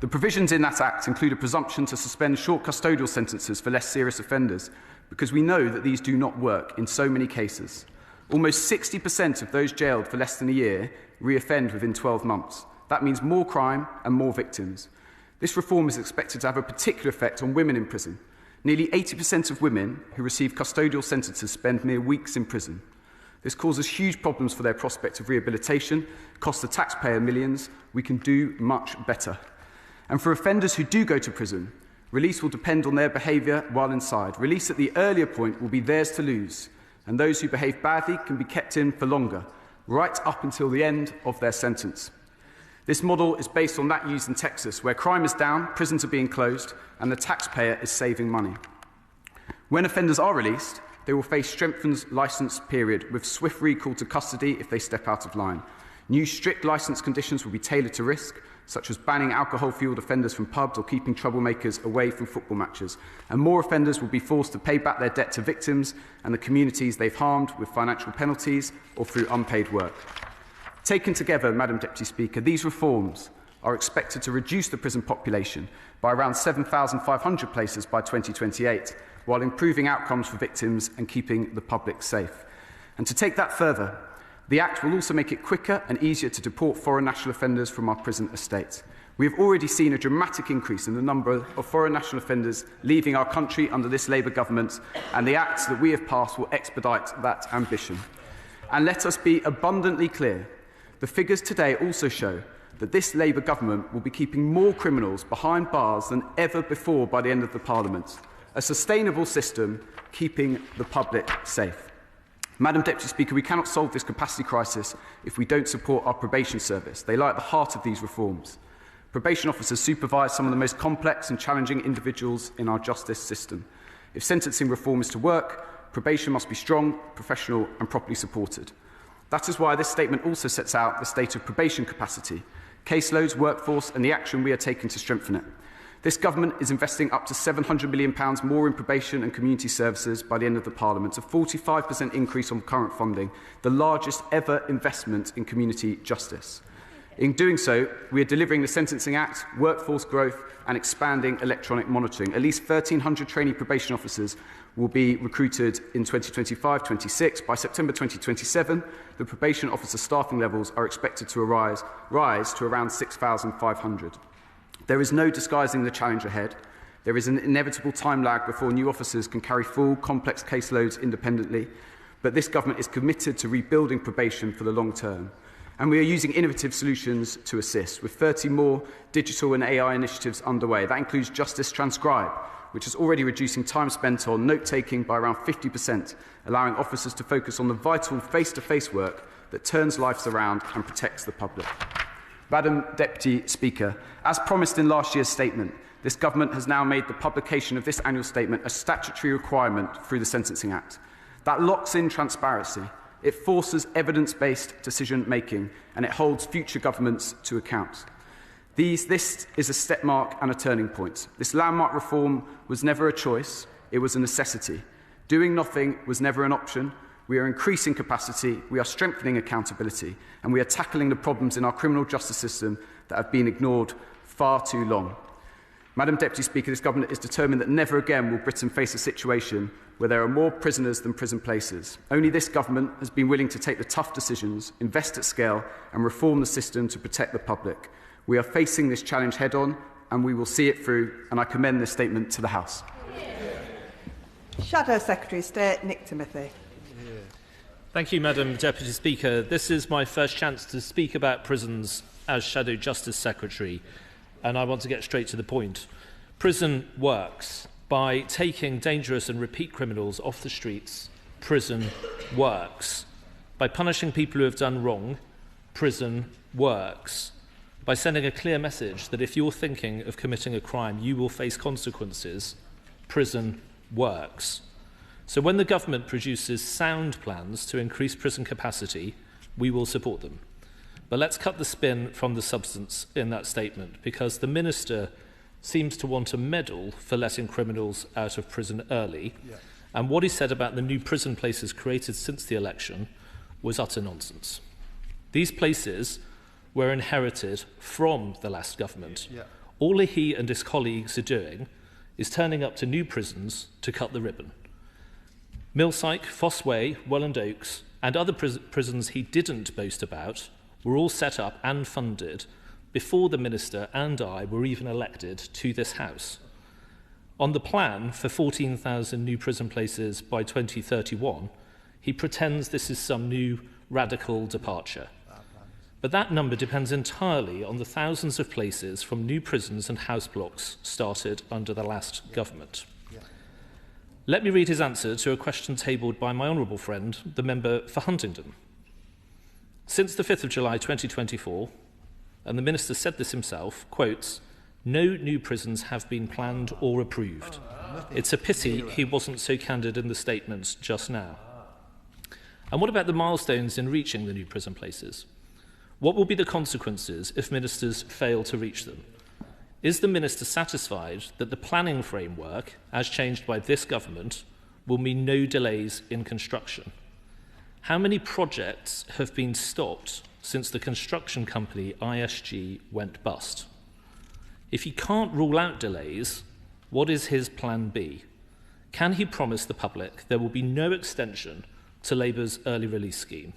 The provisions in that Act include a presumption to suspend short custodial sentences for less serious offenders, because we know that these do not work in so many cases. Almost 60% of those jailed for less than a year reoffend within 12 months. That means more crime and more victims. This reform is expected to have a particular effect on women in prison. Nearly 80% of women who receive custodial sentences spend mere weeks in prison. This causes huge problems for their prospect of rehabilitation, costs the taxpayer millions. We can do much better. And for offenders who do go to prison, release will depend on their behaviour while inside. Release at the earlier point will be theirs to lose, and those who behave badly can be kept in for longer, right up until the end of their sentence. This model is based on that used in Texas, where crime is down, prisons are being closed, and the taxpayer is saving money. When offenders are released, they will face strengthened licence period with swift recall to custody if they step out of line. New strict licence conditions will be tailored to risk, such as banning alcohol-fuelled offenders from pubs or keeping troublemakers away from football matches. And more offenders will be forced to pay back their debt to victims and the communities they've harmed with financial penalties or through unpaid work. Taken together, Madam Deputy Speaker, these reforms are expected to reduce the prison population by around 7,500 places by 2028, while improving outcomes for victims and keeping the public safe. And to take that further, the Act will also make it quicker and easier to deport foreign national offenders from our prison estate. We have already seen a dramatic increase in the number of foreign national offenders leaving our country under this Labour government, and the Act that we have passed will expedite that ambition. And let us be abundantly clear, the figures today also show that this Labour government will be keeping more criminals behind bars than ever before by the end of the Parliament. A sustainable system keeping the public safe. Madam Deputy Speaker, we cannot solve this capacity crisis if we don't support our probation service. They lie at the heart of these reforms. Probation officers supervise some of the most complex and challenging individuals in our justice system. If sentencing reform is to work, probation must be strong, professional and properly supported. That is why this statement also sets out the state of probation capacity, caseloads, workforce and the action we are taking to strengthen it. This government is investing up to £700 million more in probation and community services by the end of the Parliament, a 45% increase on current funding, the largest ever investment in community justice. In doing so, we are delivering the Sentencing Act, workforce growth and expanding electronic monitoring. At least 1,300 trainee probation officers will be recruited in 2025-26. By September 2027, the probation officer staffing levels are expected to rise to around 6,500. There is no disguising the challenge ahead. There is an inevitable time lag before new officers can carry full, complex caseloads independently, but this government is committed to rebuilding probation for the long term. And we are using innovative solutions to assist, with 30 more digital and AI initiatives underway. That includes Justice Transcribe, which is already reducing time spent on note-taking by around 50%, allowing officers to focus on the vital face-to-face work that turns lives around and protects the public. Madam Deputy Speaker, as promised in last year's statement, this government has now made the publication of this annual statement a statutory requirement through the Sentencing Act. That locks in transparency, it forces evidence-based decision-making, and it holds future governments to account. This is a step mark and a turning point. This landmark reform was never a choice, it was a necessity. Doing nothing was never an option. We are increasing capacity, we are strengthening accountability, and we are tackling the problems in our criminal justice system that have been ignored far too long. Madam Deputy Speaker, this government is determined that never again will Britain face a situation where there are more prisoners than prison places. Only this government has been willing to take the tough decisions, invest at scale and reform the system to protect the public. We are facing this challenge head-on and we will see it through, and I commend this statement to the House. Shadow Secretary of State Nick Timothy. Thank you, Madam Deputy Speaker. This is my first chance to speak about prisons as Shadow Justice Secretary, and I want to get straight to the point. Prison works. By taking dangerous and repeat criminals off the streets, prison works. By punishing people who have done wrong, prison works. By sending a clear message that if you're thinking of committing a crime, you will face consequences, prison works. So when the government produces sound plans to increase prison capacity, we will support them. But let's cut the spin from the substance in that statement, because the Minister seems to want a medal for letting criminals out of prison early, and what he said about the new prison places created since the election was utter nonsense. These places were inherited from the last government. All he and his colleagues are doing is turning up to new prisons to cut the ribbon. Millsyke, Fosse Way, Welland Oaks, and other prisons he didn't boast about were all set up and funded before the Minister and I were even elected to this House. On the plan for 14,000 new prison places by 2031, he pretends this is some new radical departure. But that number depends entirely on the thousands of places from new prisons and house blocks started under the last government. Let me read his answer to a question tabled by my honourable friend, the member for Huntingdon. Since the 5th of July 2024, and the Minister said this himself, quotes, "No new prisons have been planned or approved. It's a pity he wasn't so candid in the statements just now." And what about the milestones in reaching the new prison places? What will be the consequences if ministers fail to reach them? Is the Minister satisfied that the planning framework, as changed by this government, will mean no delays in construction? How many projects have been stopped since the construction company ISG went bust? If he can't rule out delays, what is his plan B? Can he promise the public there will be no extension to Labour's early release scheme?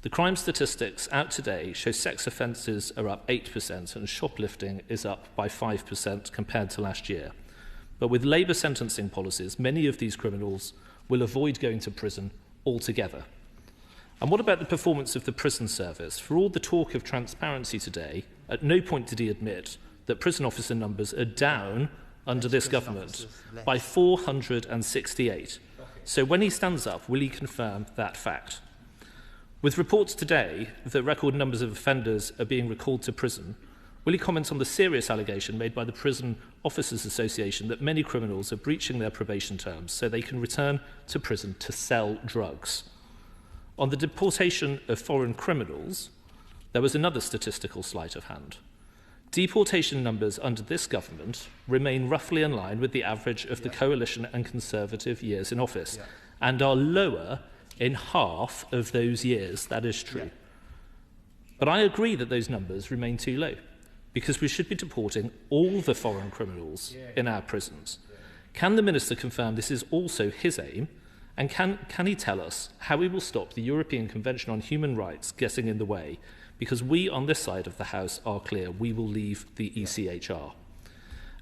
The crime statistics out today show sex offences are up 8% and shoplifting is up by 5% compared to last year. But with Labour sentencing policies, many of these criminals will avoid going to prison altogether. And what about the performance of the prison service? For all the talk of transparency today, at no point did he admit that prison officer numbers are down under this government by 468. So when he stands up, will he confirm that fact? With reports today that record numbers of offenders are being recalled to prison, will he comment on the serious allegation made by the Prison Officers Association that many criminals are breaching their probation terms so they can return to prison to sell drugs? On the deportation of foreign criminals, there was another statistical sleight of hand. Deportation numbers under this government remain roughly in line with the average of the Coalition and Conservative years in office, and are lower in half of those years. That is true. But I agree that those numbers remain too low, because we should be deporting all the foreign criminals in our prisons. Can the Minister confirm this is also his aim? And can he tell us how he will stop the European Convention on Human Rights getting in the way? Because we on this side of the House are clear, we will leave the ECHR.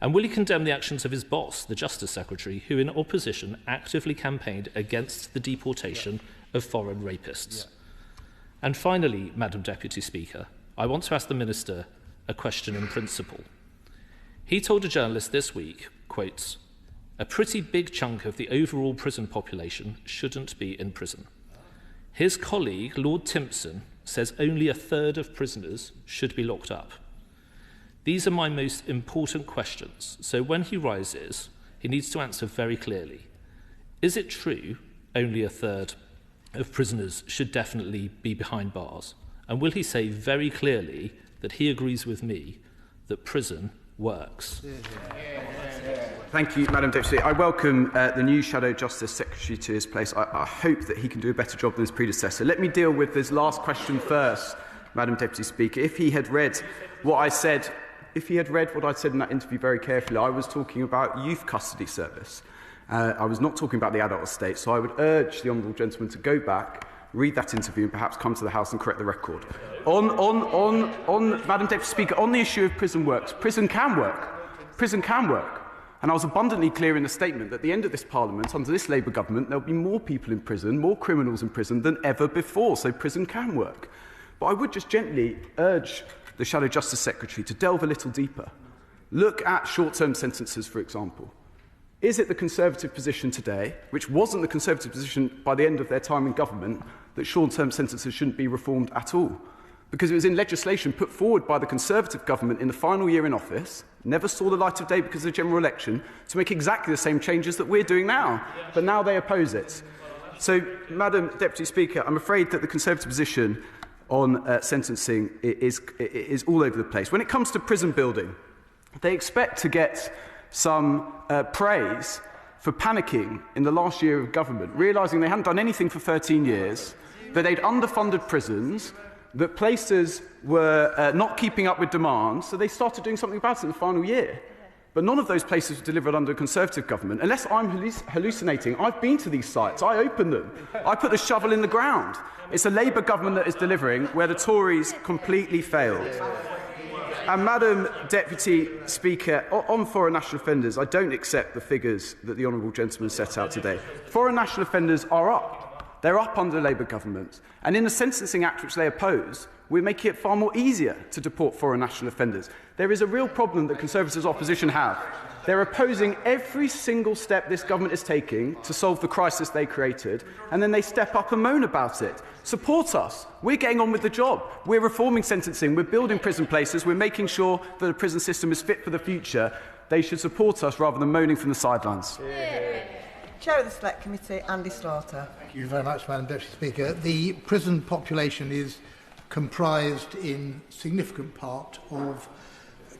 And will he condemn the actions of his boss, the Justice Secretary, who in opposition actively campaigned against the deportation of foreign rapists? And finally, Madam Deputy Speaker, I want to ask the Minister a question in principle. He told a journalist this week, quotes, "A pretty big chunk of the overall prison population shouldn't be in prison." His colleague, Lord Timpson, says only a third of prisoners should be locked up. These are my most important questions, so when he rises, he needs to answer very clearly. Is it true only a third of prisoners should definitely be behind bars? And will he say very clearly that he agrees with me that prison works? Thank you, Madam Deputy. I welcome the new Shadow Justice Secretary to his place. I hope that he can do a better job than his predecessor. Let me deal with this last question first, Madam Deputy Speaker. If he had read what I said if he had read what I said in that interview very carefully, I was talking about youth custody service. I was not talking about the adult estate, so I would urge the honourable gentleman to go back, read that interview and perhaps come to the House and correct the record. Madam Deputy Speaker, on the issue of prison works, prison can work. Prison can work. And I was abundantly clear in the statement that at the end of this Parliament, under this Labour government, there will be more people in prison, more criminals in prison than ever before, so prison can work. But I would just gently urge the Shadow Justice Secretary to delve a little deeper. Look at short-term sentences, for example. Is it the Conservative position today, which wasn't the Conservative position by the end of their time in government, that short-term sentences shouldn't be reformed at all? Because it was in legislation put forward by the Conservative government in the final year in office, never saw the light of day because of the general election, to make exactly the same changes that we're doing now. But now they oppose it. So, Madam Deputy Speaker, I'm afraid that the Conservative position on sentencing is all over the place. When it comes to prison building, they expect to get some praise for panicking in the last year of government, realising they hadn't done anything for 13 years, that they'd underfunded prisons, that places were not keeping up with demand, so they started doing something about it in the final year. But none of those places were delivered under a Conservative government. Unless I'm hallucinating, I've been to these sites, I opened them, I put the shovel in the ground. It's a Labour government that is delivering where the Tories completely failed. And Madam Deputy Speaker, on foreign national offenders, I don't accept the figures that the honourable gentleman set out today. Foreign national offenders are up. They're up under the Labour government. And in the Sentencing Act, which they oppose, we're making it far more easier to deport foreign national offenders. There is a real problem that Conservatives opposition have. They're opposing every single step this government is taking to solve the crisis they created, and then they step up and moan about it. Support us. We're getting on with the job. We're reforming sentencing. We're building prison places. We're making sure that the prison system is fit for the future. They should support us rather than moaning from the sidelines. Chair of the Select Committee, Andy Slaughter. Thank you very much, Madam Deputy Speaker. The prison population is comprised in significant part of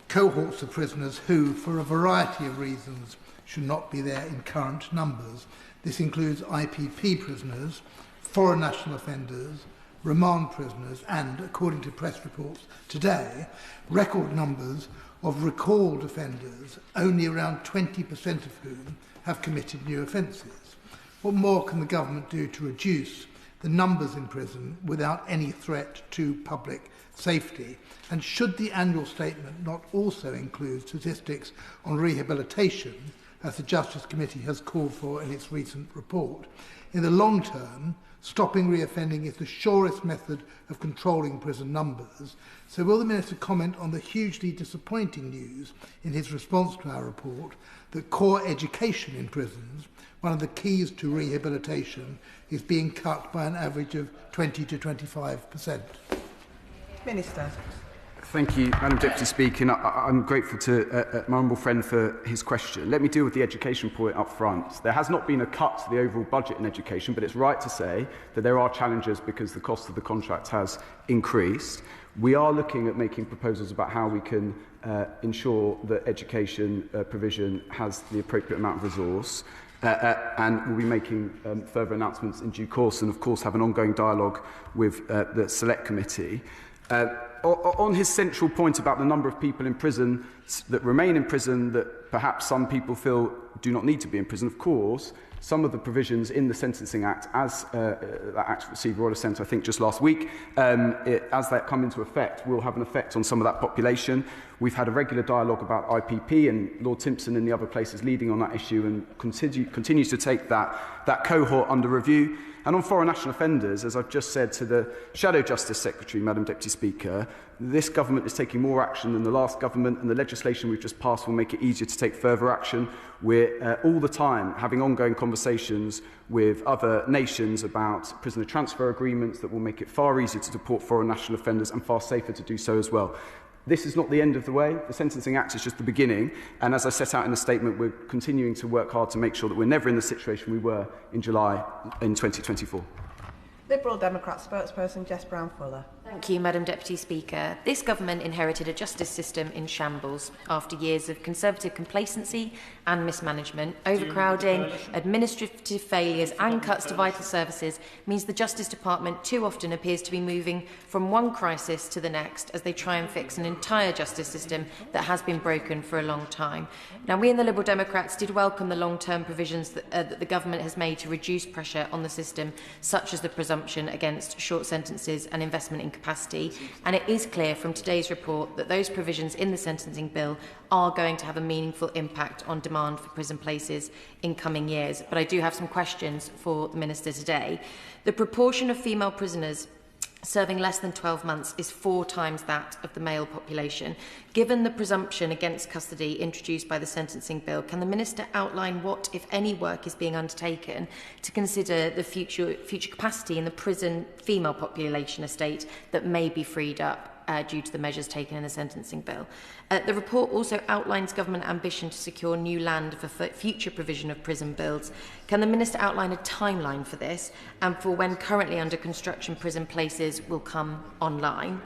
cohorts of prisoners who, for a variety of reasons, should not be there in current numbers. This includes IPP prisoners, foreign national offenders, remand prisoners and, according to press reports today, record numbers of recalled offenders, only around 20% of whom have committed new offences. What more can the government do to reduce the numbers in prison without any threat to public safety? And should the annual statement not also include statistics on rehabilitation, as the Justice Committee has called for in its recent report? In the long term, stopping reoffending is the surest method of controlling prison numbers. So will the Minister comment on the hugely disappointing news in his response to our report that core education in prisons, one of the keys to rehabilitation, is being cut by an average of 20 to 25%? Minister. Thank you, Madam Deputy Speaker. I'm grateful to my honourable friend for his question. Let me deal with the education point up front. There has not been a cut to the overall budget in education, but it's right to say that there are challenges because the cost of the contract has increased. We are looking at making proposals about how we can ensure that education provision has the appropriate amount of resource. And we'll be making further announcements in due course and, of course, have an ongoing dialogue with the Select Committee. On his central point about the number of people in prison that remain in prison that perhaps some people feel do not need to be in prison, of course, some of the provisions in the Sentencing Act, as that Act received royal assent, I think, just last week, as that come into effect, will have an effect on some of that population. We've had a regular dialogue about IPP, and Lord Timpson and the other places leading on that issue and continues to take that cohort under review. And on foreign national offenders, as I've just said to the Shadow Justice Secretary, Madam Deputy Speaker, this government is taking more action than the last government, and the legislation we've just passed will make it easier to take further action. We're all the time having ongoing conversations with other nations about prisoner transfer agreements that will make it far easier to deport foreign national offenders and far safer to do so as well. This is not the end of the way. The Sentencing Act is just the beginning. And as I set out in the statement, we're continuing to work hard to make sure that we're never in the situation we were in July in 2024. Liberal Democrat spokesperson Jess Brown-Fuller. Thank you, Madam Deputy Speaker. This government inherited a justice system in shambles after years of Conservative complacency and mismanagement. Overcrowding, administrative failures and cuts to vital services means the Justice Department too often appears to be moving from one crisis to the next as they try and fix an entire justice system that has been broken for a long time. Now, we in the Liberal Democrats did welcome the long-term provisions that the government has made to reduce pressure on the system, such as the presumption against short sentences and investment in capacity, and it is clear from today's report that those provisions in the sentencing bill are going to have a meaningful impact on demand for prison places in coming years. But I do have some questions for the Minister today. The proportion of female prisoners serving less than 12 months is 4 times that of the male population. Given the presumption against custody introduced by the sentencing bill, can the Minister outline what, if any, work is being undertaken to consider the future capacity in the prison female population estate that may be freed up due to the measures taken in the sentencing bill? The report also outlines government ambition to secure new land for future provision of prison builds. Can the Minister outline a timeline for this and for when currently under construction prison places will come online?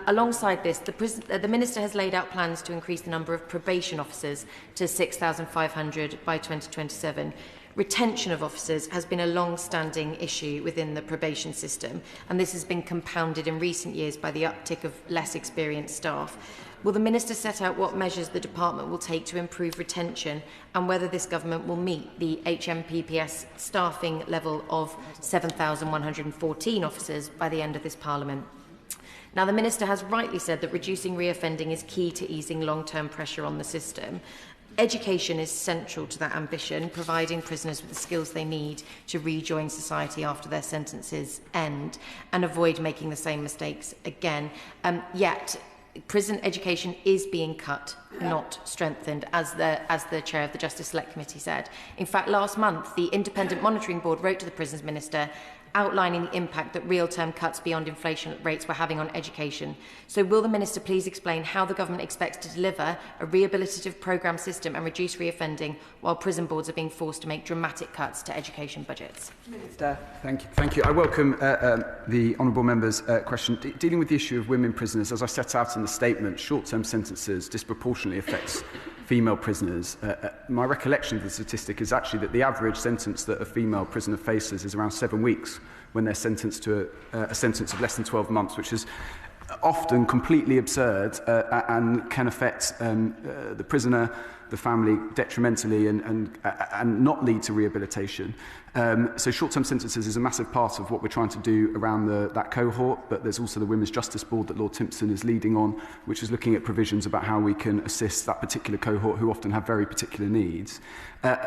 Alongside this, the Minister has laid out plans to increase the number of probation officers to 6,500 by 2027. Retention of officers has been a long-standing issue within the probation system, and this has been compounded in recent years by the uptick of less experienced staff. Will the Minister set out what measures the Department will take to improve retention and whether this government will meet the HMPPS staffing level of 7,114 officers by the end of this Parliament? Now, the Minister has rightly said that reducing reoffending is key to easing long-term pressure on the system. Education is central to that ambition, providing prisoners with the skills they need to rejoin society after their sentences end and avoid making the same mistakes again. Yet, prison education is being cut, not strengthened, as the Chair of the Justice Select Committee said. In fact, last month, the Independent Monitoring Board wrote to the Prisons Minister outlining the impact that real-term cuts beyond inflation rates were having on education. So will the Minister please explain how the government expects to deliver a rehabilitative programme system and reduce reoffending while prison boards are being forced to make dramatic cuts to education budgets? Minister. Thank you. I welcome the honourable member's question. Dealing with the issue of women prisoners, as I set out in the statement, short-term sentences disproportionately affects female prisoners. My recollection of the statistic is actually that the average sentence that a female prisoner faces is around 7 weeks when they're sentenced to a sentence of less than 12 months, which is often completely absurd and can affect the prisoner, the family detrimentally and not lead to rehabilitation. So short-term sentences is a massive part of what we're trying to do around that cohort, but there's also the Women's Justice Board that Lord Timpson is leading on, which is looking at provisions about how we can assist that particular cohort who often have very particular needs.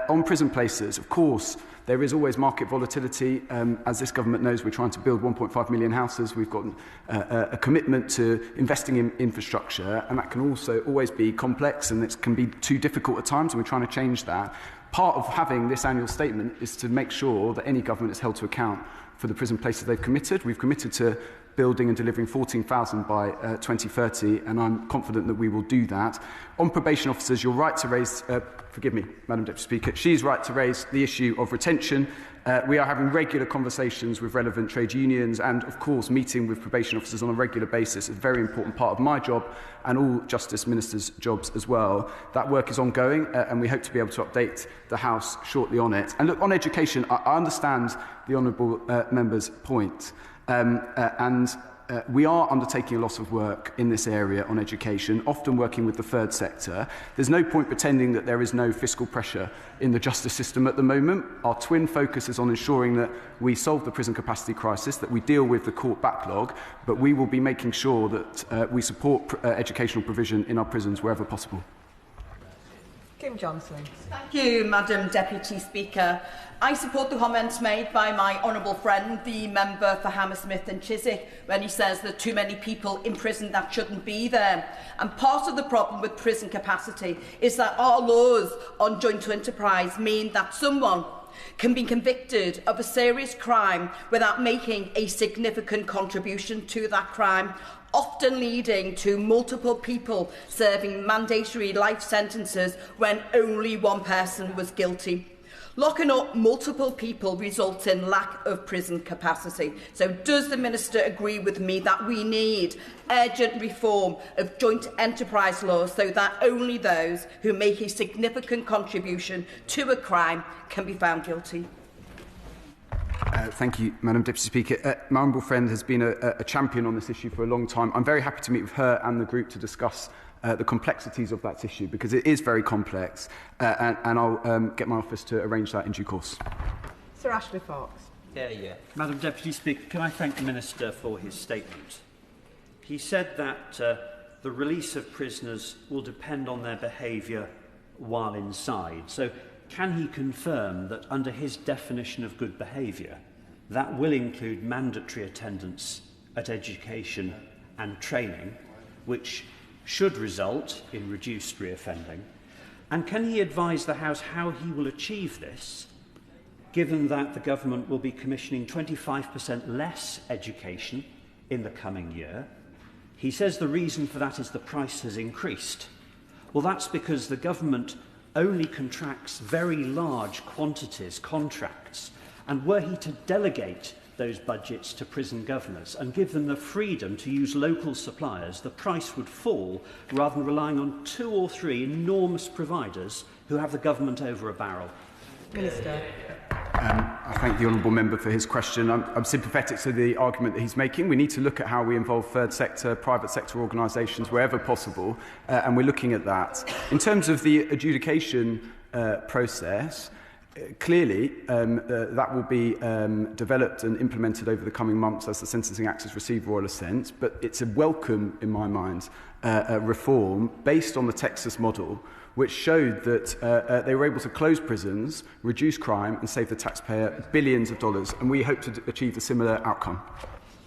On prison places, of course, there is always market volatility. As this government knows, we're trying to build 1.5 million houses. We've got a commitment to investing in infrastructure, and that can also always be complex and it can be too difficult at times, and we're trying to change that. Part of having this annual statement is to make sure that any government is held to account for the prison places they've committed. We've committed to building and delivering 14,000 by 2030, and I'm confident that we will do that. On probation officers, you're right to raise, forgive me, Madam Deputy Speaker, she's right to raise the issue of retention. We are having regular conversations with relevant trade unions and, of course, meeting with probation officers on a regular basis is a very important part of my job and all Justice Ministers' jobs as well. That work is ongoing and we hope to be able to update the House shortly on it. And look, on education, I understand the honourable member's point. We are undertaking a lot of work in this area on education, often working with the third sector. There's no point pretending that there is no fiscal pressure in the justice system at the moment. Our twin focus is on ensuring that we solve the prison capacity crisis, that we deal with the court backlog, but we will be making sure that we support educational provision in our prisons wherever possible. Kim Johnson. Thank you, Madam Deputy Speaker. I support the comments made by my honourable friend, the member for Hammersmith and Chiswick, when he says there are too many people in prison that shouldn't be there. And part of the problem with prison capacity is that our laws on joint enterprise mean that someone can be convicted of a serious crime without making a significant contribution to that crime, often leading to multiple people serving mandatory life sentences when only one person was guilty. Locking up multiple people results in lack of prison capacity. So does the Minister agree with me that we need urgent reform of joint enterprise laws so that only those who make a significant contribution to a crime can be found guilty? Thank you, Madam Deputy Speaker. My honourable friend has been a champion on this issue for a long time. I'm very happy to meet with her and the group to discuss the complexities of that issue, because it is very complex, and I'll get my office to arrange that in due course. Sir Ashley Fox. Madam Deputy Speaker, can I thank the Minister for his statement? He said that the release of prisoners will depend on their behaviour while inside. So can he confirm that under his definition of good behaviour, that will include mandatory attendance at education and training, which should result in reduced reoffending? And can he advise the House how he will achieve this, given that the government will be commissioning 25% less education in the coming year? He says the reason for that is the price has increased. Well, that's because the government only contracts very large quantities, contracts, and were he to delegate those budgets to prison governors and give them the freedom to use local suppliers, the price would fall rather than relying on 2 or 3 enormous providers who have the government over a barrel. Minister. I thank the honourable member for his question. I'm sympathetic to the argument that he's making. We need to look at how we involve third sector, private sector organisations wherever possible, and we're looking at that. In terms of the adjudication process, clearly, that will be developed and implemented over the coming months as the Sentencing Act has received royal assent, but it's a welcome, in my mind, reform based on the Texas model, which showed that they were able to close prisons, reduce crime and save the taxpayer billions of dollars, and we hope to achieve a similar outcome.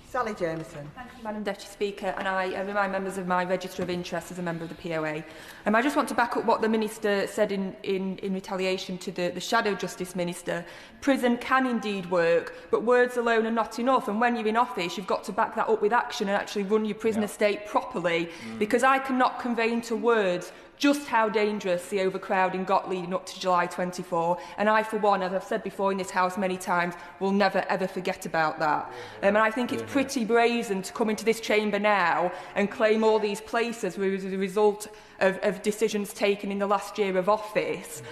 Sally Jameson. Thank you, Madam Deputy Speaker, and I remind members of my register of interest as a member of the POA. I just want to back up what the Minister said in retaliation to the Shadow Justice Minister. Prison can indeed work, but words alone are not enough, and when you're in office you've got to back that up with action and actually run your prison estate properly, because I cannot convey into words just how dangerous the overcrowding got leading up to July 24, and I, for one, as I've said before in this House many times, will never ever forget about that. And I think it's pretty brazen to come into this chamber now and claim all these places were as a result of decisions taken in the last year of office,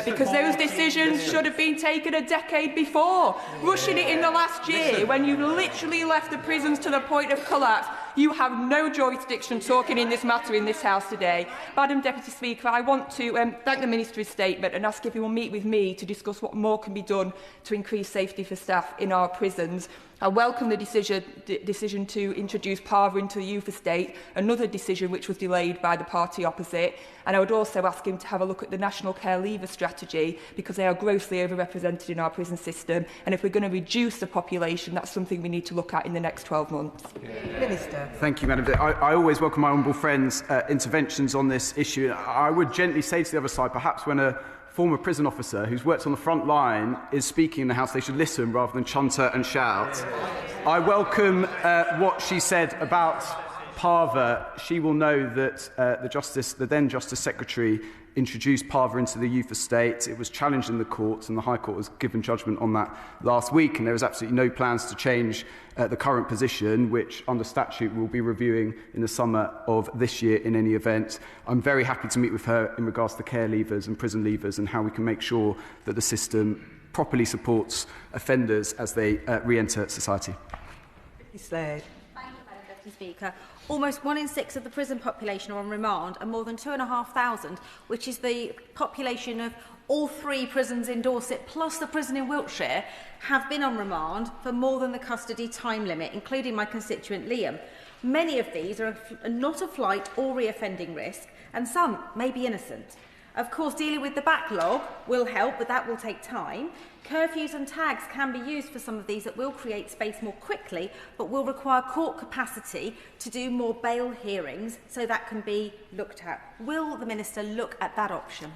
because those decisions should have been taken a decade before. Rushing it in the last year, when you literally left the prisons to the point of collapse. You have no jurisdiction talking in this matter in this House today. Madam Deputy Speaker, I want to thank the Minister for his statement and ask if he will meet with me to discuss what more can be done to increase safety for staff in our prisons. I welcome the decision to introduce parva into the youth estate, another decision which was delayed by the party opposite, and I would also ask him to have a look at the National Care Leaver strategy, because they are grossly overrepresented in our prison system, and if we're going to reduce the population, that's something we need to look at in the next 12 months. Minister. Thank you, Madam. I always welcome my honourable friends' interventions on this issue. I would gently say to the other side, perhaps when a former prison officer who's worked on the front line is speaking in the House, they should listen rather than chunter and shout. I welcome what she said about parva. She will know that the then Justice Secretary introduced parva into the youth estate. It was challenged in the courts, and the High Court has given judgment on that last week, and there is absolutely no plans to change the current position, which under statute we'll be reviewing in the summer of this year in any event. I'm very happy to meet with her in regards to care leavers and prison leavers and how we can make sure that the system properly supports offenders as they re-enter society. Slade. Thank you, Madam Deputy Speaker. Almost 1 in 6 of the prison population are on remand, and more than 2,500, which is the population of all 3 prisons in Dorset, plus the prison in Wiltshire, have been on remand for more than the custody time limit, including my constituent Liam. Many of these are not a flight or reoffending risk, and some may be innocent. Of course, dealing with the backlog will help, but that will take time. Curfews and tags can be used for some of these that will create space more quickly, but will require court capacity to do more bail hearings, so that can be looked at. Will the Minister look at that option?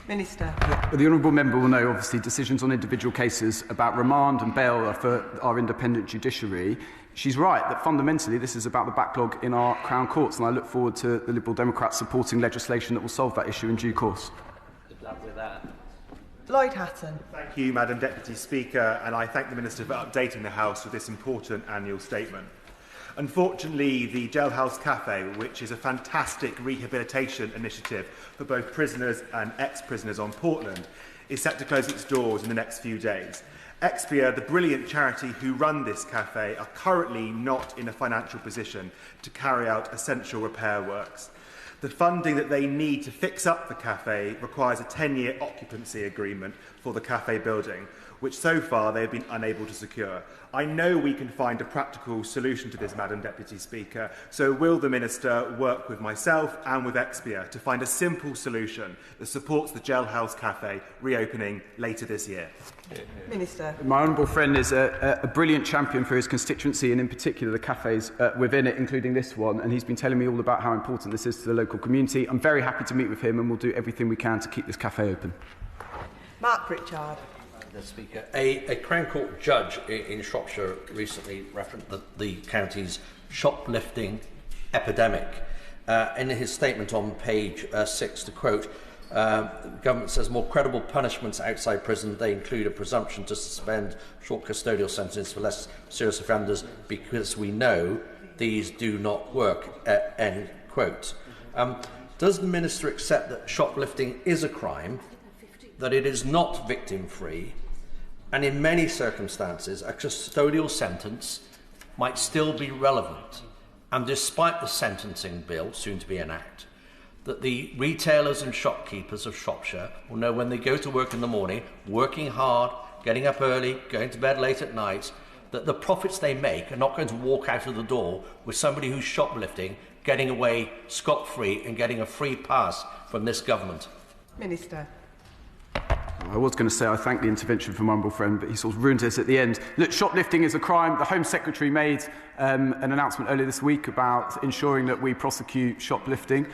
Minister. The honourable member will know, obviously, decisions on individual cases about remand and bail are for our independent judiciary. She's right that fundamentally this is about the backlog in our Crown Courts, and I look forward to the Liberal Democrats supporting legislation that will solve that issue in due course. Good luck with that. Lloyd Hatton. Thank you, Madam Deputy Speaker, and I thank the Minister for updating the House with this important annual statement. Unfortunately, the Jailhouse Cafe, which is a fantastic rehabilitation initiative for both prisoners and ex-prisoners on Portland, is set to close its doors in the next few days. Expia, the brilliant charity who run this cafe, are currently not in a financial position to carry out essential repair works. The funding that they need to fix up the cafe requires a 10-year occupancy agreement for the cafe building, which so far they have been unable to secure. I know we can find a practical solution to this, Madam Deputy Speaker, so will the Minister work with myself and with Expia to find a simple solution that supports the Jailhouse Cafe reopening later this year? Minister. My honourable friend is a brilliant champion for his constituency and in particular the cafes within it, including this one, and he's been telling me all about how important this is to the local community. I'm very happy to meet with him and we'll do everything we can to keep this cafe open. Mark Pritchard. Mr. Speaker, a Crown Court judge in Shropshire recently referenced the county's shoplifting epidemic. In his statement on page 6, to quote, the government says more credible punishments outside prison. They include a presumption to suspend short custodial sentences for less serious offenders because we know these do not work, end quote. Does the Minister accept that shoplifting is a crime, that it is not victim-free, and in many circumstances a custodial sentence might still be relevant, and despite the sentencing bill soon to be enacted, that the retailers and shopkeepers of Shropshire will know when they go to work in the morning, working hard, getting up early, going to bed late at night, that the profits they make are not going to walk out of the door with somebody who's shoplifting getting away scot-free and getting a free pass from this government? Minister. I was going to say I thank the intervention from my humble friend, but he sort of ruined us at the end. Look, shoplifting is a crime. The Home Secretary made an announcement earlier this week about ensuring that we prosecute shoplifting.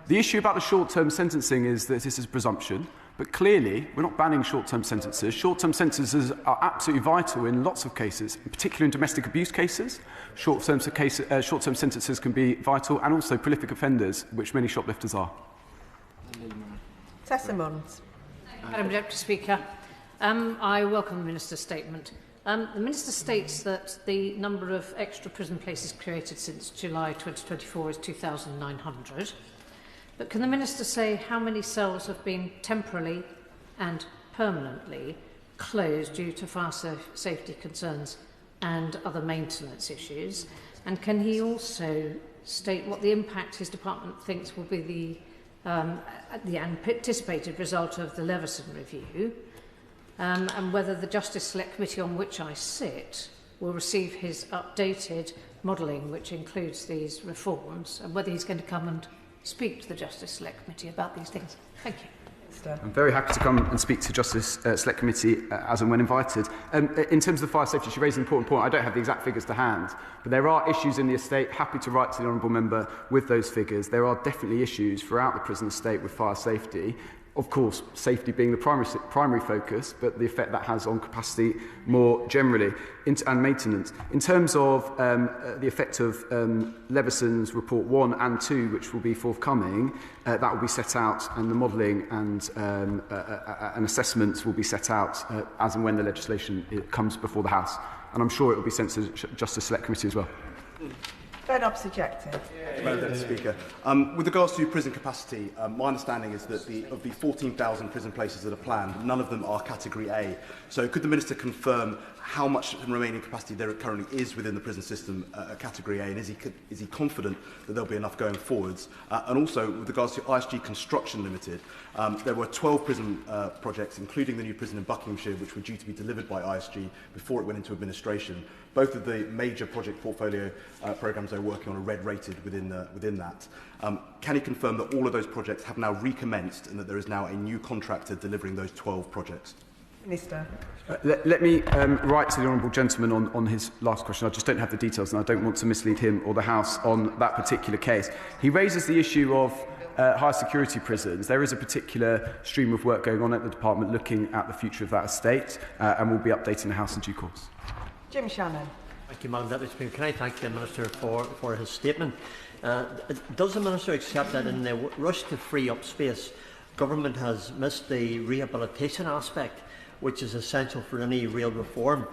The issue about the short-term sentencing is that this is a presumption, but clearly we're not banning short-term sentences. Short-term sentences are absolutely vital in lots of cases, particularly in domestic abuse cases. Short-term sentences can be vital, and also prolific offenders, which many shoplifters are. Tessa Munns. Madam Deputy Speaker, I welcome the Minister's statement. The Minister states that the number of extra prison places created since July 2024 is 2,900. But can the Minister say how many cells have been temporarily and permanently closed due to fire safety concerns and other maintenance issues? And can he also state what the impact his department thinks will be the anticipated result of the Leveson review, and whether the Justice Select Committee on which I sit will receive his updated modelling, which includes these reforms, and whether he's going to come and speak to the Justice Select Committee about these things. Thank you. I'm very happy to come and speak to Justice Select Committee as and when invited. In terms of the fire safety, she raised an important point. I don't have the exact figures to hand, but there are issues in the estate. Happy to write to the Honourable Member with those figures. There are definitely issues throughout the prison estate with fire safety. Of course, safety being the primary focus, but the effect that has on capacity more generally and maintenance. In terms of the effect of Leveson's report 1 and 2, which will be forthcoming, that will be set out, and the modelling and assessments will be set out as and when the legislation comes before the House. And I'm sure it will be sent to the Justice Select Committee as well. Ben Objective. Madam Deputy Speaker, with regards to prison capacity, my understanding is that of the 14,000 prison places that are planned, none of them are Category A. So could the Minister confirm how much remaining capacity there currently is within the prison system at Category A, and is he confident that there'll be enough going forwards? And also, with regards to ISG Construction Limited, there were 12 prison projects, including the new prison in Buckinghamshire, which were due to be delivered by ISG before it went into administration. Both of the major project portfolio programmes they're working on are red-rated within that. Can he confirm that all of those projects have now recommenced and that there is now a new contractor delivering those 12 projects? Minister. Let me write to the Honourable Gentleman on his last question. I just don't have the details and I don't want to mislead him or the House on that particular case. He raises the issue of high security prisons. There is a particular stream of work going on at the Department looking at the future of that estate, and we'll be updating the House in due course. Jim Shannon. Thank you, Madam Deputy Speaker. Can I thank the Minister for his statement? Does the Minister accept that in the rush to free up space government has missed the rehabilitation aspect, which is essential for any real reform.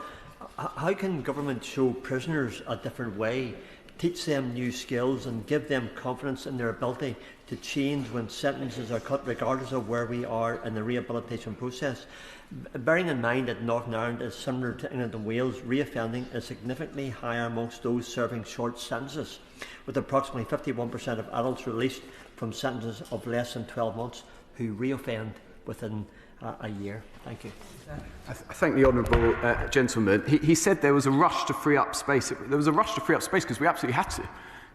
How can government show prisoners a different way, teach them new skills and give them confidence in their ability to change when sentences are cut, regardless of where we are in the rehabilitation process? Bearing in mind that Northern Ireland is similar to England and Wales, reoffending is significantly higher amongst those serving short sentences, with approximately 51% of adults released from sentences of less than 12 months who reoffend within a year. Thank you. I thank the honourable gentleman. He said there was a rush to free up space. There was a rush to free up space because we absolutely had to.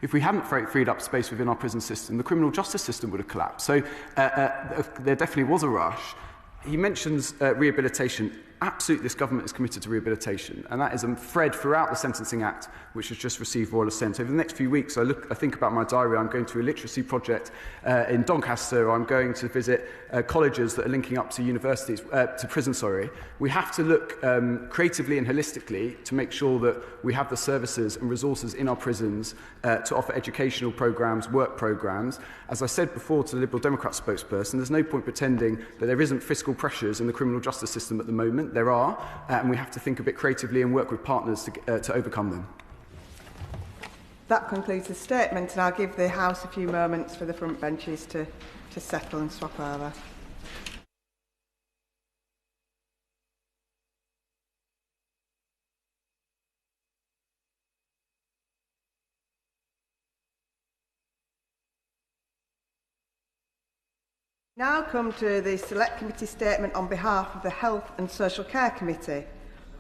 If we hadn't freed up space within our prison system, the criminal justice system would have collapsed. So there definitely was a rush. He mentions rehabilitation. Absolutely, this government is committed to rehabilitation, and that is a thread throughout the Sentencing Act, which has just received royal assent. Over the next few weeks, I think about my diary. I'm going to a literacy project in Doncaster. I'm going to visit colleges that are linking up to universities, to prison. Sorry, we have to look creatively and holistically to make sure that we have the services and resources in our prisons to offer educational programmes, work programmes. As I said before to the Liberal Democrat spokesperson, there's no point pretending that there isn't fiscal pressures in the criminal justice system at the moment. There are, and we have to think a bit creatively and work with partners to overcome them. That concludes the statement, and I'll give the House a few moments for the front benches to settle and swap over. Now come to the Select Committee statement on behalf of the Health and Social Care Committee.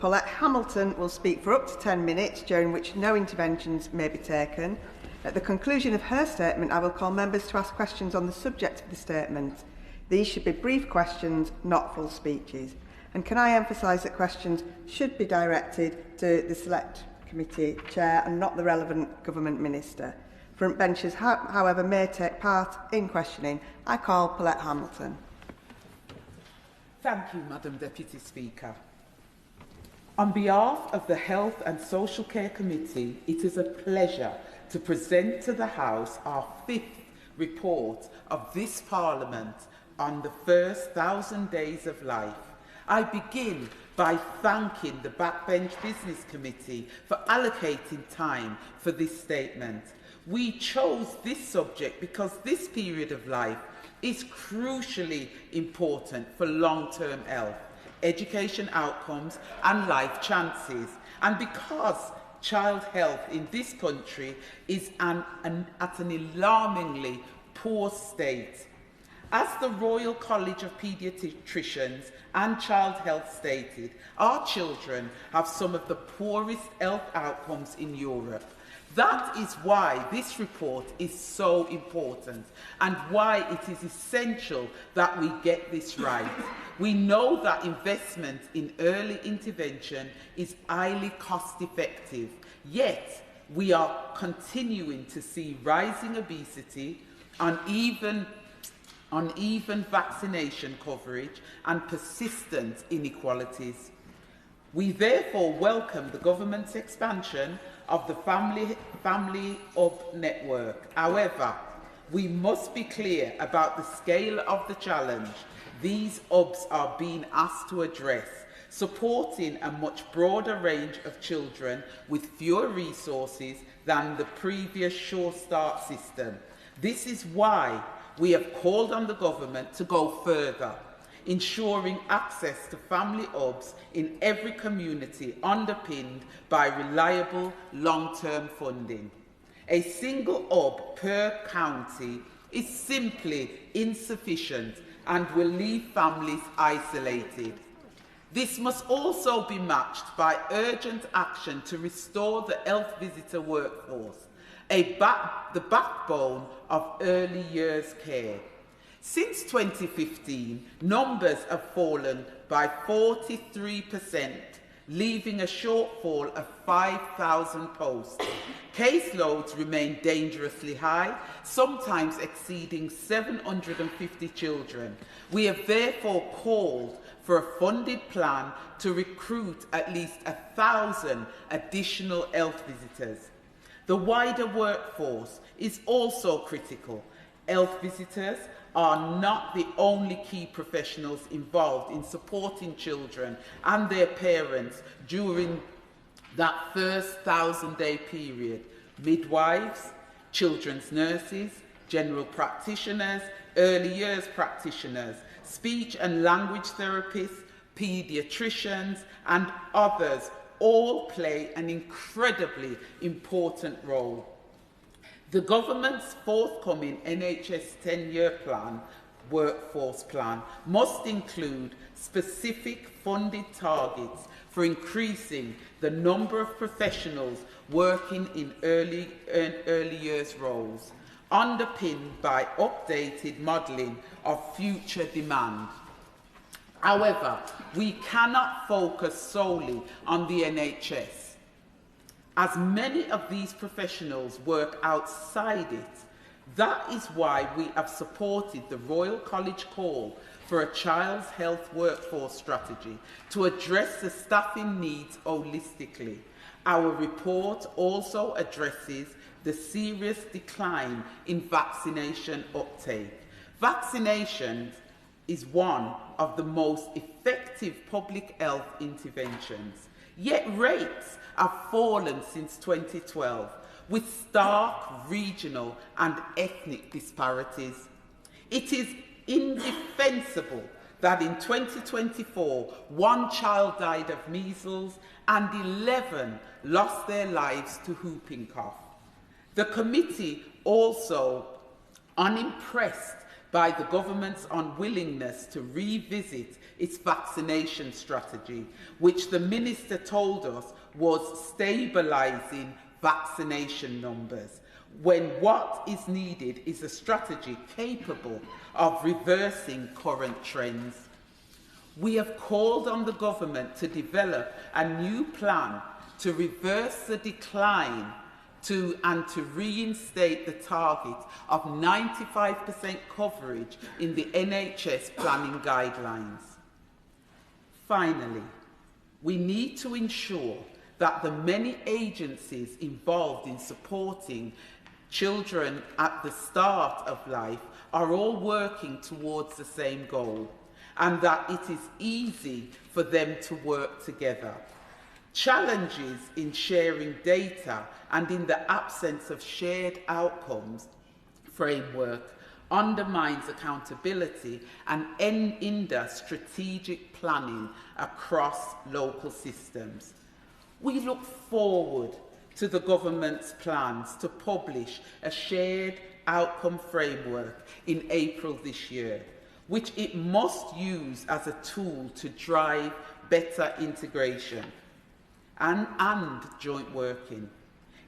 Paulette Hamilton will speak for up to 10 minutes, during which no interventions may be taken. At the conclusion of her statement, I will call members to ask questions on the subject of the statement. These should be brief questions, not full speeches. And can I emphasise that questions should be directed to the Select Committee Chair and not the relevant Government Minister. Front benches, however, may take part in questioning. I call Paulette Hamilton. Thank you, Madam Deputy Speaker. On behalf of the Health and Social Care Committee, it is a pleasure to present to the House our 5th report of this Parliament on the first 1,000 days of life. I begin by thanking the Backbench Business Committee for allocating time for this statement. We chose this subject because this period of life is crucially important for long-term health, education outcomes and life chances, and because child health in this country is at an alarmingly poor state. As the Royal College of Paediatricians and Child Health stated, our children have some of the poorest health outcomes in Europe. That is why this report is so important and why it is essential that we get this right. We know that investment in early intervention is highly cost-effective, yet we are continuing to see rising obesity, uneven vaccination coverage and persistent inequalities. We therefore welcome the government's expansion of the Family Hub network. However, we must be clear about the scale of the challenge these hubs are being asked to address, supporting a much broader range of children with fewer resources than the previous Sure Start system. This is why we have called on the government to go further, ensuring access to family hubs in every community underpinned by reliable long-term funding. A single hub per county is simply insufficient and will leave families isolated. This must also be matched by urgent action to restore the health visitor workforce, the backbone of early years care. Since 2015, numbers have fallen by 43%, leaving a shortfall of 5,000 posts. Caseloads remain dangerously high, sometimes exceeding 750 children. We have therefore called for a funded plan to recruit at least 1,000 additional health visitors. The wider workforce is also critical. Health visitors are not the only key professionals involved in supporting children and their parents during that first 1,000-day period. Midwives, children's nurses, general practitioners, early years practitioners, speech and language therapists, paediatricians, and others all play an incredibly important role. The government's forthcoming NHS 10-year plan, workforce plan, must include specific funded targets for increasing the number of professionals working in early years roles, underpinned by updated modelling of future demand. However, we cannot focus solely on the NHS, as many of these professionals work outside it. That is why we have supported the Royal College call for a child's health workforce strategy to address the staffing needs holistically. Our report also addresses the serious decline in vaccination uptake. Vaccination is one of the most effective public health interventions, yet rates have fallen since 2012, with stark regional and ethnic disparities. It is indefensible that in 2024, 1 child died of measles and 11 lost their lives to whooping cough. The committee also unimpressed by the government's unwillingness to revisit its vaccination strategy, which the Minister told us was stabilising vaccination numbers, when what is needed is a strategy capable of reversing current trends. We have called on the government to develop a new plan to reverse the decline and to reinstate the target of 95% coverage in the NHS planning guidelines. Finally, we need to ensure that the many agencies involved in supporting children at the start of life are all working towards the same goal, and that it is easy for them to work together. Challenges in sharing data and in the absence of shared outcomes framework undermines accountability and hinder strategic planning across local systems. We look forward to the government's plans to publish a shared outcome framework in April this year, which it must use as a tool to drive better integration and joint working,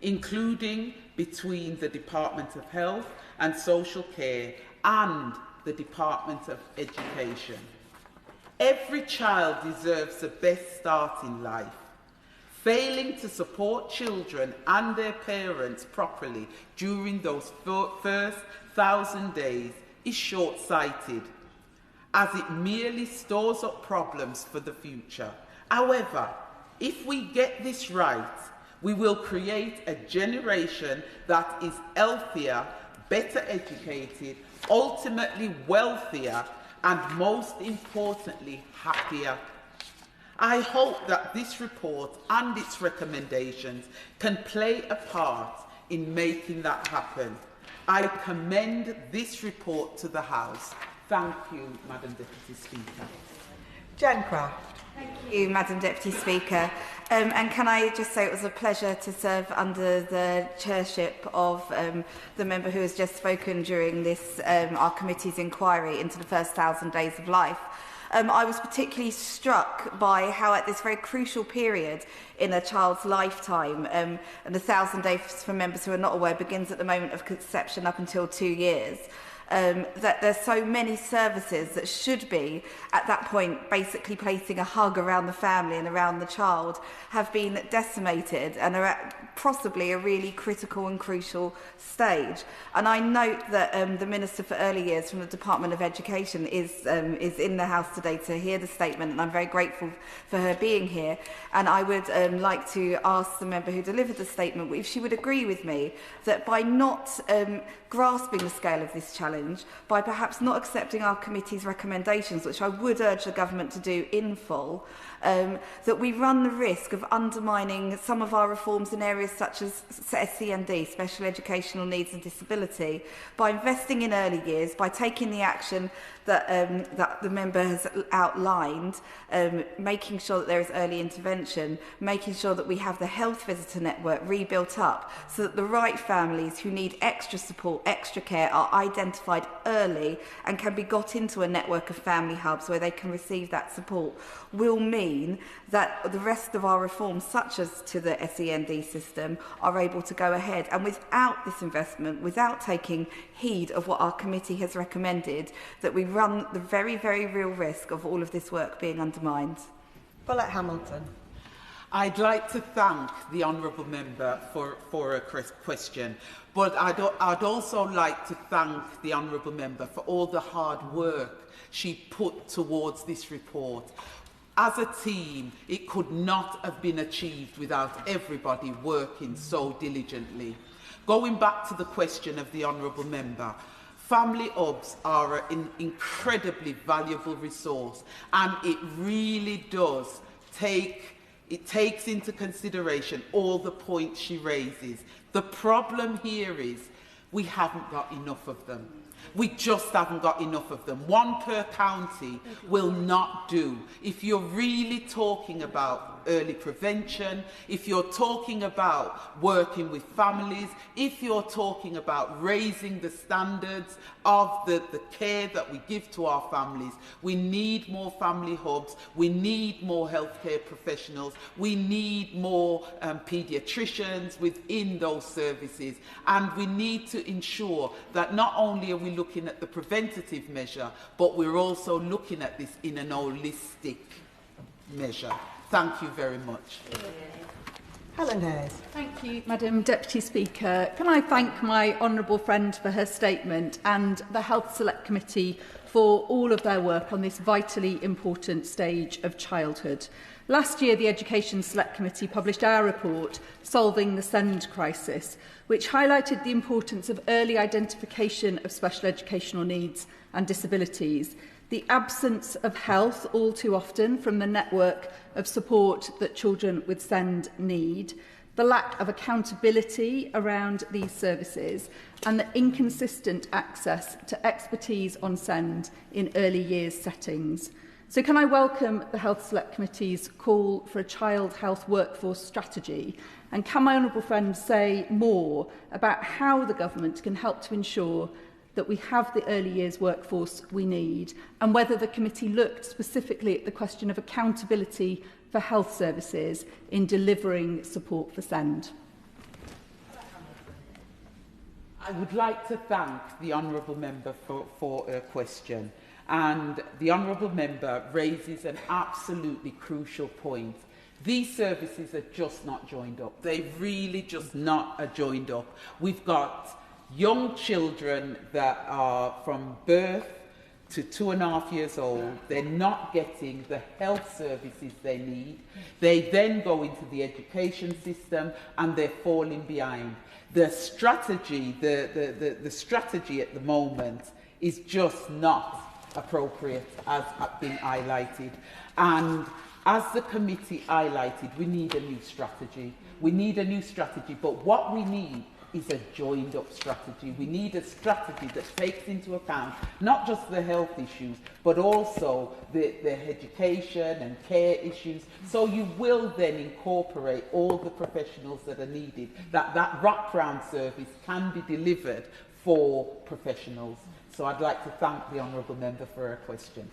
including between the Department of Health and Social Care and the Department of Education. Every child deserves the best start in life. Failing to support children and their parents properly during those first 1,000 days is short-sighted, as it merely stores up problems for the future. However, if we get this right, we will create a generation that is healthier, better educated, ultimately wealthier, and most importantly, happier. I hope that this report and its recommendations can play a part in making that happen. I commend this report to the House. Thank you, Madam Deputy Speaker. Jen Craft. Thank you, Madam Deputy Speaker. And can I just say it was a pleasure to serve under the chairship of the member who has just spoken during this, our committee's inquiry into the first 1,000 days of life. I was particularly struck by how at this very crucial period in a child's lifetime, and the 1,000 days for members who are not aware begins at the moment of conception up until 2 years, that there's so many services that should be at that point basically placing a hug around the family and around the child have been decimated and are at possibly a really critical and crucial stage. And I note that the Minister for Early Years from the Department of Education is in the House today to hear the statement, and I'm very grateful for her being here. And I would like to ask the member who delivered the statement if she would agree with me that by not grasping the scale of this challenge challenge by perhaps not accepting our committee's recommendations, which I would urge the government to do in full, that we run the risk of undermining some of our reforms in areas such as SEND, special educational needs and disability, by investing in early years, by taking the action that the member has outlined, making sure that there is early intervention, making sure that we have the health visitor network rebuilt up so that the right families who need extra support, extra care are identified early and can be got into a network of family hubs where they can receive that support, will mean that the rest of our reforms, such as to the SEND system, are able to go ahead. And without this investment, without taking heed of what our committee has recommended, that we run the very, very real risk of all of this work being undermined. Paulette Hamilton. I'd like to thank the honourable member for a question, but I'd also like to thank the honourable member for all the hard work she put towards this report. As a team, it could not have been achieved without everybody working so diligently. Going back to the question of the honourable member, family hubs are an incredibly valuable resource, and it really does takes into consideration all the points she raises. The problem here is we haven't got enough of them. We just haven't got enough of them. One per county will not do. If you're really talking about early prevention, if you're talking about working with families, if you're talking about raising the standards of the care that we give to our families, we need more family hubs, we need more healthcare professionals, we need more paediatricians within those services, and we need to ensure that not only are we looking at the preventative measure, but we're also looking at this in an holistic measure. Thank you very much. Helen Hayes. Thank you, Madam Deputy Speaker. Can I thank my honourable friend for her statement and the Health Select Committee for all of their work on this vitally important stage of childhood. Last year, the Education Select Committee published our report, Solving the SEND Crisis, which highlighted the importance of early identification of special educational needs and disabilities, the absence of health all too often from the network of support that children with SEND need, the lack of accountability around these services, and the inconsistent access to expertise on SEND in early years settings. So can I welcome the Health Select Committee's call for a child health workforce strategy, and can my honourable friend say more about how the government can help to ensure that we have the early years workforce we need, and whether the committee looked specifically at the question of accountability for health services in delivering support for SEND? I would like to thank the honourable member for her question. And the honourable member raises an absolutely crucial point. These services are just not joined up. They really just not are joined up. We've got young children that are from birth to 2.5 years old. They're not getting the health services they need. They then go into the education system and they're falling behind. The strategy, the strategy at the moment is just not appropriate, as been highlighted. And as the committee highlighted, we need a new strategy. We need a new strategy, but what we need is a joined-up strategy. We need a strategy that takes into account not just the health issues, but also the education and care issues. So you will then incorporate all the professionals that are needed, that wraparound service can be delivered for professionals. So I'd like to thank the honourable member for her question.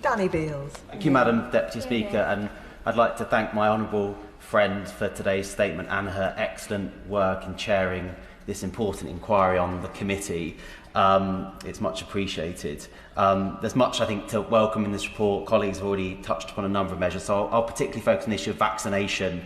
Danny Beales. Thank you, Madam Deputy Speaker, and I'd like to thank my honourable friend for today's statement and her excellent work in chairing this important inquiry on the committee. It's much appreciated. There's much, I think, to welcome in this report. Colleagues have already touched upon a number of measures, so I'll particularly focus on the issue of vaccination,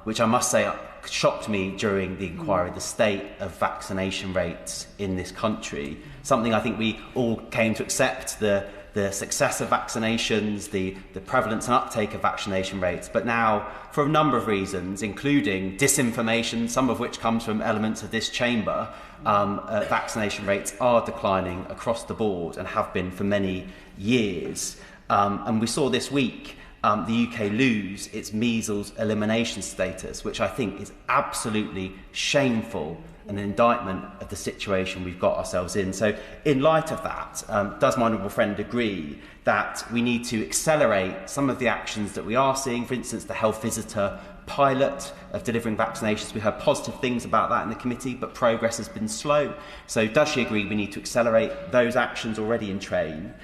which I must say shocked me during the inquiry, the state of vaccination rates in this country. Something I think we all came to accept, the the success of vaccinations, the prevalence and uptake of vaccination rates. But now, for a number of reasons, including disinformation, some of which comes from elements of this chamber, vaccination rates are declining across the board and have been for many years. And we saw this week the UK lose its measles elimination status, which I think is absolutely shameful, an indictment of the situation we've got ourselves in. So in light of that, does my honourable friend agree that we need to accelerate some of the actions that we are seeing, for instance, the health visitor pilot of delivering vaccinations? We heard positive things about that in the committee, but progress has been slow. So does she agree we need to accelerate those actions already in train?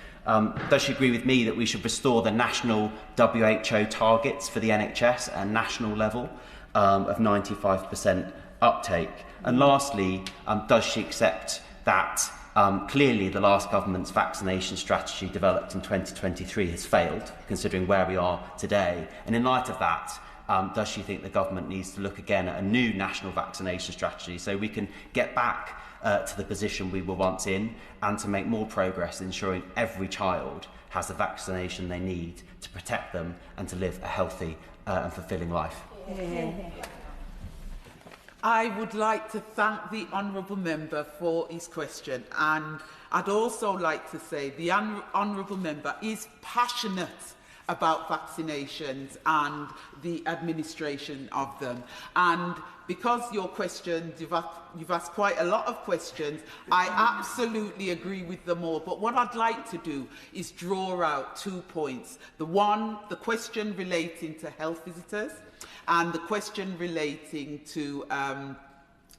Does she agree with me that we should restore the national WHO targets for the NHS at a national level of 95% uptake? And lastly, does she accept that clearly the last government's vaccination strategy developed in 2023 has failed, considering where we are today? And in light of that, does she think the government needs to look again at a new national vaccination strategy so we can get back to the position we were once in, and to make more progress in ensuring every child has the vaccination they need to protect them and to live a healthy and fulfilling life? I would like to thank the honourable member for his question, and I'd also like to say the honourable member is passionate about vaccinations and the administration of them. And because your questions, you've asked quite a lot of questions, I absolutely agree with them all. But what I'd like to do is draw out 2 points. The question relating to health visitors, and the question relating to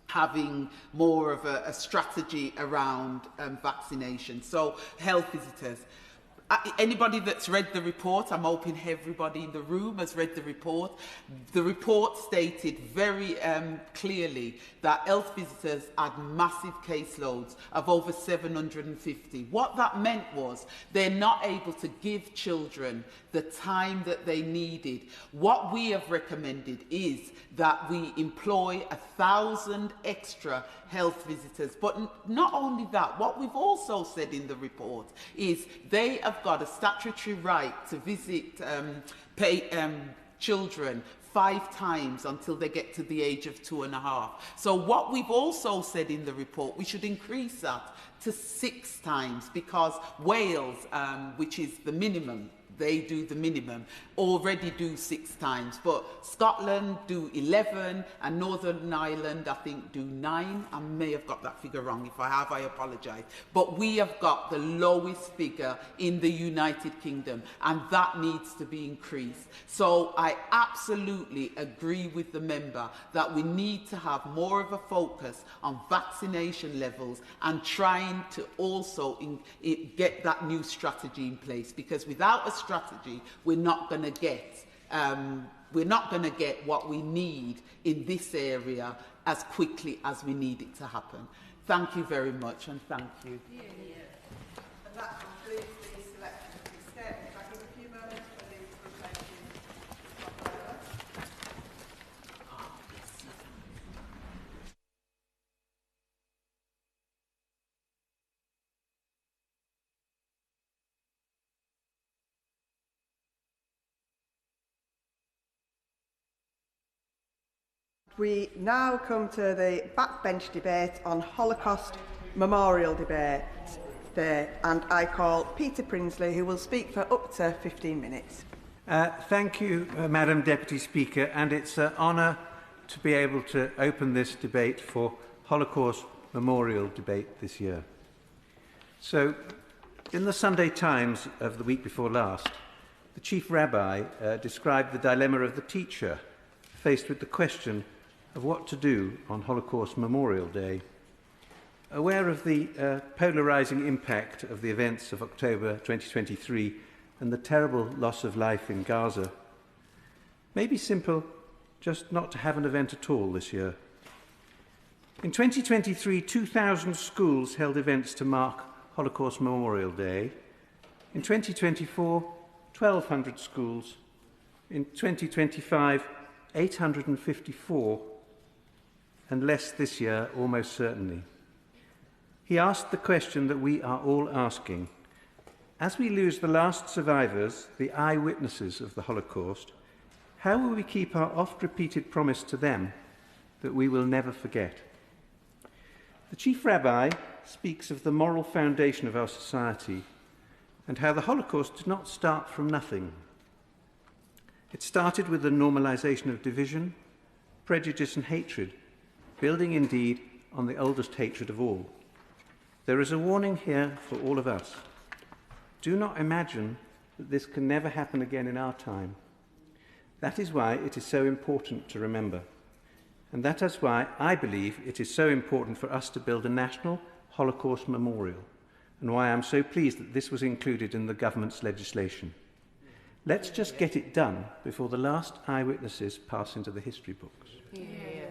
having more of a strategy around vaccination. So, health visitors. Anybody that's read the report, I'm hoping everybody in the room has read the report. The report stated very clearly that health visitors had massive caseloads of over 750. What that meant was they're not able to give children the time that they needed. What we have recommended is that we employ 1,000 extra health visitors. But not only that, what we've also said in the report is they have got a statutory right to visit children 5 times until they get to the age of 2.5. So what we've also said in the report, we should increase that to 6 times, because Wales, which is the minimum, they do the minimum, already do 6 times. But Scotland do 11, and Northern Ireland, I think, do 9. I may have got that figure wrong. If I have, I apologise. But we have got the lowest figure in the United Kingdom, and that needs to be increased. So I absolutely agree with the member that we need to have more of a focus on vaccination levels and trying to also get that new strategy in place, because without a strategy, we're not going to get what we need in this area as quickly as we need it to happen. Thank you very much, and thank you. And that concludes the selection of the statement. I give a few moments for the presentation of We now come to the backbench debate on Holocaust Memorial Day, and I call Peter Prinsley, who will speak for up to 15 minutes. Thank you, Madam Deputy Speaker, and it's an honour to be able to open this debate for Holocaust Memorial debate this year. So, in the Sunday Times of the week before last, the Chief Rabbi described the dilemma of the teacher faced with the question of what to do on Holocaust Memorial Day. Aware of the polarising impact of the events of October 2023 and the terrible loss of life in Gaza, may be simple just not to have an event at all this year. In 2023, 2,000 schools held events to mark Holocaust Memorial Day. In 2024, 1,200 schools. In 2025, 854, and less this year, almost certainly. He asked the question that we are all asking: as we lose the last survivors, the eyewitnesses of the Holocaust, how will we keep our oft-repeated promise to them that we will never forget? The Chief Rabbi speaks of the moral foundation of our society and how the Holocaust did not start from nothing. It started with the normalization of division, prejudice and hatred, building indeed on the oldest hatred of all. There is a warning here for all of us. Do not imagine that this can never happen again in our time. That is why it is so important to remember. And that is why I believe it is so important for us to build a national Holocaust Memorial, and why I'm so pleased that this was included in the government's legislation. Let's just get it done before the last eyewitnesses pass into the history books. Yeah.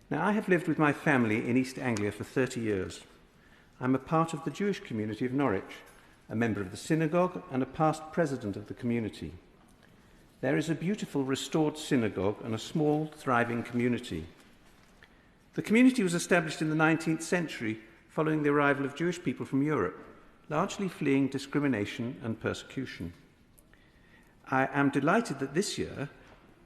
Now, I have lived with my family in East Anglia for 30 years. I'm a part of the Jewish community of Norwich, a member of the synagogue and a past president of the community. There is a beautiful restored synagogue and a small, thriving community. The community was established in the 19th century following the arrival of Jewish people from Europe, largely fleeing discrimination and persecution. I am delighted that this year,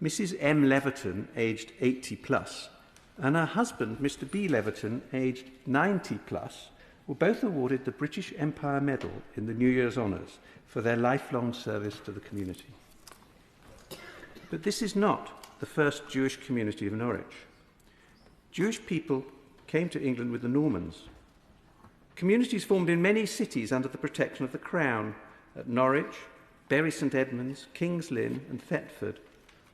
Mrs. M. Leverton, aged 80 plus, and her husband, Mr. B. Leverton, aged 90 plus, were both awarded the British Empire Medal in the New Year's Honours for their lifelong service to the community. But this is not the first Jewish community of Norwich. Jewish people came to England with the Normans. Communities formed in many cities under the protection of the Crown, at Norwich, Bury St Edmunds, King's Lynn and Thetford,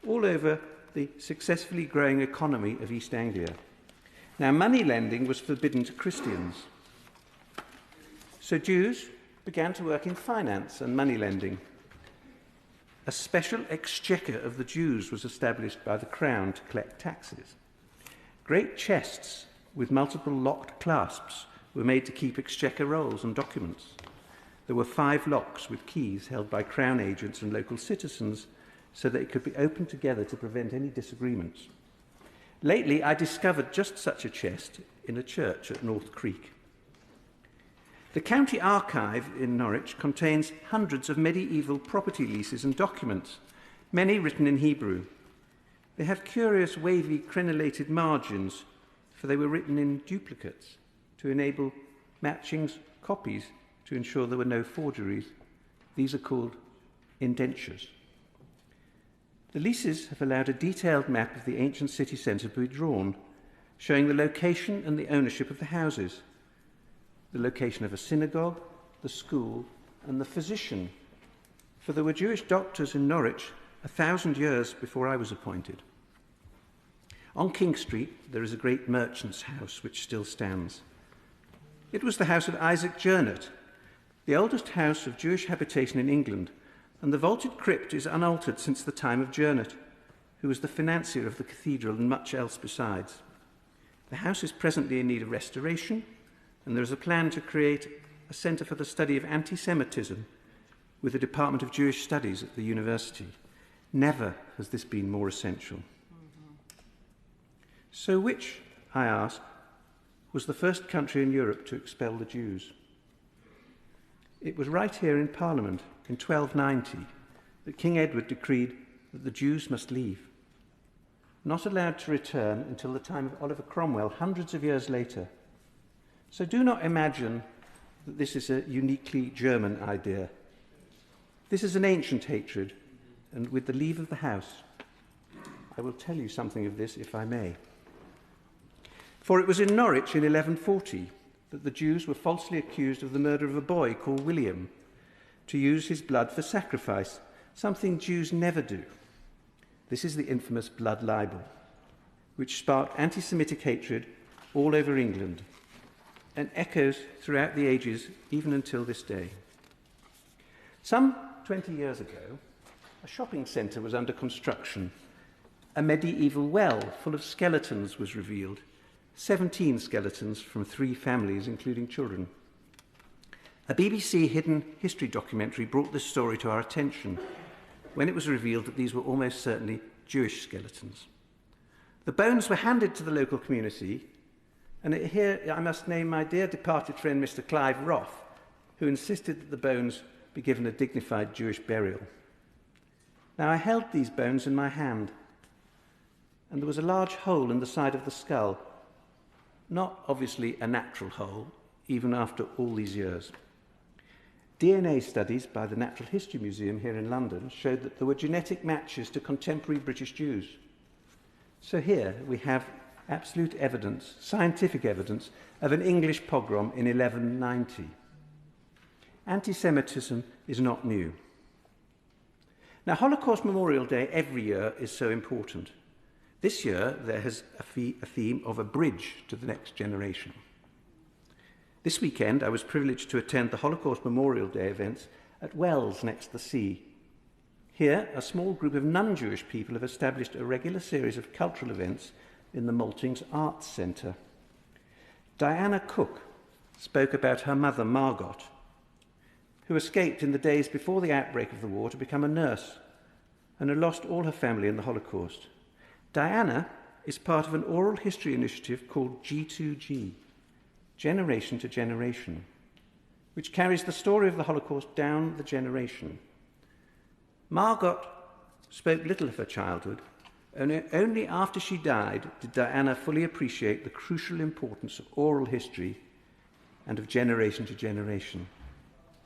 all over the successfully growing economy of East Anglia. Now, money lending was forbidden to Christians. So Jews began to work in finance and money lending. A special exchequer of the Jews was established by the Crown to collect taxes. Great chests with multiple locked clasps were made to keep exchequer rolls and documents. There were 5 locks with keys held by Crown agents and local citizens so that it could be opened together to prevent any disagreements. Lately, I discovered just such a chest in a church at North Creek. The County Archive in Norwich contains hundreds of medieval property leases and documents, many written in Hebrew. They have curious wavy crenellated margins, for they were written in duplicates to enable matching copies to ensure there were no forgeries. These are called indentures. The leases have allowed a detailed map of the ancient city centre to be drawn, showing the location and the ownership of the houses, the location of a synagogue, the school, and the physician, for there were Jewish doctors in Norwich 1,000 years before I was appointed. On King Street, there is a great merchant's house which still stands. It was the house of Isaac Jernert, the oldest house of Jewish habitation in England, and the vaulted crypt is unaltered since the time of Jernert, who was the financier of the cathedral and much else besides. The house is presently in need of restoration, and there is a plan to create a centre for the study of anti-Semitism with a Department of Jewish Studies at the university. Never has this been more essential. So which, I ask, was the first country in Europe to expel the Jews? It was right here in Parliament in 1290 that King Edward decreed that the Jews must leave, not allowed to return until the time of Oliver Cromwell, hundreds of years later. So do not imagine that this is a uniquely German idea. This is an ancient hatred, and with the leave of the House, I will tell you something of this if I may. For it was in Norwich in 1140 that the Jews were falsely accused of the murder of a boy called William, to use his blood for sacrifice, something Jews never do. This is the infamous blood libel, which sparked anti-Semitic hatred all over England and echoes throughout the ages, even until this day. Some 20 years ago, a shopping centre was under construction. A medieval well full of skeletons was revealed, 17 skeletons from 3 families, including children. A BBC hidden history documentary brought this story to our attention when it was revealed that these were almost certainly Jewish skeletons. The bones were handed to the local community, and here I must name my dear departed friend Mr. Clive Roth, who insisted that the bones be given a dignified Jewish burial. Now, I held these bones in my hand, and there was a large hole in the side of the skull. Not obviously a natural hole, even after all these years. DNA studies by the Natural History Museum here in London showed that there were genetic matches to contemporary British Jews. So here we have absolute evidence, scientific evidence, of an English pogrom in 1190. Anti-Semitism is not new. Now, Holocaust Memorial Day every year is so important. This year, there is a theme of a bridge to the next generation. This weekend, I was privileged to attend the Holocaust Memorial Day events at Wells next the sea. Here, a small group of non-Jewish people have established a regular series of cultural events in the Maltings Arts Centre. Diana Cook spoke about her mother, Margot, who escaped in the days before the outbreak of the war to become a nurse and had lost all her family in the Holocaust. Diana is part of an oral history initiative called G2G, Generation to Generation, which carries the story of the Holocaust down the generation. Margot spoke little of her childhood. Only after she died did Diana fully appreciate the crucial importance of oral history and of generation to generation.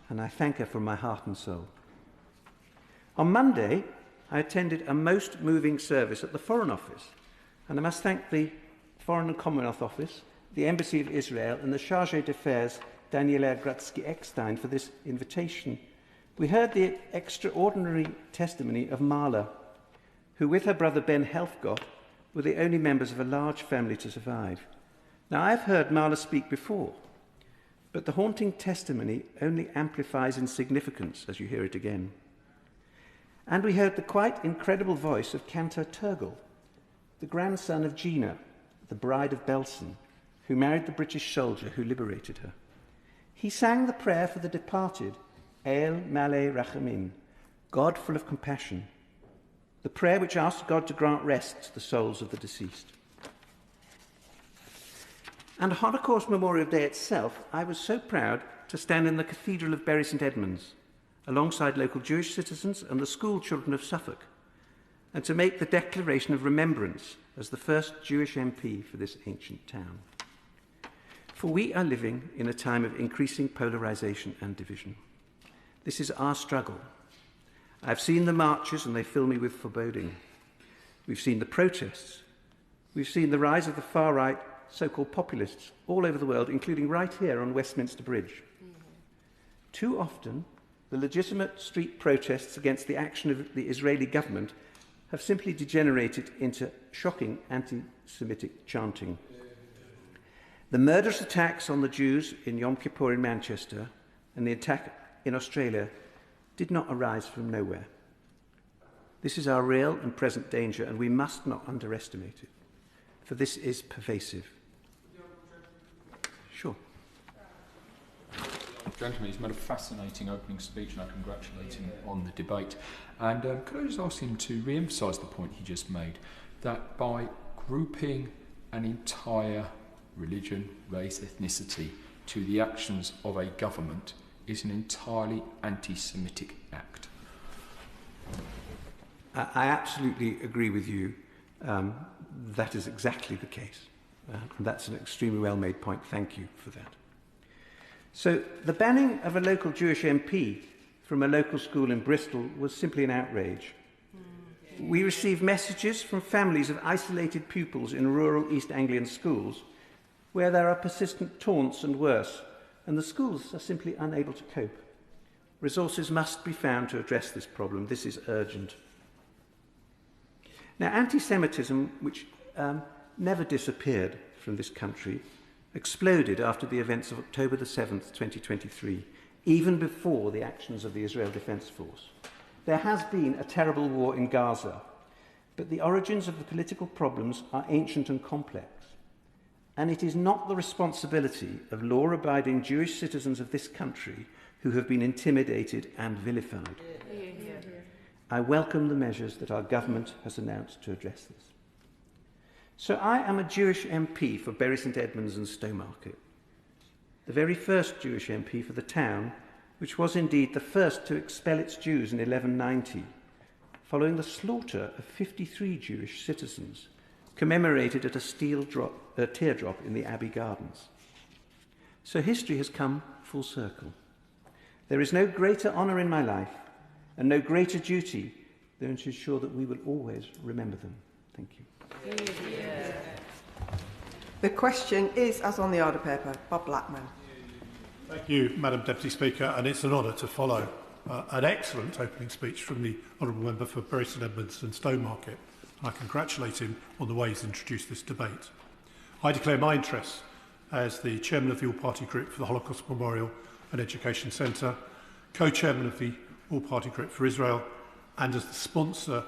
And I thank her from my heart and soul. On Monday, I attended a most moving service at the Foreign Office, and I must thank the Foreign and Commonwealth Office, the Embassy of Israel, and the Chargé d'Affaires, Daniela Gratzky-Eckstein, for this invitation. We heard the extraordinary testimony of Marla, who, with her brother Ben Helfgott, were the only members of a large family to survive. Now, I've heard Marla speak before, but the haunting testimony only amplifies in significance as you hear it again. And we heard the quite incredible voice of Cantor Turgle, the grandson of Gina, the bride of Belson, who married the British soldier who liberated her. He sang the prayer for the departed, El Malay Rachamin, God full of compassion, the prayer which asked God to grant rest to the souls of the deceased. And Holocaust Memorial Day itself, I was so proud to stand in the Cathedral of Bury St Edmunds, alongside local Jewish citizens and the school children of Suffolk, and to make the declaration of remembrance as the first Jewish MP for this ancient town. For we are living in a time of increasing polarisation and division. This is our struggle. I've seen the marches and they fill me with foreboding. We've seen the protests. We've seen the rise of the far-right so-called populists all over the world, including right here on Westminster Bridge. Too often, the legitimate street protests against the action of the Israeli government have simply degenerated into shocking anti-Semitic chanting. The murderous attacks on the Jews in Yom Kippur in Manchester and the attack in Australia did not arise from nowhere. This is our real and present danger, and we must not underestimate it, for this is pervasive. Sure. Gentlemen, he's made a fascinating opening speech, and I congratulate him on the debate. And could I just ask him to re-emphasise the point he just made, that by grouping an entire religion, race, ethnicity to the actions of a government is an entirely anti-Semitic act? I absolutely agree with you. That is exactly the case. And that's an extremely well-made point. Thank you for that. So the banning of a local Jewish MP from a local school in Bristol was simply an outrage. We received messages from families of isolated pupils in rural East Anglian schools where there are persistent taunts and worse, and the schools are simply unable to cope. Resources must be found to address this problem. This is urgent. Now, anti-Semitism, which never disappeared from this country, exploded after the events of October the 7th, 2023, even before the actions of the Israel Defence Force. There has been a terrible war in Gaza, but the origins of the political problems are ancient and complex. And it is not the responsibility of law-abiding Jewish citizens of this country who have been intimidated and vilified. I welcome the measures that our government has announced to address this. So I am a Jewish MP for Bury St Edmunds and Stowmarket, the very first Jewish MP for the town which was indeed the first to expel its Jews in 1190, following the slaughter of 53 Jewish citizens, commemorated at a teardrop in the Abbey Gardens. So history has come full circle. There is no greater honour in my life and no greater duty than to ensure that we will always remember them. Thank you. Yeah. The question is, as on the order paper, Bob Blackman. Thank you, Madam Deputy Speaker, and it's an honour to follow an excellent opening speech from the Honourable Member for Bury St Edmunds and Stowmarket. I congratulate him on the way he's introduced this debate. I declare my interest as the Chairman of the All-Party Group for the Holocaust Memorial and Education Centre, Co-Chairman of the All-Party Group for Israel, and as the sponsor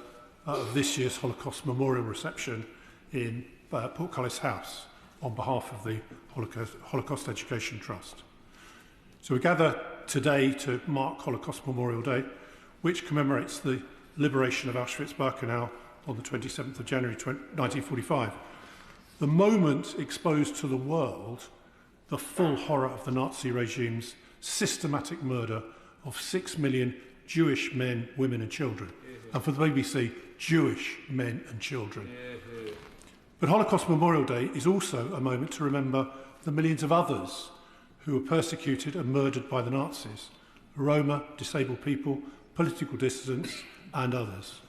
of this year's Holocaust Memorial reception in Portcullis House on behalf of the Holocaust Education Trust. So we gather today to mark Holocaust Memorial Day, which commemorates the liberation of Auschwitz-Birkenau on the 27th of January 1945. The moment exposed to the world the full horror of the Nazi regime's systematic murder of 6 million Jewish men, women and children. And for the BBC, Jewish men and children. But Holocaust Memorial Day is also a moment to remember the millions of others who were persecuted and murdered by the Nazis, Roma, disabled people, political dissidents and others.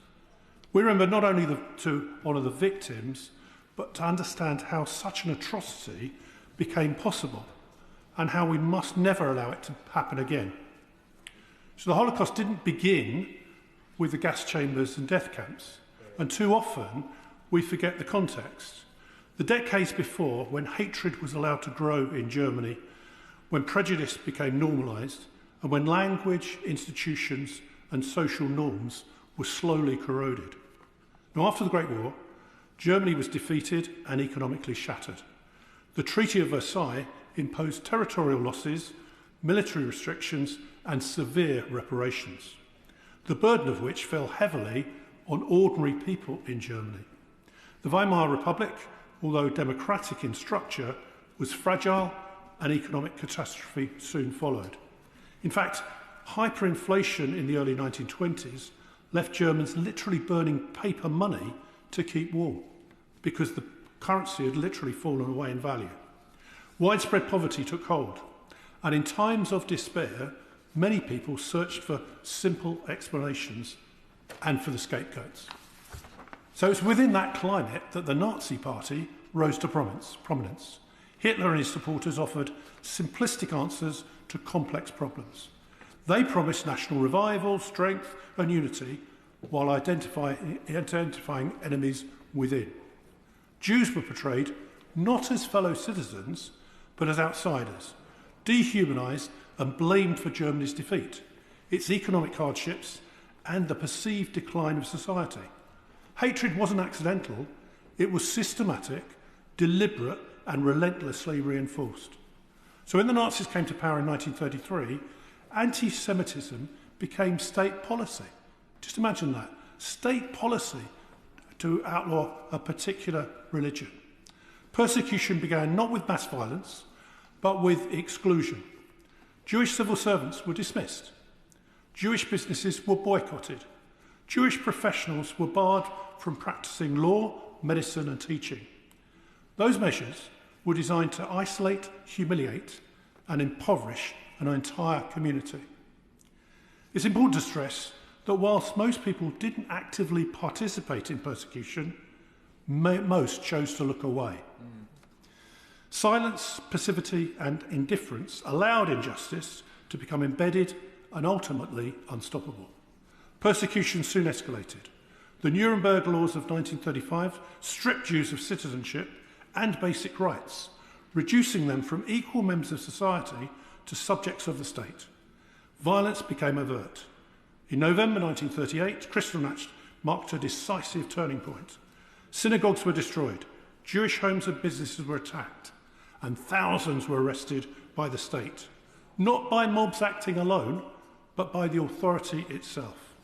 We remember not only to honour the victims, but to understand how such an atrocity became possible and how we must never allow it to happen again. So the Holocaust didn't begin with the gas chambers and death camps, and too often we forget the context. The decades before, when hatred was allowed to grow in Germany, when prejudice became normalised, and when language, institutions and social norms were slowly corroded. Now, after the Great War, Germany was defeated and economically shattered. The Treaty of Versailles imposed territorial losses, military restrictions and severe reparations, the burden of which fell heavily on ordinary people in Germany. The Weimar Republic, although democratic in structure, was fragile and economic catastrophe soon followed. In fact, hyperinflation in the early 1920s left Germans literally burning paper money to keep warm because the currency had literally fallen away in value. Widespread poverty took hold, and in times of despair, many people searched for simple explanations and for the scapegoats. So it's within that climate that the Nazi Party rose to prominence. Hitler and his supporters offered simplistic answers to complex problems. They promised national revival, strength and unity while identifying enemies within. Jews were portrayed not as fellow citizens, but as outsiders, dehumanised and blamed for Germany's defeat, its economic hardships and the perceived decline of society. Hatred wasn't accidental, it was systematic, deliberate and relentlessly reinforced. So when the Nazis came to power in 1933, anti-Semitism became state policy. Just imagine that. State policy to outlaw a particular religion. Persecution began not with mass violence, but with exclusion. Jewish civil servants were dismissed. Jewish businesses were boycotted. Jewish professionals were barred from practicing law, medicine and teaching. Those measures were designed to isolate, humiliate and impoverish an entire community. It's important to stress that whilst most people didn't actively participate in persecution, most chose to look away. Silence, passivity and indifference allowed injustice to become embedded and ultimately unstoppable. Persecution soon escalated. The Nuremberg laws of 1935 stripped Jews of citizenship and basic rights, reducing them from equal members of society to subjects of the state. Violence became overt. In November 1938, Kristallnacht marked a decisive turning point. Synagogues were destroyed, Jewish homes and businesses were attacked, and thousands were arrested by the state, not by mobs acting alone, but by the authority itself.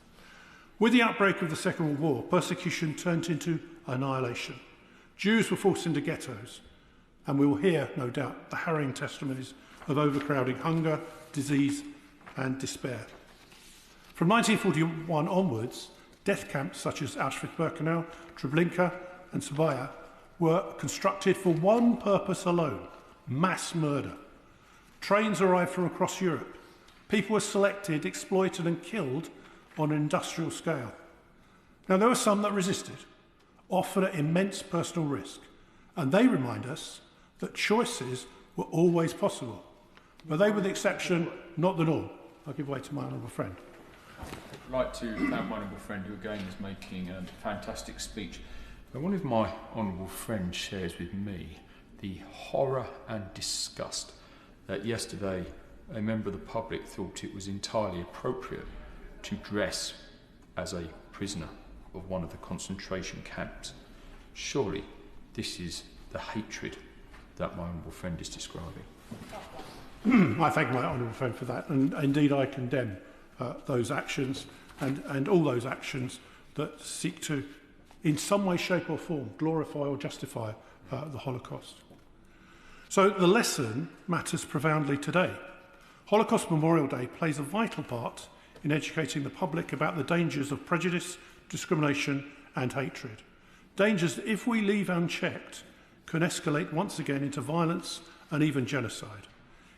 With the outbreak of the Second World War, persecution turned into annihilation. Jews were forced into ghettos, and we will hear, no doubt, the harrowing testimonies of overcrowding, hunger, disease, and despair. From 1941 onwards, death camps such as Auschwitz-Birkenau, Treblinka and Sabaya were constructed for one purpose alone: mass murder. Trains arrived from across Europe. People were selected, exploited and killed on an industrial scale. Now, there were some that resisted, often at immense personal risk, and they remind us that choices were always possible. But they were the exception, not the norm. I'll give way to my honourable friend. I'd like to thank my honourable friend, who again is making a fantastic speech. But one of my honourable friends shares with me the horror and disgust that yesterday a member of the public thought it was entirely appropriate to dress as a prisoner of one of the concentration camps. Surely this is the hatred that my honourable friend is describing. I thank my honourable friend for that, and indeed I condemn those actions and all those actions that seek to, in some way, shape or form, glorify or justify the Holocaust. So the lesson matters profoundly today. Holocaust Memorial Day plays a vital part in educating the public about the dangers of prejudice, discrimination and hatred. Dangers that, if we leave unchecked, can escalate once again into violence and even genocide.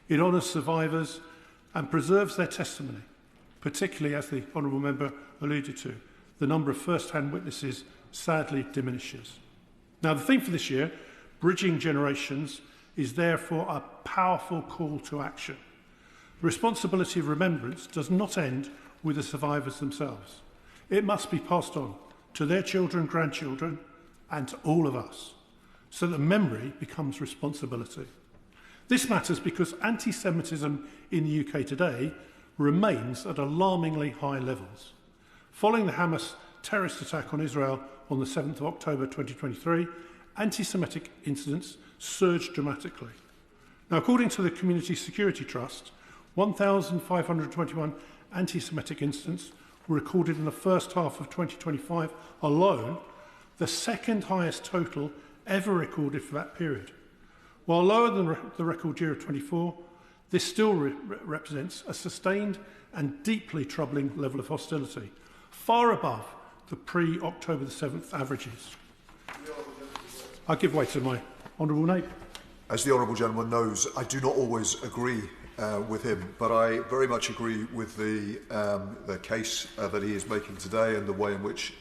It honours survivors and preserves their testimony, particularly, as the honourable member alluded to, the number of first-hand witnesses sadly diminishes. Now, the theme for this year, Bridging Generations, is therefore a powerful call to action. The responsibility of remembrance does not end with the survivors themselves. It must be passed on to their children, grandchildren, and to all of us, so that memory becomes responsibility. This matters because anti-Semitism in the UK today remains at alarmingly high levels. Following the Hamas terrorist attack on Israel on the 7th of October 2023, anti-Semitic incidents surged dramatically. Now, according to the Community Security Trust, 1,521 anti-Semitic incidents were recorded in the first half of 2025 alone, the second highest total ever recorded for that period. While lower than the record year of 24, this still represents a sustained and deeply troubling level of hostility, far above the pre-October the 7th averages. I give way to my honourable neighbour. As the honourable gentleman knows, I do not always agree with him, but I very much agree with the case that he is making today and the way in which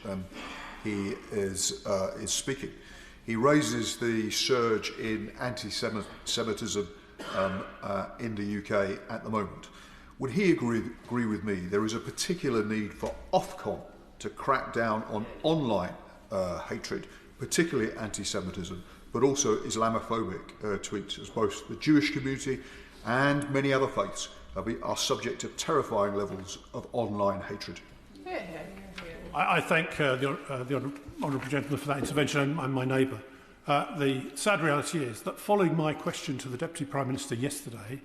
he is speaking. He raises the surge in anti-Semitism in the UK at the moment. Would he agree with me there is a particular need for Ofcom to crack down on online hatred, particularly anti-Semitism, but also Islamophobic tweets, as both the Jewish community and many other faiths are subject to terrifying levels of online hatred? I thank the honourable gentleman for that intervention and my neighbour. The sad reality is that following my question to the Deputy Prime Minister yesterday,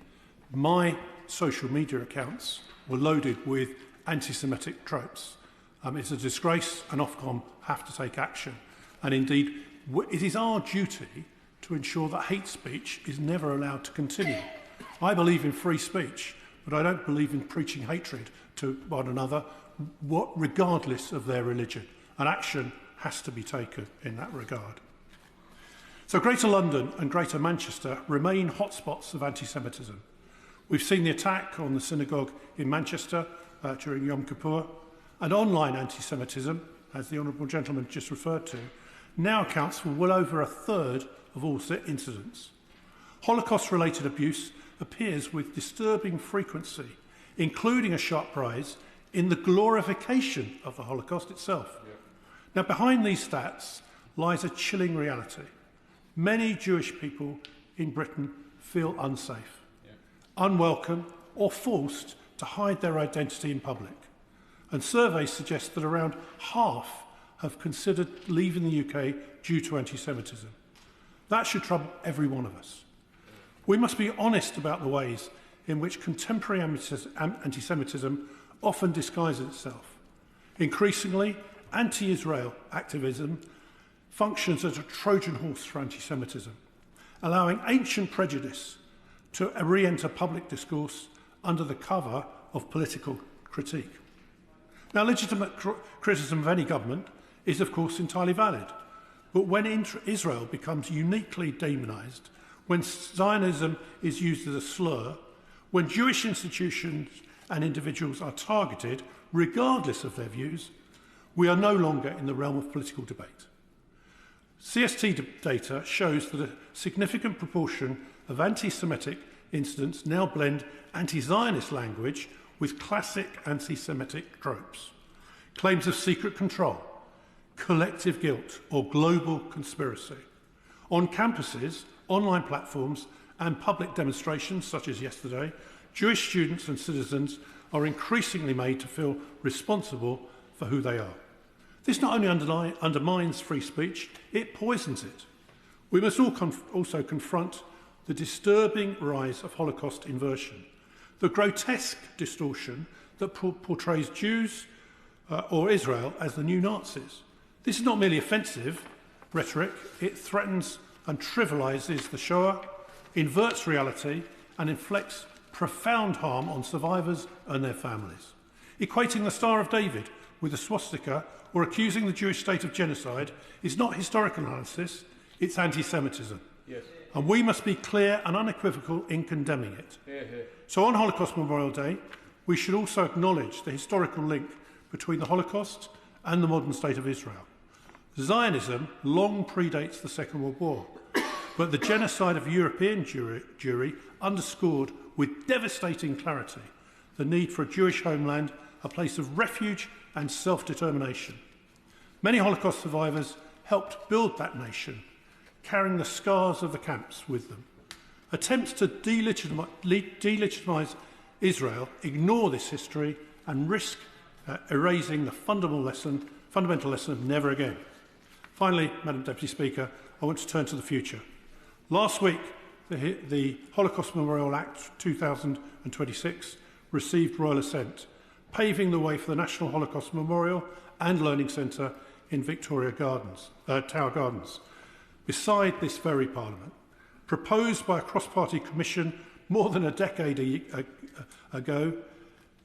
my social media accounts were loaded with anti-Semitic tropes. It's a disgrace, and Ofcom have to take action. And indeed, it is our duty to ensure that hate speech is never allowed to continue. I believe in free speech, but I don't believe in preaching hatred to one another, regardless of their religion. And action has to be taken in that regard. So Greater London and Greater Manchester remain hotspots of anti-Semitism. We've seen the attack on the synagogue in Manchester during Yom Kippur, and online anti-Semitism, as the honourable gentleman just referred to, now accounts for well over a third of all incidents. Holocaust-related abuse appears with disturbing frequency, including a sharp rise in the glorification of the Holocaust itself. Yeah. Now, behind these stats lies a chilling reality. Many Jewish people in Britain feel unsafe, unwelcome or forced to hide their identity in public. And surveys suggest that around half have considered leaving the UK due to anti-Semitism. That should trouble every one of us. We must be honest about the ways in which contemporary anti-Semitism often disguises itself. Increasingly, anti-Israel activism functions as a Trojan horse for anti-Semitism, allowing ancient prejudice to re-enter public discourse under the cover of political critique. Now, legitimate criticism of any government is, of course, entirely valid. But when Israel becomes uniquely demonised, when Zionism is used as a slur, when Jewish institutions and individuals are targeted, regardless of their views, we are no longer in the realm of political debate. CST data shows that a significant proportion of anti-Semitic incidents now blend anti-Zionist language with classic anti-Semitic tropes. Claims of secret control, collective guilt, or global conspiracy. On campuses, online platforms, and public demonstrations, such as yesterday, Jewish students and citizens are increasingly made to feel responsible for who they are. This not only undermines free speech, it poisons it. We must also confront the disturbing rise of Holocaust inversion, the grotesque distortion that portrays Jews or Israel as the new Nazis. This is not merely offensive rhetoric, it threatens and trivialises the Shoah, inverts reality and inflicts profound harm on survivors and their families. Equating the Star of David with a swastika or accusing the Jewish state of genocide is not historical analysis, it's anti-Semitism. Yes. And we must be clear and unequivocal in condemning it. Hear, hear. So on Holocaust Memorial Day, we should also acknowledge the historical link between the Holocaust and the modern state of Israel. Zionism long predates the Second World War, but the genocide of European Jewry underscored with devastating clarity the need for a Jewish homeland, a place of refuge and self-determination. Many Holocaust survivors helped build that nation, carrying the scars of the camps with them. Attempts to delegitimise Israel ignore this history and risk erasing the fundamental lesson of never again. Finally, Madam Deputy Speaker, I want to turn to the future. Last week, the Holocaust Memorial Act 2026 received royal assent, paving the way for the National Holocaust Memorial and Learning Centre in Victoria Tower Gardens, beside this very Parliament. Proposed by a cross-party commission more than a decade ago,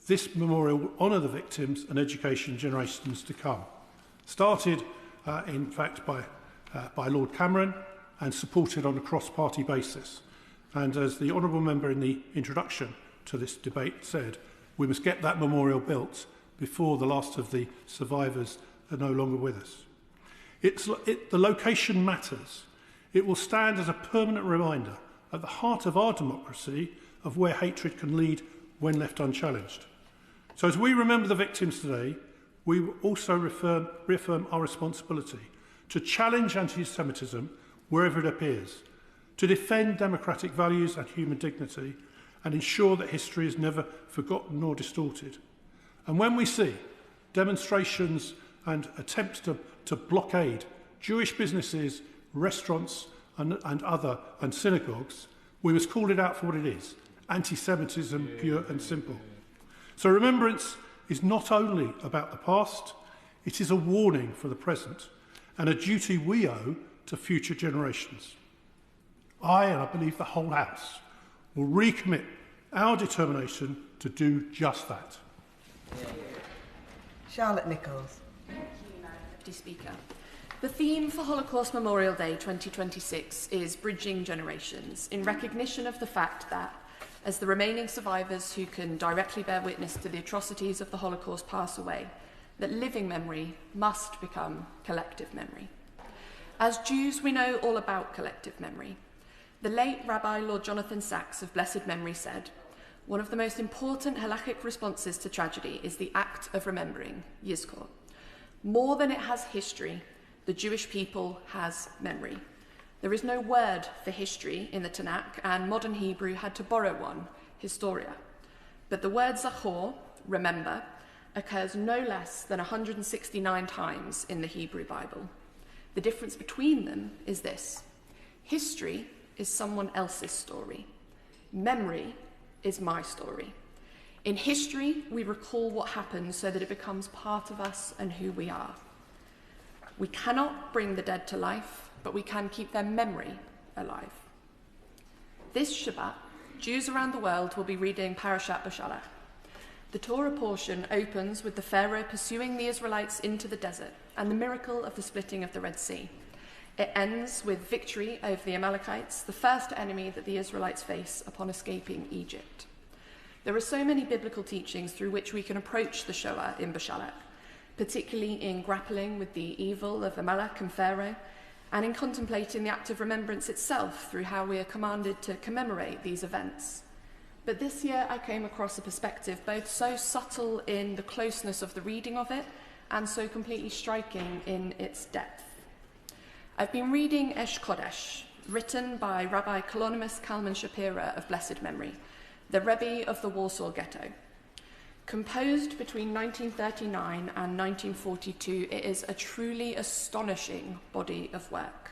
this memorial will honour the victims and education generations to come. Started, in fact, by Lord Cameron and supported on a cross-party basis. And as the Honourable Member in the introduction to this debate said, we must get that memorial built before the last of the survivors are no longer with us. The location matters. It will stand as a permanent reminder at the heart of our democracy of where hatred can lead when left unchallenged. So as we remember the victims today, we will also reaffirm our responsibility to challenge anti-Semitism wherever it appears, to defend democratic values and human dignity, and ensure that history is never forgotten nor distorted. And when we see demonstrations and attempts to blockade Jewish businesses, restaurants and synagogues, we must call it out for what it is, anti-Semitism, pure and simple. So remembrance is not only about the past, it is a warning for the present and a duty we owe to future generations. And I believe the whole House, will recommit our determination to do just that. Charlotte Nichols. Thank you, Madam Deputy Speaker. The theme for Holocaust Memorial Day 2026 is Bridging Generations, in recognition of the fact that, as the remaining survivors who can directly bear witness to the atrocities of the Holocaust pass away, that living memory must become collective memory. As Jews, we know all about collective memory. The late Rabbi Lord Jonathan Sacks of blessed memory said, "One of the most important halachic responses to tragedy is the act of remembering, yizkor. More than it has history, the Jewish people has memory. There is no word for history in the Tanakh, and modern Hebrew had to borrow one, historia. But the word zachor, remember, occurs no less than 169 times in the Hebrew Bible. The difference between them is this: history is someone else's story. Memory is my story. In history, we recall what happened so that it becomes part of us and who we are. We cannot bring the dead to life, but we can keep their memory alive. This Shabbat, Jews around the world will be reading Parashat B'Shalach. The Torah portion opens with the Pharaoh pursuing the Israelites into the desert and the miracle of the splitting of the Red Sea. It ends with victory over the Amalekites, the first enemy that the Israelites face upon escaping Egypt. There are so many biblical teachings through which we can approach the Shoah in Bashalak, particularly in grappling with the evil of Amalek and Pharaoh, and in contemplating the act of remembrance itself through how we are commanded to commemorate these events. But this year I came across a perspective both so subtle in the closeness of the reading of it and so completely striking in its depth. I've been reading Esh Kodesh, written by Rabbi Kalonymus Kalman Shapira of blessed memory, the Rebbe of the Warsaw Ghetto. Composed between 1939 and 1942, it is a truly astonishing body of work.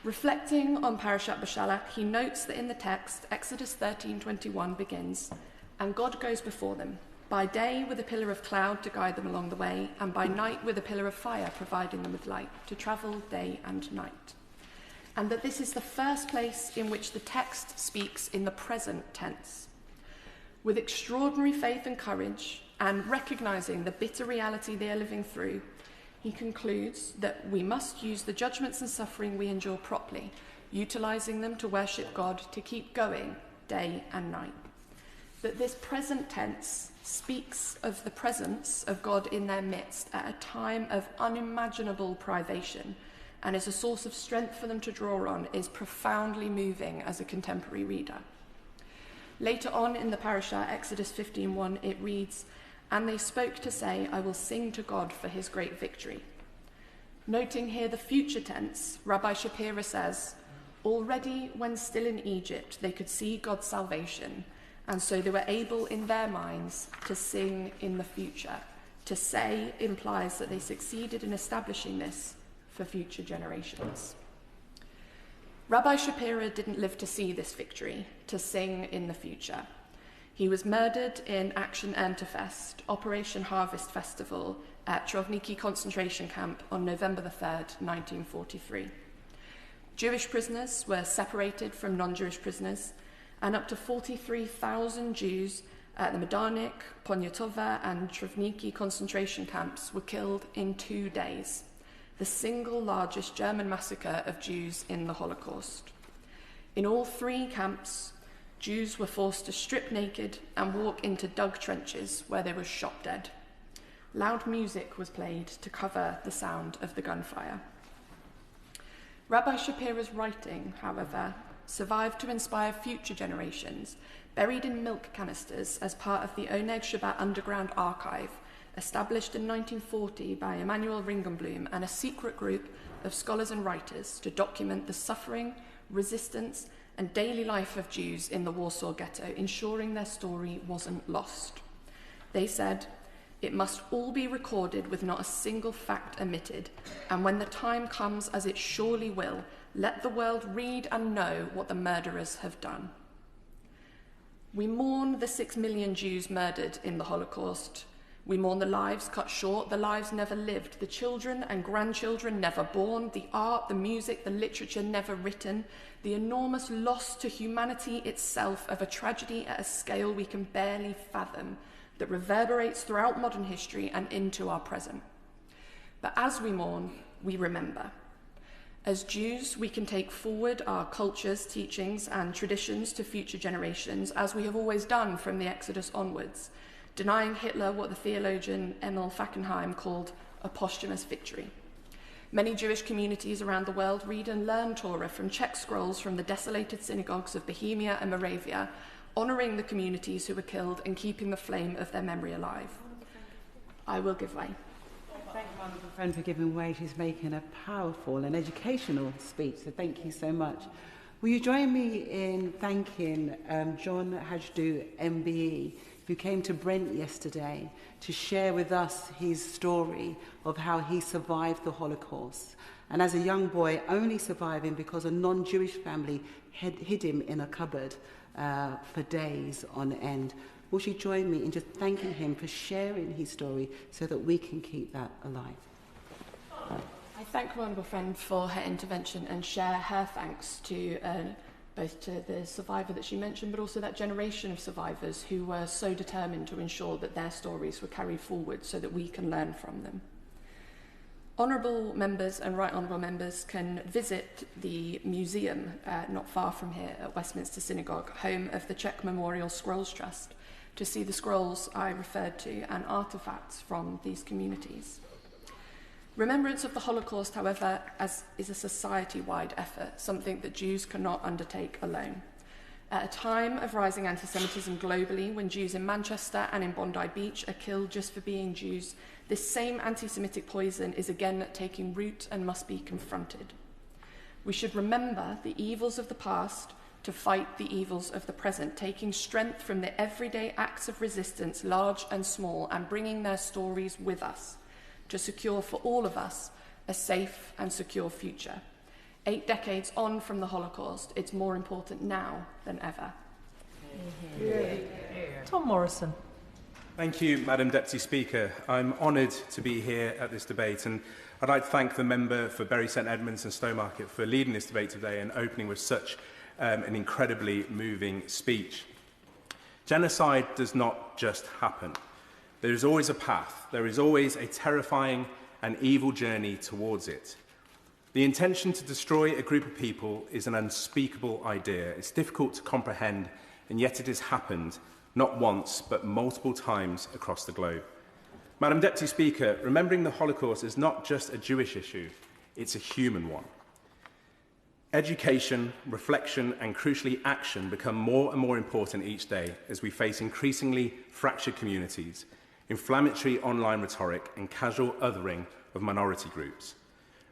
Reflecting on Parashat Bashalak, he notes that in the text, Exodus 13:21 begins, "And God goes before them, by day with a pillar of cloud to guide them along the way, and by night with a pillar of fire providing them with light, to travel day and night." And that this is the first place in which the text speaks in the present tense. With extraordinary faith and courage, and recognizing the bitter reality they are living through, he concludes that we must use the judgments and suffering we endure properly, utilizing them to worship God, to keep going day and night. That this present tense speaks of the presence of God in their midst at a time of unimaginable privation, and is a source of strength for them to draw on, is profoundly moving as a contemporary reader. Later on in the parasha, Exodus 15:1, it reads, "And they spoke to say, I will sing to God for his great victory." Noting here the future tense, Rabbi Shapira says, "Already when still in Egypt, they could see God's salvation, and so they were able in their minds to sing in the future." To say implies that they succeeded in establishing this for future generations. Rabbi Shapira didn't live to see this victory, to sing in the future. He was murdered in Action Erntefest, Operation Harvest Festival, at Trovniki concentration camp on November the 3rd, 1943. Jewish prisoners were separated from non-Jewish prisoners, and up to 43,000 Jews at the Majdanek, Poniatova and Trovniki concentration camps were killed in 2 days, the single largest German massacre of Jews in the Holocaust. In all 3 camps, Jews were forced to strip naked and walk into dug trenches where they were shot dead. Loud music was played to cover the sound of the gunfire. Rabbi Shapira's writing, however, survived to inspire future generations, buried in milk canisters as part of the Oneg Shabbat Underground Archive, established in 1940 by Emanuel Ringenblum and a secret group of scholars and writers to document the suffering, resistance, and daily life of Jews in the Warsaw Ghetto, ensuring their story wasn't lost. They said, "It must all be recorded with not a single fact omitted, and when the time comes, as it surely will, let the world read and know what the murderers have done." We mourn the 6 million Jews murdered in the Holocaust. We mourn the lives cut short, the lives never lived, the children and grandchildren never born, the art, the music, the literature never written, the enormous loss to humanity itself of a tragedy at a scale we can barely fathom, that reverberates throughout modern history and into our present. But as we mourn, we remember. As Jews, we can take forward our cultures, teachings, and traditions to future generations, as we have always done from the Exodus onwards, denying Hitler what the theologian Emil Fackenheim called a posthumous victory. Many Jewish communities around the world read and learn Torah from Czech scrolls from the desolated synagogues of Bohemia and Moravia, honouring the communities who were killed and keeping the flame of their memory alive. I will give way. Thank you, Honourable Friend, for giving way. She's making a powerful and educational speech, so thank you so much. Will you join me in thanking John Hajdu, MBE, who came to Brent yesterday to share with us his story of how he survived the Holocaust. And as a young boy, only surviving because a non-Jewish family hid him in a cupboard for days on end. Will she join me in just thanking him for sharing his story so that we can keep that alive? I thank my honourable friend for her intervention and share her thanks to a both to the survivor that she mentioned, but also that generation of survivors who were so determined to ensure that their stories were carried forward so that we can learn from them. Honourable members and right honourable members can visit the museum not far from here at Westminster Synagogue, home of the Czech Memorial Scrolls Trust, to see the scrolls I referred to and artefacts from these communities. Remembrance of the Holocaust, however, is a society-wide effort, something that Jews cannot undertake alone. At a time of rising anti-Semitism globally, when Jews in Manchester and in Bondi Beach are killed just for being Jews, this same anti-Semitic poison is again taking root and must be confronted. We should remember the evils of the past to fight the evils of the present, taking strength from the everyday acts of resistance, large and small, and bringing their stories with us to secure for all of us a safe and secure future. 8 decades on from the Holocaust, it's more important now than ever. Tom Morrison. Thank you, Madam Deputy Speaker. I'm honoured to be here at this debate, and I'd like to thank the member for Bury St Edmunds and Stowmarket for leading this debate today and opening with such an incredibly moving speech. Genocide does not just happen. There is always a path. There is always a terrifying and evil journey towards it. The intention to destroy a group of people is an unspeakable idea. It's difficult to comprehend, and yet it has happened, not once, but multiple times across the globe. Madam Deputy Speaker, remembering the Holocaust is not just a Jewish issue, it's a human one. Education, reflection, and crucially action become more and more important each day as we face increasingly fractured communities, inflammatory online rhetoric, and casual othering of minority groups.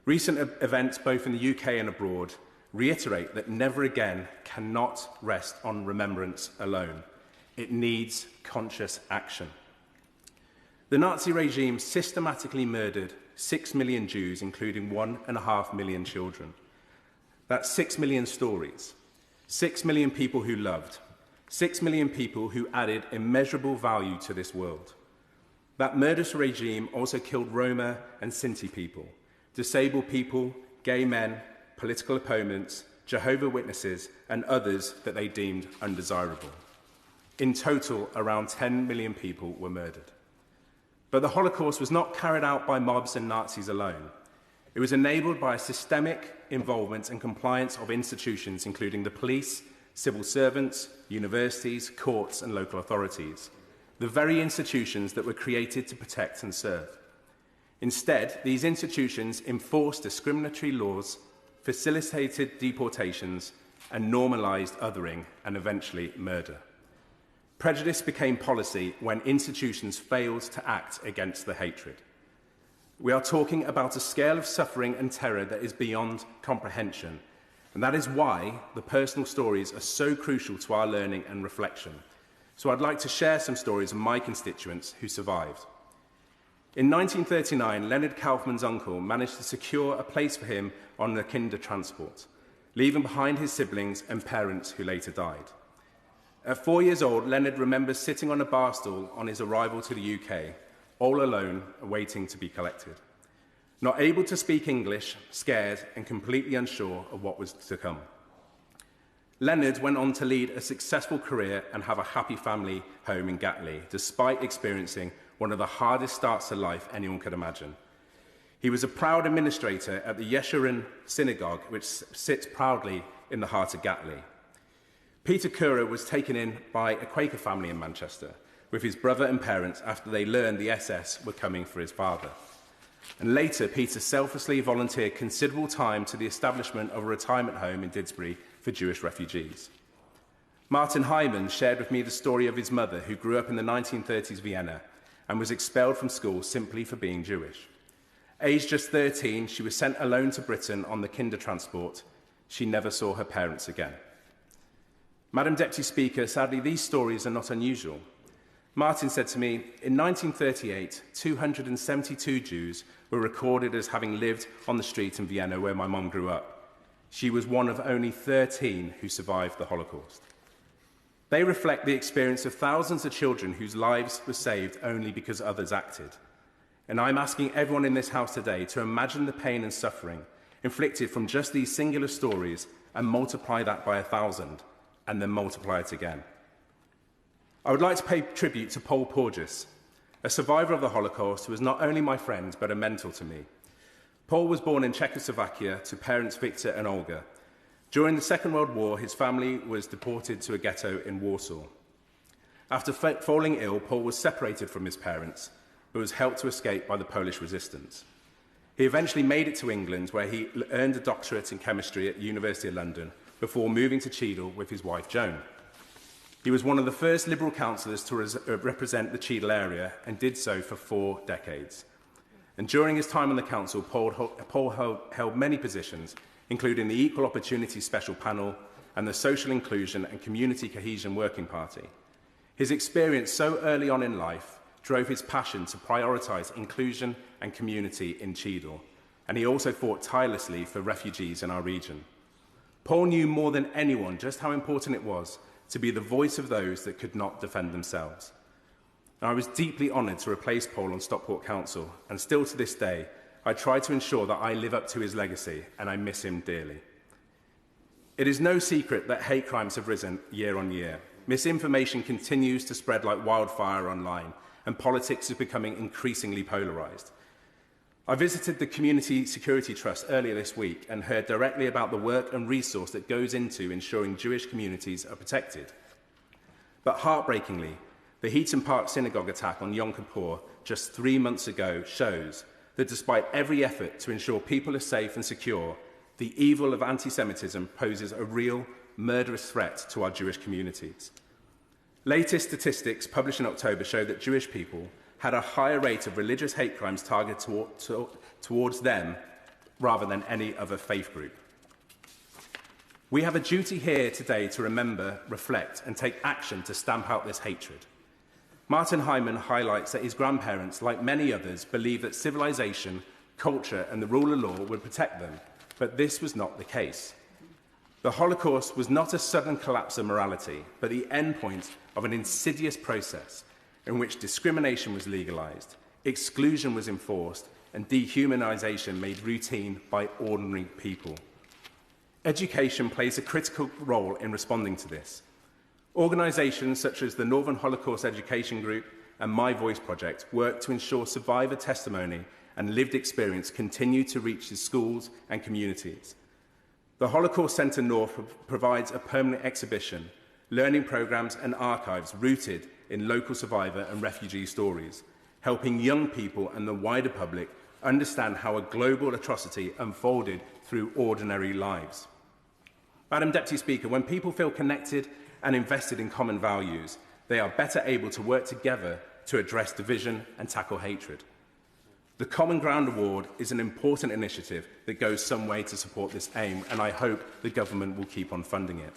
Recent events, both in the UK and abroad, reiterate that never again cannot rest on remembrance alone. It needs conscious action. The Nazi regime systematically murdered 6 million Jews, including 1.5 million children. That's 6 million stories, 6 million people who loved, 6 million people who added immeasurable value to this world. That murderous regime also killed Roma and Sinti people, disabled people, gay men, political opponents, Jehovah's Witnesses, and others that they deemed undesirable. In total, around 10 million people were murdered. But the Holocaust was not carried out by mobs and Nazis alone. It was enabled by a systemic involvement and compliance of institutions, including the police, civil servants, universities, courts, and local authorities, the very institutions that were created to protect and serve. Instead, these institutions enforced discriminatory laws, facilitated deportations, and normalised othering and eventually murder. Prejudice became policy when institutions failed to act against the hatred. We are talking about a scale of suffering and terror that is beyond comprehension, and that is why the personal stories are so crucial to our learning and reflection. So I'd like to share some stories of my constituents who survived. In 1939, Leonard Kaufmann's uncle managed to secure a place for him on the Kinder transport, leaving behind his siblings and parents who later died. At 4 years old, Leonard remembers sitting on a bar stool on his arrival to the UK, all alone, waiting to be collected. Not able to speak English, scared and completely unsure of what was to come. Leonard went on to lead a successful career and have a happy family home in Gatley, despite experiencing one of the hardest starts to life anyone could imagine. He was a proud administrator at the Yeshurun Synagogue, which sits proudly in the heart of Gatley. Peter Cura was taken in by a Quaker family in Manchester with his brother and parents after they learned the SS were coming for his father. And later, Peter selflessly volunteered considerable time to the establishment of a retirement home in Didsbury for Jewish refugees. Martin Hyman shared with me the story of his mother, who grew up in the 1930s Vienna and was expelled from school simply for being Jewish. Aged just 13, she was sent alone to Britain on the Kinder transport. She never saw her parents again. Madam Deputy Speaker, sadly, these stories are not unusual. Martin said to me, in 1938, 272 Jews were recorded as having lived on the street in Vienna where my mum grew up. She was one of only 13 who survived the Holocaust. They reflect the experience of thousands of children whose lives were saved only because others acted. And I'm asking everyone in this house today to imagine the pain and suffering inflicted from just these singular stories and multiply that by 1,000, and then multiply it again. I would like to pay tribute to Paul Porges, a survivor of the Holocaust who was not only my friend but a mentor to me. Paul was born in Czechoslovakia to parents Victor and Olga. During the Second World War, his family was deported to a ghetto in Warsaw. After falling ill, Paul was separated from his parents, but was helped to escape by the Polish resistance. He eventually made it to England, where he earned a doctorate in chemistry at the University of London before moving to Cheadle with his wife Joan. He was one of the first Liberal councillors to represent the Cheadle area and did so for 4 decades. And during his time on the council, Paul held many positions, including the Equal Opportunity Special Panel and the Social Inclusion and Community Cohesion Working Party. His experience so early on in life drove his passion to prioritise inclusion and community in Cheadle, and he also fought tirelessly for refugees in our region. Paul knew more than anyone just how important it was to be the voice of those that could not defend themselves. And I was deeply honoured to replace Paul on Stockport Council, and still to this day, I try to ensure that I live up to his legacy, and I miss him dearly. It is no secret that hate crimes have risen year on year. Misinformation continues to spread like wildfire online, and politics is becoming increasingly polarised. I visited the Community Security Trust earlier this week and heard directly about the work and resource that goes into ensuring Jewish communities are protected. But heartbreakingly, the Heaton Park synagogue attack on Yom Kippur just 3 months ago shows that despite every effort to ensure people are safe and secure, the evil of anti-Semitism poses a real, murderous threat to our Jewish communities. Latest statistics published in October show that Jewish people had a higher rate of religious hate crimes targeted towards them rather than any other faith group. We have a duty here today to remember, reflect, and take action to stamp out this hatred. Martin Hyman highlights that his grandparents, like many others, believed that civilization, culture, and the rule of law would protect them, but this was not the case. The Holocaust was not a sudden collapse of morality, but the endpoint of an insidious process in which discrimination was legalised, exclusion was enforced, and dehumanisation made routine by ordinary people. Education plays a critical role in responding to this. Organisations such as the Northern Holocaust Education Group and My Voice Project work to ensure survivor testimony and lived experience continue to reach the schools and communities. The Holocaust Centre North provides a permanent exhibition, learning programmes and archives rooted in local survivor and refugee stories, helping young people and the wider public understand how a global atrocity unfolded through ordinary lives. Madam Deputy Speaker, when people feel connected and invested in common values, they are better able to work together to address division and tackle hatred. The Common Ground Award is an important initiative that goes some way to support this aim, and I hope the government will keep on funding it.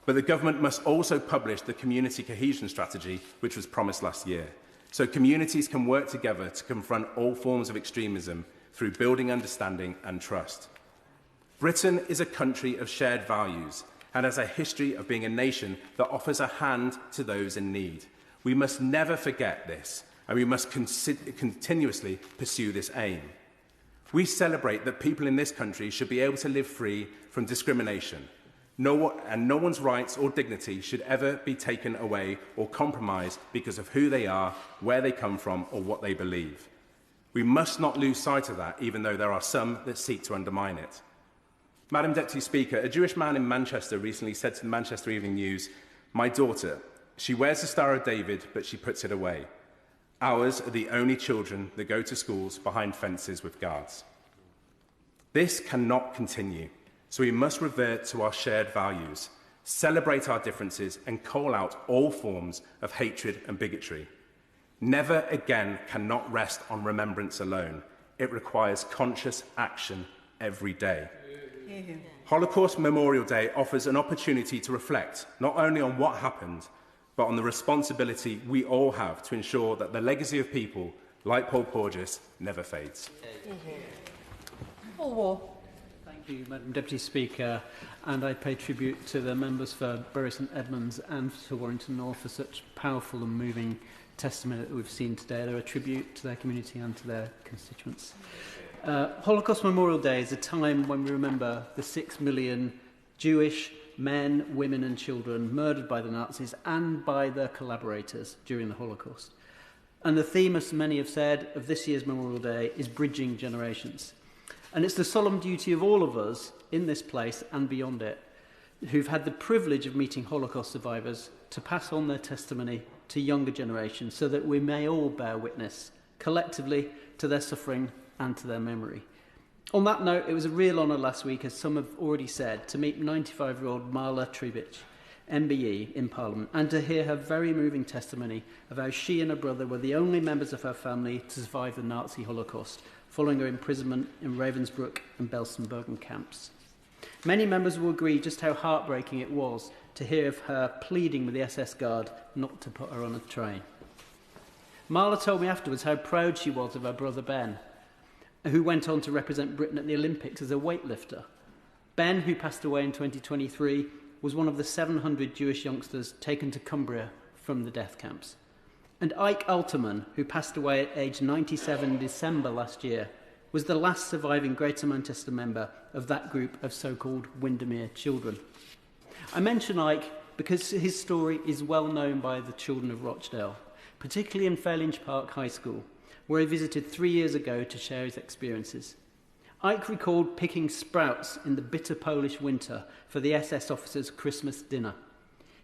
But the government must also publish the Community Cohesion Strategy, which was promised last year, so communities can work together to confront all forms of extremism through building understanding and trust. Britain is a country of shared values and has a history of being a nation that offers a hand to those in need. We must never forget this, and we must continuously pursue this aim. We celebrate that people in this country should be able to live free from discrimination, no one's rights or dignity should ever be taken away or compromised because of who they are, where they come from, or what they believe. We must not lose sight of that, even though there are some that seek to undermine it. Madam Deputy Speaker, a Jewish man in Manchester recently said to the Manchester Evening News, "My daughter, she wears the Star of David, but she puts it away. Ours are the only children that go to schools behind fences with guards." This cannot continue. So we must revert to our shared values, celebrate our differences, and call out all forms of hatred and bigotry. Never again cannot rest on remembrance alone. It requires conscious action every day. Holocaust Memorial Day offers an opportunity to reflect not only on what happened, but on the responsibility we all have to ensure that the legacy of people like Paul Porges never fades. Paul War. Thank you, Madam Deputy Speaker, and I pay tribute to the members for Bury St Edmunds and for Warrington North for such powerful and moving testimony that we've seen today. They're a tribute to their community and to their constituents. Holocaust Memorial Day is a time when we remember the 6 million Jewish men, women and children murdered by the Nazis and by their collaborators during the Holocaust. And the theme, as many have said, of this year's Memorial Day is bridging generations. And it's the solemn duty of all of us in this place and beyond it, who've had the privilege of meeting Holocaust survivors, to pass on their testimony to younger generations so that we may all bear witness collectively to their suffering and to their memory. On that note, it was a real honour last week, as some have already said, to meet 95-year-old Marla Tribich, MBE, in Parliament, and to hear her very moving testimony of how she and her brother were the only members of her family to survive the Nazi Holocaust, following her imprisonment in Ravensbrück and Belsenbergen camps. Many members will agree just how heartbreaking it was to hear of her pleading with the SS Guard not to put her on a train. Marla told me afterwards how proud she was of her brother Ben, who went on to represent Britain at the Olympics as a weightlifter. Ben, who passed away in 2023, was one of the 700 Jewish youngsters taken to Cumbria from the death camps. And Ike Alterman, who passed away at age 97 in December last year, was the last surviving Greater Manchester member of that group of so-called Windermere children. I mention Ike because his story is well known by the children of Rochdale, particularly in Fairlinge Park High School, where he visited 3 years ago to share his experiences. Ike recalled picking sprouts in the bitter Polish winter for the SS officers' Christmas dinner.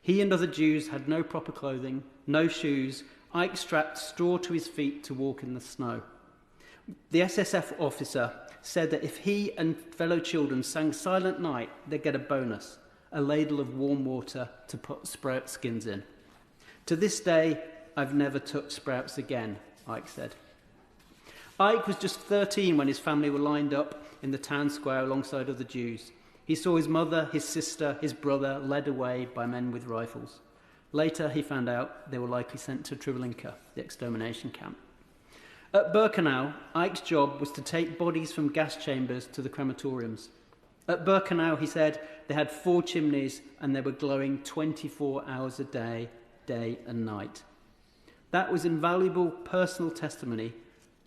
He and other Jews had no proper clothing, no shoes. Ike strapped straw to his feet to walk in the snow. The SSF officer said that if he and fellow children sang Silent Night, they'd get a bonus, a ladle of warm water to put sprout skins in. To this day, I've never touched sprouts again, Ike said. Ike was just 13 when his family were lined up in the town square alongside other Jews. He saw his mother, his sister, his brother led away by men with rifles. Later, he found out they were likely sent to Treblinka, the extermination camp. At Birkenau, Ike's job was to take bodies from gas chambers to the crematoriums. At Birkenau, he said, they had 4 chimneys and they were glowing 24 hours a day, day and night. That was invaluable personal testimony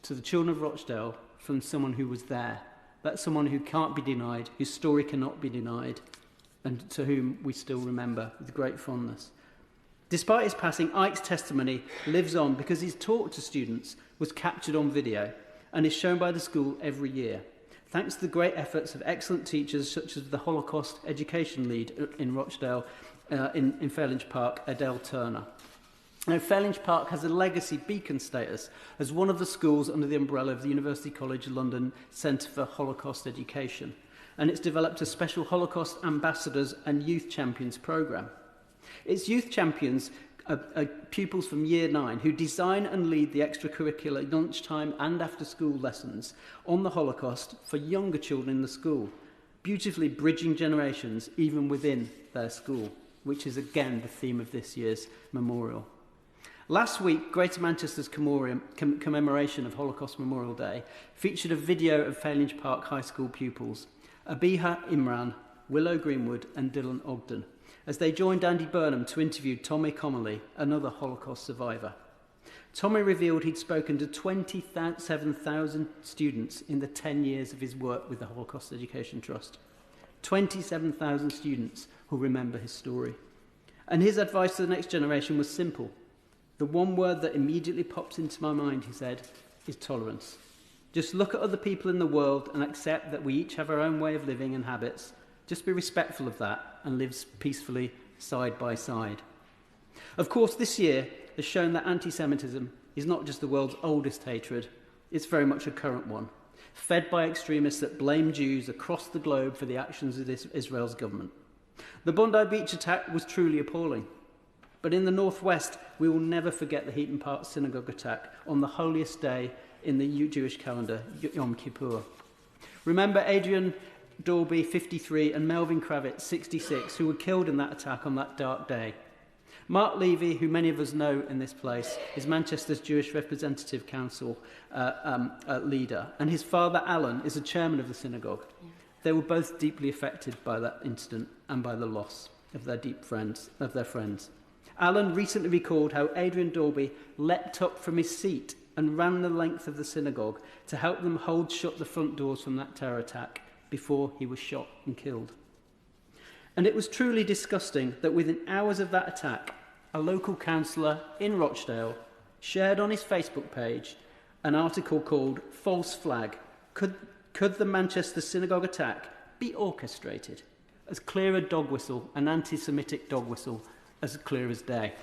to the children of Rochdale from someone who was there. That's someone who can't be denied, whose story cannot be denied, and to whom we still remember with great fondness. Despite his passing, Ike's testimony lives on because his talk to students was captured on video and is shown by the school every year, thanks to the great efforts of excellent teachers such as the Holocaust education lead in Rochdale, in Fairlinge Park, Adele Turner. Now, Fairlinge Park has a legacy beacon status as one of the schools under the umbrella of the University College London Centre for Holocaust Education, and it's developed a special Holocaust Ambassadors and Youth Champions programme. Its youth champions are pupils from Year 9 who design and lead the extracurricular lunchtime and after-school lessons on the Holocaust for younger children in the school, beautifully bridging generations even within their school, which is again the theme of this year's memorial. Last week, Greater Manchester's commemoration of Holocaust Memorial Day featured a video of Fairlinge Park High School pupils, Abiha Imran, Willow Greenwood and Dylan Ogden, as they joined Andy Burnham to interview Tommy Commerly, another Holocaust survivor. Tommy revealed he'd spoken to 27,000 students in the 10 years of his work with the Holocaust Education Trust. 27,000 students who remember his story. And his advice to the next generation was simple. The one word that immediately pops into my mind, he said, is tolerance. Just look at other people in the world and accept that we each have our own way of living and habits. Just be respectful of that and live peacefully side by side. Of course, this year has shown that anti-Semitism is not just the world's oldest hatred, it's very much a current one, fed by extremists that blame Jews across the globe for the actions of Israel's government. The Bondi Beach attack was truly appalling. But in the northwest, we will never forget the Heaton Park synagogue attack on the holiest day in the Jewish calendar, Yom Kippur. Remember Adrian Dorby, 53, and Melvin Kravitz, 66, who were killed in that attack on that dark day. Mark Levy, who many of us know in this place, is Manchester's Jewish Representative Council leader, and his father, Alan, is the chairman of the synagogue. They were both deeply affected by that incident and by the loss of their friends. Alan recently recalled how Adrian Dorby leapt up from his seat and ran the length of the synagogue to help them hold shut the front doors from that terror attack before he was shot and killed. And it was truly disgusting that within hours of that attack, a local councillor in Rochdale shared on his Facebook page an article called False Flag. Could the Manchester synagogue attack be orchestrated? As clear a dog whistle, an anti-Semitic dog whistle, as clear as day.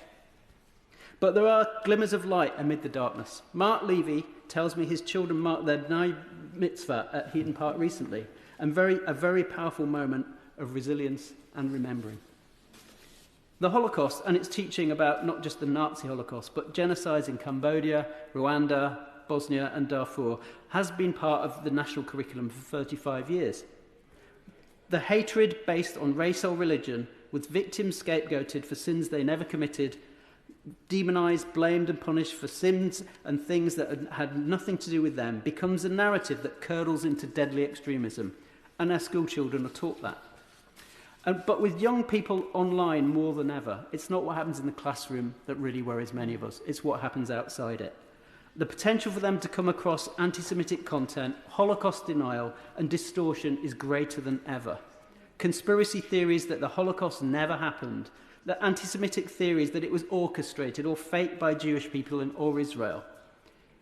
But there are glimmers of light amid the darkness. Mark Levy tells me his children marked their B'nai Mitzvah at Heaton Park recently, and a very powerful moment of resilience and remembering. The Holocaust and its teaching about not just the Nazi Holocaust, but genocides in Cambodia, Rwanda, Bosnia and Darfur has been part of the national curriculum for 35 years. The hatred based on race or religion, with victims scapegoated for sins they never committed, demonised, blamed and punished for sins and things that had nothing to do with them, becomes a narrative that curdles into deadly extremism. And our school children are taught that. But with young people online more than ever, it's not what happens in the classroom that really worries many of us. It's what happens outside it. The potential for them to come across anti-Semitic content, Holocaust denial and distortion is greater than ever. Conspiracy theories that the Holocaust never happened, the anti-Semitic theories that it was orchestrated or faked by Jewish people or Israel.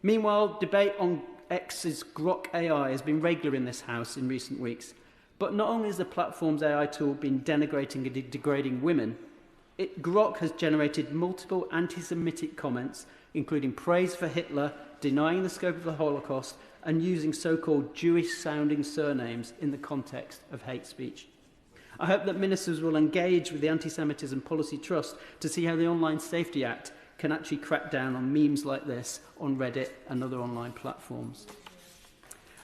Meanwhile, debate on X's Grok AI has been regular in this House in recent weeks. But not only has the platform's AI tool been denigrating and degrading women, Grok has generated multiple anti-Semitic comments, including praise for Hitler, denying the scope of the Holocaust, and using so-called Jewish-sounding surnames in the context of hate speech. I hope that ministers will engage with the Anti-Semitism Policy Trust to see how the Online Safety Act can actually crack down on memes like this on Reddit and other online platforms.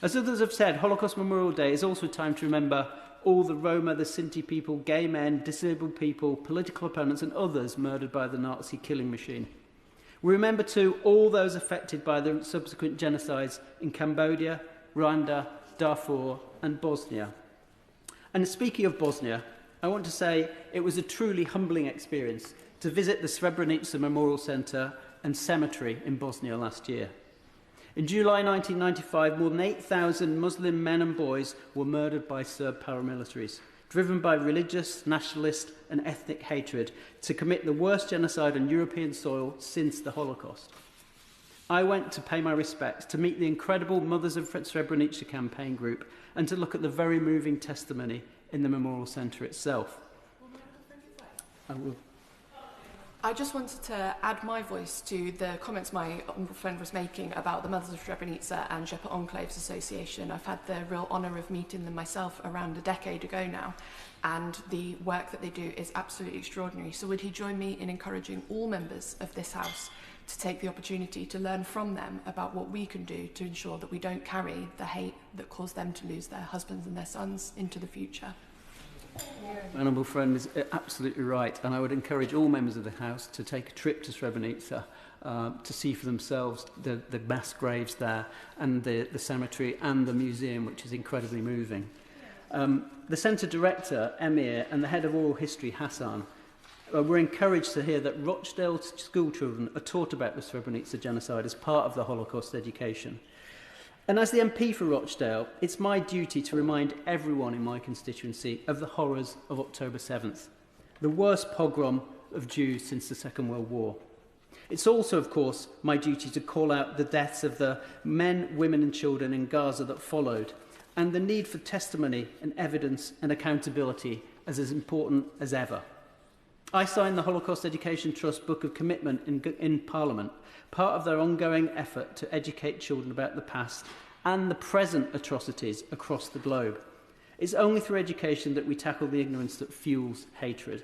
As others have said, Holocaust Memorial Day is also a time to remember all the Roma, the Sinti people, gay men, disabled people, political opponents and others murdered by the Nazi killing machine. We remember too all those affected by the subsequent genocides in Cambodia, Rwanda, Darfur and Bosnia. And speaking of Bosnia, I want to say it was a truly humbling experience to visit the Srebrenica Memorial Centre and Cemetery in Bosnia last year. In July 1995, more than 8,000 Muslim men and boys were murdered by Serb paramilitaries, driven by religious, nationalist and ethnic hatred to commit the worst genocide on European soil since the Holocaust. I went to pay my respects, to meet the incredible Mothers of Srebrenica campaign group and to look at the very moving testimony in the Memorial Centre itself. I just wanted to add my voice to the comments my honourable friend was making about the Mothers of Srebrenica and Shepherd Enclaves Association. I've had the real honour of meeting them myself around a decade ago now, and the work that they do is absolutely extraordinary. So would he join me in encouraging all members of this House to take the opportunity to learn from them about what we can do to ensure that we don't carry the hate that caused them to lose their husbands and their sons into the future? Honourable friend is absolutely right, and I would encourage all members of the House to take a trip to Srebrenica to see for themselves the mass graves there and the cemetery and the museum, which is incredibly moving. The Centre Director, Emir, and the Head of Oral History, Hassan, were encouraged to hear that Rochdale school children are taught about the Srebrenica genocide as part of the Holocaust education. And as the MP for Rochdale, it's my duty to remind everyone in my constituency of the horrors of October 7th, the worst pogrom of Jews since the Second World War. It's also, of course, my duty to call out the deaths of the men, women and children in Gaza that followed, and the need for testimony and evidence and accountability as important as ever. I signed the Holocaust Education Trust Book of Commitment in Parliament, part of their ongoing effort to educate children about the past and the present atrocities across the globe. It's only through education that we tackle the ignorance that fuels hatred.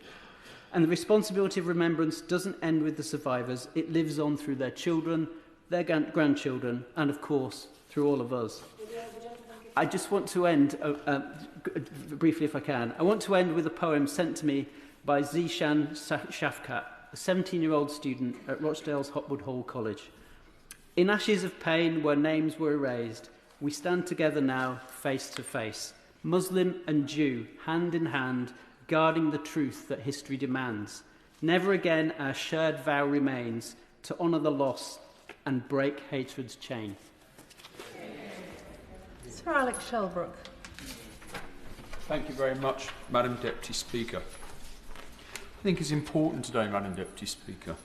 And the responsibility of remembrance doesn't end with the survivors. It lives on through their children, their grandchildren, and of course, through all of us. I just want to end, briefly if I can, I want to end with a poem sent to me by Zishan Shafkat, a 17-year-old student at Rochdale's Hopwood Hall College. In ashes of pain where names were erased, we stand together now, face to face, Muslim and Jew, hand in hand, guarding the truth that history demands. Never again our shared vow remains to honour the loss and break hatred's chain. Sir Alex Shelbrooke. Thank you very much, Madam Deputy Speaker. I think it's important today, Madam Deputy Speaker,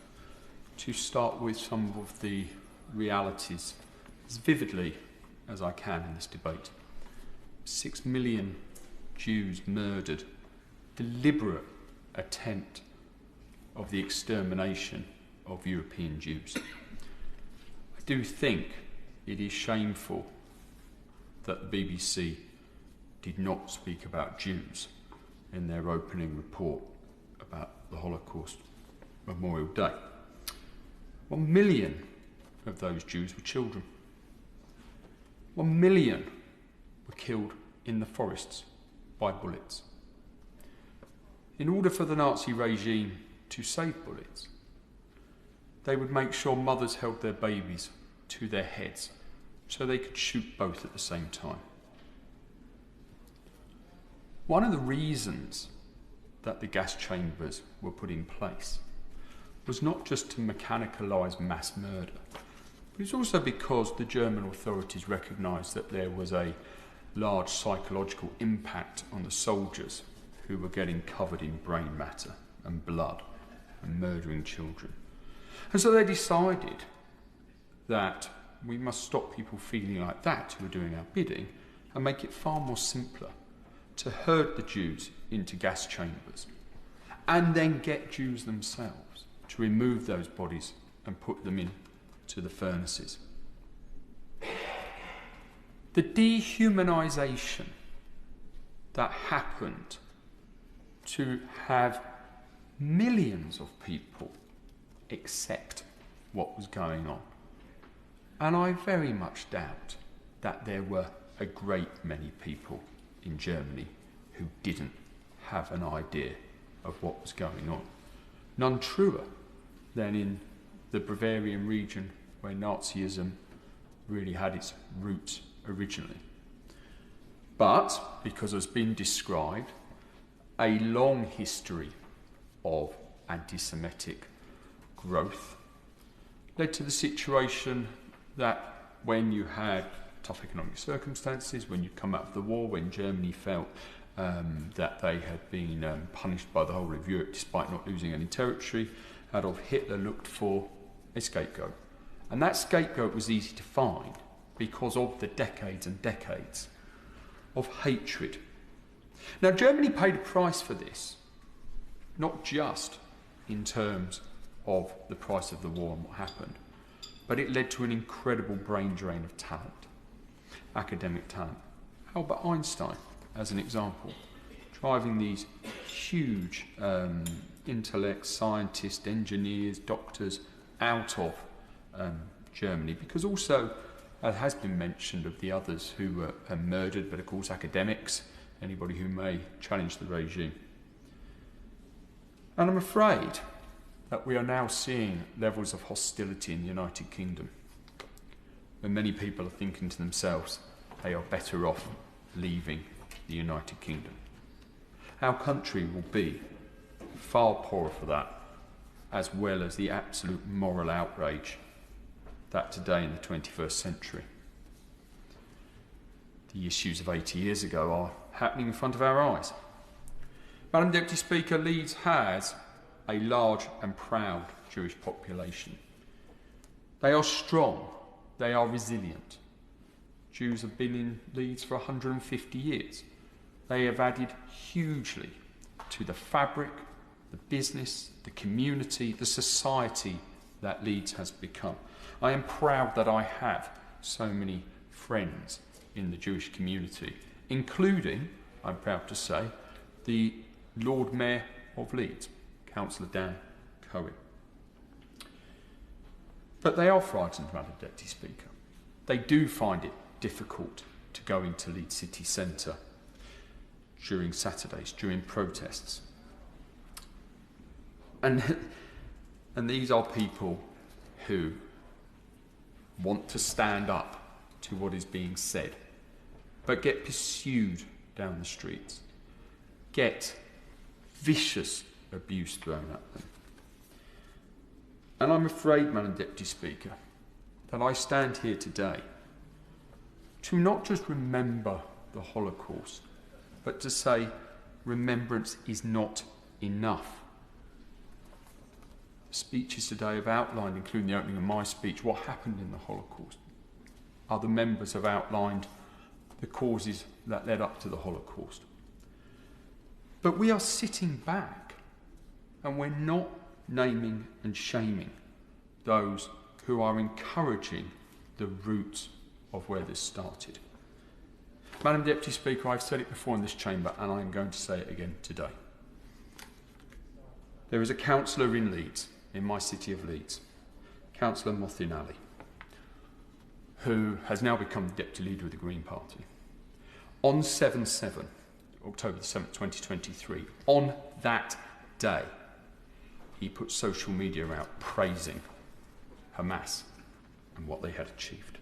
to start with some of the realities as vividly as I can in this debate. 6 million Jews murdered, deliberate attempt of the extermination of European Jews. I do think it is shameful that the BBC did not speak about Jews in their opening report about the Holocaust Memorial Day. 1 million of those Jews were children. 1 million were killed in the forests by bullets. In order for the Nazi regime to save bullets, they would make sure mothers held their babies to their heads so they could shoot both at the same time. One of the reasons that the gas chambers were put in place was not just to mechanicalise mass murder, but it's also because the German authorities recognised that there was a large psychological impact on the soldiers who were getting covered in brain matter and blood and murdering children. And so they decided that we must stop people feeling like that who are doing our bidding and make it far more simpler to herd the Jews into gas chambers and then get Jews themselves to remove those bodies and put them into the furnaces. The dehumanisation that happened to have millions of people accept what was going on. And I very much doubt that there were a great many people in Germany who didn't have an idea of what was going on. None truer than in the Bavarian region where Nazism really had its roots originally. But, because has been described, a long history of anti-Semitic growth led to the situation that when you had tough economic circumstances, when you come out of the war, when Germany felt that they had been punished by the whole of Europe despite not losing any territory, Adolf Hitler looked for a scapegoat. And that scapegoat was easy to find because of the decades and decades of hatred. Now, Germany paid a price for this, not just in terms of the price of the war and what happened, but it led to an incredible brain drain of talent, academic talent. Albert Einstein, as an example, driving these huge intellects, scientists, engineers, doctors out of Germany, because also, as has been mentioned, of the others who were murdered, but of course academics, anybody who may challenge the regime. And I'm afraid that we are now seeing levels of hostility in the United Kingdom, where many people are thinking to themselves, they are better off leaving the United Kingdom. Our country will be far poorer for that, as well as the absolute moral outrage that today in the 21st century. The issues of 80 years ago are happening in front of our eyes. Madam Deputy Speaker, Leeds has a large and proud Jewish population. They are strong, they are resilient. Jews have been in Leeds for 150 years. They have added hugely to the fabric, the business, the community, the society that Leeds has become. I am proud that I have so many friends in the Jewish community, including, I'm proud to say, the Lord Mayor of Leeds, Councillor Dan Cohen. But they are frightened, Madam Deputy Speaker. They do find it difficult to go into Leeds city centre during Saturdays, during protests. And these are people who want to stand up to what is being said, but get pursued down the streets, get vicious abuse thrown at them. And I'm afraid, Madam Deputy Speaker, that I stand here today to not just remember the Holocaust, but to say remembrance is not enough. Speeches today have outlined, including the opening of my speech, what happened in the Holocaust. Other members have outlined the causes that led up to the Holocaust. But we are sitting back and we're not naming and shaming those who are encouraging the roots of where this started. Madam Deputy Speaker, I've said it before in this chamber and I'm going to say it again today. There is a councillor in Leeds, in my city of Leeds, Councillor Mothinali, who has now become the Deputy Leader of the Green Party. On 7/7, October the 7th, 2023, on that day, he put social media out praising Hamas and what they had achieved.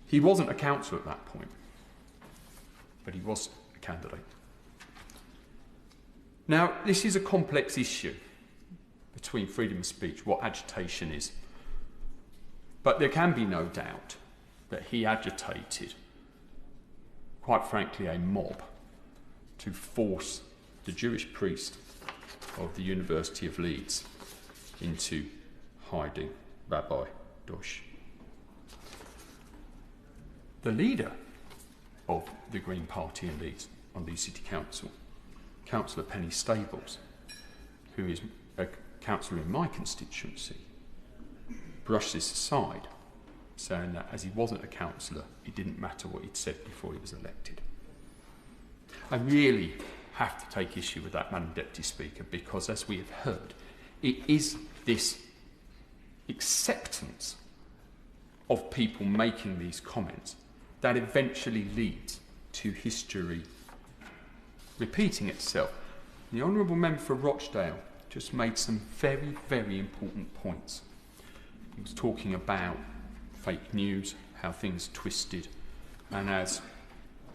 He wasn't a councillor at that point, but he was a candidate. Now, this is a complex issue between freedom of speech, what agitation is. But there can be no doubt that he agitated, quite frankly, a mob to force the Jewish priest of the University of Leeds into hiding, Rabbi Dosh. The leader of the Green Party in Leeds, on Leeds City Council, Councillor Penny Stables, who is a councillor in my constituency, brushed this aside, saying that as he wasn't a councillor, it didn't matter what he'd said before he was elected. I really have to take issue with that, Madam Deputy Speaker, because as we have heard, it is this acceptance of people making these comments that eventually leads to history repeating itself. The Honourable Member for Rochdale just made some very, very important points. He was talking about fake news, how things twisted, and as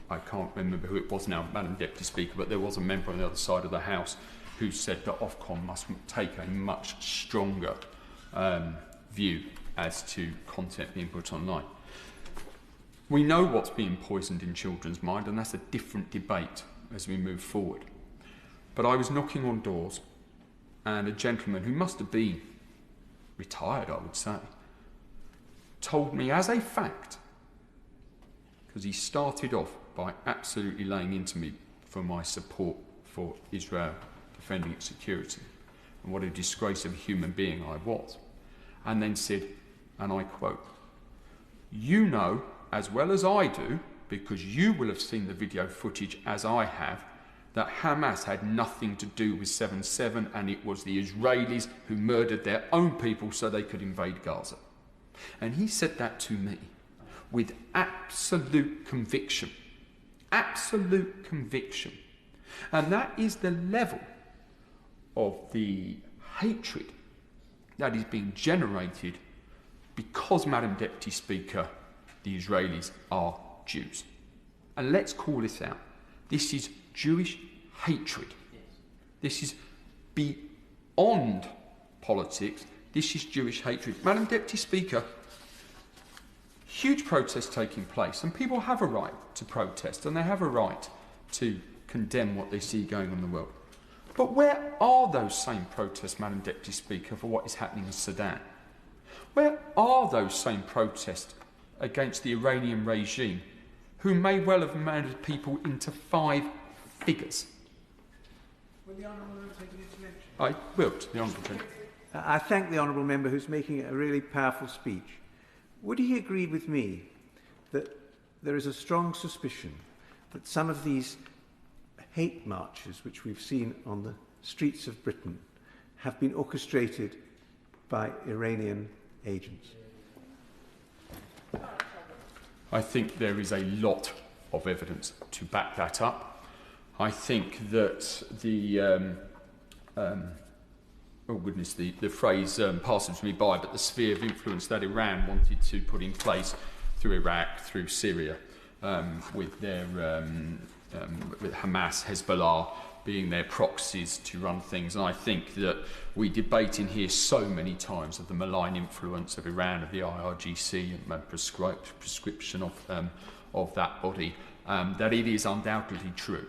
I can't remember who it was now, Madam Deputy Speaker, but there was a member on the other side of the House who said that Ofcom must take a much stronger view as to content being put online. We know what's being poisoned in children's mind, and that's a different debate as we move forward. But I was knocking on doors, and a gentleman who must have been retired, I would say, told me as a fact, because he started off by absolutely laying into me for my support for Israel defending its security and what a disgrace of a human being I was, and then said, and I quote, "You know as well as I do, because you will have seen the video footage as I have, that Hamas had nothing to do with 7/7 and it was the Israelis who murdered their own people so they could invade Gaza." And he said that to me with absolute conviction. Absolute conviction. And that is the level of the hatred that is being generated because, Madam Deputy Speaker, the Israelis are Jews. And let's call this out. This is Jewish hatred. This is beyond politics. This is Jewish hatred. Madam Deputy Speaker, huge protests taking place, and people have a right to protest, and they have a right to condemn what they see going on in the world. But where are those same protests, Madam Deputy Speaker, for what is happening in Sudan? Where are those same protests against the Iranian regime, who may well have murdered people into 5 figures? Will the Honourable Member take an intervention? I will, the Honourable Gentleman. I thank the Honourable Member who's making a really powerful speech. Would he agree with me that there is a strong suspicion that some of these hate marches which we've seen on the streets of Britain have been orchestrated by Iranian agents? I think there is a lot of evidence to back that up. I think that the phrase passes me by, but the sphere of influence that Iran wanted to put in place through Iraq, through Syria, with their with Hamas, Hezbollah being their proxies to run things. And I think that we debate in here so many times of the malign influence of Iran, of the IRGC, and prescription of that body. that it is undoubtedly true.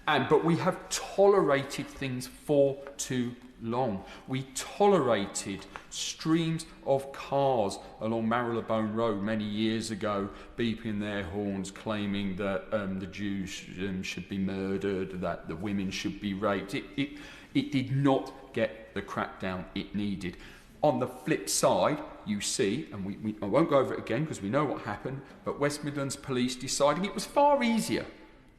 But we have tolerated things for too long. We tolerated streams of cars along Marylebone Road many years ago beeping their horns, claiming that the Jews should be murdered, that the women should be raped. It did not get the crackdown it needed. On the flip side, you see, and I won't go over it again because we know what happened, but West Midlands Police deciding it was far easier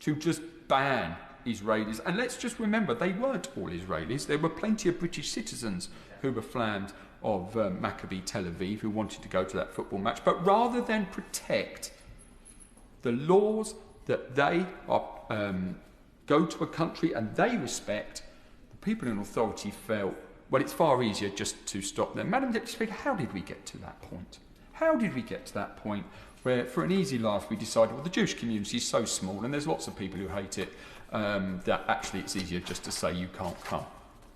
to just ban Israelis. And let's just remember, they weren't all Israelis. There were plenty of British citizens who were flammed of Maccabi Tel Aviv who wanted to go to that football match. But rather than protect the laws that they are, go to a country and they respect, the people in authority felt, well, it's far easier just to stop them. Madam Deputy Speaker, how did we get to that point? How did we get to that point where, for an easy laugh, we decided, well, the Jewish community is so small and there's lots of people who hate it, that actually it's easier just to say you can't come.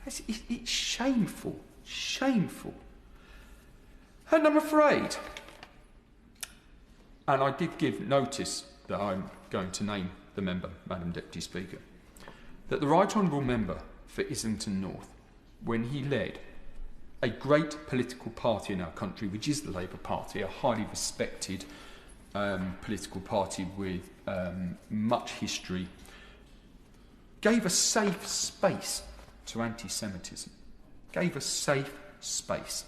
It's shameful, shameful. And I'm afraid, and I did give notice that I'm going to name the member, Madam Deputy Speaker, that the Right Honourable Member for Islington North, when he led a great political party in our country, which is the Labour Party, a highly respected political party with much history, gave a safe space to anti-Semitism, gave a safe space.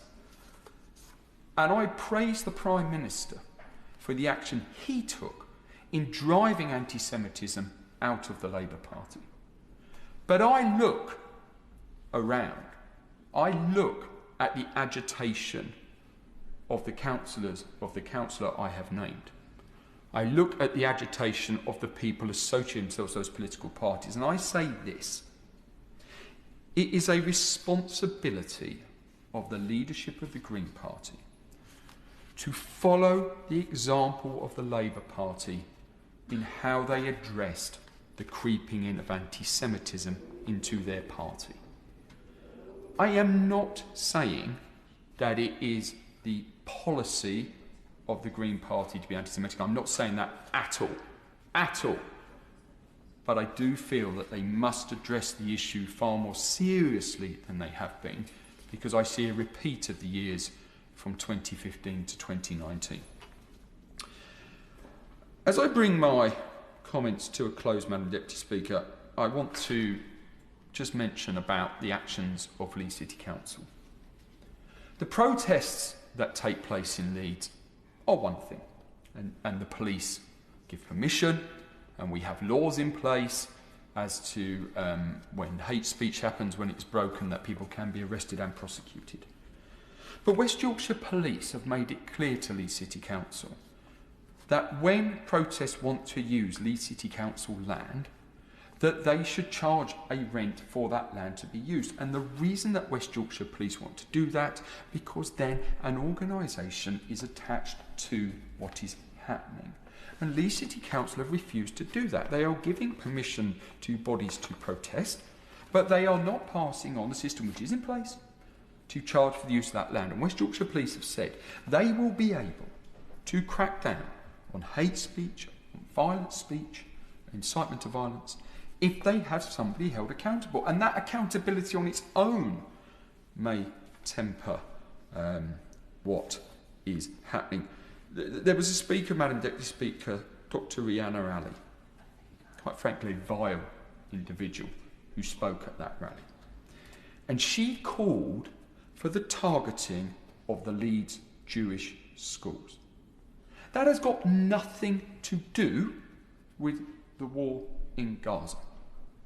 And I praise the Prime Minister for the action he took in driving anti-Semitism out of the Labour Party. But I look around, I look at the agitation of the councillors, of the councillor I have named. I look at the agitation of the people associating themselves with those political parties, and I say this: it is a responsibility of the leadership of the Green Party to follow the example of the Labour Party in how they addressed the creeping in of anti-Semitism into their party. I am not saying that it is the policy of the Green Party to be anti-Semitic. I'm not saying that at all. But I do feel that they must address the issue far more seriously than they have been, because I see a repeat of the years from 2015 to 2019. As I bring my comments to a close, Madam Deputy Speaker, I want to just mention about the actions of Leeds City Council. The protests that take place in Leeds are one thing, and the police give permission, and we have laws in place as to when hate speech happens, when it's broken, that people can be arrested and prosecuted. But West Yorkshire Police have made it clear to Leeds City Council that when protests want to use Leeds City Council land, that they should charge a rent for that land to be used. And the reason that West Yorkshire Police want to do that, because then an organisation is attached to what is happening. And Leeds City Council have refused to do that. They are giving permission to bodies to protest, but they are not passing on the system which is in place to charge for the use of that land. And West Yorkshire Police have said they will be able to crack down on hate speech, on violent speech, incitement to violence, if they have somebody held accountable. And that accountability on its own may temper what is happening. There was a speaker, Madam Deputy Speaker, Dr. Rihanna Ali, quite frankly a vile individual, who spoke at that rally. And she called for the targeting of the Leeds Jewish schools. That has got nothing to do with the war in Gaza.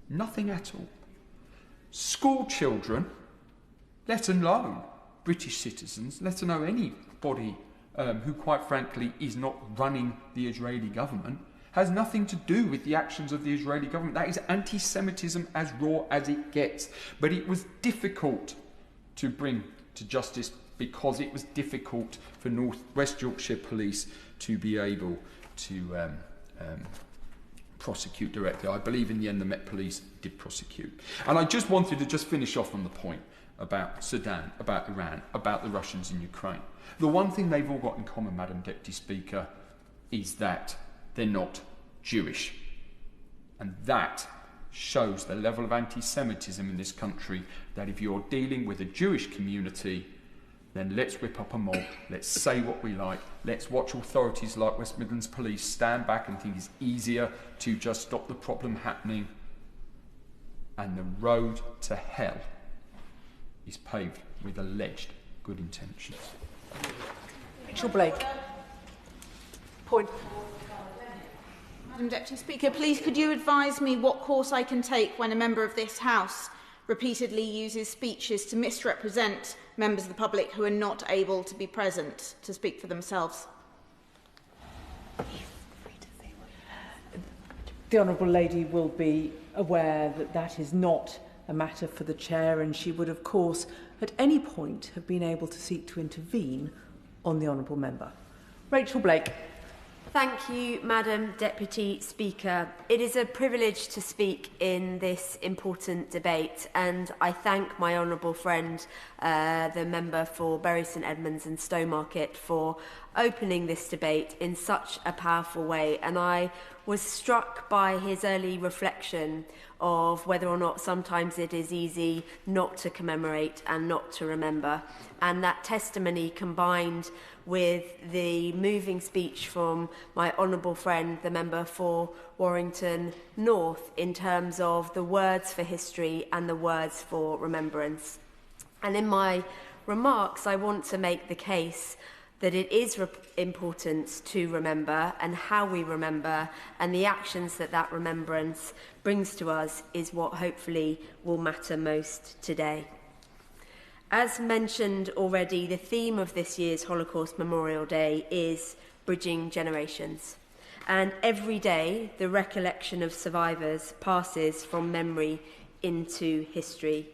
Nothing at all. School children, let alone British citizens, let alone anybody who quite frankly is not running the Israeli government, has nothing to do with the actions of the Israeli government. That is anti-Semitism as raw as it gets. But it was difficult to bring to justice because it was difficult for West Yorkshire Police to be able to prosecute directly. I believe in the end the Met Police did prosecute. And I just wanted to just finish off on the point about Sudan, about Iran, about the Russians in Ukraine. The one thing they've all got in common, Madam Deputy Speaker, is that they're not Jewish. And that shows the level of anti-Semitism in this country, that if you're dealing with a Jewish community, then let's whip up a mob, let's say what we like, let's watch authorities like West Midlands Police stand back and think it's easier to just stop the problem happening. And the road to hell is paved with alleged good intentions. Rachel Blake. Point. Madam Deputy Speaker, please could you advise me what course I can take when a member of this House repeatedly uses speeches to misrepresent members of the public who are not able to be present to speak for themselves? The Honourable Lady will be aware that that is not a matter for the Chair, and she would, of course, at any point have been able to seek to intervene on the Honourable Member. Rachel Blake. Thank you, Madam Deputy Speaker. It is a privilege to speak in this important debate, and I thank my honourable friend, the member for Bury St Edmunds and Stowmarket, for opening this debate in such a powerful way. And I was struck by his early reflection of whether or not sometimes it is easy not to commemorate and not to remember. And that testimony, combined with the moving speech from my honourable friend, the member for Warrington North, in terms of the words for history and the words for remembrance. And in my remarks, I want to make the case that it is important to remember, and how we remember and the actions that that remembrance brings to us is what hopefully will matter most today. As mentioned already, the theme of this year's Holocaust Memorial Day is bridging generations. And every day, the recollection of survivors passes from memory into history.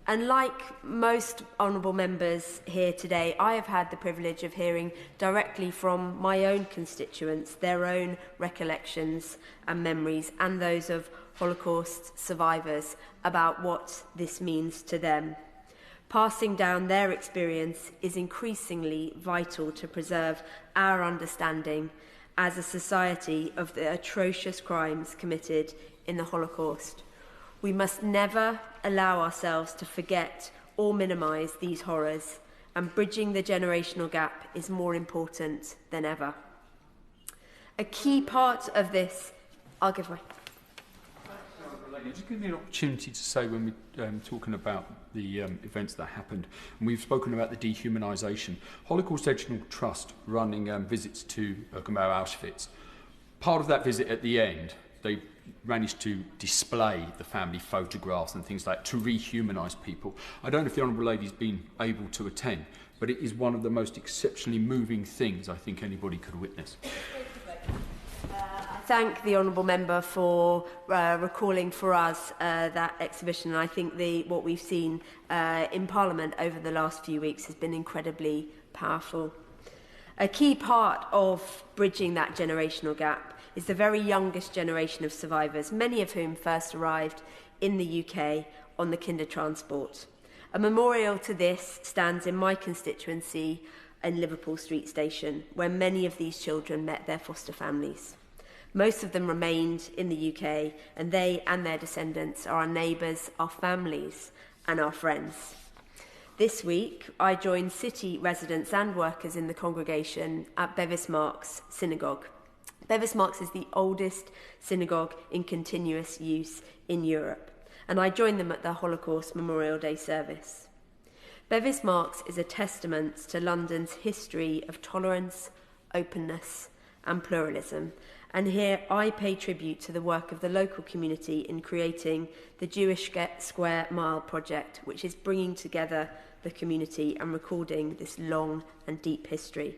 And like most honourable members here today, I have had the privilege of hearing directly from my own constituents their own recollections and memories, and those of Holocaust survivors, about what this means to them. Passing down their experience is increasingly vital to preserve our understanding as a society of the atrocious crimes committed in the Holocaust. We must never allow ourselves to forget or minimise these horrors, and bridging the generational gap is more important than ever. A key part of this... I'll give way. Just give me an opportunity to say, when we're talking about the events that happened, and we've spoken about the dehumanisation, Holocaust Educational Trust running visits to Birkenau Auschwitz. Part of that visit at the end, they managed to display the family photographs and things like that to rehumanise people. I don't know if the Honourable Lady's been able to attend, but it is one of the most exceptionally moving things I think anybody could witness. I thank the honourable member for recalling for us that exhibition. And I think what we've seen in Parliament over the last few weeks has been incredibly powerful. A key part of bridging that generational gap is the very youngest generation of survivors, many of whom first arrived in the UK on the Kinder Transport. A memorial to this stands in my constituency in Liverpool Street Station, where many of these children met their foster families. Most of them remained in the UK, and they and their descendants are our neighbours, our families, and our friends. This week, I joined city residents and workers in the congregation at Bevis Marks Synagogue. Bevis Marks is the oldest synagogue in continuous use in Europe, and I joined them at the Holocaust Memorial Day service. Bevis Marks is a testament to London's history of tolerance, openness, and pluralism, and here I pay tribute to the work of the local community in creating the Jewish Square Mile project, which is bringing together the community and recording this long and deep history.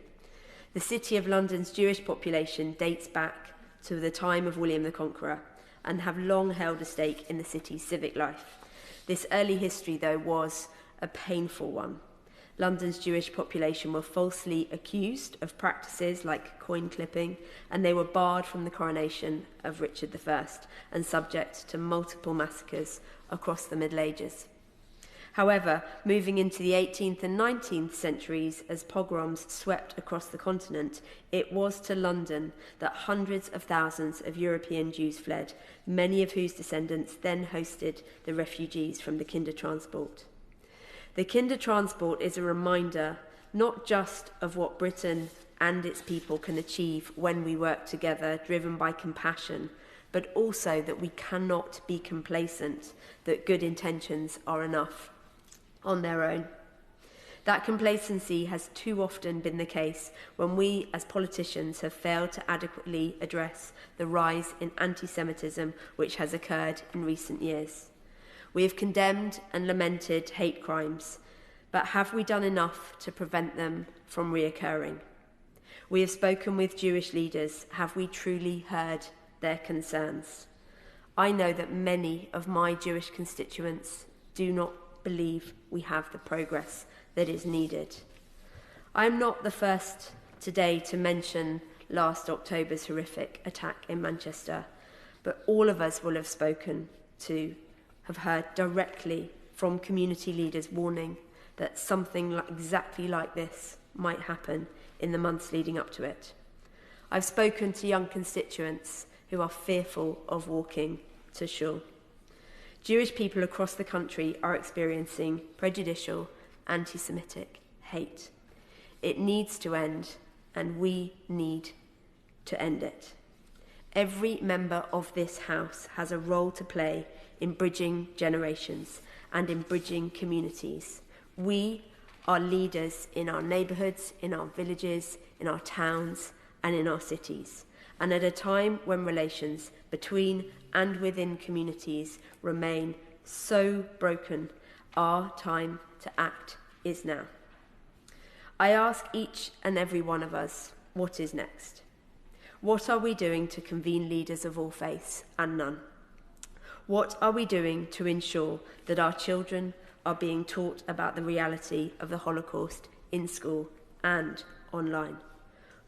The City of London's Jewish population dates back to the time of William the Conqueror and have long held a stake in the city's civic life. This early history, though, was a painful one. London's Jewish population were falsely accused of practices like coin clipping, and they were barred from the coronation of Richard I and subject to multiple massacres across the Middle Ages. However, moving into the 18th and 19th centuries as pogroms swept across the continent, it was to London that hundreds of thousands of European Jews fled, many of whose descendants then hosted the refugees from the Kindertransport. The Kindertransport is a reminder not just of what Britain and its people can achieve when we work together, driven by compassion, but also that we cannot be complacent, that good intentions are enough on their own. That complacency has too often been the case when we as politicians have failed to adequately address the rise in anti-Semitism which has occurred in recent years. We have condemned and lamented hate crimes, but have we done enough to prevent them from reoccurring? We have spoken with Jewish leaders. Have we truly heard their concerns? I know that many of my Jewish constituents do not believe we have the progress that is needed. I am not the first today to mention last October's horrific attack in Manchester, but all of us will have have heard directly from community leaders warning that something exactly like this might happen in the months leading up to it. I've spoken to young constituents who are fearful of walking to shul. Jewish people across the country are experiencing prejudicial, anti-Semitic hate. It needs to end, and we need to end it. Every member of this House has a role to play in bridging generations and in bridging communities. We are leaders in our neighbourhoods, in our villages, in our towns, and in our cities. And at a time when relations between and within communities remain so broken, our time to act is now. I ask each and every one of us, what is next? What are we doing to convene leaders of all faiths and none? What are we doing to ensure that our children are being taught about the reality of the Holocaust in school and online?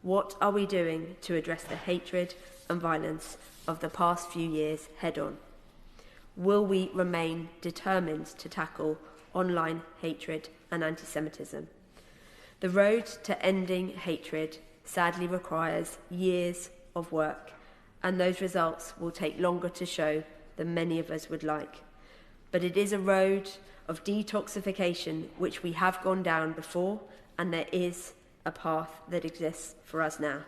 What are we doing to address the hatred and violence of the past few years head on? Will we remain determined to tackle online hatred and anti-Semitism? The road to ending hatred sadly requires years of work, and those results will take longer to show than many of us would like. But it is a road of detoxification which we have gone down before, and there is a path that exists for us now.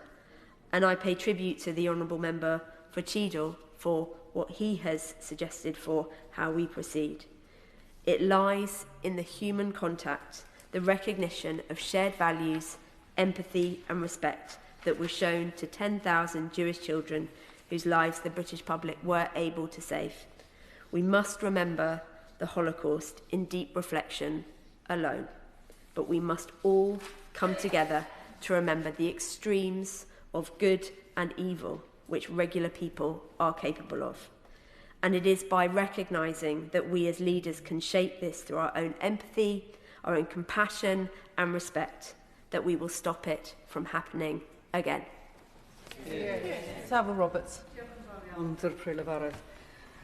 And I pay tribute to the Honourable Member for Cheadle for what he has suggested for how we proceed. It lies in the human contact, the recognition of shared values, empathy and respect that was shown to 10,000 Jewish children whose lives the British public were able to save. We must remember the Holocaust in deep reflection alone, but we must all come together to remember the extremes of good and evil which regular people are capable of. And it is by recognising that we as leaders can shape this through our own empathy, our own compassion and respect that we will stop it from happening again. Savile Roberts.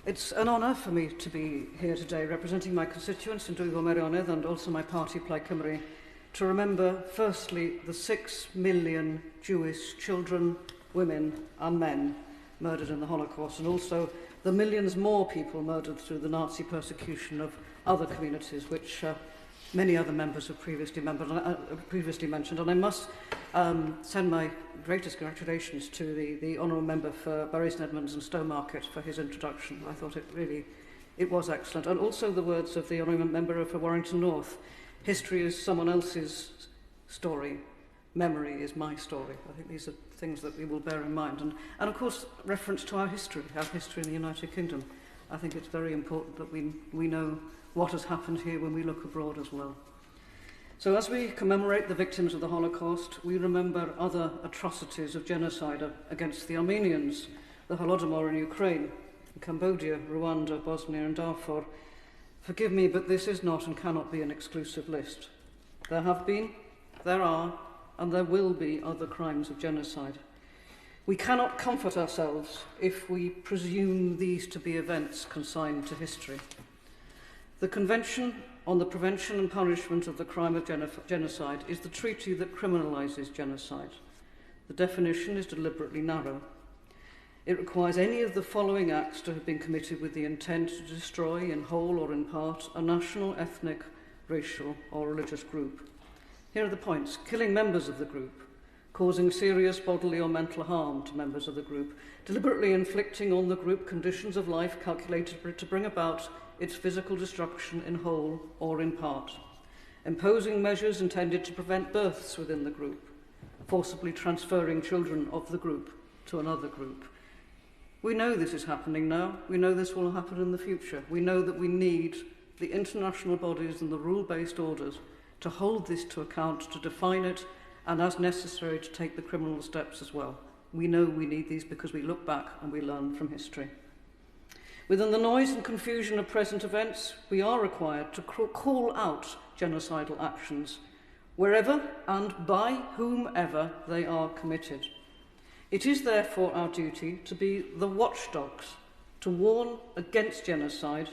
It's an honour for me to be here today representing my constituents in Dwygo Meirionnydd and also my party Plaid Cymru to remember firstly the 6 million Jewish children, women and men murdered in the Holocaust, and also the millions more people murdered through the Nazi persecution of other communities which many other members have previously mentioned. And I must send my greatest congratulations to the Honourable Member for Bury St Edmunds and Stowmarket for his introduction. I thought it was excellent. And also the words of the Honourable Member for Warrington North. History is someone else's story. Memory is my story. I think these are things that we will bear in mind. And of course, reference to our history in the United Kingdom. I think it's very important that we know what has happened here when we look abroad as well. So as we commemorate the victims of the Holocaust, we remember other atrocities of genocide against the Armenians, the Holodomor in Ukraine, in Cambodia, Rwanda, Bosnia and Darfur. Forgive me, but this is not and cannot be an exclusive list. There have been, there are, and there will be other crimes of genocide. We cannot comfort ourselves if we presume these to be events consigned to history. The Convention on the prevention and punishment of the crime of genocide is the treaty that criminalises genocide. The definition is deliberately narrow. It requires any of the following acts to have been committed with the intent to destroy, in whole or in part, a national, ethnic, racial or religious group. Here are the points: killing members of the group, causing serious bodily or mental harm to members of the group, deliberately inflicting on the group conditions of life calculated to bring about its physical destruction in whole or in part, imposing measures intended to prevent births within the group, forcibly transferring children of the group to another group. We know this is happening now. We know this will happen in the future. We know that we need the international bodies and the rule-based orders to hold this to account, to define it, and as necessary to take the criminal steps as well. We know we need these because we look back and we learn from history. Within the noise and confusion of present events, we are required to call out genocidal actions wherever and by whomever they are committed. It is therefore our duty to be the watchdogs, to warn against genocide,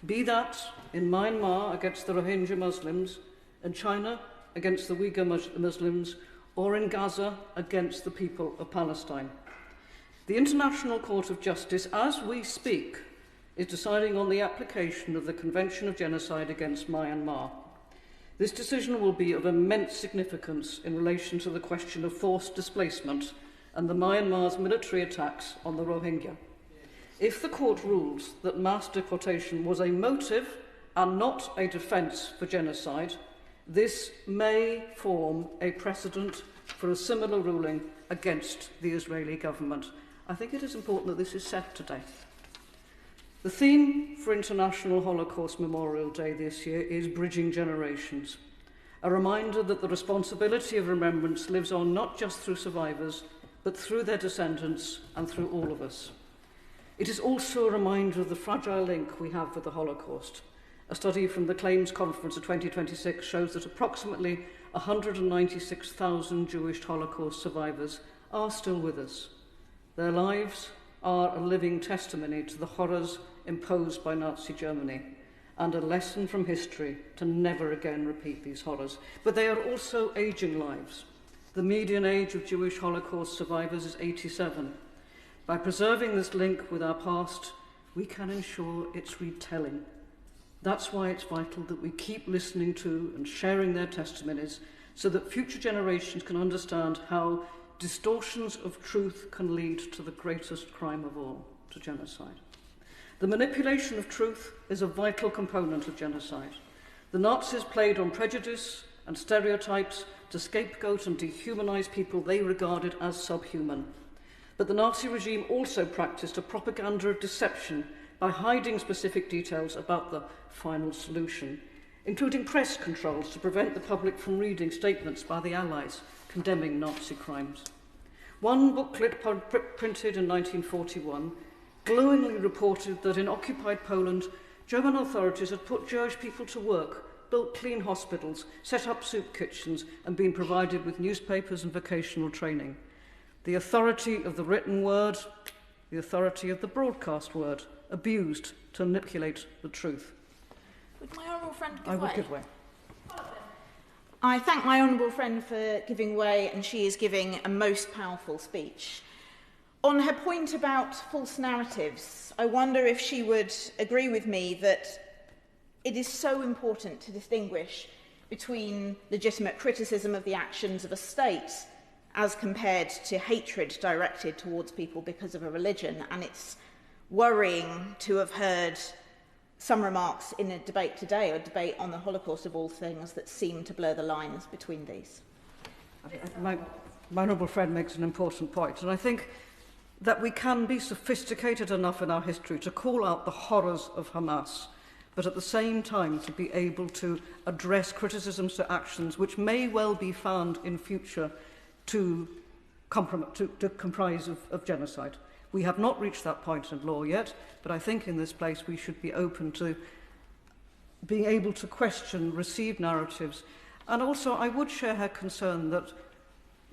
be that in Myanmar against the Rohingya Muslims, in China against the Uyghur Muslims, or in Gaza against the people of Palestine. The International Court of Justice, as we speak, is deciding on the application of the Convention of Genocide against Myanmar. This decision will be of immense significance in relation to the question of forced displacement and the Myanmar's military attacks on the Rohingya. If the court rules that mass deportation was a motive and not a defence for genocide, this may form a precedent for a similar ruling against the Israeli government. I think it is important that this is said today. The theme for International Holocaust Memorial Day this year is Bridging Generations, a reminder that the responsibility of remembrance lives on not just through survivors, but through their descendants and through all of us. It is also a reminder of the fragile link we have with the Holocaust. A study from the Claims Conference of 2026 shows that approximately 196,000 Jewish Holocaust survivors are still with us. Their lives are a living testimony to the horrors imposed by Nazi Germany and a lesson from history to never again repeat these horrors. But they are also aging lives. The median age of Jewish Holocaust survivors is 87. By preserving this link with our past, we can ensure its retelling. That's why it's vital that we keep listening to and sharing their testimonies so that future generations can understand how distortions of truth can lead to the greatest crime of all, to genocide. The manipulation of truth is a vital component of genocide. The Nazis played on prejudice and stereotypes to scapegoat and dehumanize people they regarded as subhuman. But the Nazi regime also practiced a propaganda of deception by hiding specific details about the final solution, including press controls to prevent the public from reading statements by the Allies condemning Nazi crimes. One booklet printed in 1941 glowingly reported that in occupied Poland, German authorities had put Jewish people to work, built clean hospitals, set up soup kitchens, and been provided with newspapers and vocational training. The authority of the written word, the authority of the broadcast word, abused to manipulate the truth. Would my honourable friend give way? I would give way. I thank my honourable friend for giving way, and she is giving a most powerful speech. On her point about false narratives, I wonder if she would agree with me that it is so important to distinguish between legitimate criticism of the actions of a state as compared to hatred directed towards people because of a religion. And it's worrying to have heard some remarks in a debate today, or a debate on the Holocaust of all things, that seem to blur the lines between these. My honourable friend makes an important point, and I think that we can be sophisticated enough in our history to call out the horrors of Hamas, but at the same time to be able to address criticisms to actions which may well be found in future to comprise of genocide. We have not reached that point in law yet, but I think in this place we should be open to being able to question received narratives. And also I would share her concern that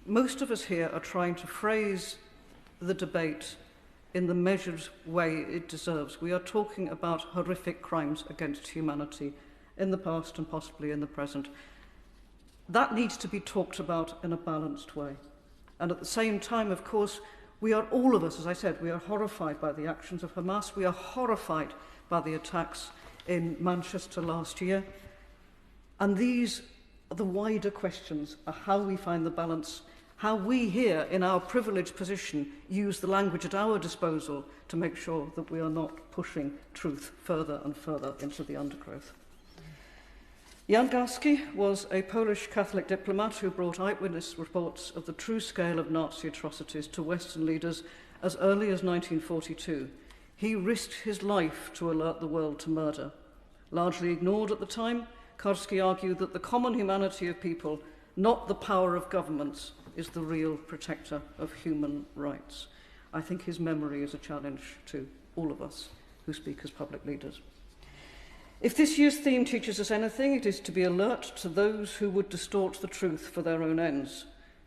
most of us here are trying to phrase the debate in the measured way it deserves. We are talking about horrific crimes against humanity, in the past and possibly in the present. That needs to be talked about in a balanced way. And at the same time, of course, we are all of us, as I said, we are horrified by the actions of Hamas. We are horrified by the attacks in Manchester last year. And these are the wider questions of how we find the balance, how we here in our privileged position use the language at our disposal to make sure that we are not pushing truth further and further into the undergrowth. Jan Garski was a Polish Catholic diplomat who brought eyewitness reports of the true scale of Nazi atrocities to Western leaders as early as 1942. He risked his life to alert the world to murder. Largely ignored at the time, Karski argued that the common humanity of people, not the power of governments, is the real protector of human rights. I think his memory is a challenge to all of us who speak as public leaders. If this year's theme teaches us anything, it is to be alert to those who would distort the truth for their own ends.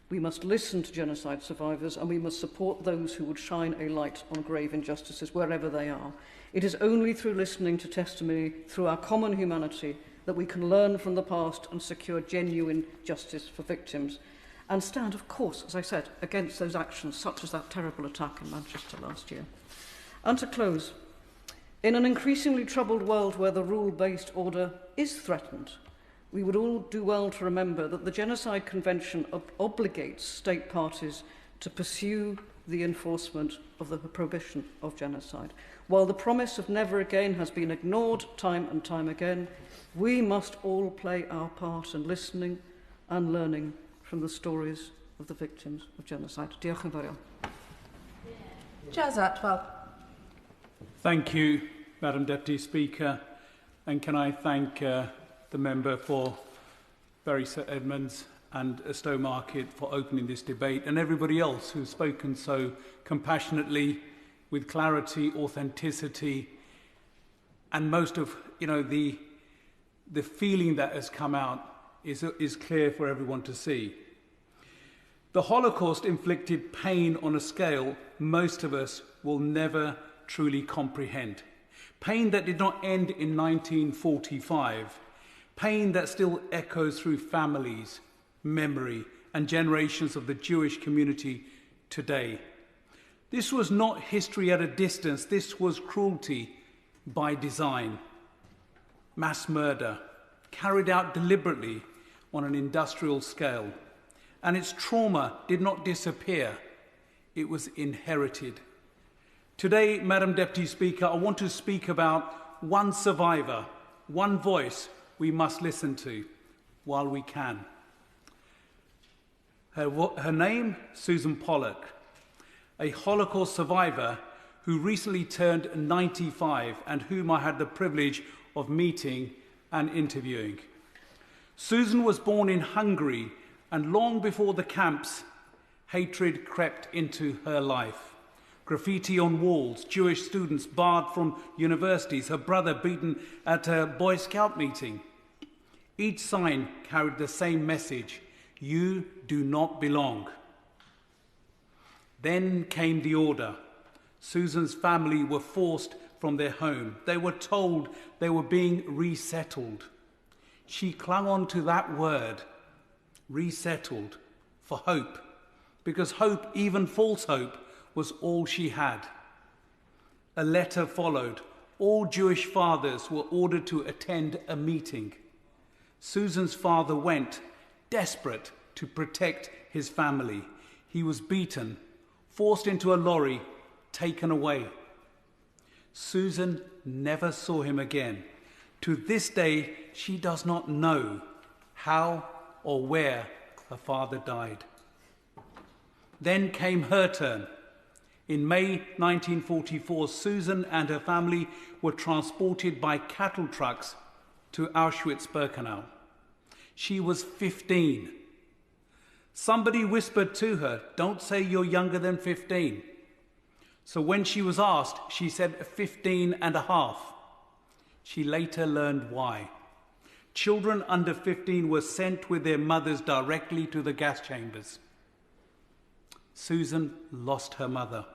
We must listen to genocide survivors, and we must support those who would shine a light on grave injustices wherever they are. It is only through listening to testimony, through our common humanity, that we can learn from the past and secure genuine justice for victims, and stand, of course, as I said, against those actions such as that terrible attack in Manchester last year. And to close, in an increasingly troubled world where the rule-based order is threatened, we would all do well to remember that the Genocide Convention obligates state parties to pursue the enforcement of the prohibition of genocide. While the promise of never again has been ignored time and time again, we must all play our part in listening and learning from the stories of the victims of genocide. Diolch yn fawr iawn. Jazz Atwell. Thank you, Madam Deputy Speaker, and can I thank the member for Bury St Edmunds and Stowmarket for opening this debate, and everybody else who's spoken so compassionately, with clarity, authenticity, and most of the feeling that has come out is clear for everyone to see. The Holocaust inflicted pain on a scale most of us will never truly comprehend. Pain that did not end in 1945. Pain that still echoes through families, memory, and generations of the Jewish community today. This was not history at a distance. This was cruelty by design. Mass murder, carried out deliberately on an industrial scale. And its trauma did not disappear. It was inherited. Today, Madam Deputy Speaker, I want to speak about one survivor, one voice we must listen to while we can. Her name, Susan Pollock, a Holocaust survivor who recently turned 95 and whom I had the privilege of meeting and interviewing. Susan was born in Hungary, and long before the camps, hatred crept into her life. Graffiti on walls, Jewish students barred from universities, her brother beaten at a Boy Scout meeting. Each sign carried the same message: you do not belong. Then came the order. Susan's family were forced from their home. They were told they were being resettled. She clung on to that word, resettled, for hope, because hope, even false hope, was all she had. A letter followed. All Jewish fathers were ordered to attend a meeting. Susan's father went, desperate to protect his family. He was beaten, forced into a lorry, taken away. Susan never saw him again. To this day, she does not know how or where her father died. Then came her turn. In May 1944, Susan and her family were transported by cattle trucks to Auschwitz-Birkenau. She was 15. Somebody whispered to her, "Don't say you're younger than 15." So when she was asked, she said 15 and a half. She later learned why. Children under 15 were sent with their mothers directly to the gas chambers. Susan lost her mother.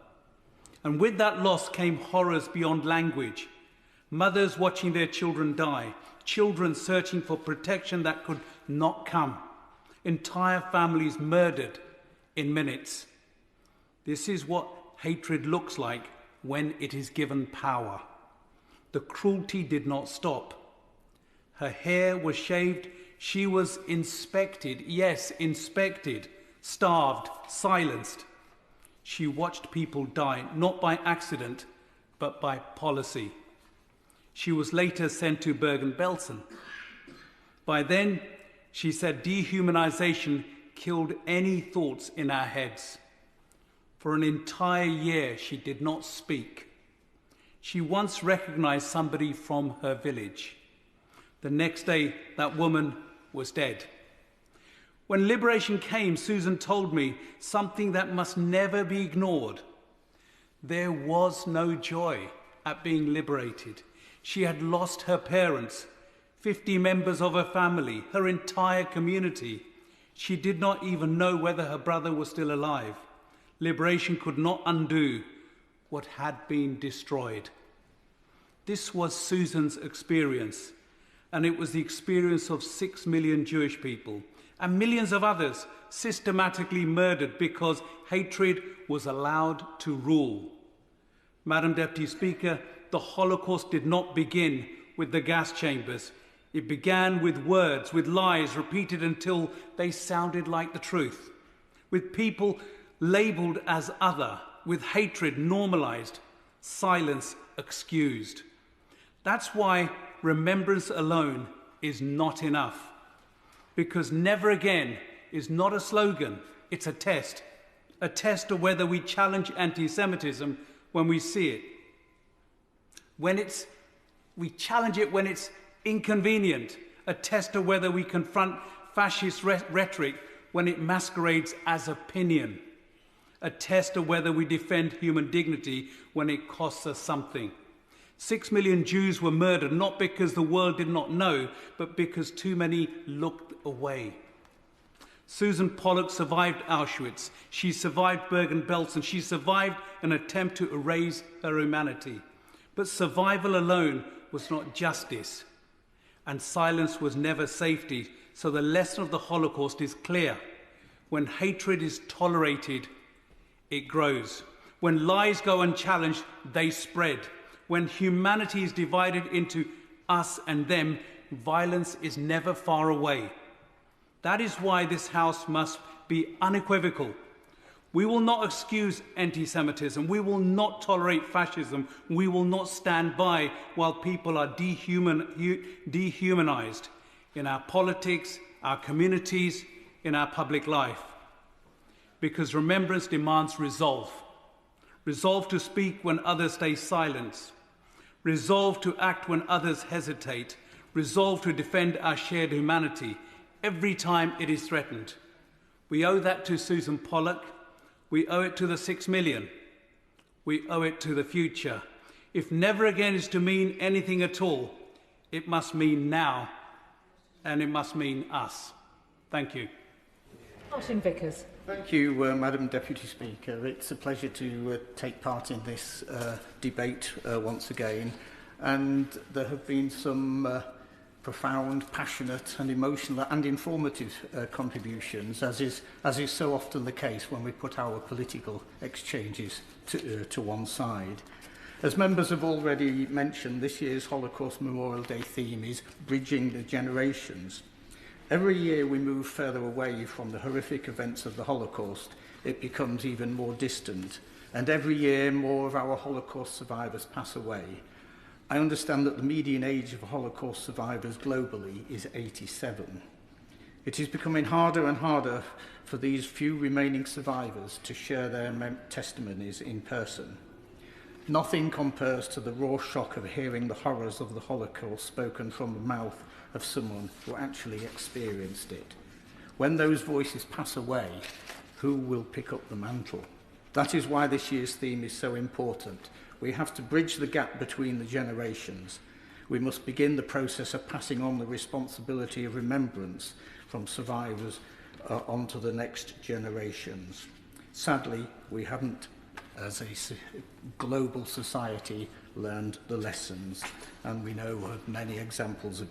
And with that loss came horrors beyond language. mothers watching their children die, children searching for protection that could not come, entire families murdered in minutes. This is what hatred looks like when it is given power. The cruelty did not stop. Her hair was shaved, she was inspected, yes, inspected, starved, silenced. She watched people die, not by accident, but by policy. She was later sent to Bergen-Belsen. By then, she said dehumanization killed any thoughts in our heads. For an entire year, she did not speak. She once recognized somebody from her village. The next day, that woman was dead. When liberation came, Susan told me something that must never be ignored. There was no joy at being liberated. She had lost her parents, 50 members of her family, her entire community. She did not even know whether her brother was still alive. Liberation could not undo what had been destroyed. This was Susan's experience, and it was the experience of 6 million Jewish people and millions of others systematically murdered because hatred was allowed to rule. Madam Deputy Speaker, the Holocaust did not begin with the gas chambers. It began with words, with lies repeated until they sounded like the truth, with people labelled as other, with hatred normalised, silence excused. That's why remembrance alone is not enough, because never again is not a slogan, it's a test of whether we challenge anti-Semitism when we see it. We challenge it when it's inconvenient, a test of whether we confront fascist rhetoric when it masquerades as opinion, a test of whether we defend human dignity when it costs us something. 6 million Jews were murdered, not because the world did not know, but because too many looked away. Susan Pollock survived Auschwitz. She survived Bergen-Belsen. She survived an attempt to erase her humanity. But survival alone was not justice, and silence was never safety. So the lesson of the Holocaust is clear. When hatred is tolerated, it grows. When lies go unchallenged, they spread. When humanity is divided into us and them, violence is never far away. That is why this House must be unequivocal. We will not excuse anti-Semitism. We will not tolerate fascism. We will not stand by while people are dehumanized in our politics, our communities, in our public life. Because remembrance demands resolve. Resolve to speak when others stay silent. Resolve to act when others hesitate. Resolve to defend our shared humanity every time it is threatened. We owe that to Susan Pollock. We owe it to the 6 million. We owe it to the future. If never again is to mean anything at all, it must mean now, and it must mean us. Thank you. Martin Vickers. Thank you, Madam Deputy Speaker. It's a pleasure to take part in this debate once again. And there have been some profound, passionate and emotional and informative contributions, as is so often the case when we put our political exchanges to one side. As members have already mentioned, this year's Holocaust Memorial Day theme is Bridging the Generations. Every year we move further away from the horrific events of the Holocaust, it becomes even more distant, and every year more of our Holocaust survivors pass away. I understand that the median age of Holocaust survivors globally is 87. It is becoming harder and harder for these few remaining survivors to share their testimonies in person. Nothing compares to the raw shock of hearing the horrors of the Holocaust spoken from the mouth of someone who actually experienced it. When those voices pass away, who will pick up the mantle? That is why this year's theme is so important. We have to bridge the gap between the generations. We must begin the process of passing on the responsibility of remembrance from survivors onto the next generations. Sadly, we haven't as a global society, learned the lessons, and we know of many examples of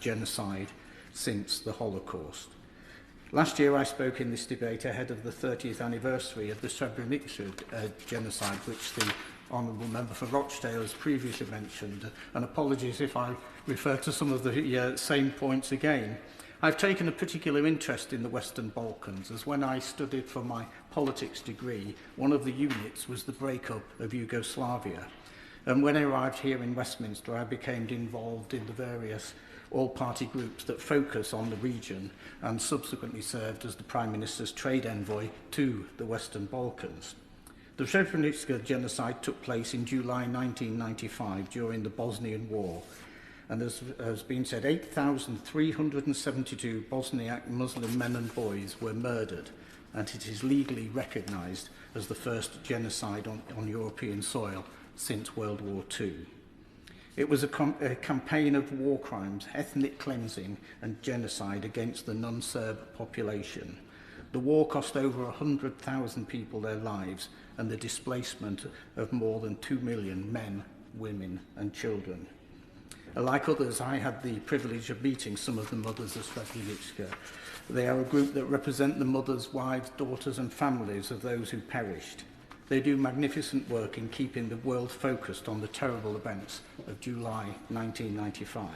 genocide since the Holocaust. Last year I spoke in this debate ahead of the 30th anniversary of the Srebrenica genocide, which the Honourable Member for Rochdale has previously mentioned, and apologies if I refer to some of the same points again. I've taken a particular interest in the Western Balkans, as when I studied for my politics degree, one of the units was the breakup of Yugoslavia. And when I arrived here in Westminster, I became involved in the various all-party groups that focus on the region and subsequently served as the Prime Minister's trade envoy to the Western Balkans. The Srebrenica genocide took place in July 1995 during the Bosnian War, and as has been said, 8,372 Bosniak Muslim men and boys were murdered, and it is legally recognised as the first genocide on European soil since World War II. It was a campaign of war crimes, ethnic cleansing and genocide against the non-Serb population. The war cost over 100,000 people their lives and the displacement of more than 2 million men, women and children. Like others, I had the privilege of meeting some of the mothers of Srebrenica. They are a group that represent the mothers, wives, daughters and families of those who perished. They do magnificent work in keeping the world focused on the terrible events of July 1995.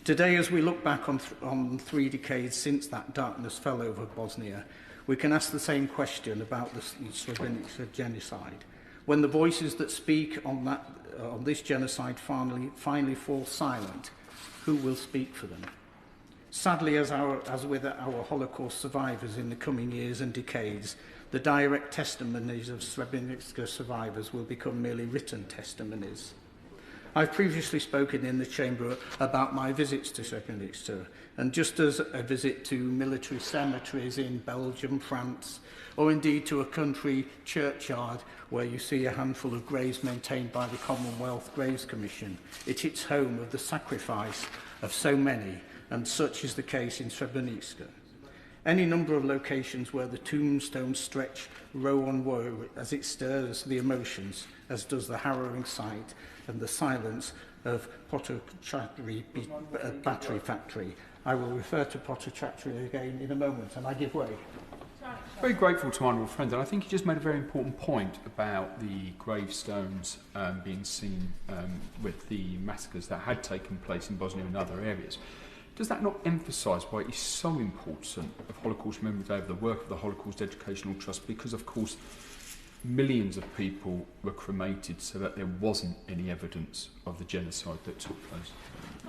Today, as we look back on 3 decades since that darkness fell over Bosnia, we can ask the same question about the Srebrenica genocide. When the voices that speak on this genocide finally fall silent, who will speak for them? Sadly, as with our Holocaust survivors in the coming years and decades, the direct testimonies of Srebrenica survivors will become merely written testimonies. I've previously spoken in the Chamber about my visits to Srebrenica, and just as a visit to military cemeteries in Belgium, France, or indeed to a country churchyard where you see a handful of graves maintained by the Commonwealth Graves Commission, it hits home of the sacrifice of so many, and such is the case in Srebrenica. Any number of locations where the tombstones stretch row on row as it stirs the emotions, as does the harrowing sight and the silence of Potochatri battery factory. I will refer to Potochatri again in a moment, and I give way. Very grateful to my honourable friend, and I think he just made a very important point about the gravestones being seen with the massacres that had taken place in Bosnia and other areas. Does that not emphasise why it is so important of Holocaust Memory Day, of the work of the Holocaust Educational Trust? Because, of course, millions of people were cremated so that there wasn't any evidence of the genocide that took place.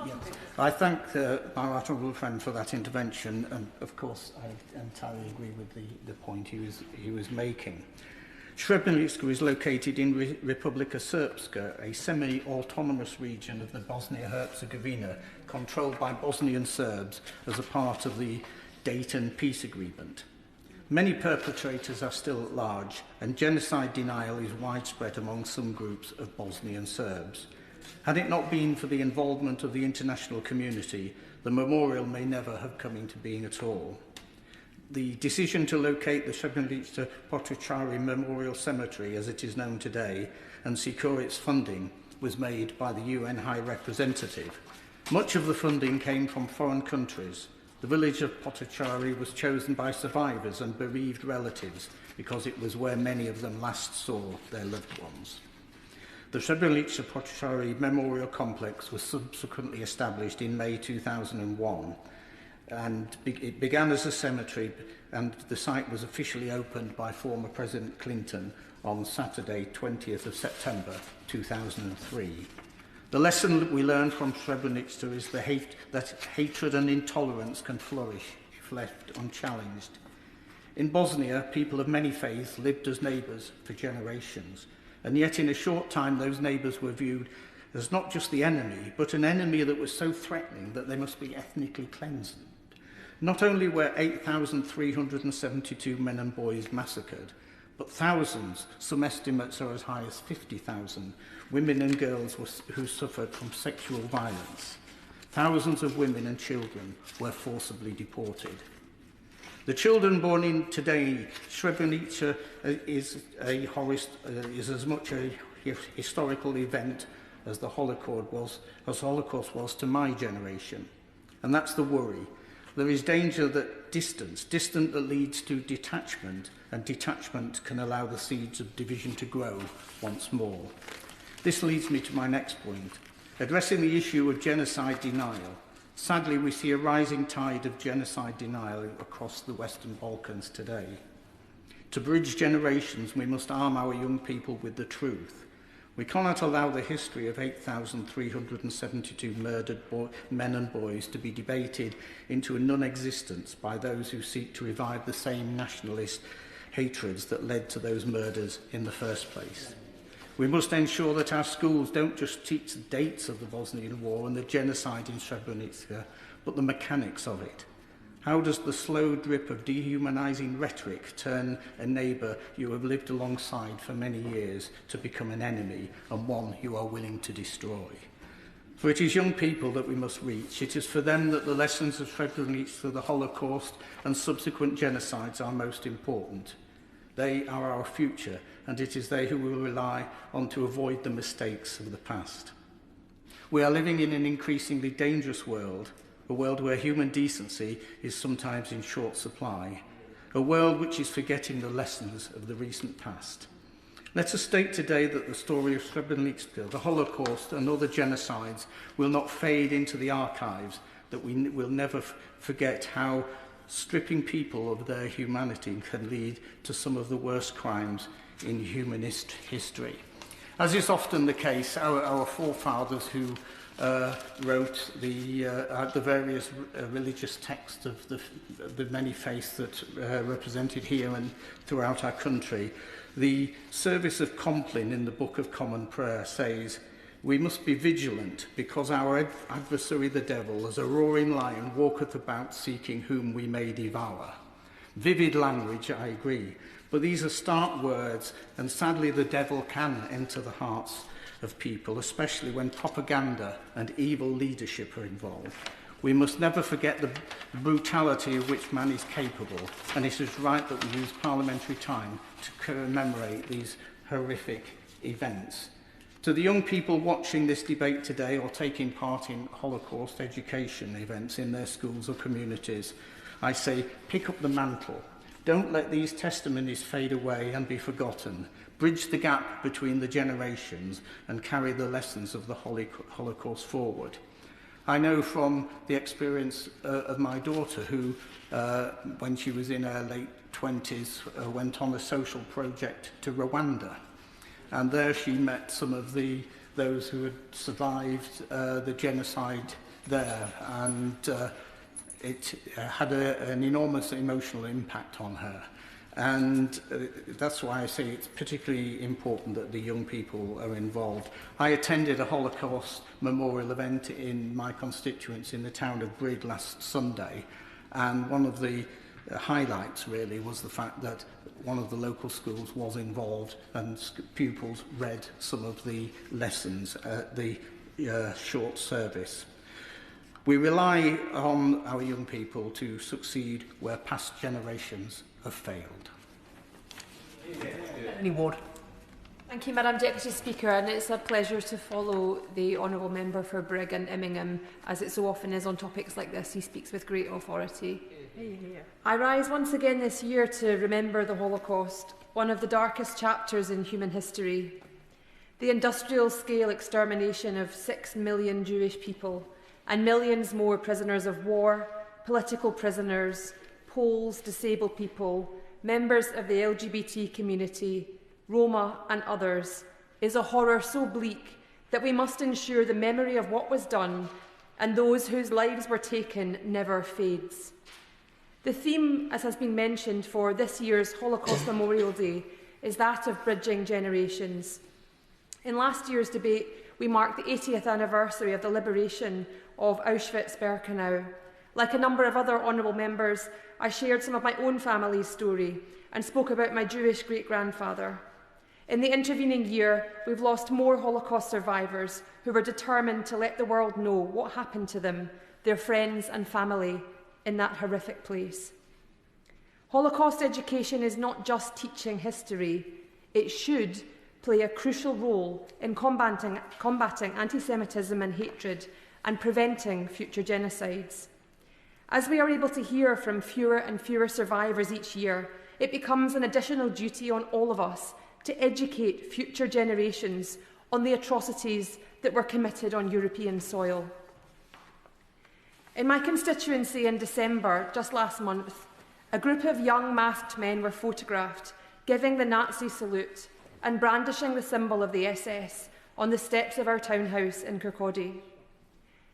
Yes. I thank my right honourable friend for that intervention, and of course I entirely agree with the point he was making. Srebrenica is located in Republika Srpska, a semi-autonomous region of the Bosnia-Herzegovina, controlled by Bosnian Serbs as a part of the Dayton Peace Agreement. Many perpetrators are still at large, and genocide denial is widespread among some groups of Bosnian Serbs. Had it not been for the involvement of the international community, the memorial may never have come into being at all. The decision to locate the Srebrenica Potocari Memorial Cemetery, as it is known today, and secure its funding was made by the UN High Representative. Much of the funding came from foreign countries. The village of Potocari was chosen by survivors and bereaved relatives because it was where many of them last saw their loved ones. The Srebrenica Potocari Memorial Complex was subsequently established in May 2001. And it began as a cemetery, and the site was officially opened by former President Clinton on Saturday, 20th of September 2003. The lesson that we learned from Srebrenica is that hatred and intolerance can flourish if left unchallenged. In Bosnia, people of many faiths lived as neighbours for generations, and yet in a short time those neighbours were viewed as not just the enemy, but an enemy that was so threatening that they must be ethnically cleansed. Not only were 8,372 men and boys massacred, but thousands, some estimates are as high as 50,000, women and girls who suffered from sexual violence. Thousands of women and children were forcibly deported. The children born in today, Srebrenica is as much a historical event as the Holocaust was to my generation. And that's the worry. There is danger that distant that leads to detachment, and detachment can allow the seeds of division to grow once more. This leads me to my next point. Addressing the issue of genocide denial. Sadly, we see a rising tide of genocide denial across the Western Balkans today. To bridge generations, we must arm our young people with the truth. We cannot allow the history of 8,372 murdered men and boys to be debated into a non-existence by those who seek to revive the same nationalist hatreds that led to those murders in the first place. We must ensure that our schools don't just teach the dates of the Bosnian War and the genocide in Srebrenica, but the mechanics of it. How does the slow drip of dehumanising rhetoric turn a neighbour you have lived alongside for many years to become an enemy and one you are willing to destroy? For it is young people that we must reach. It is for them that the lessons of Srebrenica, the Holocaust and subsequent genocides are most important. They are our future, and it is they who we will rely on to avoid the mistakes of the past. We are living in an increasingly dangerous world, a world where human decency is sometimes in short supply, a world which is forgetting the lessons of the recent past. Let us state today that the story of Srebrenica, the Holocaust and other genocides will not fade into the archives, that we will never forget how stripping people of their humanity can lead to some of the worst crimes in humanist history. As is often the case, our forefathers who wrote the various religious texts of the many faiths that are represented here and throughout our country, the service of Compline in the Book of Common Prayer says, "We must be vigilant, because our adversary the devil, as a roaring lion, walketh about seeking whom we may devour." Vivid language, I agree, but these are stark words, and sadly the devil can enter the hearts of people, especially when propaganda and evil leadership are involved. We must never forget the brutality of which man is capable, and it is right that we use parliamentary time to commemorate these horrific events. To the young people watching this debate today or taking part in Holocaust education events in their schools or communities, I say, pick up the mantle. Don't let these testimonies fade away and be forgotten. Bridge the gap between the generations and carry the lessons of the Holocaust forward. I know from the experience of my daughter who, when she was in her late 20s, went on a social project to Rwanda. And there she met some of those who had survived the genocide there. And it had an enormous emotional impact on her. And that's why I say it's particularly important that the young people are involved. I attended a Holocaust Memorial event in my constituency in the town of Brig last Sunday, and one of the highlights really was the fact that one of the local schools was involved and pupils read some of the lessons at the short service. We rely on our young people to succeed where past generations have failed. Any Ward. Thank you, Madam Deputy Speaker, and it's a pleasure to follow the Honourable Member for Brigg and Immingham, as it so often is on topics like this. He speaks with great authority. I rise once again this year to remember the Holocaust, one of the darkest chapters in human history. The industrial-scale extermination of 6 million Jewish people and millions more prisoners of war, political prisoners, Poles, disabled people, members of the LGBT community, Roma and others, is a horror so bleak that we must ensure the memory of what was done and those whose lives were taken never fades. The theme, as has been mentioned, for this year's Holocaust Memorial Day is that of bridging generations. In last year's debate, we marked the 80th anniversary of the liberation of Auschwitz-Birkenau. Like a number of other honourable members, I shared some of my own family's story and spoke about my Jewish great-grandfather. In the intervening year, we've lost more Holocaust survivors who were determined to let the world know what happened to them, their friends and family, in that horrific place. Holocaust education is not just teaching history, it should play a crucial role in combating anti-Semitism and hatred and preventing future genocides. As we are able to hear from fewer and fewer survivors each year, it becomes an additional duty on all of us to educate future generations on the atrocities that were committed on European soil. In my constituency in December, just last month, a group of young masked men were photographed giving the Nazi salute and brandishing the symbol of the SS on the steps of our townhouse in Kirkcaldy.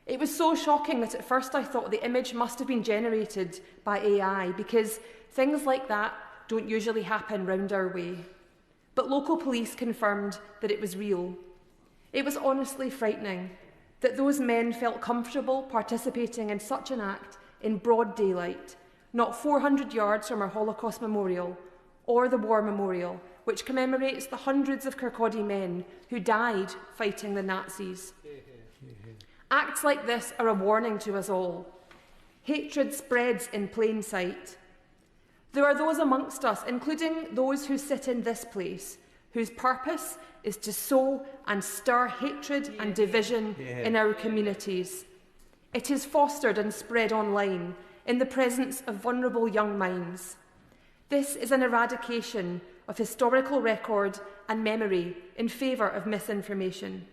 It was so shocking that at first I thought the image must have been generated by AI, because things like that don't usually happen round our way. But local police confirmed that it was real. It was honestly frightening that those men felt comfortable participating in such an act in broad daylight, not 400 yards from our Holocaust Memorial or the War Memorial, which commemorates the hundreds of Kirkcaldy men who died fighting the Nazis. Acts like this are a warning to us all. Hatred spreads in plain sight. There are those amongst us, including those who sit in this place, whose purpose is to sow and stir hatred and division in our communities. It is fostered and spread online in the presence of vulnerable young minds. This is an eradication of historical record and memory in favour of misinformation.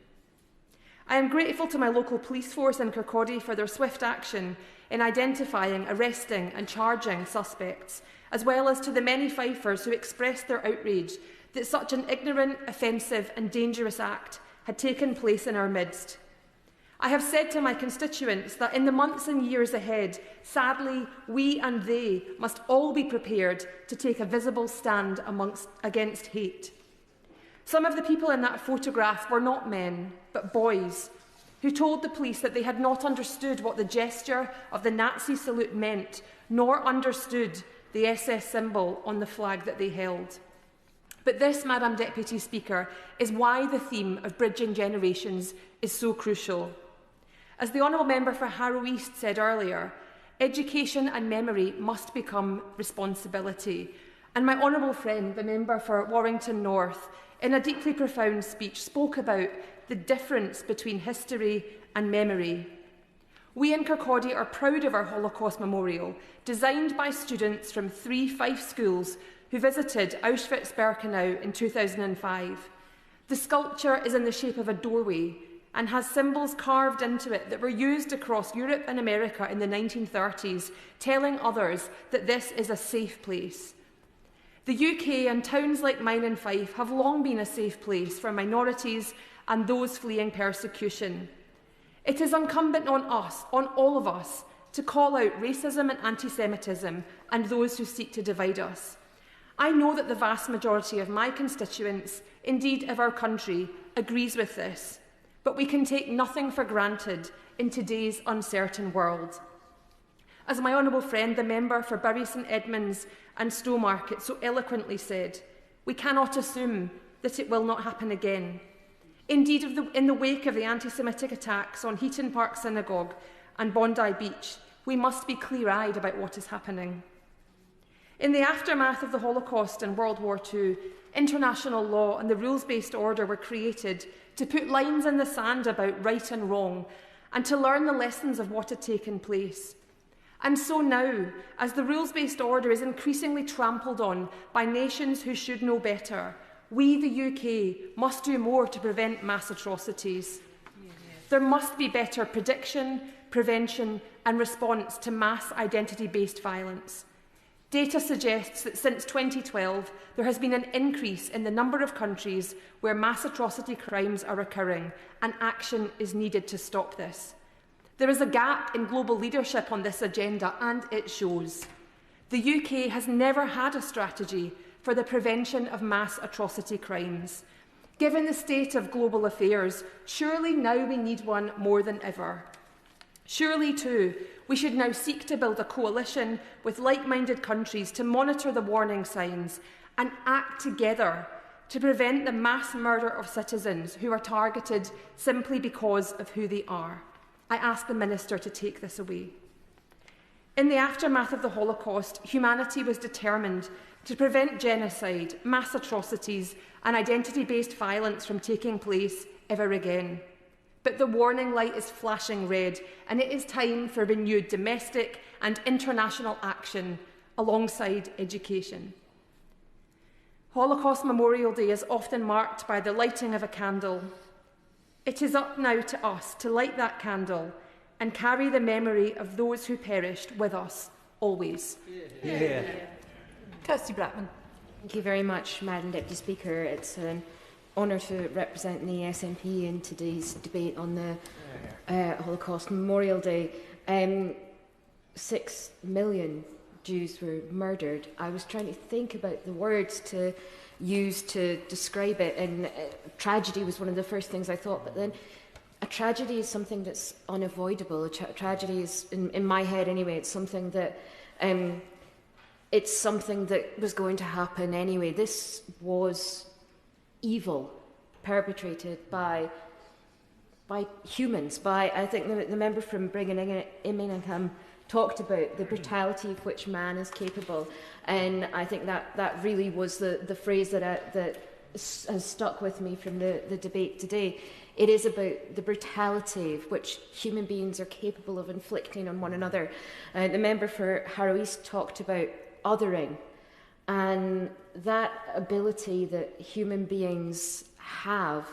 I am grateful to my local police force in Kirkcaldy for their swift action in identifying, arresting and charging suspects, as well as to the many Fifers who expressed their outrage that such an ignorant, offensive and dangerous act had taken place in our midst. I have said to my constituents that in the months and years ahead, sadly, we and they must all be prepared to take a visible stand against hate. Some of the people in that photograph were not men, but boys, who told the police that they had not understood what the gesture of the Nazi salute meant, nor understood the SS symbol on the flag that they held. But this, Madam Deputy Speaker, is why the theme of bridging generations is so crucial. As the Honourable Member for Harrow East said earlier, education and memory must become responsibility. And my honourable friend, the Member for Warrington North, in a deeply profound speech, spoke about the difference between history and memory. We in Kirkcaldy are proud of our Holocaust Memorial, designed by students from 3 Fife schools who visited Auschwitz-Birkenau in 2005. The sculpture is in the shape of a doorway and has symbols carved into it that were used across Europe and America in the 1930s, telling others that this is a safe place. The UK and towns like mine in Fife have long been a safe place for minorities and those fleeing persecution. It is incumbent on us, on all of us, to call out racism and anti-Semitism and those who seek to divide us. I know that the vast majority of my constituents, indeed of our country, agrees with this, but we can take nothing for granted in today's uncertain world. As my honourable friend, the member for Bury St Edmunds and Stowmarket so eloquently said, we cannot assume that it will not happen again. Indeed, in the wake of the anti-Semitic attacks on Heaton Park Synagogue and Bondi Beach, we must be clear-eyed about what is happening. In the aftermath of the Holocaust and World War II, international law and the rules-based order were created to put lines in the sand about right and wrong and to learn the lessons of what had taken place. And so now, as the rules-based order is increasingly trampled on by nations who should know better, we, the UK, must do more to prevent mass atrocities. There must be better prediction, prevention and response to mass identity-based violence. Data suggests that since 2012, there has been an increase in the number of countries where mass atrocity crimes are occurring, and action is needed to stop this. There is a gap in global leadership on this agenda, and it shows. The UK has never had a strategy for the prevention of mass atrocity crimes. Given the state of global affairs, surely now we need one more than ever. Surely, too, we should now seek to build a coalition with like-minded countries to monitor the warning signs and act together to prevent the mass murder of citizens who are targeted simply because of who they are. I ask the Minister to take this away. In the aftermath of the Holocaust, humanity was determined to prevent genocide, mass atrocities and identity-based violence from taking place ever again. But the warning light is flashing red, and it is time for renewed domestic and international action alongside education. Holocaust Memorial Day is often marked by the lighting of a candle. It is up now to us to light that candle and carry the memory of those who perished with us always. Yeah. Kirsty Blackman. Thank you very much, Madam Deputy Speaker. It's an honour to represent the SNP in today's debate on the Holocaust Memorial Day. 6 million Jews were murdered. I was trying to think about the words to use to describe it, and tragedy was one of the first things I thought, but then a tragedy is something that's unavoidable. A tragedy is, in my head anyway, it's something that was going to happen anyway. This was evil perpetrated by humans. I think the member from Birmingham talked about the brutality of which man is capable, and I think that really was the phrase that has stuck with me from the debate today. It is about the brutality of which human beings are capable of inflicting on one another. The member for Harrow East talked about othering, and that ability that human beings have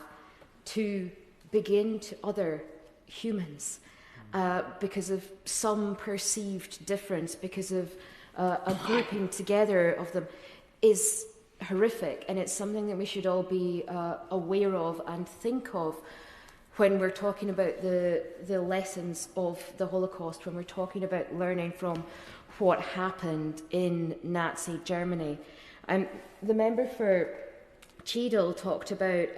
to begin to other humans because of some perceived difference, because of a grouping together of them, is horrific, and it's something that we should all be aware of and think of when we're talking about the lessons of the Holocaust, when we're talking about learning from what happened in Nazi Germany. The member for Cheadle talked about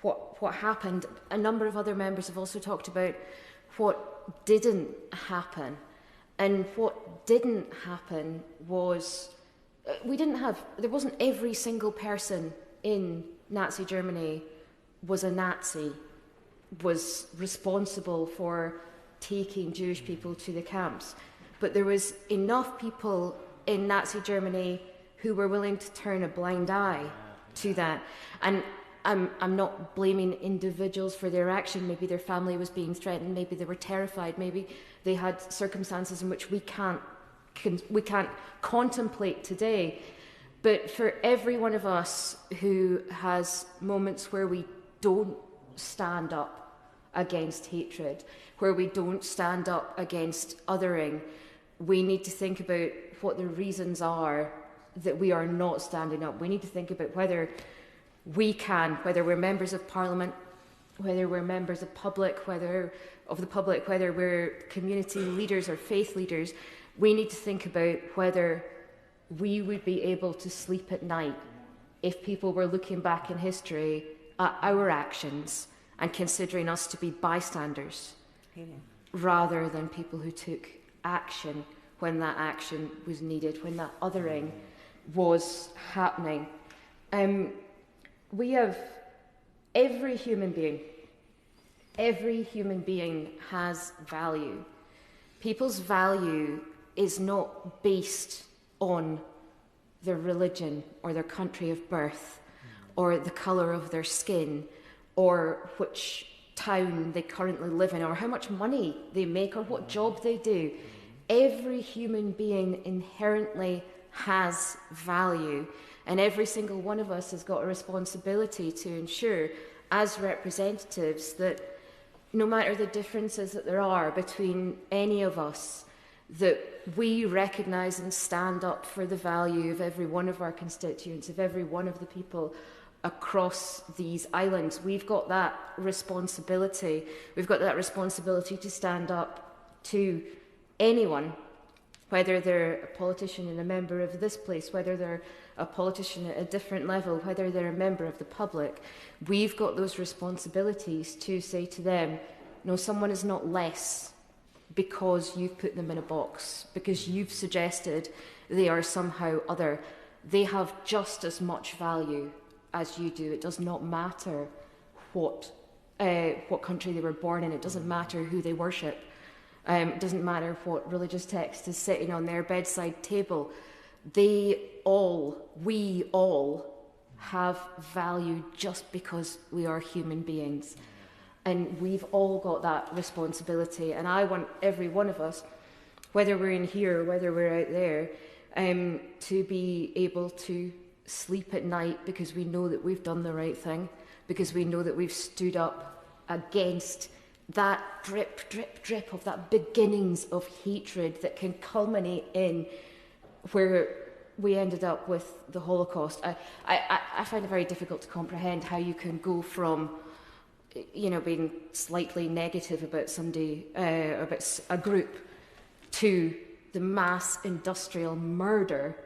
what happened. A number of other members have also talked about what didn't happen. And what didn't happen was there wasn't every single person in Nazi Germany was a Nazi, was responsible for taking Jewish people to the camps. But there was enough people in Nazi Germany who were willing to turn a blind eye to that. And I'm not blaming individuals for their action. Maybe their family was being threatened, maybe they were terrified, maybe they had circumstances in which we can't contemplate today. But for every one of us who has moments where we don't stand up against hatred, where we don't stand up against othering, we need to think about what the reasons are that we are not standing up. We need to think about whether we can, whether we're members of Parliament, whether we're members of the public, whether we're community leaders or faith leaders. We need to think about whether we would be able to sleep at night if people were looking back in history at our actions and considering us to be bystanders rather than people who took action when that action was needed, when that othering was happening. We have every human being has value. People's value is not based on their religion or their country of birth or the colour of their skin or which town they currently live in or how much money they make or what job they do. Every human being inherently has value, and every single one of us has got a responsibility to ensure as representatives that no matter the differences that there are between any of us, that we recognise and stand up for the value of every one of our constituents, of every one of the people across these islands. We've got that responsibility. We've got that responsibility to stand up to anyone, whether they're a politician and a member of this place, whether they're a politician at a different level, whether they're a member of the public. We've got those responsibilities to say to them, no, someone is not less because you've put them in a box, because you've suggested they are somehow other. They have just as much value as you do. It does not matter what country they were born in. It doesn't matter who they worship. It doesn't matter what religious text is sitting on their bedside table. We all have value just because we are human beings. And we've all got that responsibility. And I want every one of us, whether we're in here or whether we're out there, to be able to sleep at night because we know that we've done the right thing, because we know that we've stood up against that drip, drip, drip of that beginnings of hatred that can culminate in where we ended up with the Holocaust. I find it very difficult to comprehend how you can go from, being slightly negative about somebody, about a group, to the mass industrial murder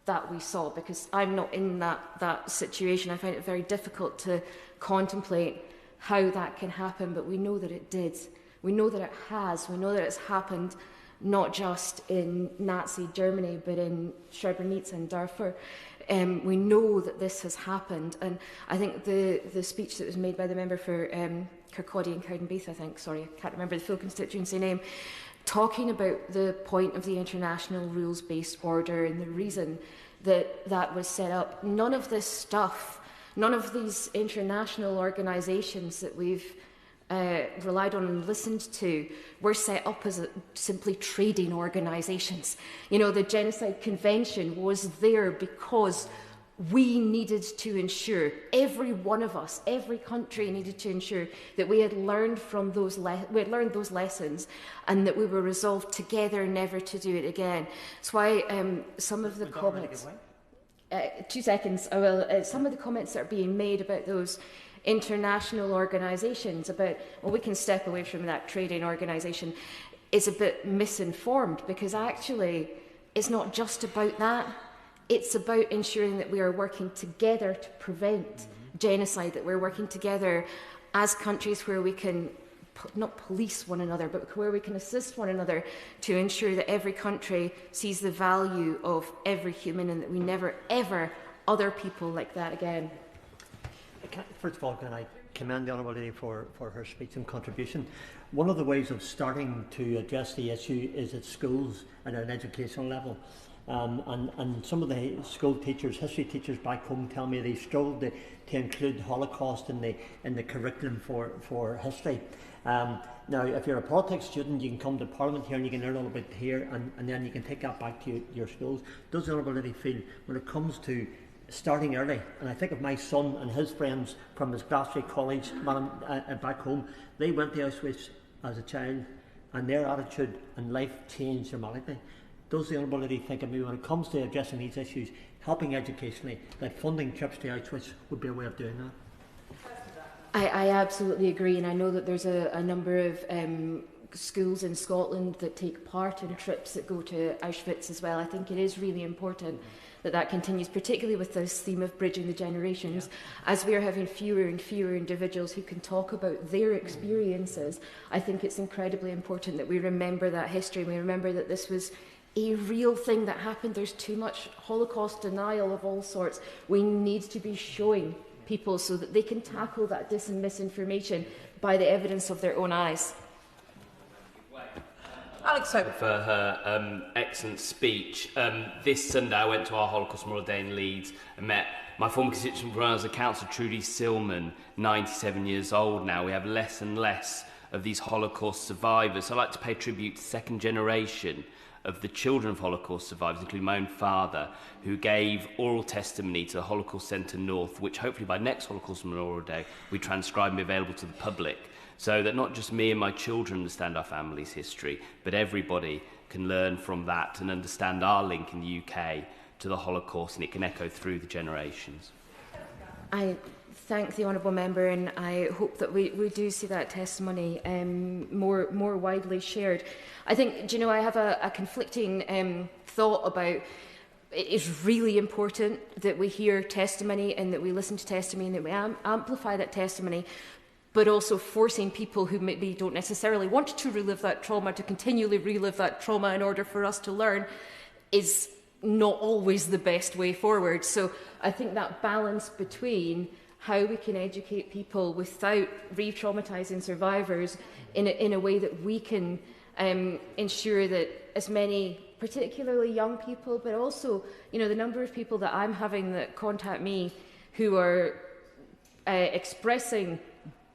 that we saw, because I'm not in that situation. I find it very difficult to contemplate how that can happen, but we know that it did. We know that it has. We know that it's happened not just in Nazi Germany, but in Srebrenica and Darfur. We know that this has happened, and I think the speech that was made by the member for Kirkcaldy and Cowdenbeath, I can't remember the full constituency name, talking about the point of the international rules-based order and the reason that that was set up. None of this stuff, none of these international organisations that we've relied on and listened to were set up as simply trading organisations. The Genocide Convention was there because we needed to ensure, every one of us, every country needed to ensure that we had learned from those those lessons, and that we were resolved together never to do it again. That's why some of the comments. 2 seconds. I will. Some of the comments that are being made about those international organisations, about, we can step away from that trading organisation, is a bit misinformed, because actually it's not just about that. It's about ensuring that we are working together to prevent genocide, that we're working together as countries where we can not police one another, but where we can assist one another to ensure that every country sees the value of every human, and that we never, ever other people like that again. First of all, can I commend the Honourable Lady for her speech and contribution. One of the ways of starting to address the issue is at schools and at an educational level. And some of the school teachers, history teachers back home, tell me they struggled to include the Holocaust in the curriculum for history. Now, if you're a politics student, you can come to Parliament here and you can learn a little bit here, and then you can take that back to your schools. Does the Honourable Lady feel, when it comes to starting early, and I think of my son and his friends from his Glasgow College back home, they went to Auschwitz as a child, and their attitude and life changed dramatically. Does the Honourable Lady think of me, when it comes to addressing these issues, helping educationally, that funding trips to Auschwitz would be a way of doing that? I absolutely agree, and I know that there's a number of schools in Scotland that take part in trips that go to Auschwitz as well. I think it is really important that continues, particularly with this theme of bridging the generations. As we are having fewer and fewer individuals who can talk about their experiences, I think it's incredibly important that we remember that history, and we remember that this was a real thing that happened. There's too much Holocaust denial of all sorts. We need to be showing people so that they can tackle that dis and misinformation by the evidence of their own eyes. Alex Hope. For her excellent speech. This Sunday I went to our Holocaust Memorial Day in Leeds and met my former constituent when I was a councillor, Trudy Silman, 97 years old now. We have less and less of these Holocaust survivors. So I'd like to pay tribute to the second generation of the children of Holocaust survivors, including my own father, who gave oral testimony to the Holocaust Centre North, which hopefully by next Holocaust Memorial Day we transcribe and be available to the public, so that not just me and my children understand our family's history, but everybody can learn from that and understand our link in the UK to the Holocaust, and it can echo through the generations. I thank the Honourable Member, and I hope that we do see that testimony more widely shared. I think, I have a conflicting thought about it is really important that we hear testimony and that we listen to testimony and that we amplify that testimony, but also forcing people who maybe don't necessarily want to relive that trauma to continually relive that trauma in order for us to learn is not always the best way forward. So I think that balance between how we can educate people without re-traumatising survivors in a way that we can ensure that as many, particularly young people, but also, the number of people that I'm having that contact me who are expressing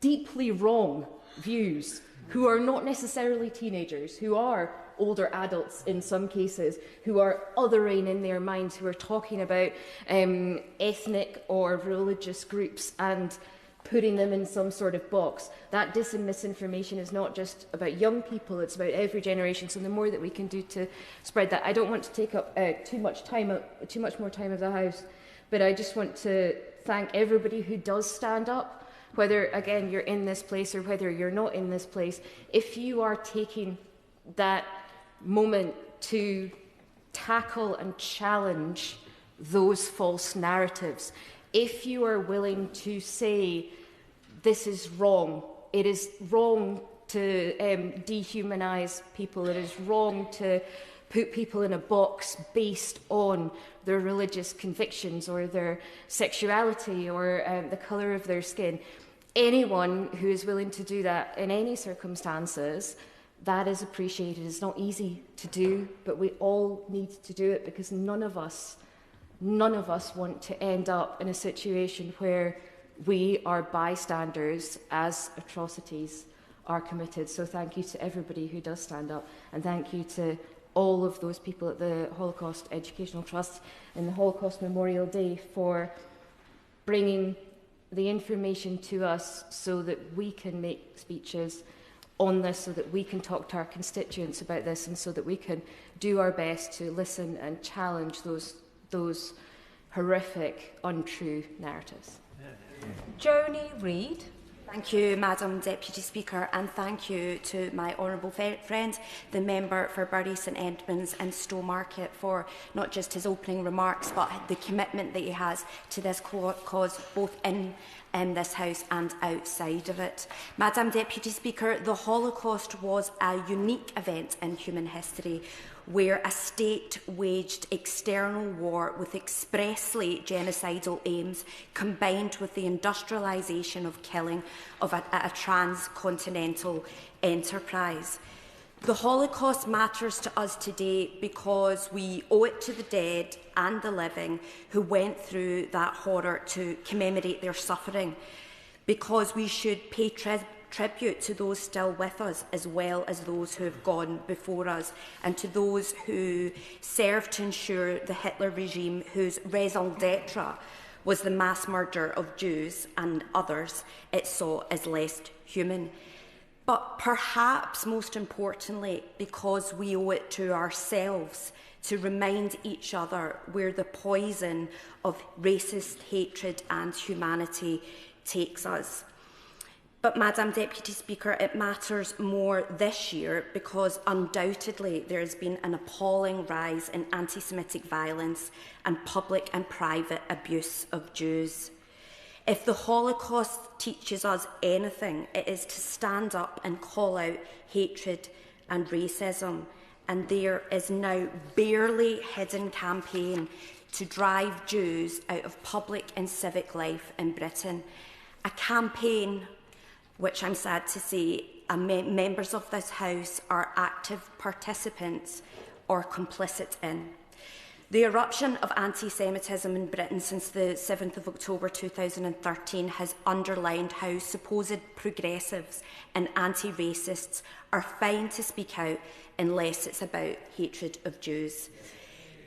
deeply wrong views, who are not necessarily teenagers, who are older adults in some cases, who are othering in their minds, who are talking about ethnic or religious groups and putting them in some sort of box. That dis and misinformation is not just about young people, it's about every generation. So the more that we can do to spread that. I don't want to take up too much more time of the House, but I just want to thank everybody who does stand up, whether, again, you're in this place or whether you're not in this place. If you are taking that moment to tackle and challenge those false narratives, if you are willing to say, this is wrong, it is wrong to dehumanise people, it is wrong to put people in a box based on their religious convictions or their sexuality or the colour of their skin, anyone who is willing to do that in any circumstances, that is appreciated. It's not easy to do, but we all need to do it, because none of us want to end up in a situation where we are bystanders as atrocities are committed. So thank you to everybody who does stand up, and thank you to all of those people at the Holocaust Educational Trust and the Holocaust Memorial Day for bringing the information to us so that we can make speeches on this, so that we can talk to our constituents about this, and so that we can do our best to listen and challenge those horrific, untrue narratives. Joni Reid. Thank you, Madam Deputy Speaker, and thank you to my honourable friend, the member for Bury St Edmunds and Stowmarket, for not just his opening remarks, but the commitment that he has to this cause, both in this House and outside of it. Madam Deputy Speaker, the Holocaust was a unique event in human history, where a state waged external war with expressly genocidal aims, combined with the industrialisation of killing of a transcontinental enterprise. The Holocaust matters to us today because we owe it to the dead and the living who went through that horror to commemorate their suffering, because we should pay tribute to those still with us, as well as those who have gone before us, and to those who served to ensure the Hitler regime, whose raison d'etre was the mass murder of Jews and others it saw as less human. But perhaps most importantly, because we owe it to ourselves to remind each other where the poison of racist hatred and humanity takes us. But, Madam Deputy Speaker, it matters more this year because undoubtedly there has been an appalling rise in anti-Semitic violence and public and private abuse of Jews. If the Holocaust teaches us anything, it is to stand up and call out hatred and racism. And there is now barely hidden campaign to drive Jews out of public and civic life in Britain. A campaign which I'm sad to say members of this House are active participants or complicit in. The eruption of anti-Semitism in Britain since the 7th of October 2013 has underlined how supposed progressives and anti-racists are fine to speak out unless it's about hatred of Jews.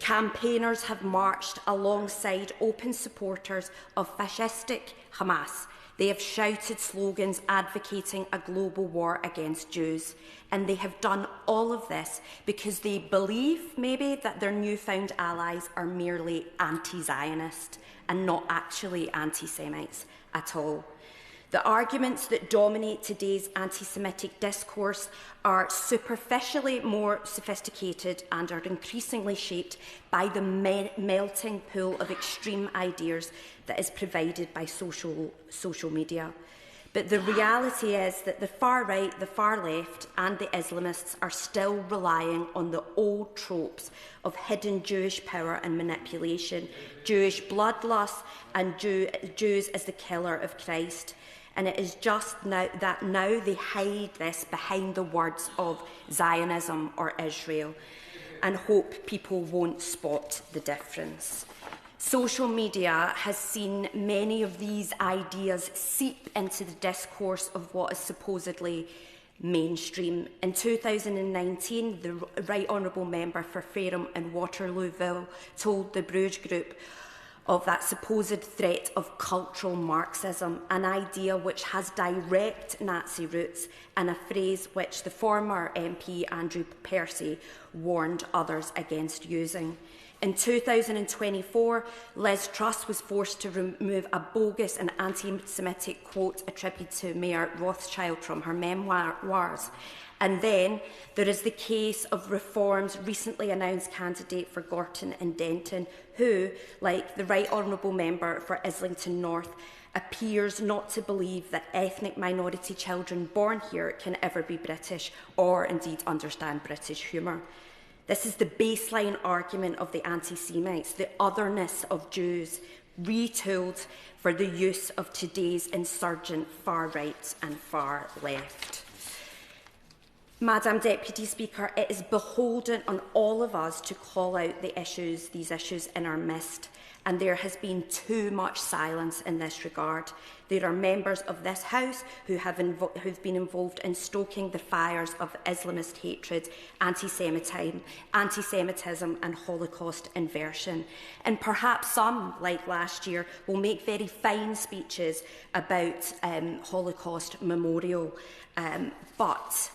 Campaigners have marched alongside open supporters of fascistic Hamas. They have shouted slogans advocating a global war against Jews. And they have done all of this because they believe, maybe, that their newfound allies are merely anti-Zionist and not actually anti-Semites at all. The arguments that dominate today's anti-Semitic discourse are superficially more sophisticated and are increasingly shaped by the melting pool of extreme ideas that is provided by social media. But the reality is that the far right, the far left and the Islamists are still relying on the old tropes of hidden Jewish power and manipulation, Jewish bloodlust and Jews as the killer of Christ. and it is just now that now they hide this behind the words of Zionism or Israel and hope people won't spot the difference. Social media has seen many of these ideas seep into the discourse of what is supposedly mainstream. In 2019, the Right Honourable Member for Fareham and Waterlooville told the Bruges Group of that supposed threat of cultural Marxism, an idea which has direct Nazi roots and a phrase which the former MP Andrew Percy warned others against using. In 2024, Liz Truss was forced to remove a bogus and anti-Semitic quote attributed to Mayor Rothschild from her memoirs. And then there is the case of Reform's recently announced candidate for Gorton and Denton, who, like the Right Honourable Member for Islington North, appears not to believe that ethnic minority children born here can ever be British or indeed understand British humour. This is the baseline argument of the anti-Semites, the otherness of Jews, retooled for the use of today's insurgent far right and far left. Madam Deputy Speaker, it is beholden on all of us to call out these issues in our midst, and there has been too much silence in this regard. There are members of this House who've been involved in stoking the fires of Islamist hatred, anti-Semitism and Holocaust inversion. And perhaps some, like last year, will make very fine speeches about Holocaust Memorial, but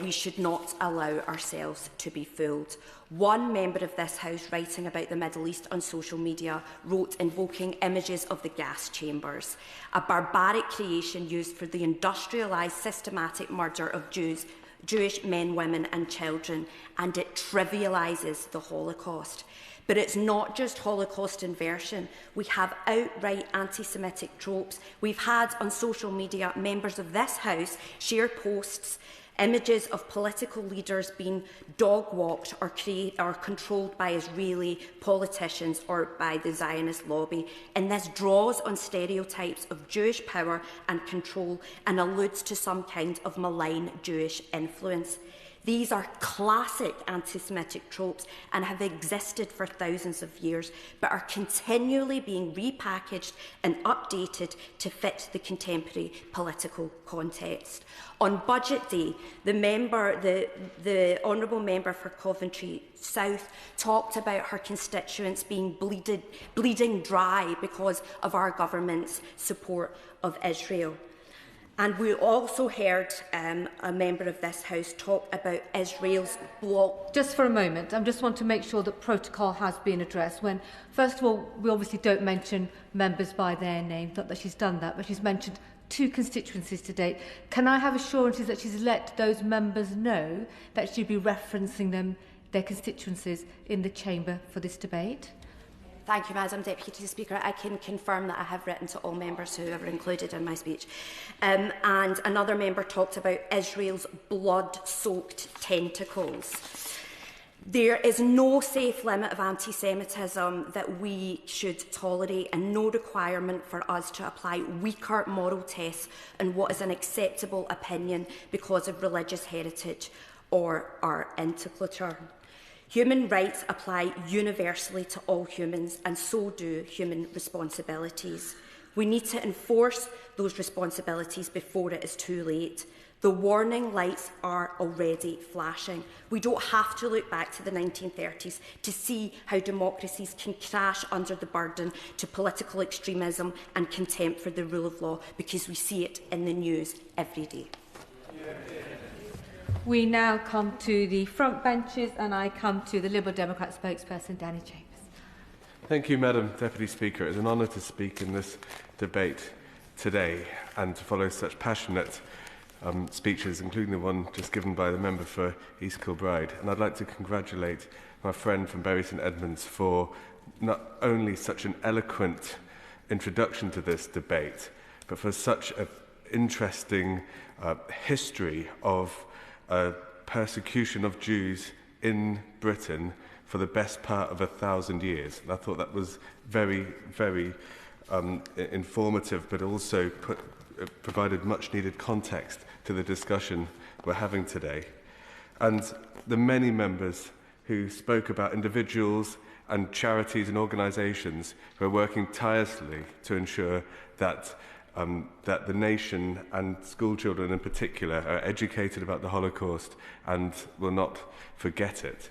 we should not allow ourselves to be fooled. One member of this House, writing about the Middle East on social media, wrote invoking images of the gas chambers, a barbaric creation used for the industrialised systematic murder of Jewish men, women and children, and it trivialises the Holocaust. But it's not just Holocaust inversion. We have outright anti-Semitic tropes. We've had on social media members of this House share posts, images of political leaders being dog-walked or controlled by Israeli politicians or by the Zionist lobby. And this draws on stereotypes of Jewish power and control and alludes to some kind of malign Jewish influence. These are classic anti-Semitic tropes and have existed for thousands of years, but are continually being repackaged and updated to fit the contemporary political context. On Budget Day, the Honourable Member for Coventry South talked about her constituents being bleeding dry because of our government's support of Israel. And we also heard a member of this House talk about Israel's block. Just for a moment, I just want to make sure that protocol has been addressed. When, first of all, we obviously don't mention members by their name, not that she's done that, but she's mentioned 2 constituencies to date. Can I have assurances that she's let those members know that she'll be referencing their constituencies in the chamber for this debate? Thank you, Madam Deputy Speaker. I can confirm that I have written to all members who are included in my speech. And another member talked about Israel's blood-soaked tentacles. There is no safe limit of anti-Semitism that we should tolerate, and no requirement for us to apply weaker moral tests on what is an acceptable opinion because of religious heritage or our interculture. Human rights apply universally to all humans, and so do human responsibilities. We need to enforce those responsibilities before it is too late. The warning lights are already flashing. We don't have to look back to the 1930s to see how democracies can crash under the burden to political extremism and contempt for the rule of law, because we see it in the news every day. We now come to the front benches, and I come to the Liberal Democrat spokesperson, Danny James. Thank you, Madam Deputy Speaker. It is an honour to speak in this debate today and to follow such passionate speeches, including the one just given by the member for East Kilbride. And I'd like to congratulate my friend from Bury St Edmunds for not only such an eloquent introduction to this debate, but for such an interesting history of persecution of Jews in Britain for the best part of 1,000 years. And I thought that was very, very informative, but also provided much-needed context to the discussion we're having today. And the many members who spoke about individuals and charities and organisations who are working tirelessly to ensure that that the nation and school children in particular are educated about the Holocaust and will not forget it.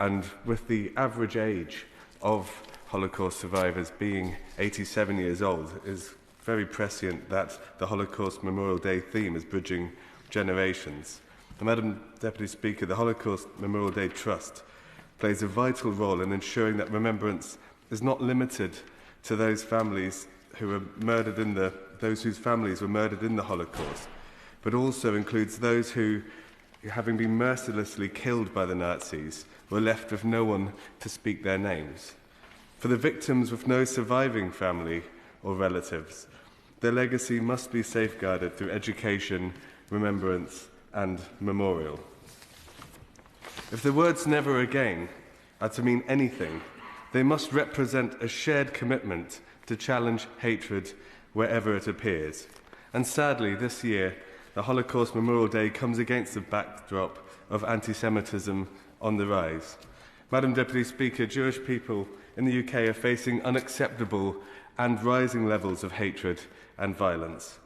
And with the average age of Holocaust survivors being 87 years old, it is very prescient that the Holocaust Memorial Day theme is bridging generations. And Madam Deputy Speaker, the Holocaust Memorial Day Trust plays a vital role in ensuring that remembrance is not limited to those families who were murdered those whose families were murdered in the Holocaust, but also includes those who, having been mercilessly killed by the Nazis, were left with no one to speak their names. For the victims with no surviving family or relatives, their legacy must be safeguarded through education, remembrance, and memorial. If the words "never again" are to mean anything, they must represent a shared commitment to challenge hatred wherever it appears. And sadly, this year, the Holocaust Memorial Day comes against the backdrop of anti-Semitism on the rise. Madam Deputy Speaker, Jewish people in the UK are facing unacceptable and rising levels of hatred and violence.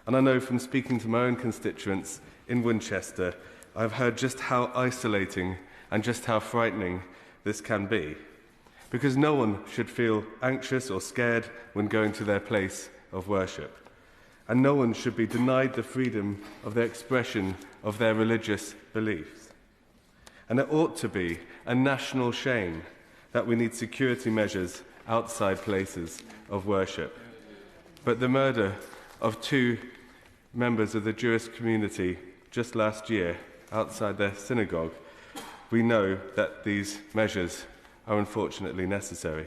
And I know from speaking to my own constituents in Winchester, I've heard just how isolating and just how frightening this can be. Because no one should feel anxious or scared when going to their place of worship. And no one should be denied the freedom of the expression of their religious beliefs. And it ought to be a national shame that we need security measures outside places of worship. But the murder of 2 members of the Jewish community just last year outside their synagogue, we know that these measures are unfortunately necessary.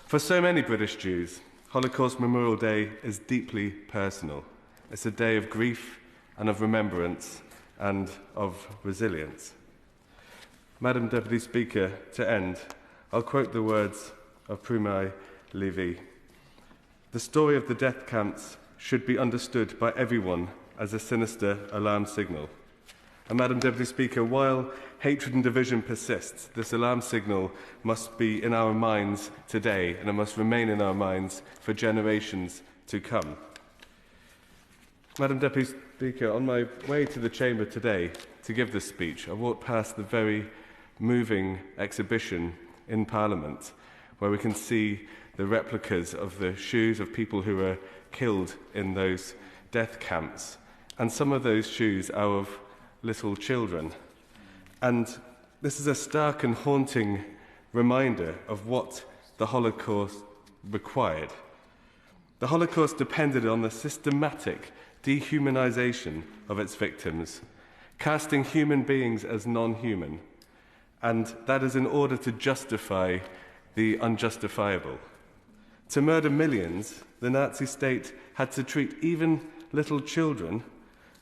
For so many British Jews, Holocaust Memorial Day is deeply personal. It's a day of grief and of remembrance and of resilience. Madam Deputy Speaker, to end, I'll quote the words of Prumai Levi. The story of the death camps should be understood by everyone as a sinister alarm signal. And Madam Deputy Speaker, while hatred and division persists, this alarm signal must be in our minds today, and it must remain in our minds for generations to come. Madam Deputy Speaker, on my way to the Chamber today to give this speech, I walked past the very moving exhibition in Parliament, where we can see the replicas of the shoes of people who were killed in those death camps. And some of those shoes are of little children. And this is a stark and haunting reminder of what the Holocaust required. The Holocaust depended on the systematic dehumanization of its victims, casting human beings as non-human, and that is in order to justify the unjustifiable. To murder millions, the Nazi state had to treat even little children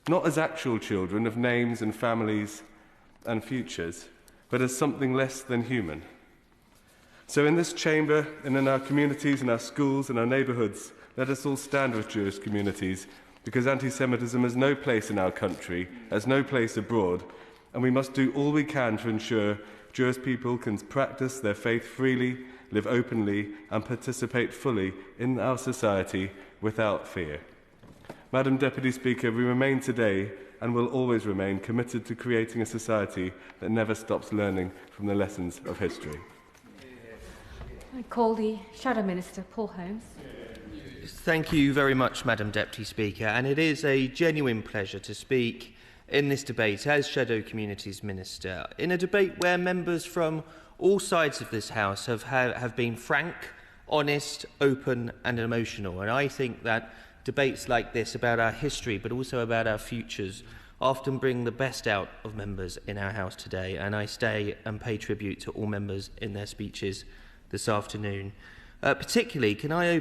not as actual children of names and families and futures, but as something less than human. So in this chamber and in our communities, in our schools, in our neighbourhoods, let us all stand with Jewish communities, because anti-Semitism has no place in our country, has no place abroad, and we must do all we can to ensure Jewish people can practice their faith freely, live openly, and participate fully in our society without fear. Madam Deputy Speaker, we remain today and will always remain committed to creating a society that never stops learning from the lessons of history. I call the Shadow Minister, Paul Holmes. Thank you very much, Madam Deputy Speaker, and it is a genuine pleasure to speak in this debate as Shadow Communities Minister, in a debate where members from all sides of this House have been frank, honest, open and emotional. And I think that debates like this about our history, but also about our futures, often bring the best out of members in our House today, and I stay and pay tribute to all members in their speeches this afternoon. Particularly, can I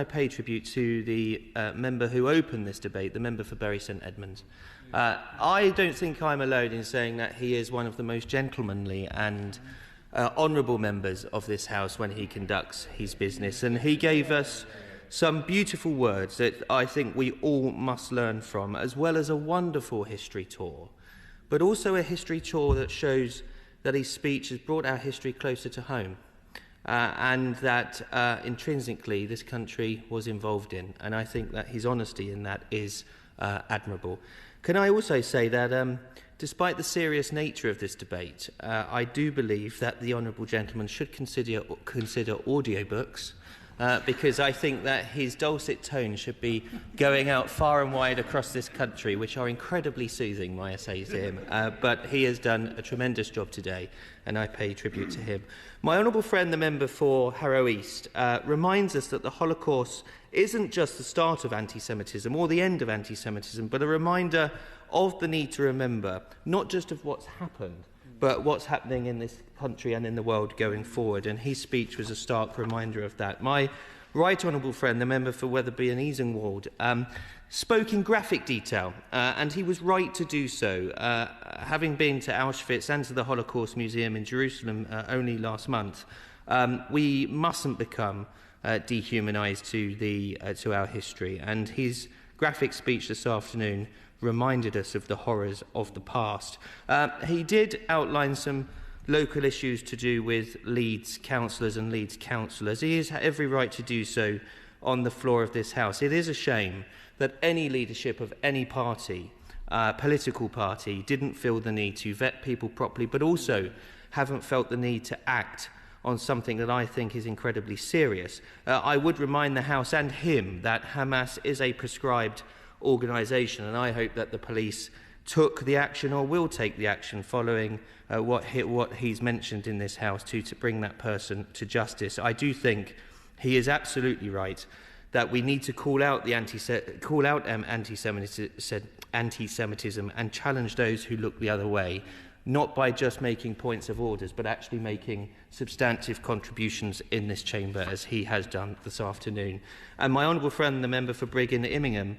pay tribute to the member who opened this debate, the member for Bury St Edmunds. I don't think I'm alone in saying that he is one of the most gentlemanly and honourable members of this House when he conducts his business. And he gave us some beautiful words that I think we all must learn from, as well as a wonderful history tour, but also a history tour that shows that his speech has brought our history closer to home, and that intrinsically this country was involved in. And I think that his honesty in that is admirable. Can I also say that despite the serious nature of this debate, I do believe that the honourable gentleman should consider audiobooks, because I think that his dulcet tones should be going out far and wide across this country, which are incredibly soothing, may I say to him. But he has done a tremendous job today, and I pay tribute to him. My honourable friend, the member for Harrow East, reminds us that the Holocaust isn't just the start of anti-Semitism or the end of anti-Semitism, but a reminder of the need to remember not just of what's happened, but what's happening in this country and in the world going forward. And his speech was a stark reminder of that. My right honourable friend, the member for Wetherby and Easingwold, spoke in graphic detail, and he was right to do so. Having been to Auschwitz and to the Holocaust Museum in Jerusalem only last month, we mustn't become dehumanised to our history. And his graphic speech this afternoon reminded us of the horrors of the past. He did outline some local issues to do with Leeds councillors and Leeds councillors. He has every right to do so on the floor of this House. It is a shame that any leadership of any party, political party, didn't feel the need to vet people properly, but also haven't felt the need to act on something that I think is incredibly serious. I would remind the House and him that Hamas is a prescribed organisation, and I hope that the police took the action or will take the action following what he's mentioned in this House to bring that person to justice. I do think he is absolutely right that we need to call out anti-Semitism and challenge those who look the other way, not by just making points of orders, but actually making substantive contributions in this chamber, as he has done this afternoon. And my honourable friend, the member for Brigg in Immingham,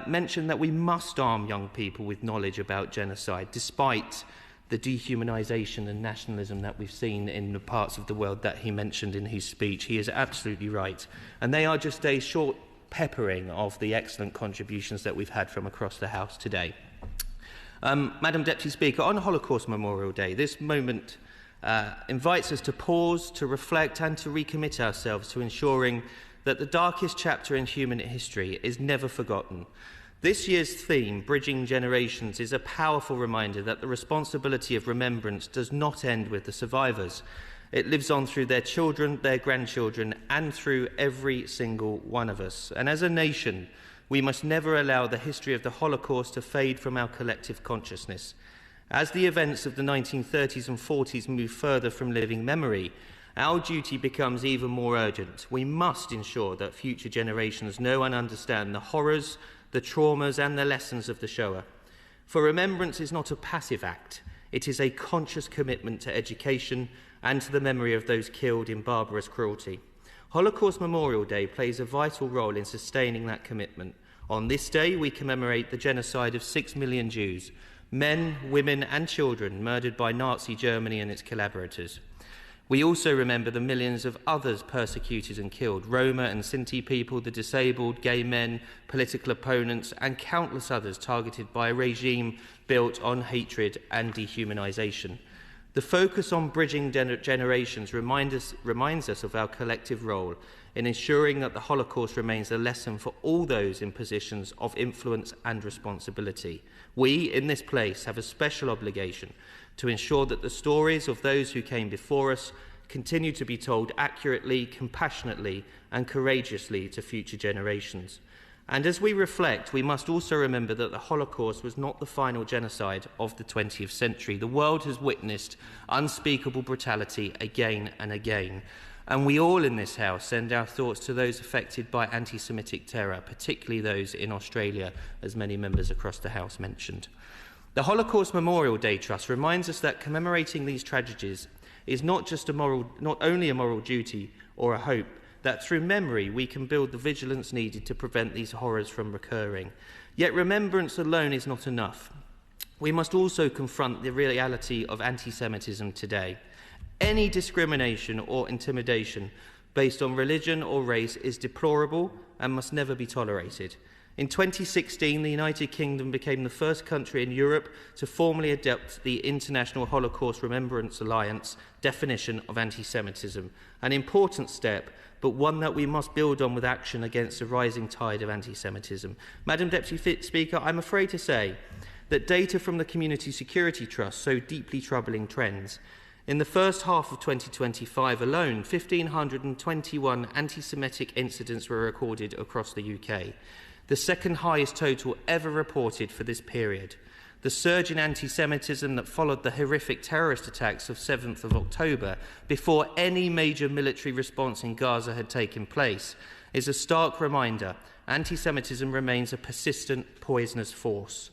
mentioned that we must arm young people with knowledge about genocide, despite the dehumanisation and nationalism that we've seen in the parts of the world that he mentioned in his speech. He is absolutely right. And they are just a short peppering of the excellent contributions that we've had from across the House today. Madam Deputy Speaker, on Holocaust Memorial Day, this moment invites us to pause, to reflect and to recommit ourselves to ensuring that the darkest chapter in human history is never forgotten. This year's theme, Bridging Generations, is a powerful reminder that the responsibility of remembrance does not end with the survivors. It lives on through their children, their grandchildren, and through every single one of us. And as a nation, we must never allow the history of the Holocaust to fade from our collective consciousness. As the events of the 1930s and 40s move further from living memory, our duty becomes even more urgent. We must ensure that future generations know and understand the horrors, the traumas and the lessons of the Shoah. For remembrance is not a passive act. It is a conscious commitment to education and to the memory of those killed in barbarous cruelty. Holocaust Memorial Day plays a vital role in sustaining that commitment. On this day, we commemorate the genocide of 6 million Jews, men, women and children murdered by Nazi Germany and its collaborators. We also remember the millions of others persecuted and killed, Roma and Sinti people, the disabled, gay men, political opponents and countless others targeted by a regime built on hatred and dehumanisation. The focus on bridging generations reminds us of our collective role in ensuring that the Holocaust remains a lesson for all those in positions of influence and responsibility. We, in this place, have a special obligation to ensure that the stories of those who came before us continue to be told accurately, compassionately, and courageously to future generations. And as we reflect, we must also remember that the Holocaust was not the final genocide of the 20th century. The world has witnessed unspeakable brutality again and again. And we all in this House send our thoughts to those affected by anti-Semitic terror, particularly those in Australia, as many members across the House mentioned. The Holocaust Memorial Day Trust reminds us that commemorating these tragedies is not only a moral duty or a hope, that through memory we can build the vigilance needed to prevent these horrors from recurring. Yet remembrance alone is not enough. We must also confront the reality of anti-Semitism today. any discrimination or intimidation based on religion or race is deplorable and must never be tolerated. In 2016, the United Kingdom became the first country in Europe to formally adopt the International Holocaust Remembrance Alliance definition of anti-Semitism, an important step, but one that we must build on with action against the rising tide of anti-Semitism. Madam Deputy Speaker, I'm afraid to say that data from the Community Security Trust show deeply troubling trends. In the first half of 2025 alone, 1,521 anti-Semitic incidents were recorded across the UK, the second highest total ever reported for this period. The surge in anti-Semitism that followed the horrific terrorist attacks of 7th of October, before any major military response in Gaza had taken place, is a stark reminder anti-Semitism remains a persistent, poisonous force.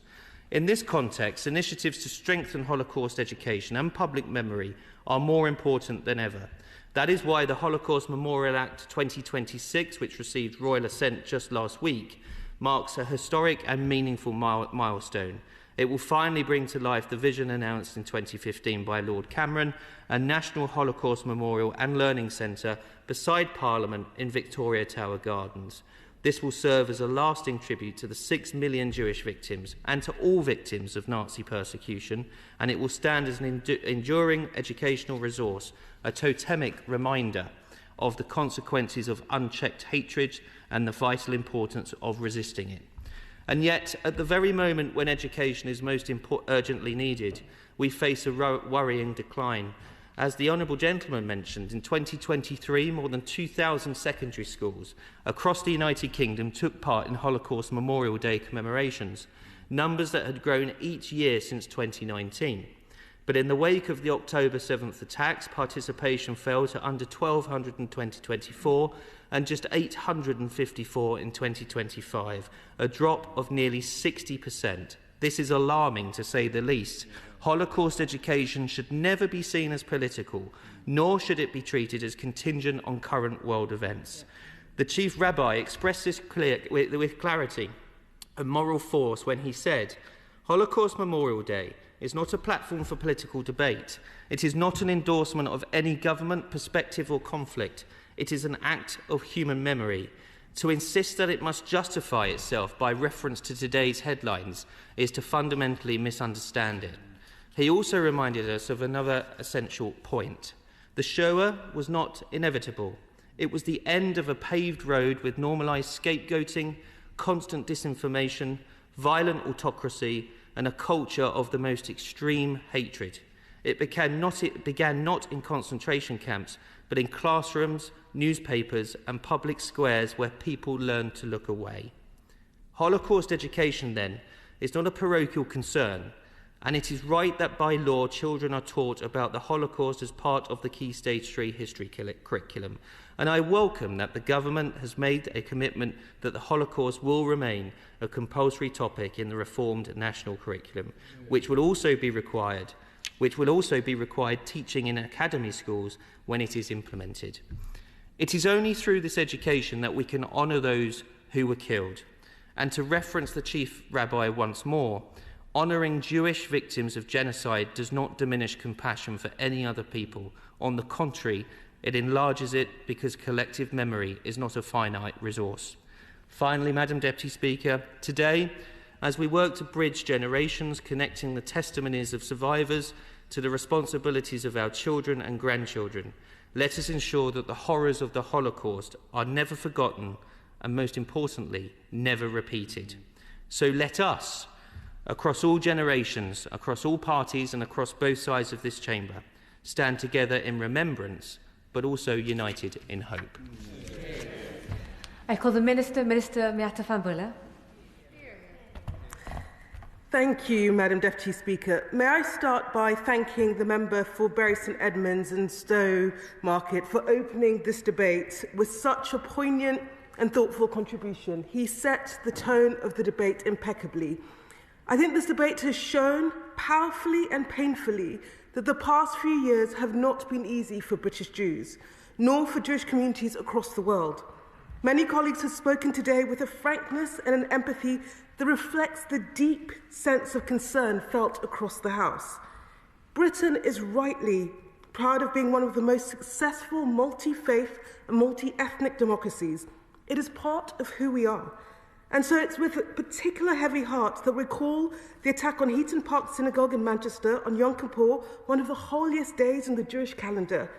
In this context, initiatives to strengthen Holocaust education and public memory are more important than ever. That is why the Holocaust Memorial Act 2026, which received royal assent just last week, marks a historic and meaningful milestone. It will finally bring to life the vision announced in 2015 by Lord Cameron, a National Holocaust Memorial and Learning Centre beside Parliament in Victoria Tower Gardens. This will serve as a lasting tribute to the 6 million Jewish victims and to all victims of Nazi persecution, and it will stand as an enduring educational resource, a totemic reminder of the consequences of unchecked hatred and the vital importance of resisting it. And yet, at the very moment when education is most urgently needed, we face a worrying decline. As the Honourable Gentleman mentioned, in 2023, more than 2,000 secondary schools across the United Kingdom took part in Holocaust Memorial Day commemorations, numbers that had grown each year since 2019. But in the wake of the October 7th attacks, participation fell to under 1,200 in 2024 and just 854 in 2025, a drop of nearly 60%. This is alarming, to say the least. Holocaust education should never be seen as political, nor should it be treated as contingent on current world events. The Chief Rabbi expressed this with clarity and moral force when he said, "Holocaust Memorial Day is not a platform for political debate. It is not an endorsement of any government, perspective or conflict. It is an act of human memory. To insist that it must justify itself by reference to today's headlines is to fundamentally misunderstand it." He also reminded us of another essential point. The Shoah was not inevitable. It was the end of a paved road with normalised scapegoating, constant disinformation, violent autocracy, and a culture of the most extreme hatred. It began not in concentration camps, but in classrooms, newspapers, and public squares where people learned to look away. Holocaust education, then, is not a parochial concern, and it is right that by law children are taught about the Holocaust as part of the Key Stage 3 history curriculum. And I welcome that the government has made a commitment that the Holocaust will remain a compulsory topic in the reformed national curriculum, which will also be required teaching in academy schools when it is implemented. It is only through this education that we can honour those who were killed. And to reference the Chief Rabbi once more, honouring Jewish victims of genocide does not diminish compassion for any other people. On the contrary, it enlarges it because collective memory is not a finite resource. Finally, Madam Deputy Speaker, today, as we work to bridge generations, connecting the testimonies of survivors to the responsibilities of our children and grandchildren, let us ensure that the horrors of the Holocaust are never forgotten and, most importantly, never repeated. So let us, across all generations, across all parties and across both sides of this chamber, stand together in remembrance, but also united in hope. I call the Minister Miata van Bulle. Thank you, Madam Deputy Speaker. May I start by thanking the member for Bury St Edmunds and Stowe Market for opening this debate with such a poignant and thoughtful contribution. He set the tone of the debate impeccably. I think this debate has shown powerfully and painfully that the past few years have not been easy for British Jews, nor for Jewish communities across the world. Many colleagues have spoken today with a frankness and an empathy that reflects the deep sense of concern felt across the House. Britain is rightly proud of being one of the most successful multi-faith and multi-ethnic democracies. It is part of who we are. And so it's with a particular heavy heart that we recall the attack on Heaton Park Synagogue in Manchester on Yom Kippur, one of the holiest days in the Jewish calendar,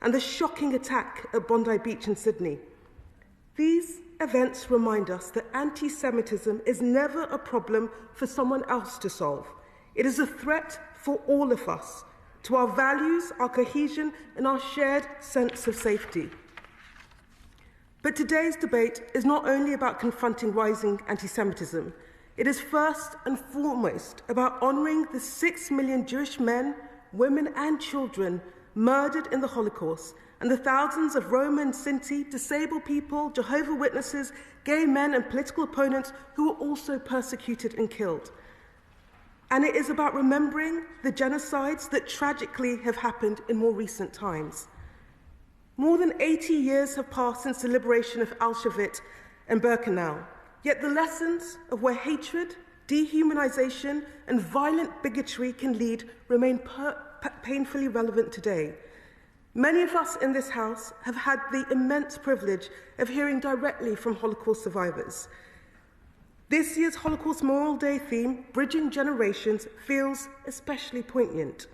and the shocking attack at Bondi Beach in Sydney. These events remind us that anti-Semitism is never a problem for someone else to solve. It is a threat for all of us, to our values, our cohesion, and our shared sense of safety. But today's debate is not only about confronting rising anti-Semitism. It is first and foremost about honouring the 6 million Jewish men, women and children murdered in the Holocaust, and the thousands of Roma, Sinti, disabled people, Jehovah's Witnesses, gay men and political opponents who were also persecuted and killed. And it is about remembering the genocides that tragically have happened in more recent times. More than 80 years have passed since the liberation of Auschwitz and Birkenau, yet the lessons of where hatred, dehumanization, and violent bigotry can lead remain painfully relevant today. Many of us in this House have had the immense privilege of hearing directly from Holocaust survivors. This year's Holocaust Memorial Day theme, Bridging Generations, feels especially poignant.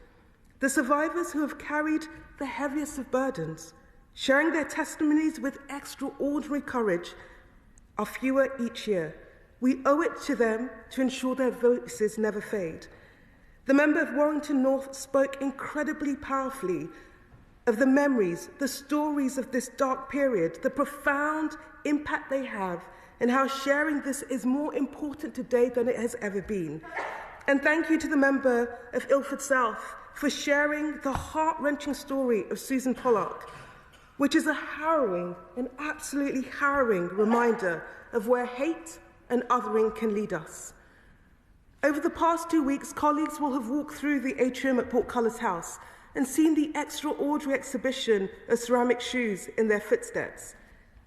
The survivors who have carried the heaviest of burdens, sharing their testimonies with extraordinary courage, are fewer each year. We owe it to them to ensure their voices never fade. The member of Warrington North spoke incredibly powerfully of the memories, the stories of this dark period, the profound impact they have, and how sharing this is more important today than it has ever been. And thank you to the member of Ilford South for sharing the heart-wrenching story of Susan Pollock, which is a harrowing, an absolutely harrowing reminder of where hate and othering can lead us. Over the past 2 weeks, colleagues will have walked through the atrium at Portcullis House and seen the extraordinary exhibition of ceramic shoes in their footsteps.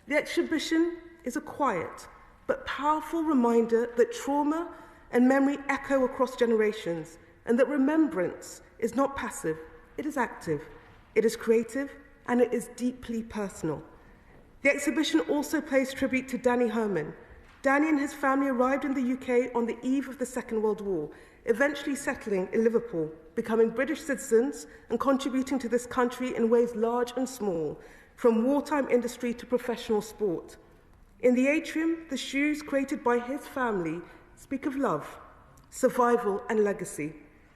The exhibition is a quiet but powerful reminder that trauma and memory echo across generations, and that remembrance is not passive, it is active, it is creative, and it is deeply personal. The exhibition also pays tribute to Danny Herman. Danny and his family arrived in the UK on the eve of the Second World War, eventually settling in Liverpool, becoming British citizens and contributing to this country in ways large and small, from wartime industry to professional sport. In the atrium, the shoes created by his family speak of love, survival, and legacy.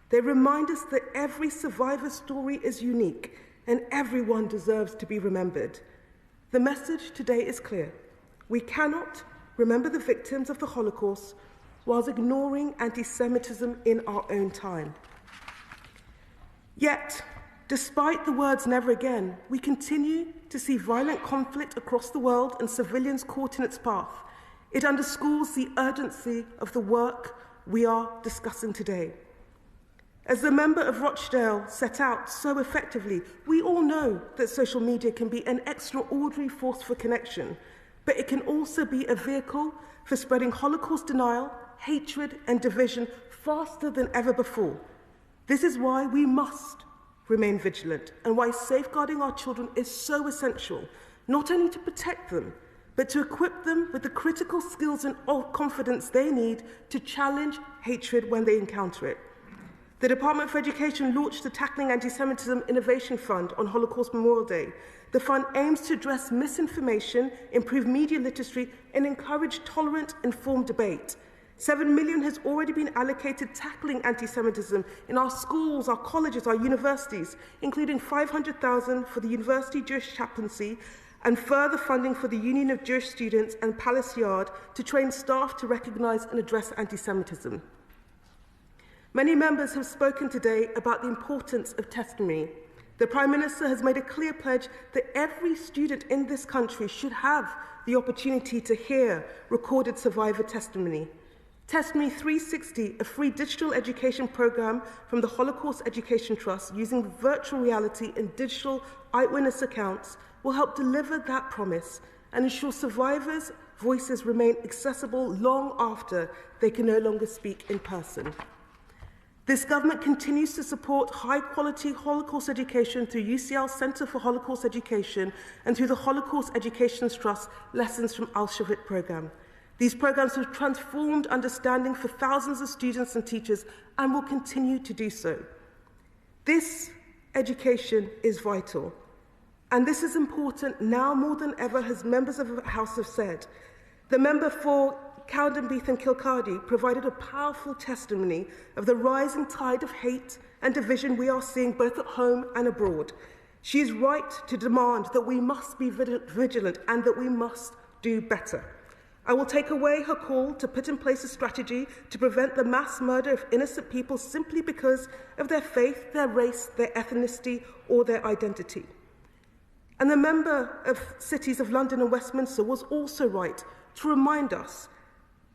They remind us that every survivor's story is unique and everyone deserves to be remembered. The message today is clear. We cannot remember the victims of the Holocaust whilst ignoring anti-Semitism in our own time. Yet, despite the words never again, we continue to see violent conflict across the world and civilians caught in its path. It underscores the urgency of the work we are discussing today. As the member of Rochdale set out so effectively, we all know that social media can be an extraordinary force for connection, but it can also be a vehicle for spreading Holocaust denial, hatred, and division faster than ever before. This is why we must remain vigilant, and why safeguarding our children is so essential, not only to protect them, but to equip them with the critical skills and confidence they need to challenge hatred when they encounter it. The Department for Education launched the Tackling Anti-Semitism Innovation Fund on Holocaust Memorial Day. The fund aims to address misinformation, improve media literacy, and encourage tolerant, informed debate. 7 million has already been allocated tackling anti-Semitism in our schools, our colleges, our universities, including 500,000 for the University Jewish Chaplaincy and further funding for the Union of Jewish Students and Palace Yard to train staff to recognise and address anti-Semitism. Many members have spoken today about the importance of testimony. The Prime Minister has made a clear pledge that every student in this country should have the opportunity to hear recorded survivor testimony. Testimony 360, a free digital education programme from the Holocaust Education Trust using virtual reality and digital eyewitness accounts, will help deliver that promise and ensure survivors' voices remain accessible long after they can no longer speak in person. This government continues to support high-quality Holocaust education through UCL's Centre for Holocaust Education and through the Holocaust Education Trust Lessons from Auschwitz programme. These programs have transformed understanding for thousands of students and teachers and will continue to do so. This education is vital, and this is important now more than ever, as members of the House have said. The member for Cowdenbeath and Kilcardy provided a powerful testimony of the rising tide of hate and division we are seeing both at home and abroad. She is right to demand that we must be vigilant and that we must do better. I will take away her call to put in place a strategy to prevent the mass murder of innocent people simply because of their faith, their race, their ethnicity, or their identity. And the member of cities of London and Westminster was also right to remind us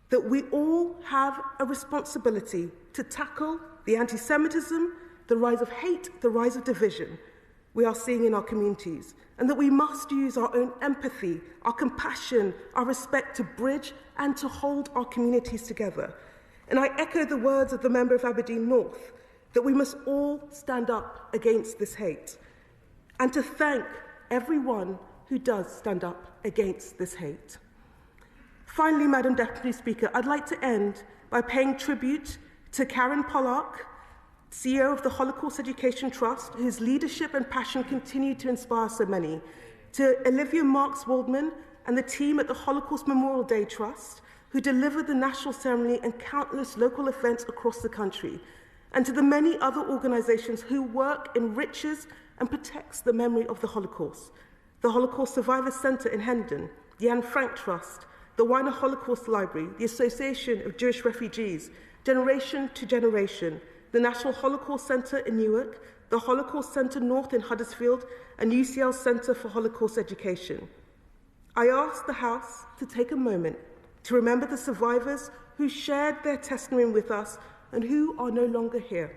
that we all have a responsibility to tackle the anti-Semitism, the rise of hate, the rise of division we are seeing in our communities, and that we must use our own empathy, our compassion, our respect to bridge and to hold our communities together. And I echo the words of the member of Aberdeen North, that we must all stand up against this hate, and to thank everyone who does stand up against this hate. Finally, Madam Deputy Speaker, I'd like to end by paying tribute to Karen Pollack, CEO of the Holocaust Education Trust, whose leadership and passion continue to inspire so many, to Olivia Marks-Waldman and the team at the Holocaust Memorial Day Trust, who delivered the national ceremony and countless local events across the country, and to the many other organisations who work, enriches and protects the memory of the Holocaust. The Holocaust Survivors Centre in Hendon, the Anne Frank Trust, the Weiner Holocaust Library, the Association of Jewish Refugees, Generation to Generation, the National Holocaust Centre in Newark, the Holocaust Centre North in Huddersfield, and UCL Centre for Holocaust Education. I ask the House to take a moment to remember the survivors who shared their testimony with us and who are no longer here.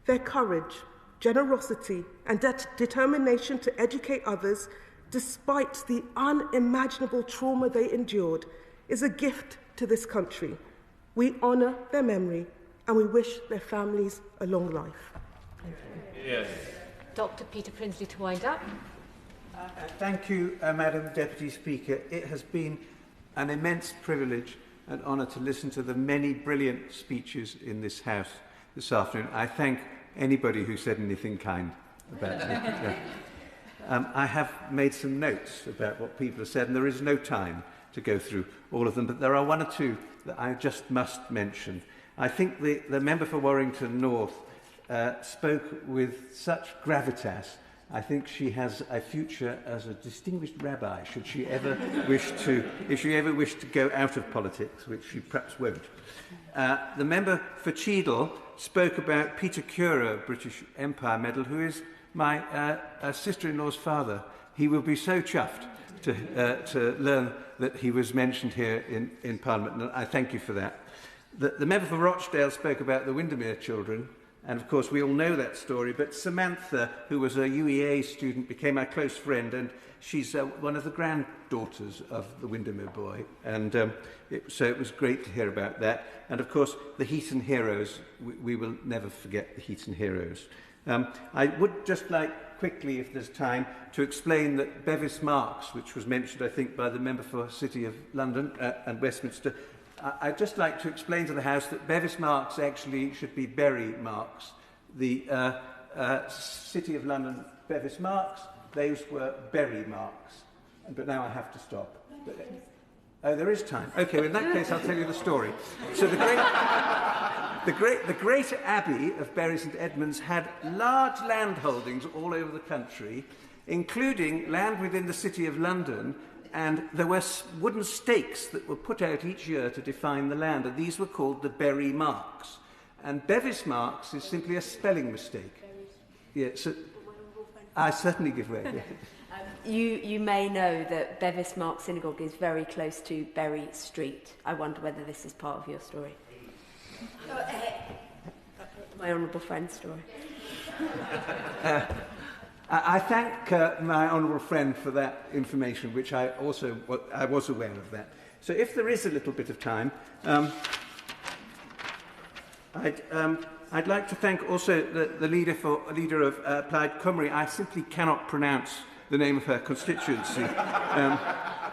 Their courage, generosity, and determination to educate others, despite the unimaginable trauma they endured, is a gift to this country. We honour their memory and we wish their families a long life. Thank you. Yes. Dr. Peter Prinsley to wind up. Thank you, Madam Deputy Speaker. It has been an immense privilege and honour to listen to the many brilliant speeches in this House this afternoon. I thank anybody who said anything kind about me. I have made some notes about what people have said, and there is no time to go through all of them, but there are one or two that I just must mention. I think the member for Warrington North spoke with such gravitas. I think she has a future as a distinguished rabbi, should she ever wish to, if she ever wished to go out of politics, which she perhaps won't. The member for Cheadle spoke about Peter Cura, British Empire Medal, who is my sister-in-law's father. He will be so chuffed to learn that he was mentioned here in Parliament, and I thank you for that. The member for Rochdale spoke about the Windermere children, and of course we all know that story, but Samantha, who was a UEA student, became my close friend, and she's one of the granddaughters of the Windermere boy, and so it was great to hear about that. And of course the Heaton heroes, we will never forget the Heaton heroes. I would just like quickly, if there's time, to explain that Bevis Marks, which was mentioned I think by the member for City of London and Westminster, I'd just like to explain to the House that Bevis Marks actually should be Berry Marks. The City of London Bevis Marks, those were Berry Marks. But now I have to stop. Oh, there is time. Okay, well, in that case, I'll tell you the story. So the great Abbey of Bury St Edmunds had large land holdings all over the country, including land within the City of London, and there were wooden stakes that were put out each year to define the land, and these were called the Berry Marks. And Bevis Marks is simply a spelling mistake. Yeah, so I certainly give way. You may know that Bevis Marks Synagogue is very close to Berry Street. I wonder whether this is part of your story. My honourable friend's story. I thank my honourable friend for that information, which I was aware of that. So if there is a little bit of time, I'd like to thank also the leader of Plaid Cymru. I simply cannot pronounce the name of her constituency.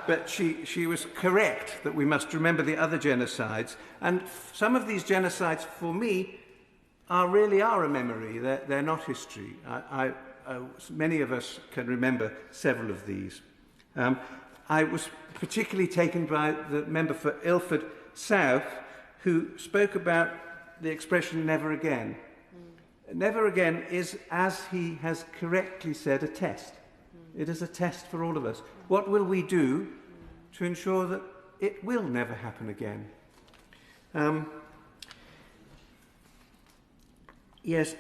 But she was correct that we must remember the other genocides. And some of these genocides, for me, really are a memory. They're not history. Many of us can remember several of these. I was particularly taken by the member for Ilford South, who spoke about the expression never again. Never again is, as he has correctly said, a test. It is a test for all of us. What will we do to ensure that it will never happen again? Yes,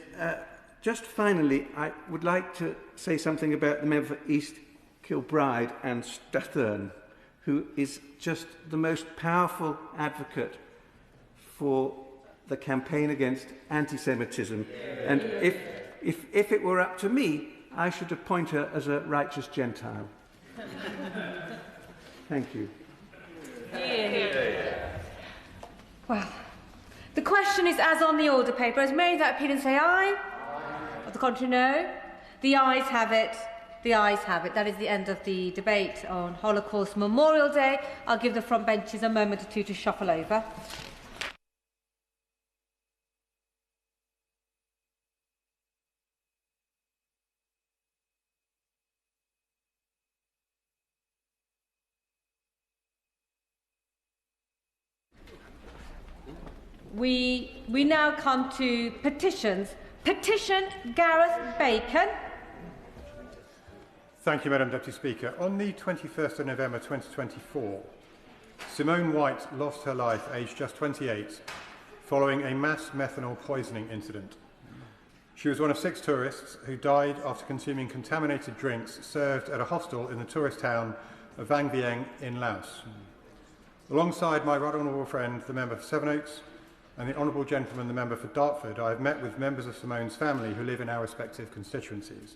just finally, I would like to say something about the member for East Kilbride and Strathern, who is just the most powerful advocate for the campaign against anti-Semitism. And if it were up to me, I should appoint her as a righteous Gentile. Thank you. Well, the question is as on the order paper. Has made that opinion say aye? Or the contrary, no? The ayes have it. The ayes have it. That is the end of the debate on Holocaust Memorial Day. I'll give the front benches a moment or two to shuffle over. We now come to petitions. Petition Gareth Bacon. Thank you, Madam Deputy Speaker. On the 21st of November 2024, Simone White lost her life aged just 28 following a mass methanol poisoning incident. She was one of 6 tourists who died after consuming contaminated drinks served at a hostel in the tourist town of Vang Vieng in Laos. Alongside my right honourable friend, the member for Sevenoaks, and the honourable gentleman, the member for Dartford, I have met with members of Simone's family who live in our respective constituencies.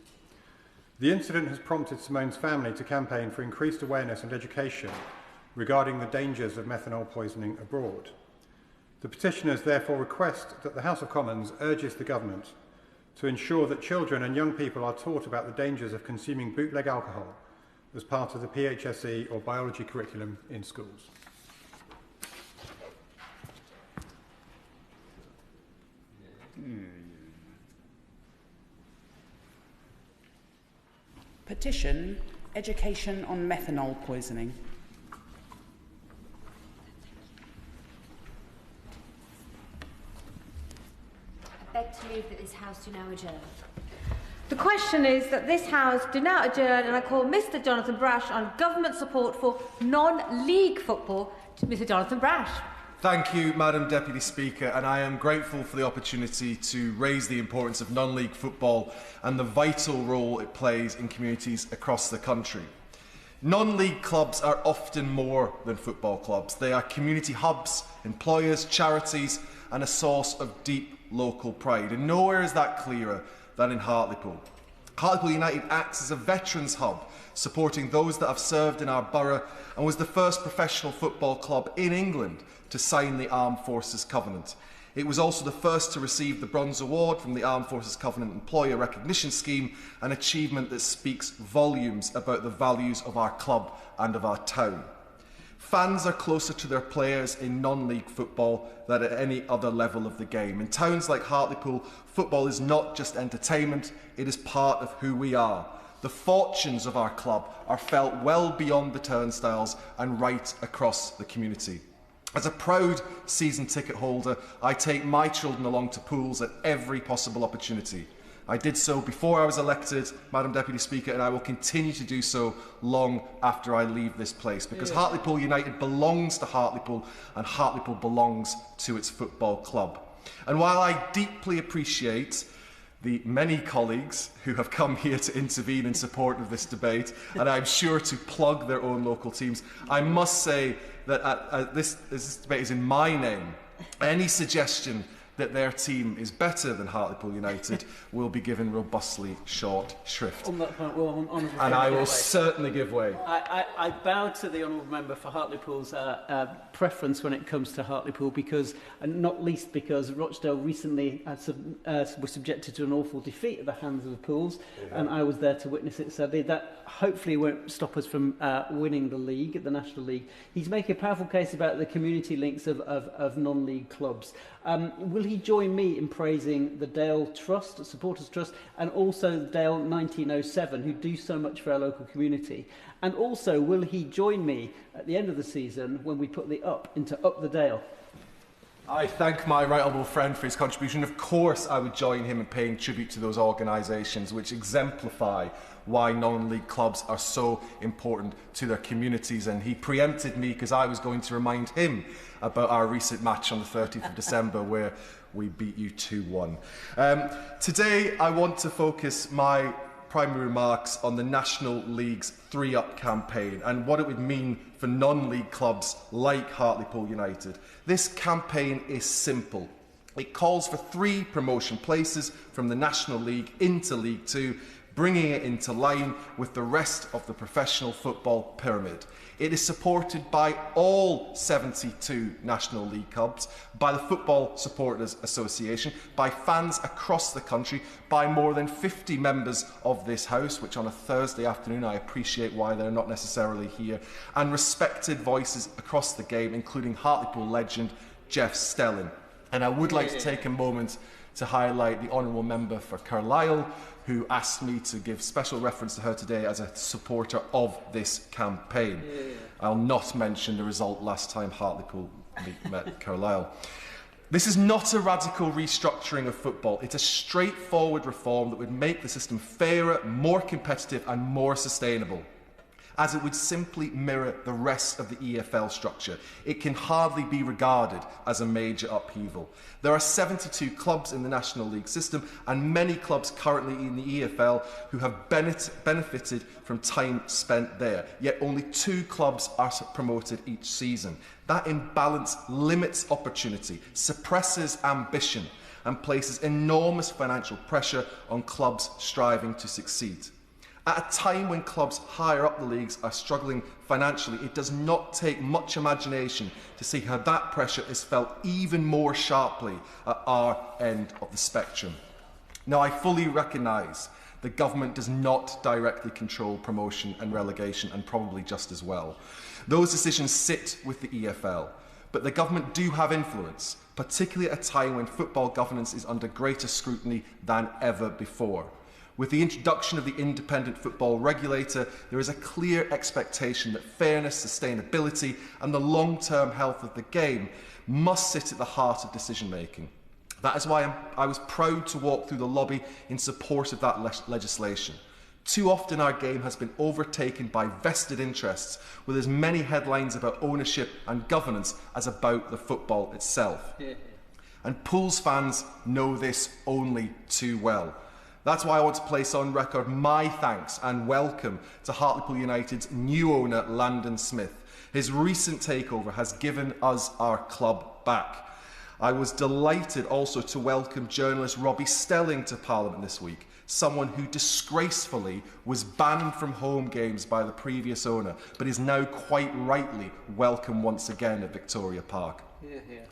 The incident has prompted Simone's family to campaign for increased awareness and education regarding the dangers of methanol poisoning abroad. The petitioners therefore request that the House of Commons urges the government to ensure that children and young people are taught about the dangers of consuming bootleg alcohol as part of the PHSE or biology curriculum in schools. Petition Education on Methanol Poisoning. I beg to move that this House do now adjourn. The question is that this House do now adjourn, and I call Mr Jonathan Brash on government support for non-league football to Mr Jonathan Brash. Thank you, Madam Deputy Speaker, and I am grateful for the opportunity to raise the importance of non-league football and the vital role it plays in communities across the country. Non-league clubs are often more than football clubs. They are community hubs, employers, charities, and a source of deep local pride. And nowhere is that clearer than in Hartlepool. Hartlepool United acts as a veterans hub, supporting those that have served in our borough, and was the first professional football club in England to sign the Armed Forces Covenant. It was also the first to receive the Bronze Award from the Armed Forces Covenant Employer Recognition Scheme, an achievement that speaks volumes about the values of our club and of our town. Fans are closer to their players in non-league football than at any other level of the game. In towns like Hartlepool, football is not just entertainment, it is part of who we are. The fortunes of our club are felt well beyond the turnstiles and right across the community. As a proud season ticket holder, I take my children along to pools at every possible opportunity. I did so before I was elected, Madam Deputy Speaker, and I will continue to do so long after I leave this place, because Hartlepool United belongs to Hartlepool and Hartlepool belongs to its football club. And while I deeply appreciate the many colleagues who have come here to intervene in support of this debate, and I'm sure to plug their own local teams, I must say that this debate is in my name. Any suggestion that their team is better than Hartlepool United will be given robustly short shrift. On that point, well, and I will certainly give way. I bow to the honourable member for Hartlepool's preference when it comes to Hartlepool, because, and not least because, Rochdale recently was subjected to an awful defeat at the hands of the Pools, and I was there to witness it. So that hopefully won't stop us from winning the league, the National League. He's making a powerful case about the community links of non-league clubs. Will he join me in praising the Dale Trust, Supporters Trust, and also Dale 1907, who do so much for our local community? And also, will he join me at the end of the season when we put the Up into Up the Dale? I thank my right honourable friend for his contribution. Of course, I would join him in paying tribute to those organisations which exemplify why non-league clubs are so important to their communities. And he preempted me because I was going to remind him about our recent match on the 30th of December where we beat you 2-1. Today, I want to focus my primary remarks on the National League's 3 Up campaign and what it would mean for non-league clubs like Hartlepool United. This campaign is simple. It calls for 3 promotion places from the National League into League 2, bringing it into line with the rest of the professional football pyramid. It is supported by all 72 National League clubs, by the Football Supporters Association, by fans across the country, by more than 50 members of this House, which on a Thursday afternoon I appreciate why they're not necessarily here, and respected voices across the game, including Hartlepool legend Jeff Stelling. And I would like to take a moment to highlight the Honourable Member for Carlisle, who asked me to give special reference to her today as a supporter of this campaign. I'll not mention the result last time Hartlepool met Carlisle. This is not a radical restructuring of football. It's a straightforward reform that would make the system fairer, more competitive and more sustainable, as it would simply mirror the rest of the EFL structure. It can hardly be regarded as a major upheaval. There are 72 clubs in the National League system and many clubs currently in the EFL who have benefited from time spent there, yet only 2 clubs are promoted each season. That imbalance limits opportunity, suppresses ambition and places enormous financial pressure on clubs striving to succeed. At a time when clubs higher up the leagues are struggling financially, it does not take much imagination to see how that pressure is felt even more sharply at our end of the spectrum. Now, I fully recognise the government does not directly control promotion and relegation, and probably just as well. Those decisions sit with the EFL, but the government do have influence, particularly at a time when football governance is under greater scrutiny than ever before. With the introduction of the independent football regulator, there is a clear expectation that fairness, sustainability and the long-term health of the game must sit at the heart of decision-making. That is why I was proud to walk through the lobby in support of that legislation. Too often our game has been overtaken by vested interests, with as many headlines about ownership and governance as about the football itself. And Pools fans know this only too well. That's why I want to place on record my thanks and welcome to Hartlepool United's new owner, Landon Smith. His recent takeover has given us our club back. I was delighted also to welcome journalist Robbie Stelling to Parliament this week, someone who disgracefully was banned from home games by the previous owner, but is now quite rightly welcome once again at Victoria Park.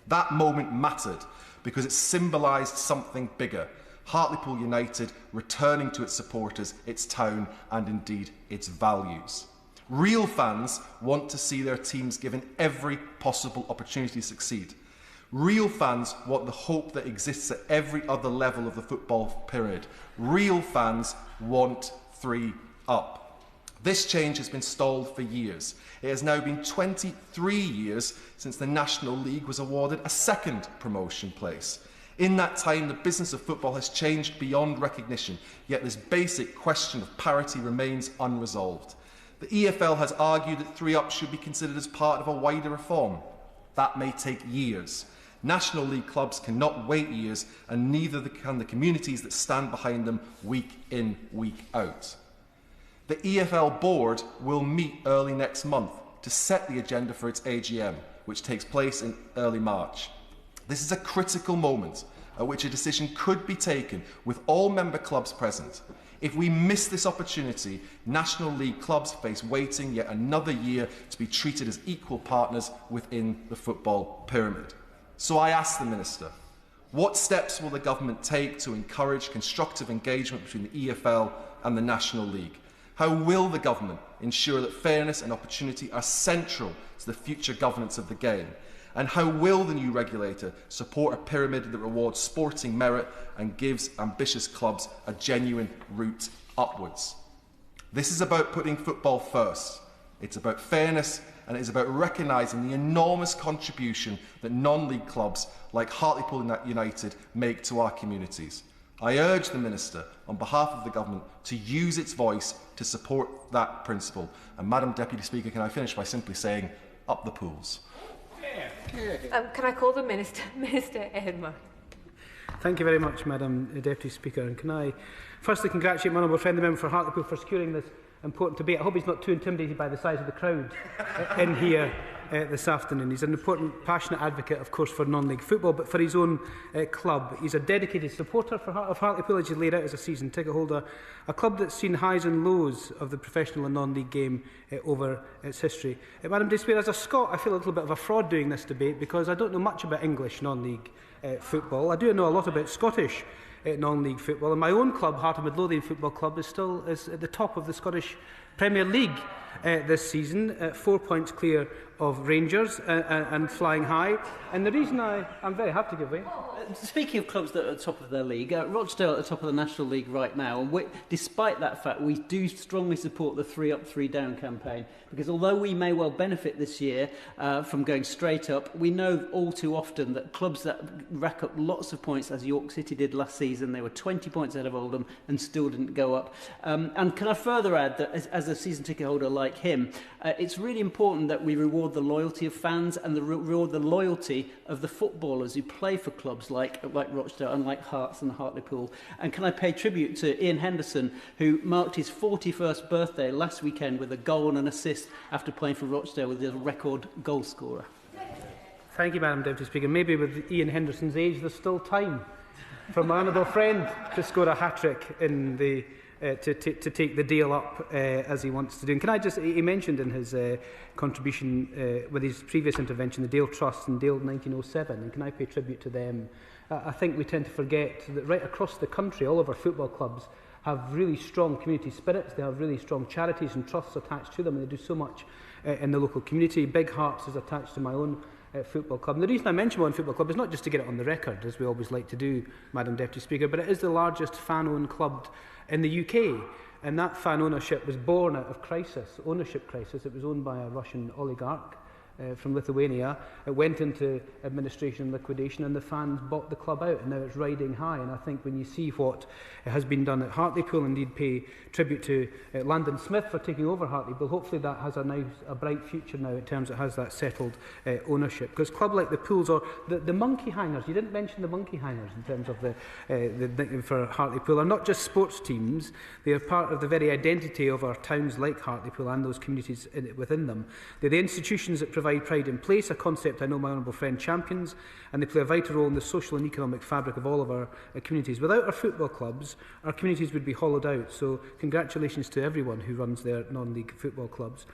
That moment mattered because it symbolised something bigger. Hartlepool United returning to its supporters, its town and indeed its values. Real fans want to see their teams given every possible opportunity to succeed. Real fans want the hope that exists at every other level of the football pyramid. Real fans want 3 Up. This change has been stalled for years. It has now been 23 years since the National League was awarded a 2nd promotion place. In that time, the business of football has changed beyond recognition, yet this basic question of parity remains unresolved. The EFL has argued that 3 Up should be considered as part of a wider reform. That may take years. National League clubs cannot wait years, and neither can the communities that stand behind them week in, week out. The EFL board will meet early next month to set the agenda for its AGM, which takes place in early March. This is a critical moment at which a decision could be taken with all member clubs present. If we miss this opportunity, National League clubs face waiting yet another year to be treated as equal partners within the football pyramid. So I ask the Minister, what steps will the government take to encourage constructive engagement between the EFL and the National League? How will the government ensure that fairness and opportunity are central to the future governance of the game? And how will the new regulator support a pyramid that rewards sporting merit and gives ambitious clubs a genuine route upwards? This is about putting football first. It's about fairness, and it is about recognising the enormous contribution that non-league clubs like Hartlepool United make to our communities. I urge the Minister, on behalf of the Government, to use its voice to support that principle. And Madam Deputy Speaker, can I finish by simply saying, up the pools. Can I call the Minister? Minister Edmund. Thank you very much, Madam Deputy Speaker. And can I firstly congratulate my honourable friend, the member for Hartlepool, for securing this important debate. I hope he's not too intimidated by the size of the crowd in here this afternoon. He's an important, passionate advocate, of course, for non-league football, but for his own club. He's a dedicated supporter of Hartlepool, as he laid out as a season ticket holder, a club that's seen highs and lows of the professional and non-league game over its history. Madam Deputy Speaker, as a Scot, I feel a little bit of a fraud doing this debate because I don't know much about English non-league football. I do know a lot about Scottish non-league football, and my own club, Heart of Midlothian Football Club, is still at the top of the Scottish Premier League this season, 4 points clear of Rangers and flying high. And the reason I'm very happy to give way. Speaking of clubs that are at the top of their league, Rochdale at the top of the National League right now, and despite that fact, we do strongly support the 3 Up, 3 Down campaign, because although we may well benefit this year from going straight up, we know all too often that clubs that rack up lots of points, as York City did last season, they were 20 points ahead of Oldham and still didn't go up. And can I further add that as a season ticket holder like him, it's really important that we reward the loyalty of fans and reward the loyalty of the footballers who play for clubs like Rochdale and like Hearts and Hartlepool. And can I pay tribute to Ian Henderson, who marked his 41st birthday last weekend with a goal and an assist after playing for Rochdale with his record goal scorer. Thank you, Madam Deputy Speaker. Maybe with Ian Henderson's age, there's still time for my honourable friend to score a hat-trick in the to take the deal up as he wants to do. And can I just, he mentioned in his contribution with his previous intervention, the Dale Trust and Dale 1907, and can I pay tribute to them? I think we tend to forget that right across the country, all of our football clubs have really strong community spirits, they have really strong charities and trusts attached to them, and they do so much in the local community. Big Hearts is attached to my own football club. And the reason I mention my own football club is not just to get it on the record, as we always like to do, Madam Deputy Speaker, but it is the largest fan-owned club in the UK. And that fan ownership was born out of ownership crisis. It was owned by a Russian oligarch from Lithuania. It went into administration and liquidation, and the fans bought the club out, and now it's riding high. And I think when you see what has been done at Hartlepool, indeed pay tribute to Landon Smith for taking over Hartlepool, hopefully that has a bright future now in terms of it has that settled ownership. Because club like the Pools or the Monkey Hangers, you didn't mention the Monkey Hangers in terms of the for Hartlepool, are not just sports teams, they are part of the very identity of our towns like Hartlepool and those communities within them. They're the institutions that provide pride in place, a concept I know my honourable friend champions, and they play a vital role in the social and economic fabric of all of our communities. Without our football clubs, our communities would be hollowed out, so congratulations to everyone who runs their non-league football clubs.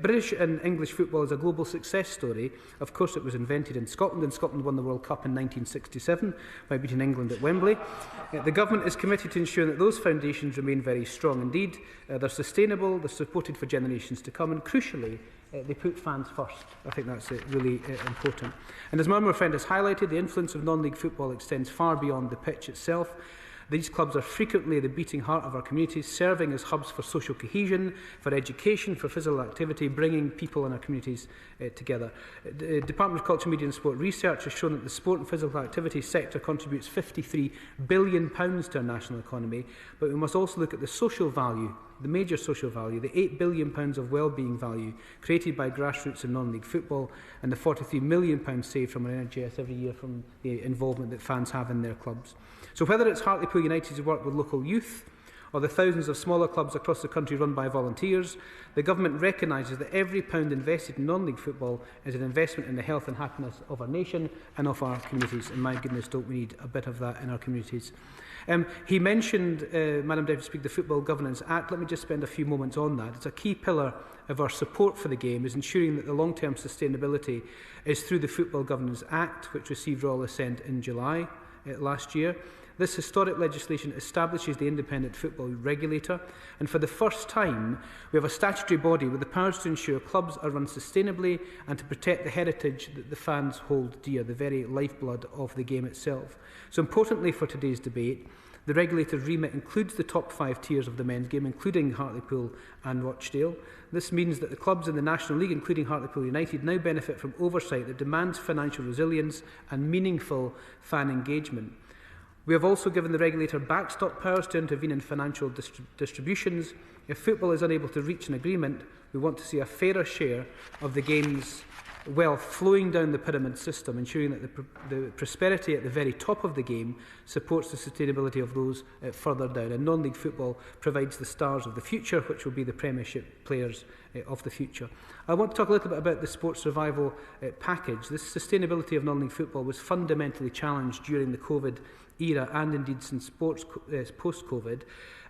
British and English football is a global success story. Of course, it was invented in Scotland, and Scotland won the World Cup in 1967 by beating England at Wembley. The government is committed to ensuring that those foundations remain very strong indeed. They're sustainable, they're supported for generations to come, and crucially, they put fans first. I think that's really important. And as my honourable friend has highlighted, the influence of non-league football extends far beyond the pitch itself. These clubs are frequently the beating heart of our communities, serving as hubs for social cohesion, for education, for physical activity, bringing people in our communities together. The Department of Culture, Media and Sport research has shown that the sport and physical activity sector contributes £53 billion to our national economy, but we must also look at the social value, the major social value, the £8 billion of wellbeing value created by grassroots and non-league football, and the £43 million saved from our NHS every year from the involvement that fans have in their clubs. So whether it's Hartlepool United's work with local youth, or the thousands of smaller clubs across the country run by volunteers, the Government recognises that every pound invested in non-league football is an investment in the health and happiness of our nation and of our communities. And my goodness, don't we need a bit of that in our communities. He mentioned, Madam Deputy Speaker, the Football Governance Act. Let me just spend a few moments on that. It's a key pillar of our support for the game, is ensuring that the long-term sustainability is through the Football Governance Act, which received royal assent in July last year. This historic legislation establishes the independent football regulator, and for the first time we have a statutory body with the powers to ensure clubs are run sustainably and to protect the heritage that the fans hold dear, the very lifeblood of the game itself. So importantly for today's debate, the regulator's remit includes the top 5 tiers of the men's game, including Hartlepool and Rochdale. This means that the clubs in the National League, including Hartlepool United, now benefit from oversight that demands financial resilience and meaningful fan engagement. We have also given the regulator backstop powers to intervene in financial distributions. If football is unable to reach an agreement, we want to see a fairer share of the game's wealth flowing down the pyramid system, ensuring that the prosperity at the very top of the game supports the sustainability of those further down. And non-league football provides the stars of the future, which will be the Premiership players of the future. I want to talk a little bit about the sports survival package. This sustainability of non-league football was fundamentally challenged during the COVID era and indeed since post-COVID.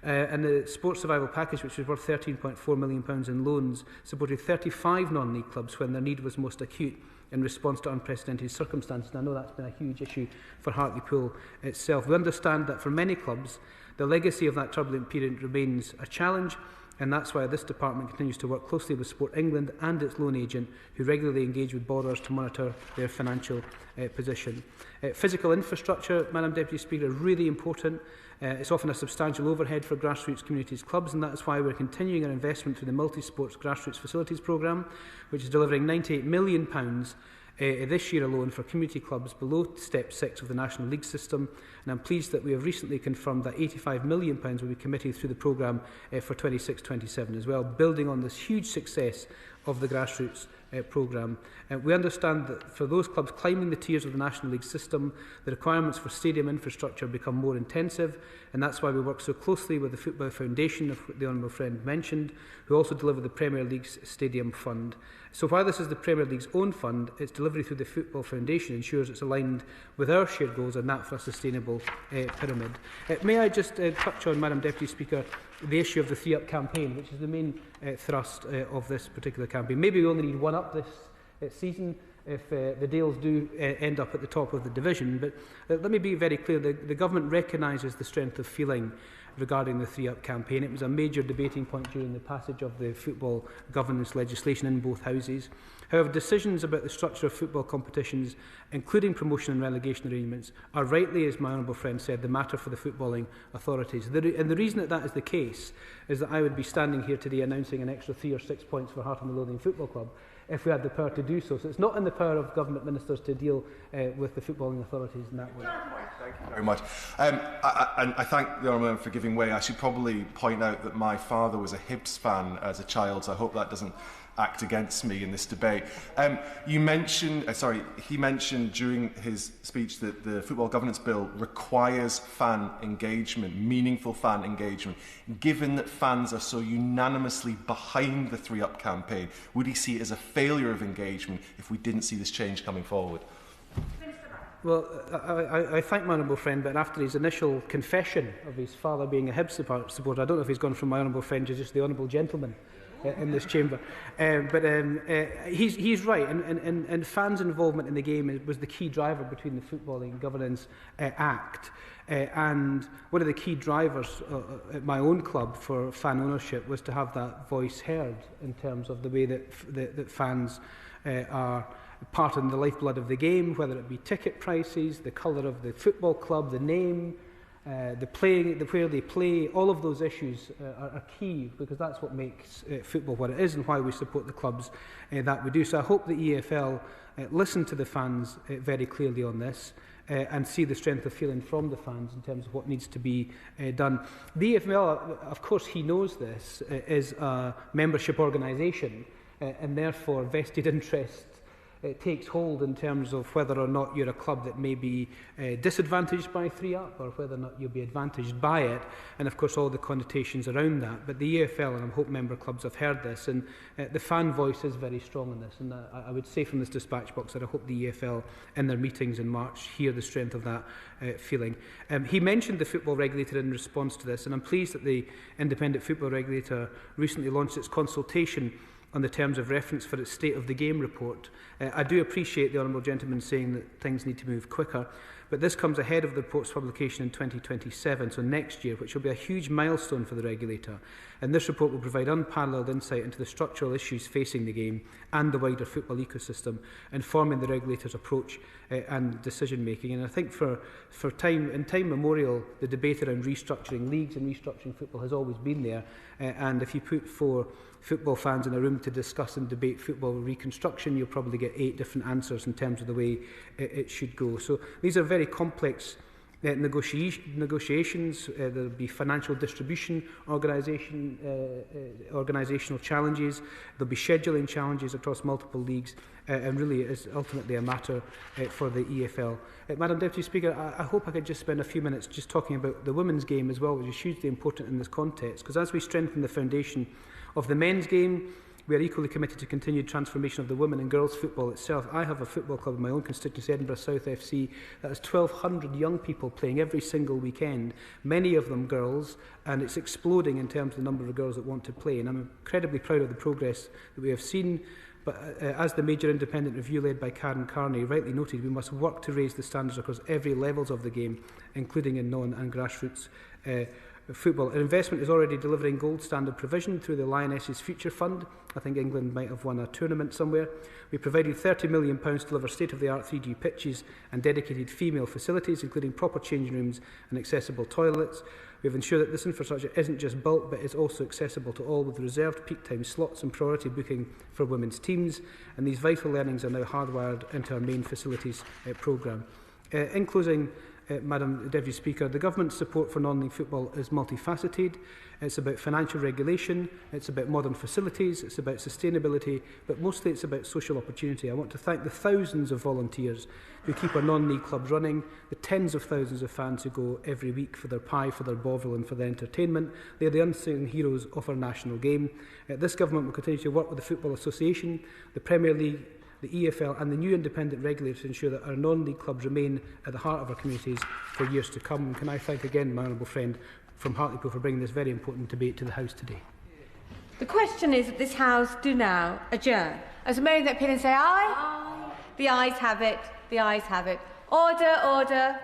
And the Sports Survival Package, which was worth £13.4 million in loans, supported 35 non-league clubs when their need was most acute in response to unprecedented circumstances. And I know that's been a huge issue for Hartlepool itself. We understand that for many clubs, the legacy of that turbulent period remains a challenge, and that's why this department continues to work closely with Sport England and its loan agent, who regularly engage with borrowers to monitor their financial position. Physical infrastructure, Madam Deputy Speaker, is really important. It's often a substantial overhead for grassroots communities clubs, and that's why we're continuing our investment through the Multi-Sports Grassroots Facilities Programme, which is delivering £98 million this year alone for community clubs below Step 6 of the National League system. And I'm pleased that we have recently confirmed that £85 million will be committed through the programme for 26-27 as well, building on this huge success of the grassroots programme. We understand that for those clubs climbing the tiers of the National League system, the requirements for stadium infrastructure become more intensive, and that's why we work so closely with the Football Foundation, of the Honourable Friend mentioned, who also deliver the Premier League's Stadium Fund. So while this is the Premier League's own fund, its delivery through the Football Foundation ensures it's aligned with our shared goals, and that for a sustainable pyramid. May I just touch on, Madam Deputy Speaker, the issue of the 3-up campaign, which is the main thrust of this particular campaign. Maybe we only need 1 up this season if the Dales do end up at the top of the division. But let me be very clear, the Government recognises the strength of feeling regarding the 3-up campaign. It was a major debating point during the passage of the football governance legislation in both houses. However, decisions about the structure of football competitions, including promotion and relegation arrangements, are rightly, as my honourable friend said, the matter for the footballing authorities. And the reason that is the case is that I would be standing here today announcing an extra 3 or 6 points for Heart and Midlothian Football Club if we had the power to do so. So it's not in the power of government ministers to deal with the footballing authorities in that way. Thank you very much. I thank the Honourable Member for giving way. I should probably point out that my father was a Hibs fan as a child, so I hope that doesn't act against me in this debate. He mentioned during his speech that the Football Governance Bill requires fan engagement, meaningful fan engagement. Given that fans are so unanimously behind the 3-up campaign, would he see it as a failure of engagement if we didn't see this change coming forward? Well, I thank my honourable friend, but after his initial confession of his father being a Hibs supporter, I don't know if he's gone from my honourable friend to just the honourable gentleman in this chamber. He's right, and fans' involvement in the game was the key driver between the Footballing Governance Act. And one of the key drivers at my own club for fan ownership was to have that voice heard in terms of the way that fans are part in the lifeblood of the game, whether it be ticket prices, the colour of the football club, the name, where they play. All of those issues are key, because that's what makes football what it is and why we support the clubs that we do. So I hope the EFL listen to the fans very clearly on this and see the strength of feeling from the fans in terms of what needs to be done. The EFL, of course he knows this, is a membership organisation and therefore vested interest takes hold in terms of whether or not you're a club that may be disadvantaged by 3-up or whether or not you'll be advantaged by it, and of course all the connotations around that. But the EFL, and I hope member clubs have heard this, and the fan voice is very strong in this, and I would say from this dispatch box that I hope the EFL in their meetings in March hear the strength of that feeling. He mentioned the football regulator in response to this, and I'm pleased that the independent football regulator recently launched its consultation on the terms of reference for its State of the Game report. I do appreciate the Honourable Gentleman saying that things need to move quicker, but this comes ahead of the report's publication in 2027, so next year, which will be a huge milestone for the regulator. And this report will provide unparalleled insight into the structural issues facing the game and the wider football ecosystem, informing the regulator's approach and decision-making. And I think for time memorial, the debate around restructuring leagues and restructuring football has always been there. And if you put 4 football fans in a room to discuss and debate football reconstruction, you'll probably get 8 different answers in terms of the way it should go. So these are very complex negotiations. There will be financial distribution, organisational challenges. There will be scheduling challenges across multiple leagues, and really it is ultimately a matter for the EFL. Madam Deputy Speaker, I hope I could just spend a few minutes just talking about the women's game as well, which is hugely important in this context, because as we strengthen the foundation of the men's game, we are equally committed to continued transformation of the women and girls football itself. I have a football club in my own constituency, Edinburgh South FC, that has 1,200 young people playing every single weekend, many of them girls, and it's exploding in terms of the number of girls that want to play. And I'm incredibly proud of the progress that we have seen. But as the major independent review led by Karen Carney rightly noted, we must work to raise the standards across every levels of the game, including in non- and grassroots football. An investment is already delivering gold standard provision through the Lionesses Future Fund. I think England might have won a tournament somewhere. We provided £30 million to deliver state-of-the-art 3G pitches and dedicated female facilities, including proper changing rooms and accessible toilets. We have ensured that this infrastructure isn't just built, but is also accessible to all, with reserved peak time slots and priority booking for women's teams. And these vital learnings are now hardwired into our main facilities programme. In closing, Madam Deputy Speaker, the government's support for non-league football is multifaceted. It's about financial regulation, it's about modern facilities, it's about sustainability, but mostly it's about social opportunity. I want to thank the thousands of volunteers who keep our non-league clubs running, the tens of thousands of fans who go every week for their pie, for their bovril and for their entertainment. They are the unsung heroes of our national game. This government will continue to work with the Football Association, the Premier League, the EFL and the new independent regulator to ensure that our non-league clubs remain at the heart of our communities for years to come. And can I thank again my honourable friend from Hartlepool for bringing this very important debate to the House today. The question is that this House do now adjourn. As a member that opinion say aye. Aye. The ayes have it. The ayes have it. Order, order.